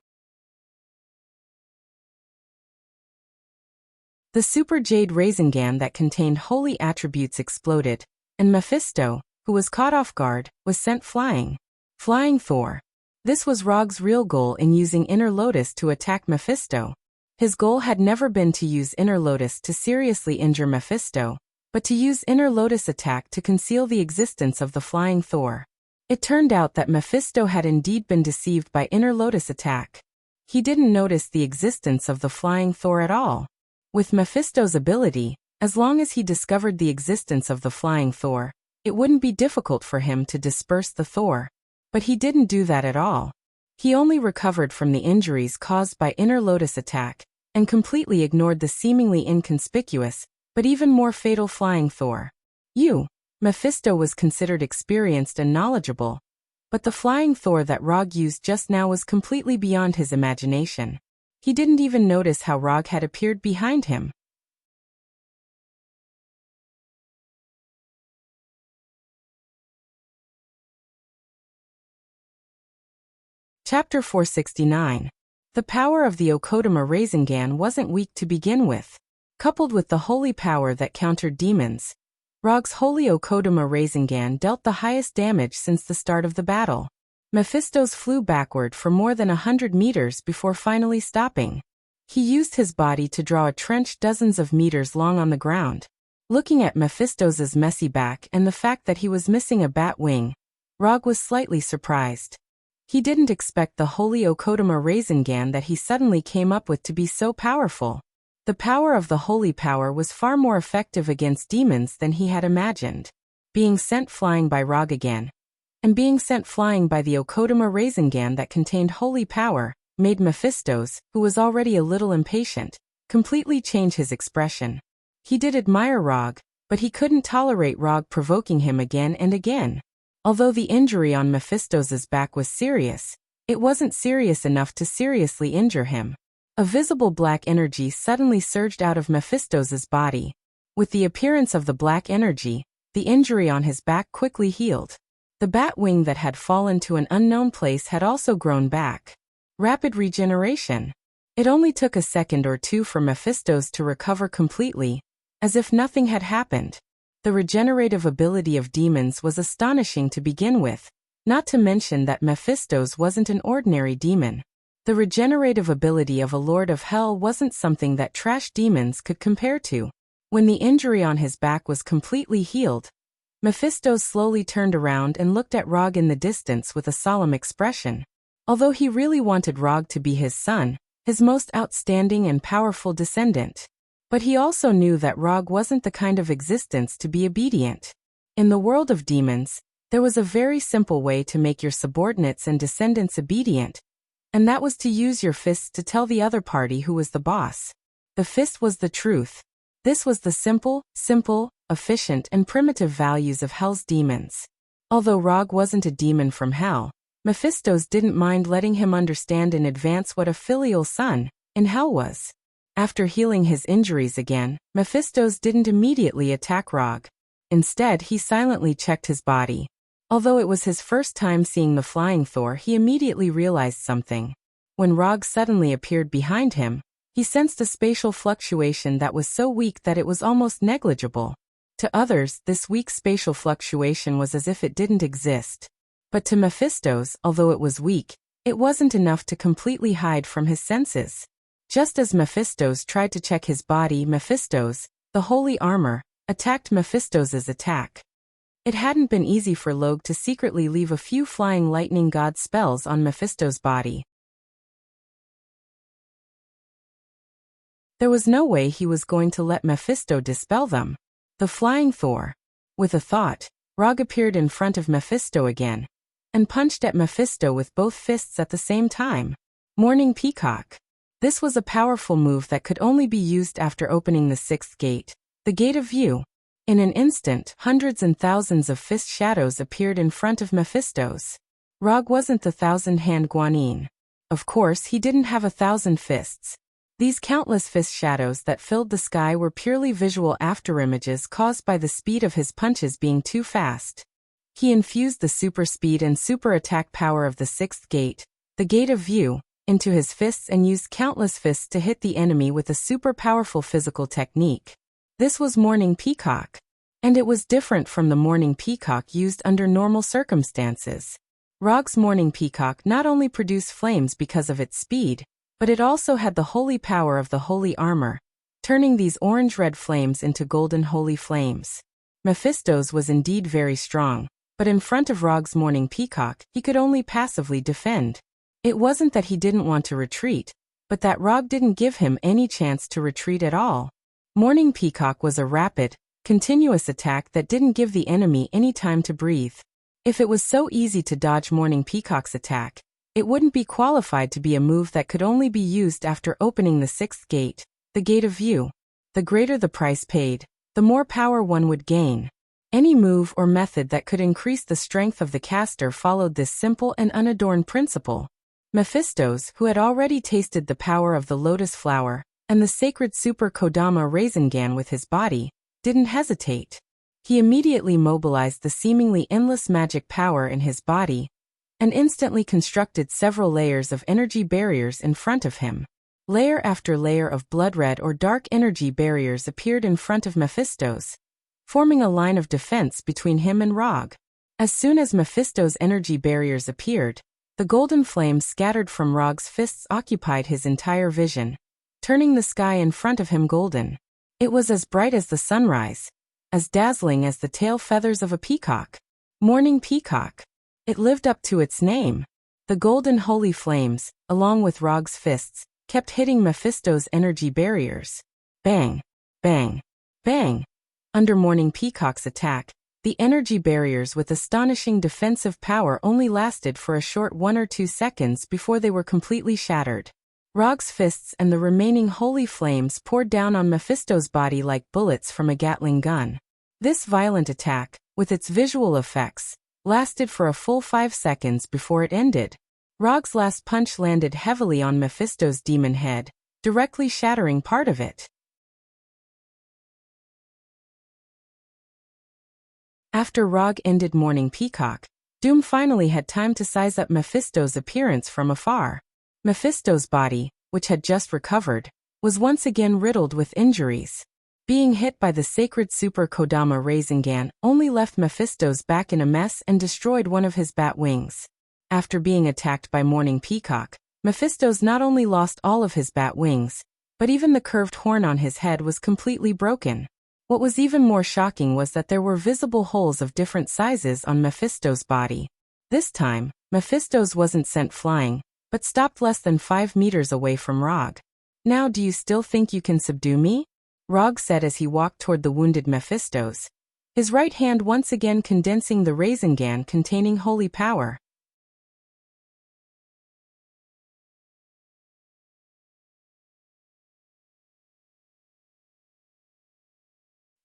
The Super Jade Rasengan that contained holy attributes exploded, and Mephisto, who was caught off guard, was sent flying. Flying Thor. This was Rog's real goal in using Inner Lotus to attack Mephisto. His goal had never been to use Inner Lotus to seriously injure Mephisto, but to use Inner Lotus attack to conceal the existence of the Flying Thor. It turned out that Mephisto had indeed been deceived by Inner Lotus attack. He didn't notice the existence of the Flying Thor at all. With Mephisto's ability, as long as he discovered the existence of the Flying Thor, it wouldn't be difficult for him to disperse the Thor. But he didn't do that at all. He only recovered from the injuries caused by Inner Lotus attack, and completely ignored the seemingly inconspicuous, but even more fatal Flying Thor. Mephisto was considered experienced and knowledgeable, but the Flying Thor that Rog used just now was completely beyond his imagination. He didn't even notice how Rog had appeared behind him. Chapter 469. The power of the Okodama Rasengan wasn't weak to begin with. Coupled with the holy power that countered demons, Rog's holy Okodama Rasengan dealt the highest damage since the start of the battle. Mephisto's flew backward for more than 100 meters before finally stopping. He used his body to draw a trench dozens of meters long on the ground. Looking at Mephisto's messy back and the fact that he was missing a bat wing, Rog was slightly surprised. He didn't expect the holy Okodama Rasengan that he suddenly came up with to be so powerful. The power of the holy power was far more effective against demons than he had imagined. Being sent flying by Rog again, and being sent flying by the Okodama Rasengan that contained holy power, made Mephisto's, who was already a little impatient, completely change his expression. He did admire Rog, but he couldn't tolerate Rog provoking him again and again. Although the injury on Mephisto's back was serious, it wasn't serious enough to seriously injure him. A visible black energy suddenly surged out of Mephisto's body. With the appearance of the black energy, the injury on his back quickly healed. The bat wing that had fallen to an unknown place had also grown back. Rapid regeneration. It only took a second or two for Mephisto's to recover completely, as if nothing had happened. The regenerative ability of demons was astonishing to begin with, not to mention that Mephisto's wasn't an ordinary demon. The regenerative ability of a lord of hell wasn't something that trash demons could compare to. When the injury on his back was completely healed, Mephisto slowly turned around and looked at Rog in the distance with a solemn expression. Although he really wanted Rog to be his son, his most outstanding and powerful descendant. But he also knew that Rog wasn't the kind of existence to be obedient. In the world of demons, there was a very simple way to make your subordinates and descendants obedient, and that was to use your fists to tell the other party who was the boss. The fist was the truth. This was the simple, efficient, and primitive values of hell's demons. Although Rog wasn't a demon from hell, Mephisto's didn't mind letting him understand in advance what a filial son in hell was. After healing his injuries again, Mephisto's didn't immediately attack Rog. Instead, he silently checked his body. Although it was his first time seeing the flying Thor, he immediately realized something. When Rog suddenly appeared behind him, he sensed a spatial fluctuation that was so weak that it was almost negligible. To others, this weak spatial fluctuation was as if it didn't exist. But to Mephisto's, although it was weak, it wasn't enough to completely hide from his senses. Just as Mephisto's tried to check his body, Mephisto's, the holy armor, attacked Mephisto's attack. It hadn't been easy for Log to secretly leave a few flying lightning god spells on Mephisto's body. There was no way he was going to let Mephisto dispel them. The flying Thor. With a thought, Rog appeared in front of Mephisto again, and punched at Mephisto with both fists at the same time. Morning Peacock. This was a powerful move that could only be used after opening the sixth gate, the Gate of View. In an instant, hundreds and thousands of fist shadows appeared in front of Mephisto's. Rog wasn't the thousand-hand Guanyin. Of course, he didn't have 1,000 fists. These countless fist shadows that filled the sky were purely visual afterimages caused by the speed of his punches being too fast. He infused the super speed and super attack power of the sixth gate, the Gate of View, into his fists and used countless fists to hit the enemy with a super powerful physical technique. This was Morning Peacock. And it was different from the Morning Peacock used under normal circumstances. Rog's Morning Peacock not only produced flames because of its speed, but it also had the holy power of the holy armor, turning these orange-red flames into golden holy flames. Mephisto's was indeed very strong, but in front of Rog's Morning Peacock, he could only passively defend. It wasn't that he didn't want to retreat, but that Rog didn't give him any chance to retreat at all. Morning Peacock was a rapid, continuous attack that didn't give the enemy any time to breathe. If it was so easy to dodge Morning Peacock's attack, it wouldn't be qualified to be a move that could only be used after opening the sixth gate, the Gate of View. The greater the price paid, the more power one would gain. Any move or method that could increase the strength of the caster followed this simple and unadorned principle. Mephisto's, who had already tasted the power of the lotus flower and the sacred super Kodama Rasengan with his body, didn't hesitate. He immediately mobilized the seemingly endless magic power in his body and instantly constructed several layers of energy barriers in front of him. Layer after layer of blood-red or dark energy barriers appeared in front of Mephisto's, forming a line of defense between him and Rog. As soon as Mephisto's energy barriers appeared, the golden flames scattered from Rog's fists occupied his entire vision, turning the sky in front of him golden. It was as bright as the sunrise, as dazzling as the tail feathers of a peacock. Morning Peacock. It lived up to its name. The golden holy flames, along with Rog's fists, kept hitting Mephisto's energy barriers. Bang, bang, bang. Under Morning Peacock's attack, the energy barriers with astonishing defensive power only lasted for a short 1 or 2 seconds before they were completely shattered. Rog's fists and the remaining holy flames poured down on Mephisto's body like bullets from a Gatling gun. This violent attack, with its visual effects, lasted for a full 5 seconds before it ended. Rog's last punch landed heavily on Mephisto's demon head, directly shattering part of it. After Rog ended Morning Peacock, Doom finally had time to size up Mephisto's appearance from afar. Mephisto's body, which had just recovered, was once again riddled with injuries. Being hit by the sacred Super Kodama Rasengan only left Mephisto's back in a mess and destroyed one of his bat wings. After being attacked by Morning Peacock, Mephisto's not only lost all of his bat wings, but even the curved horn on his head was completely broken. What was even more shocking was that there were visible holes of different sizes on Mephisto's body. This time, Mephisto's wasn't sent flying, but stopped less than 5 meters away from Rog. "Now do you still think you can subdue me?" Rog said as he walked toward the wounded Mephisto's, his right hand once again condensing the Rasengan containing holy power.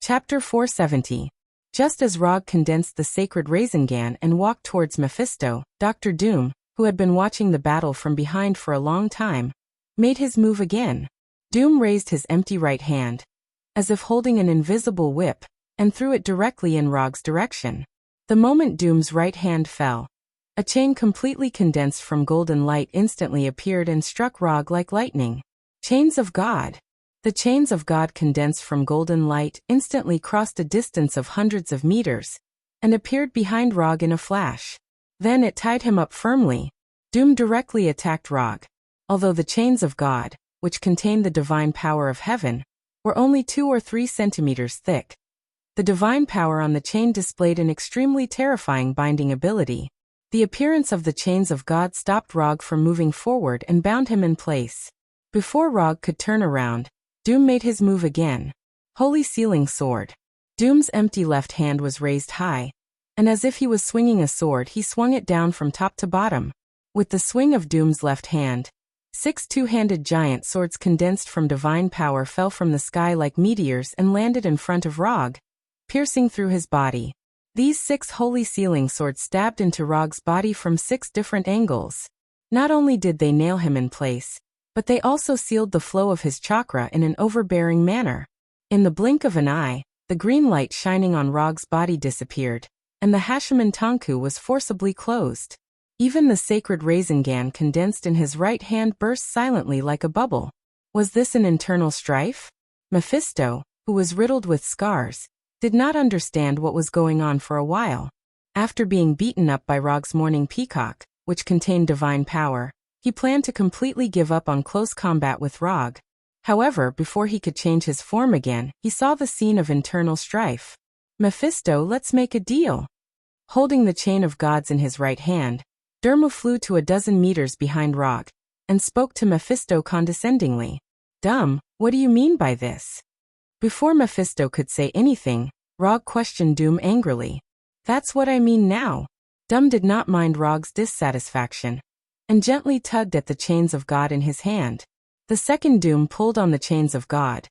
Chapter 470. Just as Rog condensed the sacred Rasengan and walked towards Mephisto, Dr. Doom, who had been watching the battle from behind for a long time, made his move again. Doom raised his empty right hand, as if holding an invisible whip, and threw it directly in Rog's direction. The moment Doom's right hand fell, a chain completely condensed from golden light instantly appeared and struck Rog like lightning. Chains of God. The chains of God condensed from golden light instantly crossed a distance of hundreds of meters, and appeared behind Rog in a flash. Then it tied him up firmly. Doom directly attacked Rog. Although the chains of God, which contained the divine power of heaven, were only 2 or 3 centimeters thick, the divine power on the chain displayed an extremely terrifying binding ability. The appearance of the chains of God stopped Rog from moving forward and bound him in place. Before Rog could turn around, Doom made his move again. Holy Sealing Sword. Doom's empty left hand was raised high, and as if he was swinging a sword he swung it down from top to bottom. With the swing of Doom's left hand, 6 two-handed giant swords condensed from divine power fell from the sky like meteors and landed in front of Rog, piercing through his body. These 6 holy sealing swords stabbed into Rog's body from 6 different angles. Not only did they nail him in place, but they also sealed the flow of his chakra in an overbearing manner. In the blink of an eye, the green light shining on Rog's body disappeared, and the Hashiman Tanku was forcibly closed. Even the sacred Rasengan condensed in his right hand burst silently like a bubble. Was this an internal strife? Mephisto, who was riddled with scars, did not understand what was going on for a while. After being beaten up by Rog's Morning Peacock, which contained divine power, he planned to completely give up on close combat with Rog. However, before he could change his form again, he saw the scene of internal strife. "Mephisto, let's make a deal." Holding the chain of gods in his right hand, Dermu flew to a dozen meters behind Rog, and spoke to Mephisto condescendingly. "Dumb, what do you mean by this?" Before Mephisto could say anything, Rog questioned Doom angrily. "That's what I mean now." Doom did not mind Rog's dissatisfaction, and gently tugged at the chains of God in his hand. The second Doom pulled on the chains of God.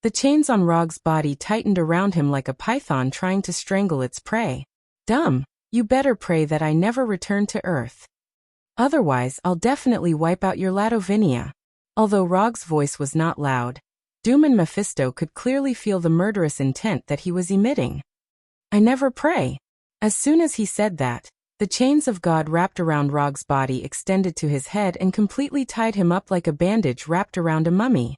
The chains on Rog's body tightened around him like a python trying to strangle its prey. "Dumb, you better pray that I never return to Earth. Otherwise I'll definitely wipe out your Ladovinia." Although Rog's voice was not loud, Doom and Mephisto could clearly feel the murderous intent that he was emitting. "I never pray." As soon as he said that, the chains of God wrapped around Rog's body extended to his head and completely tied him up like a bandage wrapped around a mummy.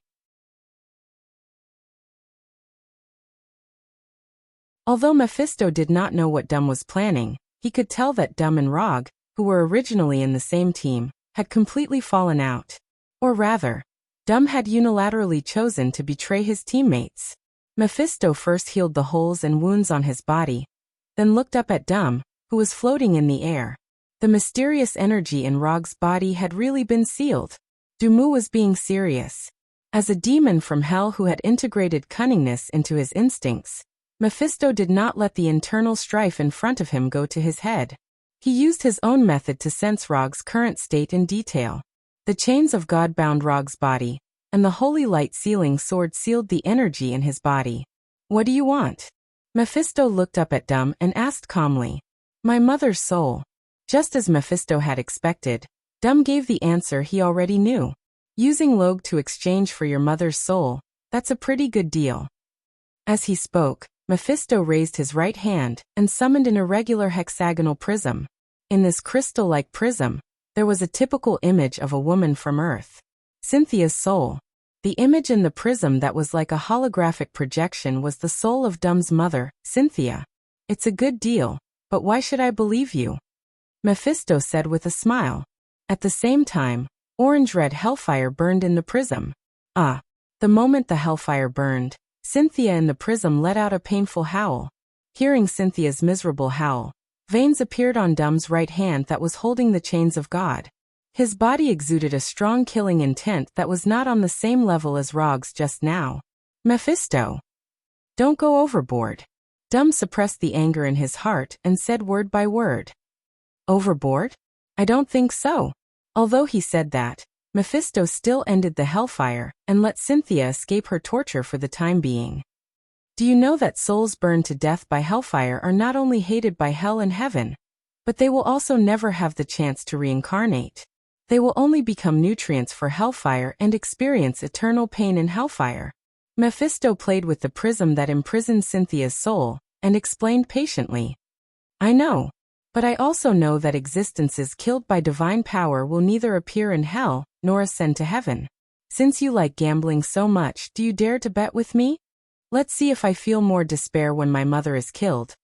Although Mephisto did not know what Doom was planning, he could tell that Doom and Rog, who were originally in the same team, had completely fallen out. Or rather, Doom had unilaterally chosen to betray his teammates. Mephisto first healed the holes and wounds on his body, then looked up at Doom, who was floating in the air. The mysterious energy in Rog's body had really been sealed. Dumu was being serious. As a demon from hell who had integrated cunningness into his instincts, Mephisto did not let the internal strife in front of him go to his head. He used his own method to sense Rog's current state in detail. The chains of God bound Rog's body, and the holy light sealing sword sealed the energy in his body. What do you want? Mephisto looked up at Dum and asked calmly. My mother's soul. Just as Mephisto had expected, Dum gave the answer he already knew. Using Log to exchange for your mother's soul, that's a pretty good deal. As he spoke, Mephisto raised his right hand and summoned an irregular hexagonal prism. In this crystal-like prism, there was a typical image of a woman from Earth. Cynthia's soul. The image in the prism that was like a holographic projection was the soul of Dum's mother, Cynthia. It's a good deal, but why should I believe you? Mephisto said with a smile. At the same time, orange-red hellfire burned in the prism. Ah! The moment the hellfire burned, Cynthia in the prism let out a painful howl. Hearing Cynthia's miserable howl, veins appeared on Dum's right hand that was holding the chains of God. His body exuded a strong killing intent that was not on the same level as Rog's just now. Mephisto! Don't go overboard. Dum suppressed the anger in his heart and said word by word. Overboard? I don't think so. Although he said that, Mephisto still ended the hellfire and let Cynthia escape her torture for the time being. Do you know that souls burned to death by hellfire are not only hated by hell and heaven, but they will also never have the chance to reincarnate. They will only become nutrients for hellfire and experience eternal pain in hellfire. Mephisto played with the prism that imprisoned Cynthia's soul and explained patiently. I know. But I also know that existences killed by divine power will neither appear in hell nor ascend to heaven. Since you like gambling so much, do you dare to bet with me? Let's see if I feel more despair when my mother is killed,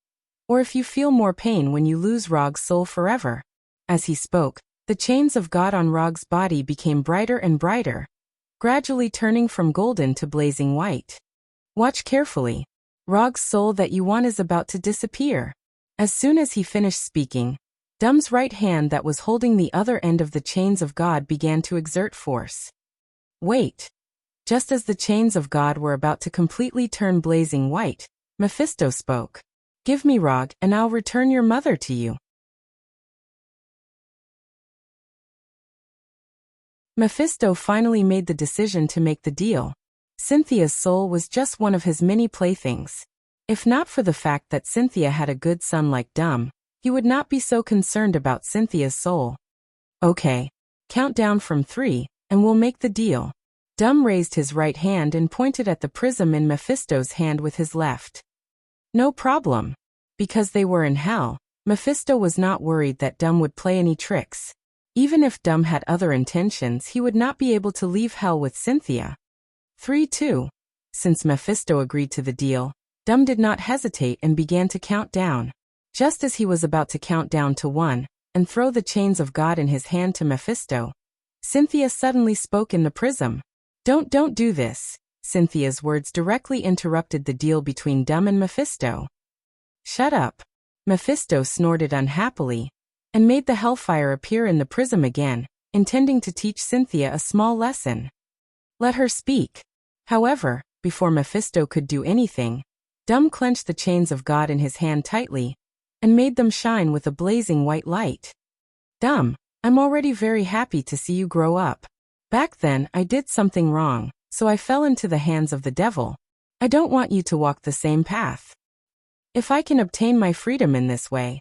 or if you feel more pain when you lose Rog's soul forever. As he spoke, the chains of God on Rog's body became brighter and brighter, gradually turning from golden to blazing white. Watch carefully. Rog's soul that you want is about to disappear. As soon as he finished speaking, Dum's right hand that was holding the other end of the chains of God began to exert force. Wait! Just as the chains of God were about to completely turn blazing white, Mephisto spoke. Give me Rog and I'll return your mother to you. Mephisto finally made the decision to make the deal. Cynthia's soul was just one of his many playthings. If not for the fact that Cynthia had a good son like Dum, he would not be so concerned about Cynthia's soul. Okay. Count down from 3, and we'll make the deal. Dum raised his right hand and pointed at the prism in Mephisto's hand with his left. No problem. Because they were in hell, Mephisto was not worried that Dum would play any tricks. Even if Dum had other intentions, he would not be able to leave hell with Cynthia. 3-2. Since Mephisto agreed to the deal, Dum did not hesitate and began to count down. Just as he was about to count down to 1 and throw the chains of God in his hand to Mephisto, Cynthia suddenly spoke in the prism. Don't do this. Cynthia's words directly interrupted the deal between Dum and Mephisto. Shut up. Mephisto snorted unhappily and made the hellfire appear in the prism again, intending to teach Cynthia a small lesson. Let her speak. However, before Mephisto could do anything, Dum clenched the chains of God in his hand tightly and made them shine with a blazing white light. Dum, I'm already very happy to see you grow up. Back then I did something wrong, so I fell into the hands of the devil. I don't want you to walk the same path. If I can obtain my freedom in this way,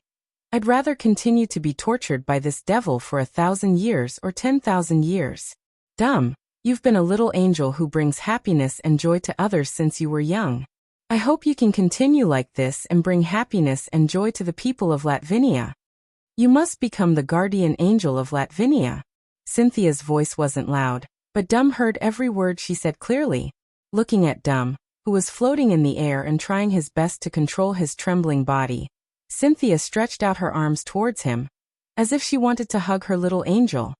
I'd rather continue to be tortured by this devil for 1,000 years or 10,000 years. Dum, you've been a little angel who brings happiness and joy to others since you were young. I hope you can continue like this and bring happiness and joy to the people of Latvinia. You must become the guardian angel of Latvinia. Cynthia's voice wasn't loud, but Dum heard every word she said clearly. Looking at Dum, who was floating in the air and trying his best to control his trembling body, Cynthia stretched out her arms towards him, as if she wanted to hug her little angel.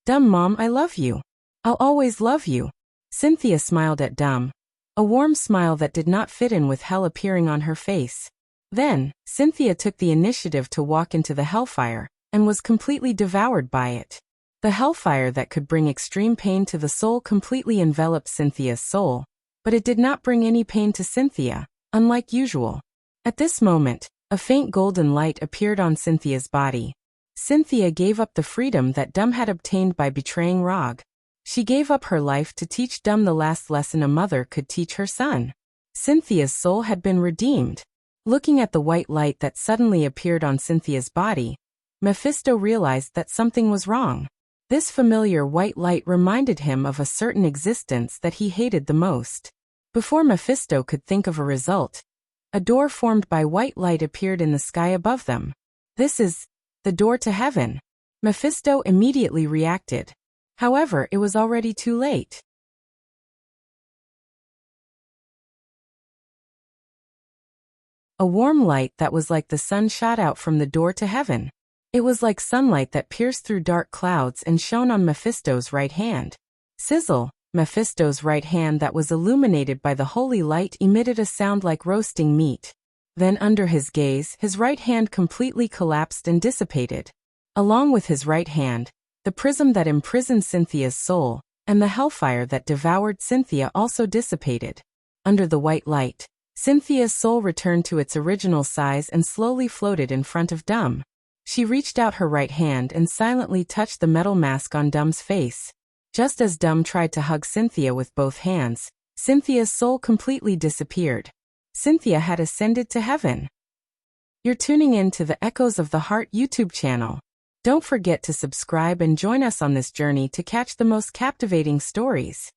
Dum, Mom, I love you. I'll always love you. Cynthia smiled at Dum, a warm smile that did not fit in with hell appearing on her face. Then, Cynthia took the initiative to walk into the hellfire, and was completely devoured by it. The hellfire that could bring extreme pain to the soul completely enveloped Cynthia's soul, but it did not bring any pain to Cynthia, unlike usual. At this moment, a faint golden light appeared on Cynthia's body. Cynthia gave up the freedom that Dum had obtained by betraying Rog. She gave up her life to teach Dum the last lesson a mother could teach her son. Cynthia's soul had been redeemed. Looking at the white light that suddenly appeared on Cynthia's body, Mephisto realized that something was wrong. This familiar white light reminded him of a certain existence that he hated the most. Before Mephisto could think of a result, a door formed by white light appeared in the sky above them. This is the door to heaven. Mephisto immediately reacted. However, it was already too late. A warm light that was like the sun shot out from the door to heaven. It was like sunlight that pierced through dark clouds and shone on Mephisto's right hand. Sizzle! Mephisto's right hand that was illuminated by the holy light emitted a sound like roasting meat. Then under his gaze, his right hand completely collapsed and dissipated. Along with his right hand, the prism that imprisoned Cynthia's soul, and the hellfire that devoured Cynthia also dissipated. Under the white light, Cynthia's soul returned to its original size and slowly floated in front of Dum. She reached out her right hand and silently touched the metal mask on Dum's face. Just as Dum tried to hug Cynthia with both hands, Cynthia's soul completely disappeared. Cynthia had ascended to heaven. You're tuning in to the Echoes of the Heart YouTube channel. Don't forget to subscribe and join us on this journey to catch the most captivating stories.